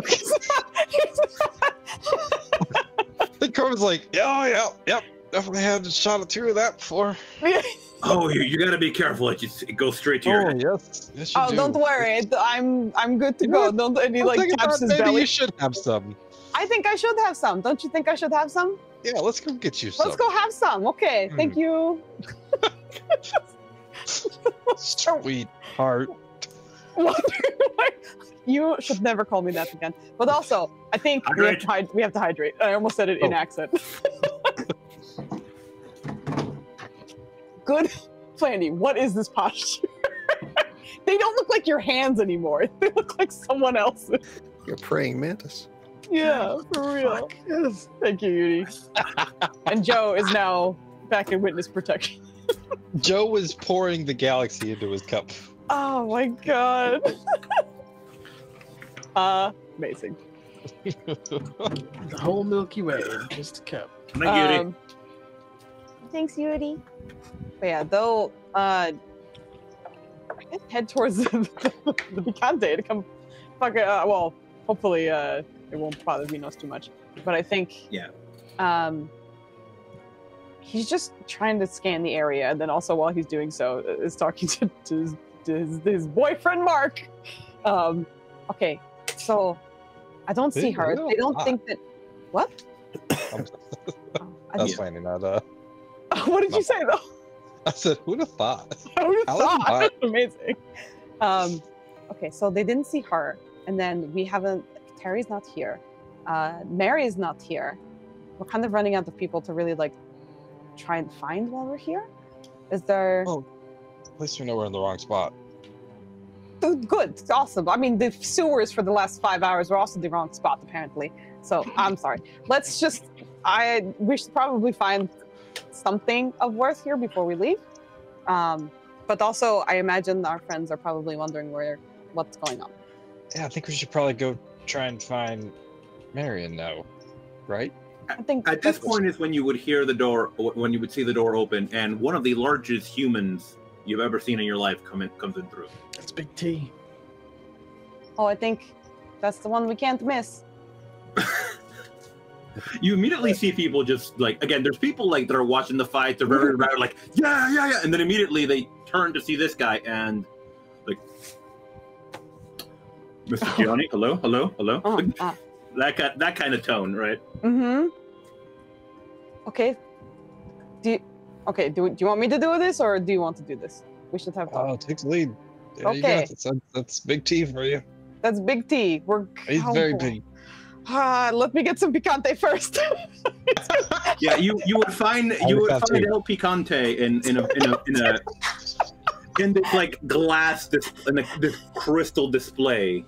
The Corbin's like, yeah, yep. Definitely had a shot or two of that before. Oh, you gotta be careful. It goes straight to your head. Yes you do. Don't worry. I'm good to go. Don't and he like taps his maybe belly. you should have some. I think I should have some. Don't you think I should have some? Yeah, let's go get you some. Let's go have some. Okay, thank you. Sweetheart. You should never call me that again. But also, I think we have to hydrate. I almost said it in accent. Good Flanny, what is this posture? They don't look like your hands anymore. They look like someone else's. You're praying mantis. Yeah, for real. Yes. Thank you, Yudi. And Joe is now back in witness protection. Joe was pouring the galaxy into his cup. Oh my god. Amazing. The whole Milky Way in just a cup. Thanks, Yudi. But yeah, they'll head towards the Picante to come fuck it. Well, hopefully it won't bother Minos too much. But I think he's just trying to scan the area, and then also while he's doing so is talking to his boyfriend Mark. Okay, so I don't see her. They don't think that. What? That's funny, not What did you say though? I said, who'd have thought? Who'd have thought? Amazing. Okay, so they didn't see her, and then we haven't. Terry's not here. Mary is not here. We're kind of running out of people to really like try and find while we're here. Is there? Oh, at least we know we're in the wrong spot. Good, it's awesome. I mean, the sewers for the last 5 hours were also the wrong spot apparently. So I'm sorry. Let's just. We should probably find something of worth here before we leave. But also, I imagine our friends are probably wondering what's going on. Yeah, I think we should probably go try and find Marion now, right? I think at this point is when you would hear the door, when you would see the door open, and one of the largest humans you've ever seen in your life comes in through. That's Big T. Oh, I think that's the one we can't miss. You immediately see people just like, again, there's people like that are watching the fight, they're very like, yeah, and then immediately they turn to see this guy and like, Mr. Gianni, hello. That kind of tone, right? Mm-hmm. Okay. Do you want me to do this, or do you want to do this? We should have talk. Oh, takes the lead. There Okay. You go. That's Big T for you. That's Big T. He's very big. Let me get some picante first. Yeah, you would find El Picante in this like glass this crystal display.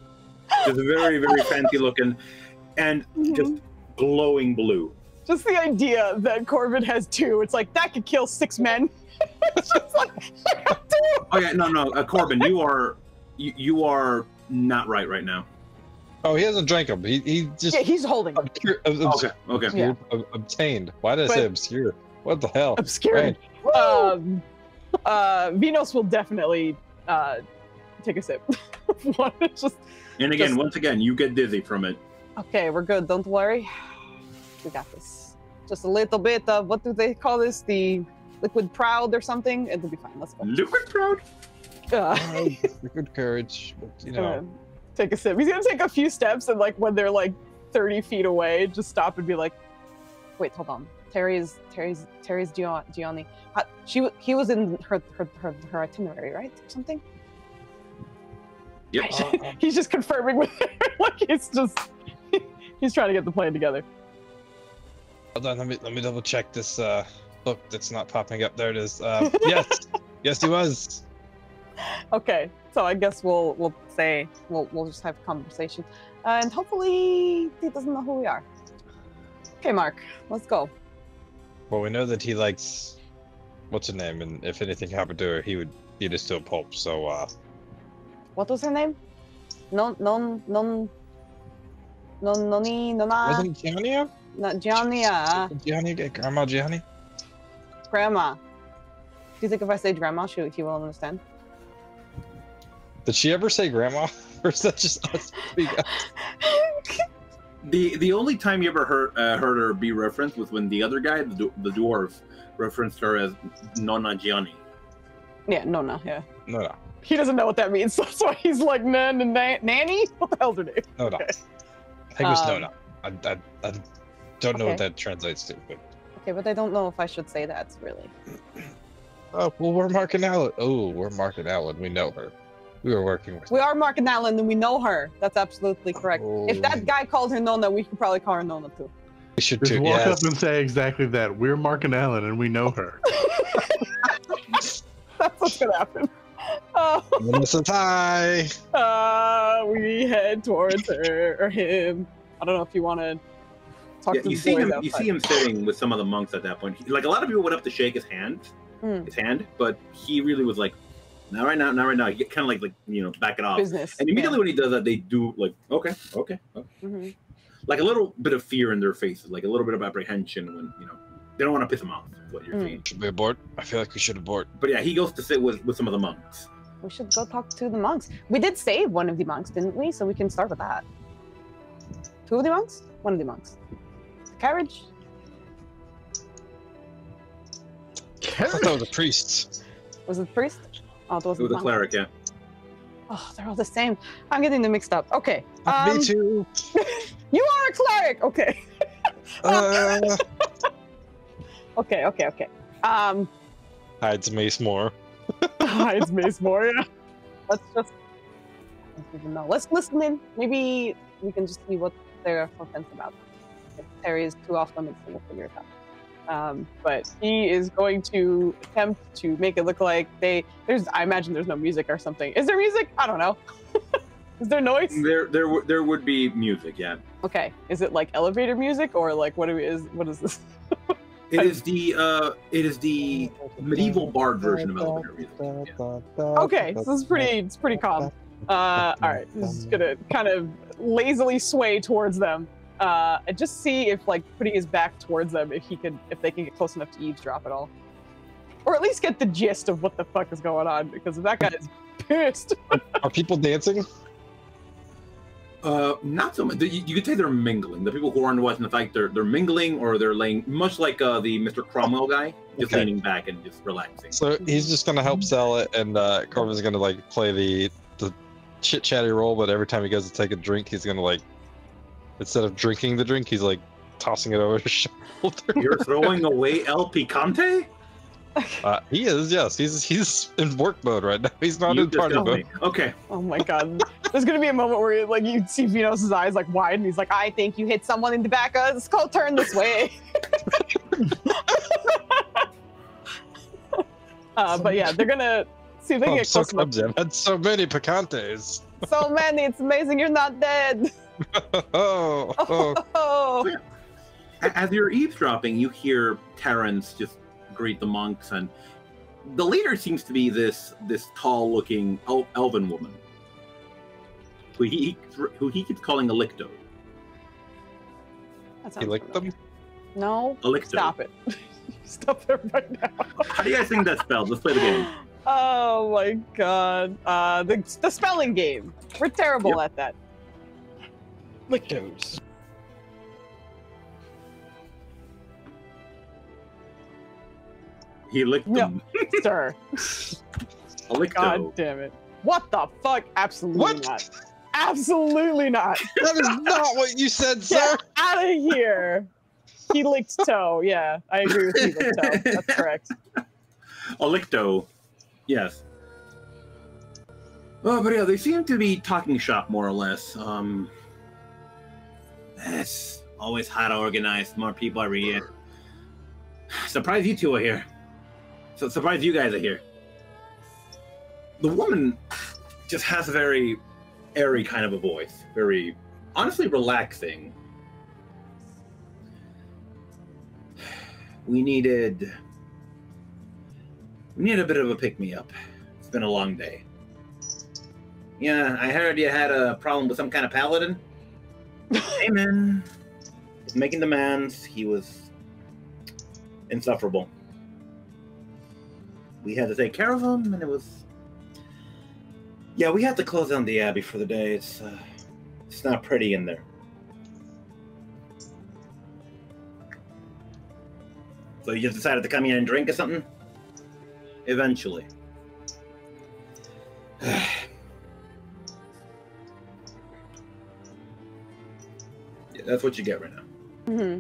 Just very, very fancy looking and just glowing blue. Just the idea that Corbin has two, it's like that could kill 6 men. It's just like I got 2. Oh yeah, no, Corbin, you are not right now. Oh, he hasn't drank them. He just he's holding. Okay. Obtained. Why did I say obscure? What the hell? Obscured. Venus will definitely take a sip. And again, once again, you get dizzy from it. Okay, we're good. Don't worry. We got this. Just a little bit of, what do they call this? The liquid proud or something? It'll be fine. Let's go. Liquid proud? Liquid courage. But, you know. Take a sip. He's going to take a few steps, and like when they're like 30 feet away, just stop and be like, wait, hold on. Terry's Gianni. He was in her itinerary, right? Or something? Yep. He's just confirming with her. Like he's trying to get the plan together. Hold on, let me double check this book that's not popping up. There it is. Yes, he was. Okay, so I guess we'll just have a conversation, and hopefully he doesn't know who we are. Okay, Mark, let's go. Well, we know that he likes what's her name, and if anything happened to her, he would eat us to a pulp. So what was her name? Noni. Wasn't Giannia? Not Giannia. Gianni, Grandma Gianni. Grandma. you think if I say grandma, he will understand? Did she ever say grandma? Or is that just us being us? The only time you ever heard her be referenced was when the other guy, the dwarf, referenced her as Nonna Gianni. Yeah, Nonna, yeah. No. He doesn't know what that means, so that's why he's like, nanny? What the hell's her name? No. Okay. I think it was Nona. I don't know what that translates to. But... Okay, but I don't know if I should say that, really. Oh, well, we're Mark and Alan. Oh, we're Mark and Alan. We know her. We were working with her. We are Mark and Alan, and we know her. That's absolutely correct. Oh. If that guy called her Nonna, we could probably call her Nonna, too. We should Just too, walk yes. up and say exactly that. We're Mark and Alan, and we know her. That's what's gonna happen. Melissa Ty. We head towards her or him. I don't know if you want to talk to you the see boys him. outside. You see him sitting with some of the monks at that point. Like a lot of people went up to shake his hand, but he really was like, "Not right now, not right now." He kind of like back it off. Business. And immediately when he does that, they do like, okay. Mm-hmm. Like a little bit of fear in their faces, like a little bit of apprehension when they don't want to piss him off. Is what you're saying. Should we abort? I feel like we should abort. But yeah, he goes to sit with some of the monks. We should go talk to the monks. We did save one of the monks, didn't we? So we can start with that. 2 of the monks? 1 of the monks. Carriage? I thought that was a priest. Was it the priest? Oh, it was It was a cleric, yeah. Oh, they're all the same. I'm getting them mixed up. Okay. Me too. You are a cleric! Okay. Okay. Hides Mace more. Hides Mace more, yeah. Let's just... I don't even know. Let's listen in. Maybe we can just see what they're so tense about. If Terry is too off limits, then we'll figure it out. But he is going to attempt to make it look like I imagine there's no music or something. Is there music? I don't know. Is there noise? There would be music, yeah. Okay. Is it like elevator music or like what is this? It is the medieval bard version of elevator music. Yeah. Okay, so it's pretty calm. All right, this is gonna kind of lazily sway towards them, and just see if like putting his back towards them, if they can get close enough to eavesdrop at all, or at least get the gist of what the fuck is going on. Because if that guy is pissed. Are people dancing? Not so much. You could say they're mingling. The people who aren't watching the fight, they're mingling or they're laying, much like the Mr. Cromwell guy, just leaning back and just relaxing. So he's just gonna help sell it, and Corbin's gonna like play the chit chatty role, but every time he goes to take a drink, he's gonna like, instead of drinking the drink, he's like tossing it over his shoulder. You're throwing away El Picante? He is, yes. He's in work mode right now. He's not in party mode. Okay. Oh my god. There's gonna be a moment where like you see Vinos' eyes like wide, and he's like, "I think you hit someone in the back. Let's go turn this way." But yeah, they're gonna see if they can get close enough. I've had so many picantes. So many. It's amazing you're not dead. Oh. As you're eavesdropping, you hear Terrence just greet the monks, and the leader seems to be this tall-looking elven woman who he keeps calling Elicto. He licked them? No. Elicto. Stop it. Stop it right now. How do you guys think that's spelled? Let's play the game. Oh my god. The spelling game. We're terrible at that. Lictos. He licked them. Sir. Elicto. God damn it. What the fuck? Absolutely not. Absolutely not. That is not what you said, sir. Get out of here. He licked toe. Yeah, I agree with you, licked toe. That's correct. Elicto. Yes. Oh, but yeah, they seem to be talking shop more or less. It's always hot organized. More people every year. Surprised you two are here. So surprised you guys are here. The woman just has a very airy kind of a voice. Very, honestly, relaxing. We needed a bit of a pick-me-up. It's been a long day. Yeah, I heard you had a problem with some kind of paladin. Came in, was making demands. He was insufferable. we had to take care of him, and it was. Yeah, we had to close down the abbey for the day. It's not pretty in there. So you just decided to come here and drink or something? Eventually. Yeah, that's what you get right now. Mm-hmm.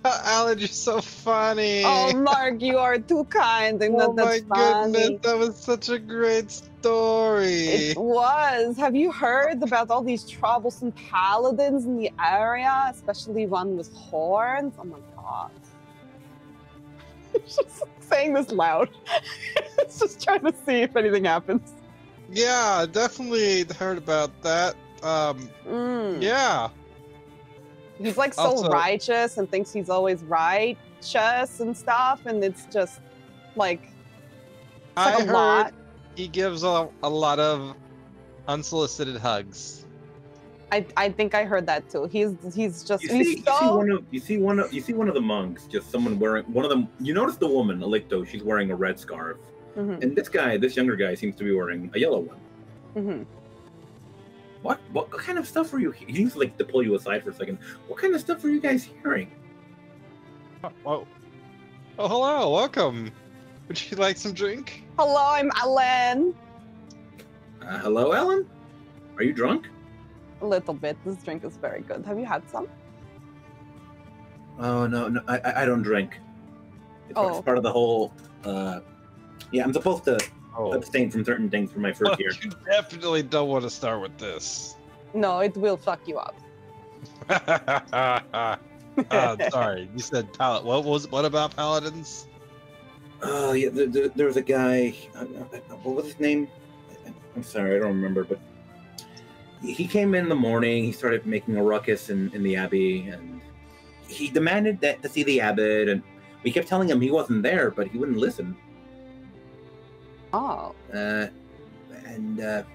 Alan, you're so funny. Oh, Mark, you are too kind. And Oh my that's funny. goodness, that was such a great story. It was. Have you heard about all these troublesome paladins in the area, especially one with horns? Oh my god. It's just saying this loud. It's just trying to see if anything happens. Yeah, definitely heard about that. Yeah. He's like so Also- righteous and thinks he's always righteous and stuff, and it's just like, it's like I a heard lot. he gives a lot of unsolicited hugs. I think I heard that too. He's just You he's see, so you see one of the monks, just someone wearing one of them. You notice the woman, Alicto, she's wearing a red scarf, Mhm, and this younger guy, seems to be wearing a yellow one. mhm. What kind of stuff were you? He needs like to pull you aside for a second. What kind of stuff were you guys hearing? Oh, hello, welcome. Would you like some drink? Hello, I'm Alan. Hello, Ellen. Are you drunk? A little bit. This drink is very good. Have you had some? Oh no, I don't drink. It's Oh. part of the whole. Yeah, I'm supposed to Oh, abstain from certain things for my first year. you definitely don't want to start with this. No, it will fuck you up. Sorry, you said paladin. What about paladins? Oh yeah, there was a guy. What was his name? I'm sorry, I don't remember. But he came in the morning. He started making a ruckus in the abbey, and he demanded to see the abbot. And we kept telling him he wasn't there, but he wouldn't listen. Oh. And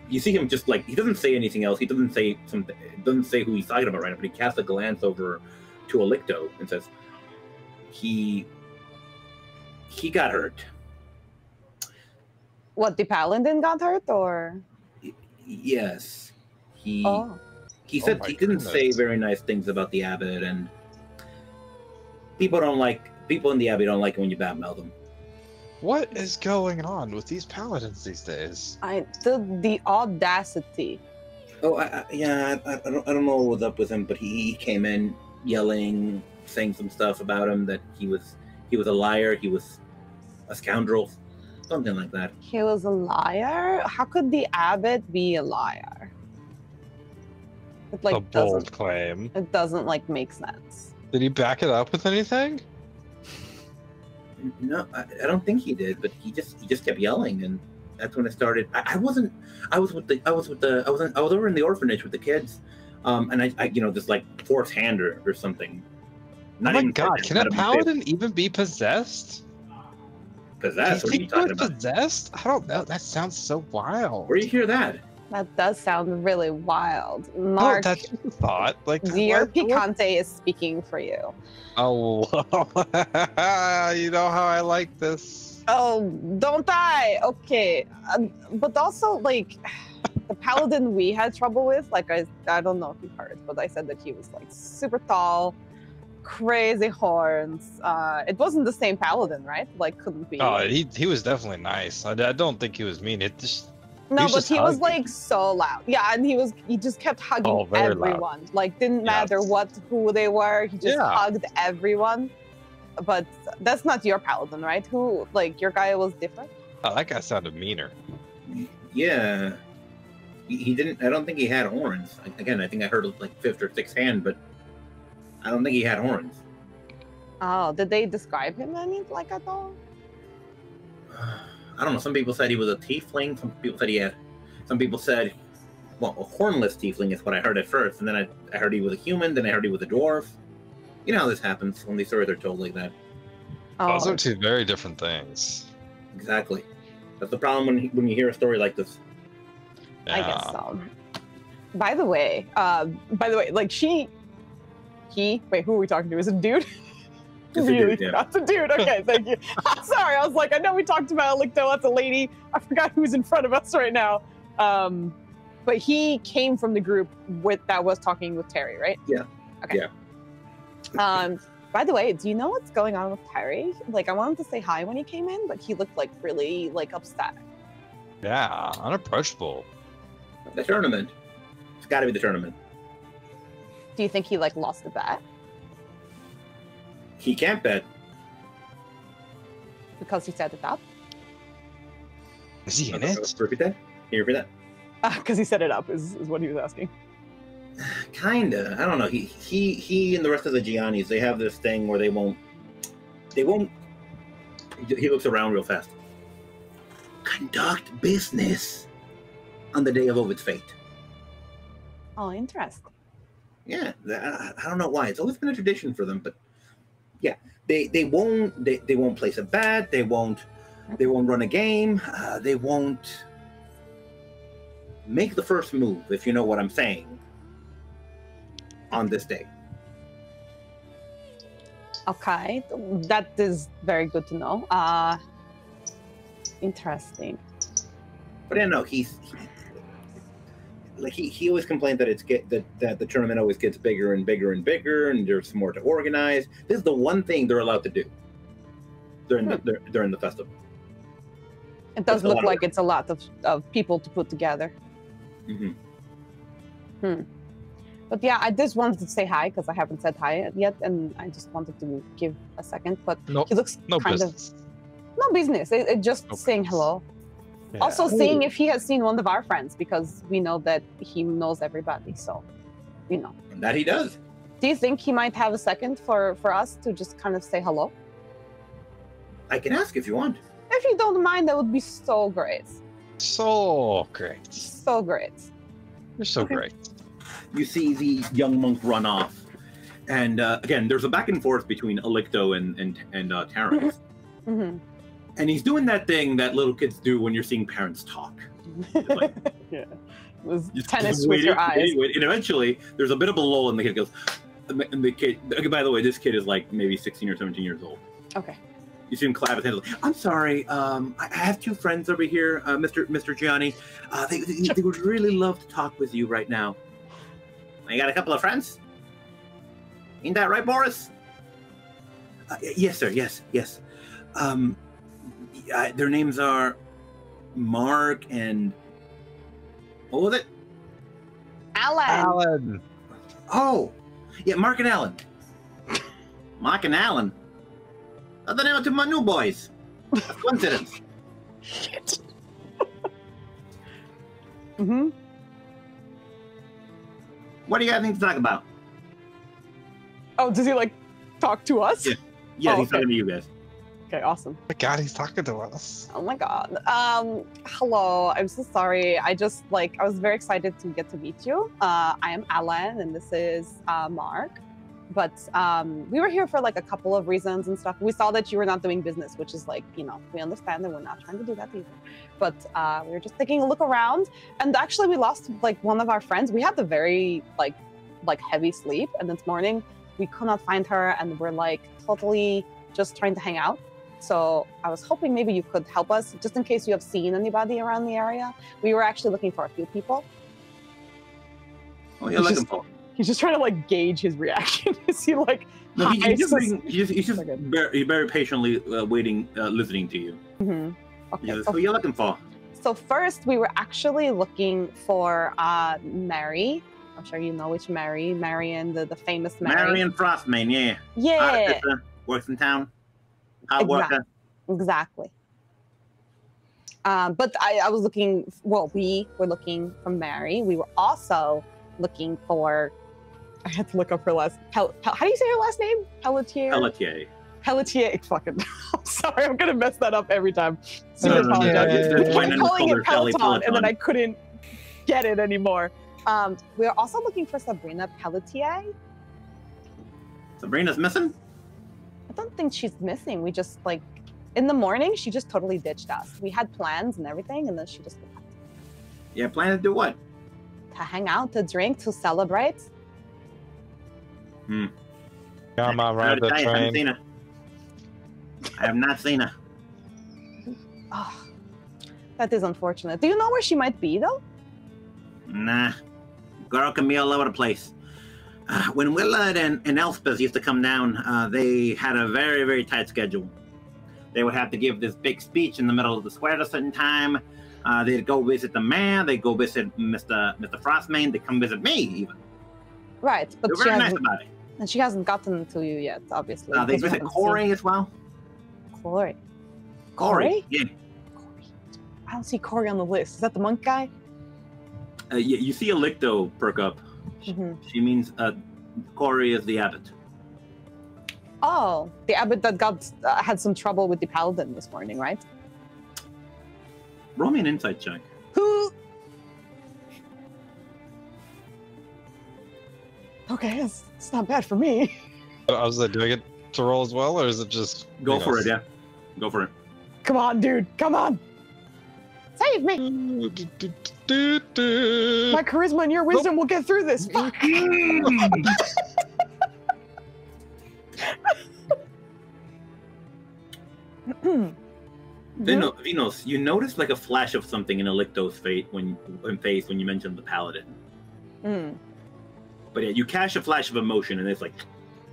you see him just like he doesn't say anything else. He doesn't say something. Doesn't say who he's talking about right now. But he casts a glance over to Alicto and says, "He got hurt." What, the paladin got hurt, or? Yes, he Oh. said my he didn't say goodness. very nice things about the abbot, and people in the abbey don't like it when you badmouth them. What is going on with these paladins these days? The audacity. Oh, I don't know what was up with him, but he came in yelling, saying some stuff about him that he was a liar, he was a scoundrel, something like that. He was a liar? How could the abbot be a liar? It A bold doesn't claim. it doesn't like make sense. Did he back it up with anything? No, I don't think he did, but he just kept yelling, and that's when it started. I was over in the orphanage with the kids, and I just like force hand or something. Oh my god, can a paladin even be possessed? Possessed? What are He you talking was about? possessed? I don't know. That sounds so wild. Where do you hear that? That does sound really wild. Oh, Mark, that's just a thought. Like Dear what- Picante is speaking for you. Oh, you know how I like this. Oh, don't I? Okay. But also, like, the paladin we had trouble with, like, I don't know if you heard, but I said that he was, like, super tall, crazy horns. It wasn't the same paladin, right? Like, couldn't be. Oh, he was definitely nice. I don't think he was mean. It just No, was but just he was hugging. like so loud. Yeah, and he just kept hugging Oh, very loud. everyone. Like didn't matter who they were, he just Yeah. hugged everyone. But that's not your paladin, right? Who like your guy was different? oh, that guy sounded meaner. Yeah, he didn't. I don't think he had horns. Again, I think I heard like fifth or sixth hand, but I don't think he had horns. Oh, did they describe him any like at all? I don't know. Some people said he was a tiefling. Some people said, well, a hornless tiefling is what I heard at first, and then I heard he was a human. Then I heard he was a dwarf. You know how this happens when these stories are told like that. Those Oh, are two very different things. Exactly. That's the problem when you hear a story like this. I guess so. By the way, like he wait, who are we talking to? Is it a dude? Just a Really? dude, yeah. That's a dude. Okay, thank you. Sorry, I was like, I know we talked about Elicto. That's a lady. I forgot who's in front of us right now. But he came from the group that was talking with Terry, right? Yeah. Okay. Yeah. By the way, do you know what's going on with Terry? Like, I wanted to say hi when he came in, but he looked like really like upset. Yeah, unapproachable. The tournament. It's got to be the tournament. Do you think he like lost the bet He can't bet. because he set it up? Is he in it? Repeat that. Can you repeat that? Because he set it up is what he was asking. Kinda. I don't know. He and the rest of the Giannis, they have this thing where they won't. He looks around real fast. Conduct business on the day of Ovid's fate. Oh, interesting. Yeah, I don't know why. It's always been a tradition for them, but yeah, they won't place a bet. They won't run a game. They won't make the first move, if you know what I'm saying, on this day. Okay, that is very good to know. Interesting. But I know he always complained that that the tournament always gets bigger and bigger and bigger, and there's more to organize. This is the one thing they're allowed to do during the festival. It does look like it's a lot of people to put together. Mm-hmm. But yeah, I just wanted to say hi because I haven't said hi yet, and I just wanted to give a second. But he looks kind of no business. It just saying hello. Yeah. Also, seeing if he has seen one of our friends, because we know that he knows everybody. So, you know. And that he does. Do you think he might have a second for us to just kind of say hello? I can ask if you want. If you don't mind, that would be so great. So great. So great. You're so great. You see the young monk run off. And again, there's a back and forth between Elicto and Terrence. Mm-hmm. And he's doing that thing that little kids do when you're seeing parents talk. Like, yeah. It was tennis with your eyes. And eventually, there's a bit of a lull, and the kid goes, and the kid, by the way, this kid is like maybe 16 or 17 years old. Okay. You see him clap his hands. I'm sorry. I have two friends over here, Mr. Gianni. They would really love to talk with you right now. You got a couple of friends? Ain't that right, Boris? Yes, sir. Yes. Their names are Mark and what was it? Alan. Oh, yeah, Mark and Alan. Mark and Alan. That's the name of two of my new boys. That's coincidence. Shit. Mm-hmm. What do you guys need to talk about? Oh, does he like talk to us? Yeah, he's talking to you guys. Okay, awesome. Oh my God, he's talking to us. Oh my God. Hello. I'm so sorry. I was very excited to get to meet you. I am Alan, and this is Mark. But we were here for like a couple of reasons and stuff. We saw that you were not doing business, which is like, you know, we understand that we're not trying to do that either. But we were just taking a look around, and actually we lost like one of our friends. We had the very like heavy sleep, and this morning we could not find her, and we're like totally just trying to hang out. So I was hoping maybe you could help us, just in case you have seen anybody around the area. We were actually looking for a few people. Oh, you're looking for. He's just trying to like gauge his reaction. Is he like? No, he's just very patiently waiting, listening to you. Mm-hmm. Okay. Says, who are you looking for? So first, we were actually looking for Mary. I'm sure you know which Mary. Marion, the famous Mary. Marion Frostmain, yeah. Yeah. Works in town. Hard worker. Exactly. But I was looking. Well, we were looking for Mary. We were also looking for. I had to look up her last. How do you say her last name? Pelletier. Fucking. I'm sorry, I'm gonna mess that up every time. So I apologize. We kept calling it Peloton, and then I couldn't get it anymore. We are also looking for Sabrina Pelletier. Sabrina's missing? I don't think she's missing. We just like in the morning, she just totally ditched us. We had plans and everything, and then she just left. Yeah, plan to do what? To hang out, to drink, to celebrate. Come on, ride the train. I have not seen her. Oh, that is unfortunate. Do you know where she might be, though? Nah. Girl can be all over the place. When Willard and Elspeth used to come down, they had a very, very tight schedule. They would have to give this big speech in the middle of the square at a certain time. They'd go visit the mayor. They'd go visit Mr. Frostmane. They'd come visit me, even. Right, but They're very nice about it. And she hasn't gotten to you yet, obviously. They visit Corey as well. Corey? Yeah. I don't see Corey on the list. Is that the monk guy? Yeah, you see Elicto perk up. She means Corey is the abbot. Oh, the abbot that had some trouble with the paladin this morning, right? Roll me an insight check. Who? Okay, it's not bad for me. I was like, do I get to roll as well, or is it just... Go for it, yeah. Go for it. Come on, dude. Come on. Save me. My charisma and your wisdom will get through this. Fuck. Vinos, you noticed like a flash of something in Elicto's face when you mentioned the paladin. But yeah, you catch a flash of emotion and it's like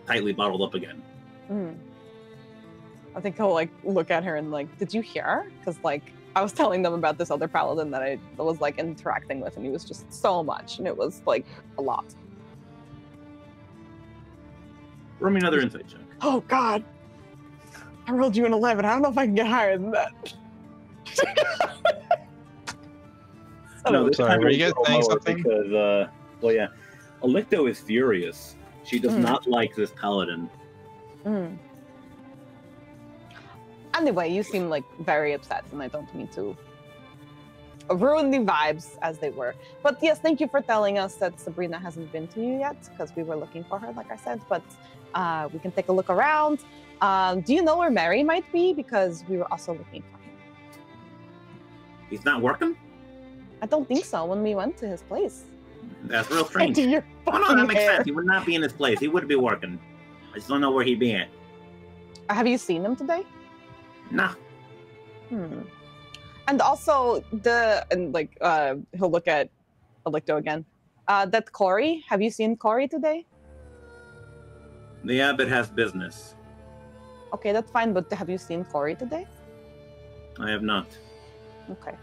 tightly bottled up again. I think he'll like look at her and like, did you hear? Because like I was telling them about this other paladin that I was like interacting with, and he was just so much, and it was like a lot. Roll me another insight check. Oh God, I rolled you an 11. I don't know if I can get higher than that. No, this sorry, time were you guys roll saying lower something? Because, well, yeah, Elicto is furious. She does not like this paladin. Anyway, you seem like very upset, and I don't mean to ruin the vibes as they were. But yes, thank you for telling us that Sabrina hasn't been to you yet, because we were looking for her, like I said. But we can take a look around. Do you know where Mary might be? Because we were also looking for him. He's not working? I don't think so. When we went to his place. That's real strange. Into your Oh no, that makes hair. sense. He would not be in his place. He would be working. I just don't know where he'd be at. Have you seen him today? Nah. And also he'll look at Elicto again. That Corey, have you seen Corey today? The abbot has business. Okay, that's fine, but have you seen Corey today? I have not. Okay.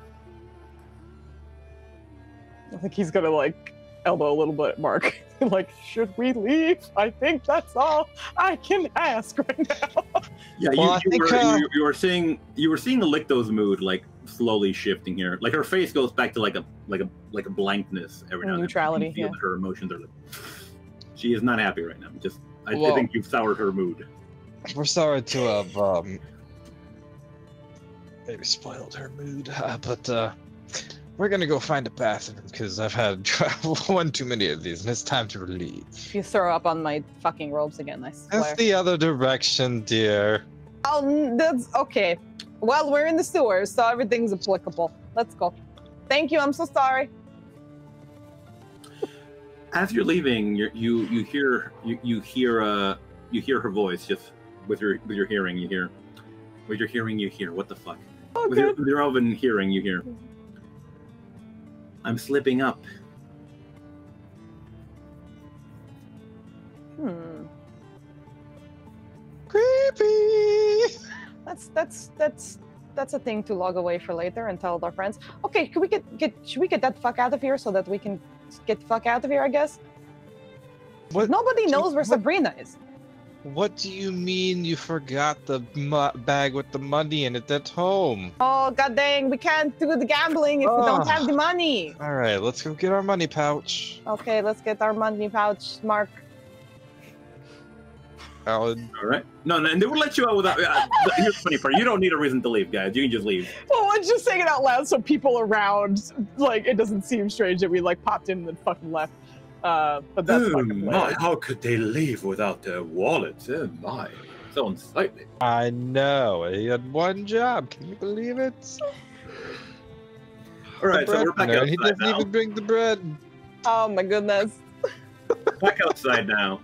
I think he's gonna like elbow a little bit at Mark. Like, should we leave? I think that's all I can ask right now. Yeah, Well, you were seeing Elicto's mood like slowly shifting here. Like her face goes back to like a blankness every now and then. Neutrality, You feel yeah. that her emotions are like, she is not happy right now. I Well- think you've soured her mood. We're sorry to have maybe spoiled her mood, but we're gonna go find a bathroom because I've had one too many of these, and it's time to leave. You throw up on my fucking robes again, I swear. That's the other direction, dear. Oh, that's okay. Well, we're in the sewers, so everything's applicable. Let's go. Thank you. I'm so sorry. As you're leaving, you hear her voice just with your hearing. You hear with your hearing. You hear what the fuck? Oh, With your oven hearing, you hear. I'm slipping up. Creepy. That's a thing to log away for later and tell our friends. Okay, should we get that fuck out of here so that we can get the fuck out of here? I guess. What? Nobody knows where Sabrina is. What do you mean you forgot the bag with the money in it at home? Oh god dang, we can't do the gambling if we don't have the money. All right, let's go get our money pouch. Okay, let's get our money pouch, Mark. Alan. All right. No, and they would let you out without. Here's the funny part: you don't need a reason to leave, guys. You can just leave. Well, let's just saying it out loud so people around, like, it doesn't seem strange that we like popped in and then fucking left. But that's fucking hilarious. How could they leave without their wallets? Oh my, so unsightly. I know. He had one job. Can you believe it? All right, so we're back outside He doesn't now. even bring the bread. Oh my goodness. Back outside now.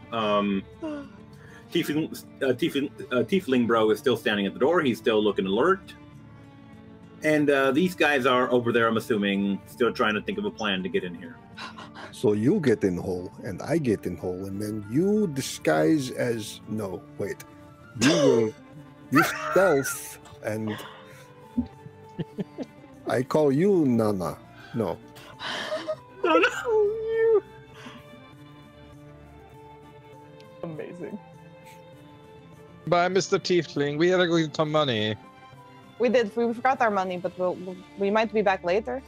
Tiefling bro is still standing at the door. He's still looking alert. And these guys are over there, I'm assuming, still trying to think of a plan to get in here. So you get in hole, and I get in hole, and then you disguise as... No, wait. You stealth, and... I call you Nana. No. You. Amazing. Bye, Mr. Tiefling. We had to go get some money. We did. We forgot our money, but we might be back later.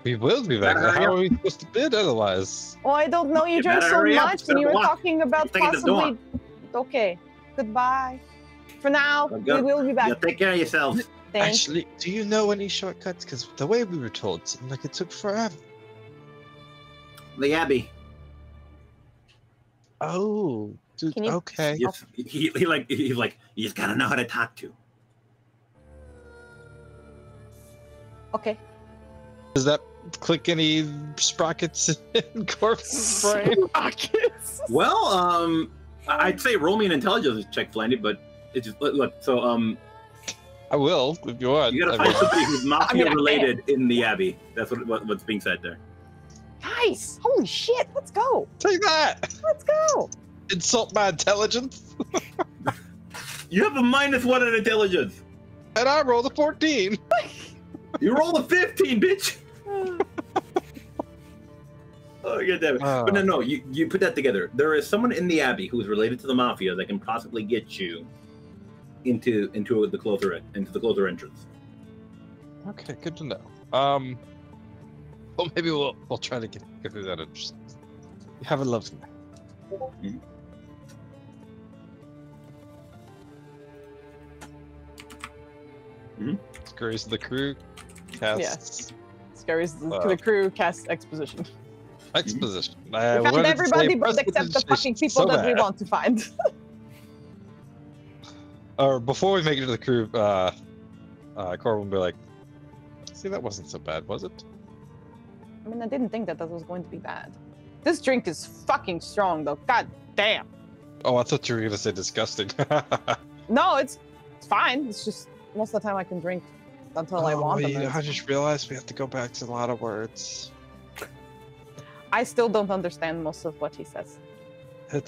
We will be back. How are we supposed to bid otherwise? Oh, I don't know. You drank so much, and you were talking about possibly. Okay. Goodbye. For now, we will be back. Yeah, take care of yourself. Thanks. Actually, do you know any shortcuts? Because the way we were told seemed like it took forever. The Abbey. Oh, dude, okay. Yes, he's like, you just gotta know how to talk to. Okay. Does that click any sprockets in Corpse's brain? Sprockets. Well, I'd say roll me an intelligence check, Flandy, but it just look. So, I will if you want. You gotta find somebody who's mafia related in the Abbey. That's what's being said there. Nice. Holy shit. Let's go. Take that. Let's go. Insult my intelligence. You have a -1 in intelligence. And I rolled a 14. You rolled a 15, bitch. Oh, God damn it. But no, you put that together. There is someone in the Abbey who is related to the Mafia that can possibly get you into the closer entrance. Okay, good to know. Well, maybe we'll try to get through that entrance. You have a lovely night. Mm-hmm. Mm-hmm. Scurries the crew casts. Yeah. Scurries the crew casts exposition. Exposition. We found everybody but except the fucking people that we want to find. Or before we make it to the crew, Corbin will be like, "See, that wasn't so bad, was it?" I mean, I didn't think that was going to be bad. This drink is fucking strong, though. God damn. Oh, I thought you were gonna say disgusting. No, it's fine. It's just most of the time I can drink until I want them. I just realized we have to go back to a lot of words. I still don't understand most of what he says. I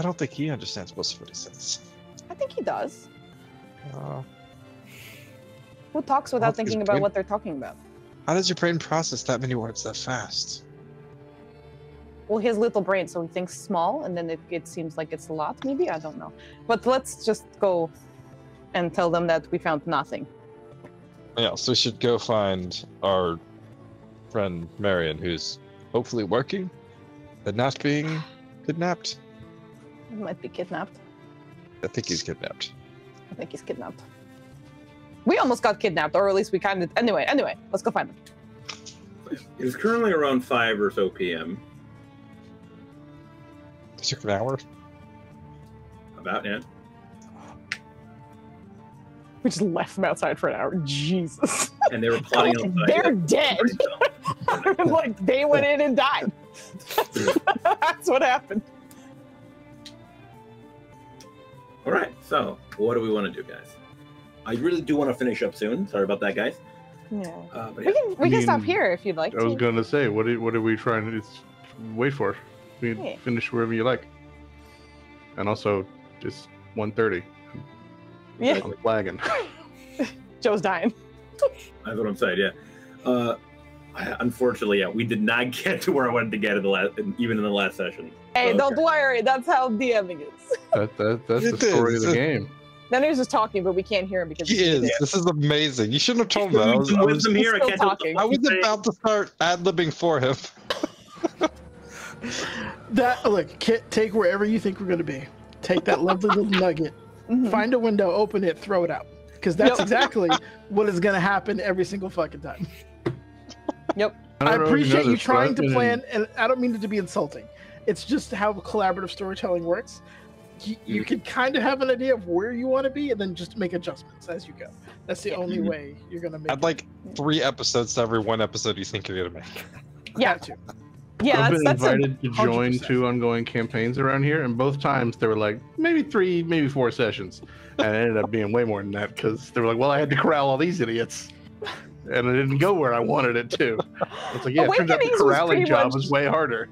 don't think he understands most of what he says. I think he does. Who talks without thinking about what they're talking about? How does your brain process that many words that fast? Well, his little brain, so he thinks small, and then it seems like it's a lot, maybe? I don't know. But let's just go and tell them that we found nothing. Yeah, so we should go find our friend Marion, who's hopefully working, but not being kidnapped. He might be kidnapped. I think he's kidnapped. I think he's kidnapped. We almost got kidnapped, or at least we kind of... Anyway, let's go find him. It is currently around 5 or so p.m. It took an hour? About, yeah. We just left them outside for an hour. Jesus. And they were plotting outside. They're dead. Like, they went in and died. That's what happened. All right, so what do we want to do, guys? I really do want to finish up soon. Sorry about that, guys. Yeah. But yeah. We can stop here if you'd like I was going to say, what are we trying to wait for? We can finish wherever you like. And also, it's 1:30. Yeah. I'm flagging. Joe's dying. That's what I'm saying, yeah. Unfortunately, yeah, we did not get to where I wanted to get even in the last session. Hey, so, don't worry. That's how DMing is. That's the story of the game. Then he's just talking, but we can't hear him because he is. This is amazing. You shouldn't have told me that. I was about to start ad-libbing for him. Take wherever you think we're going to be. Take that lovely little nugget. Find a window, open it, throw it out. Because that's exactly what is going to happen every single fucking time. Yep. I appreciate you trying to plan, and I don't mean it to be insulting. It's just how collaborative storytelling works. You can kind of have an idea of where you want to be, and then just make adjustments as you go. That's the only way you're going to make I'd like 3 episodes to every 1 episode you think you're going to make. Yeah. Yeah, I've been that's invited to join 100%. 2 ongoing campaigns around here, and both times they were like maybe 3, maybe 4 sessions, and it ended up being way more than that because they were like, "Well, I had to corral all these idiots, and it didn't go where I wanted it to." It's like, yeah, it turns out the Awakenings was corralling pretty job much- was way harder.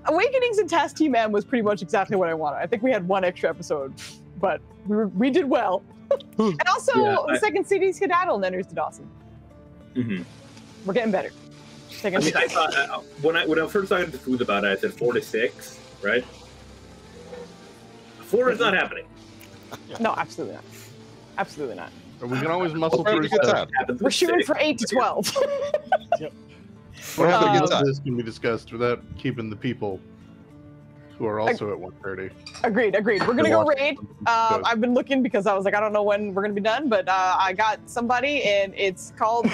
Awakenings and Task Team M was pretty much exactly what I wanted. I think we had 1 extra episode, but we did well. And also, the second CD Skedaddle Nenners did awesome. Mm-hmm. We're getting better. I mean, I thought when I first talked to Food about it, I said 4 to 6, right? 4 is not happening. No, absolutely not. Absolutely not. But we can always muscle We're having through a good stuff. time. We're shooting for 8 to 12. We're having a None good of time. this can be discussed without keeping the people who are also at 1:30. Agreed. We're gonna go raid. Good. I've been looking because I was like, I don't know when we're gonna be done, but I got somebody, and it's called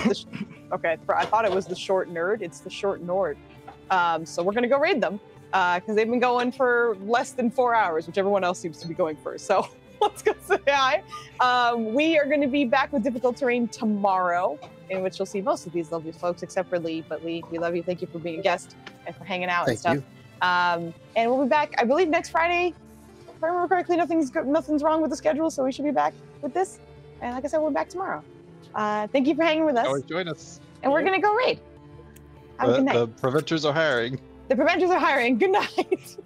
okay. I thought it was the Short Nerd. It's the Short Nord. So we're gonna go raid them because they've been going for less than 4 hours, which everyone else seems to be going for. So let's go say hi. We are going to be back with Difficult Terrain tomorrow, in which you'll see most of these lovely folks, except for Lee. But Lee, we love you. Thank you for being a guest and for hanging out and Thank stuff. And we'll be back, I believe, next Friday. If I remember correctly, nothing's wrong with the schedule, so we should be back with this. And like I said, we're back tomorrow. Thank you for hanging with us. Always join us. And we're going to go raid. Have a good night. The preventers are hiring. The preventers are hiring. Good night.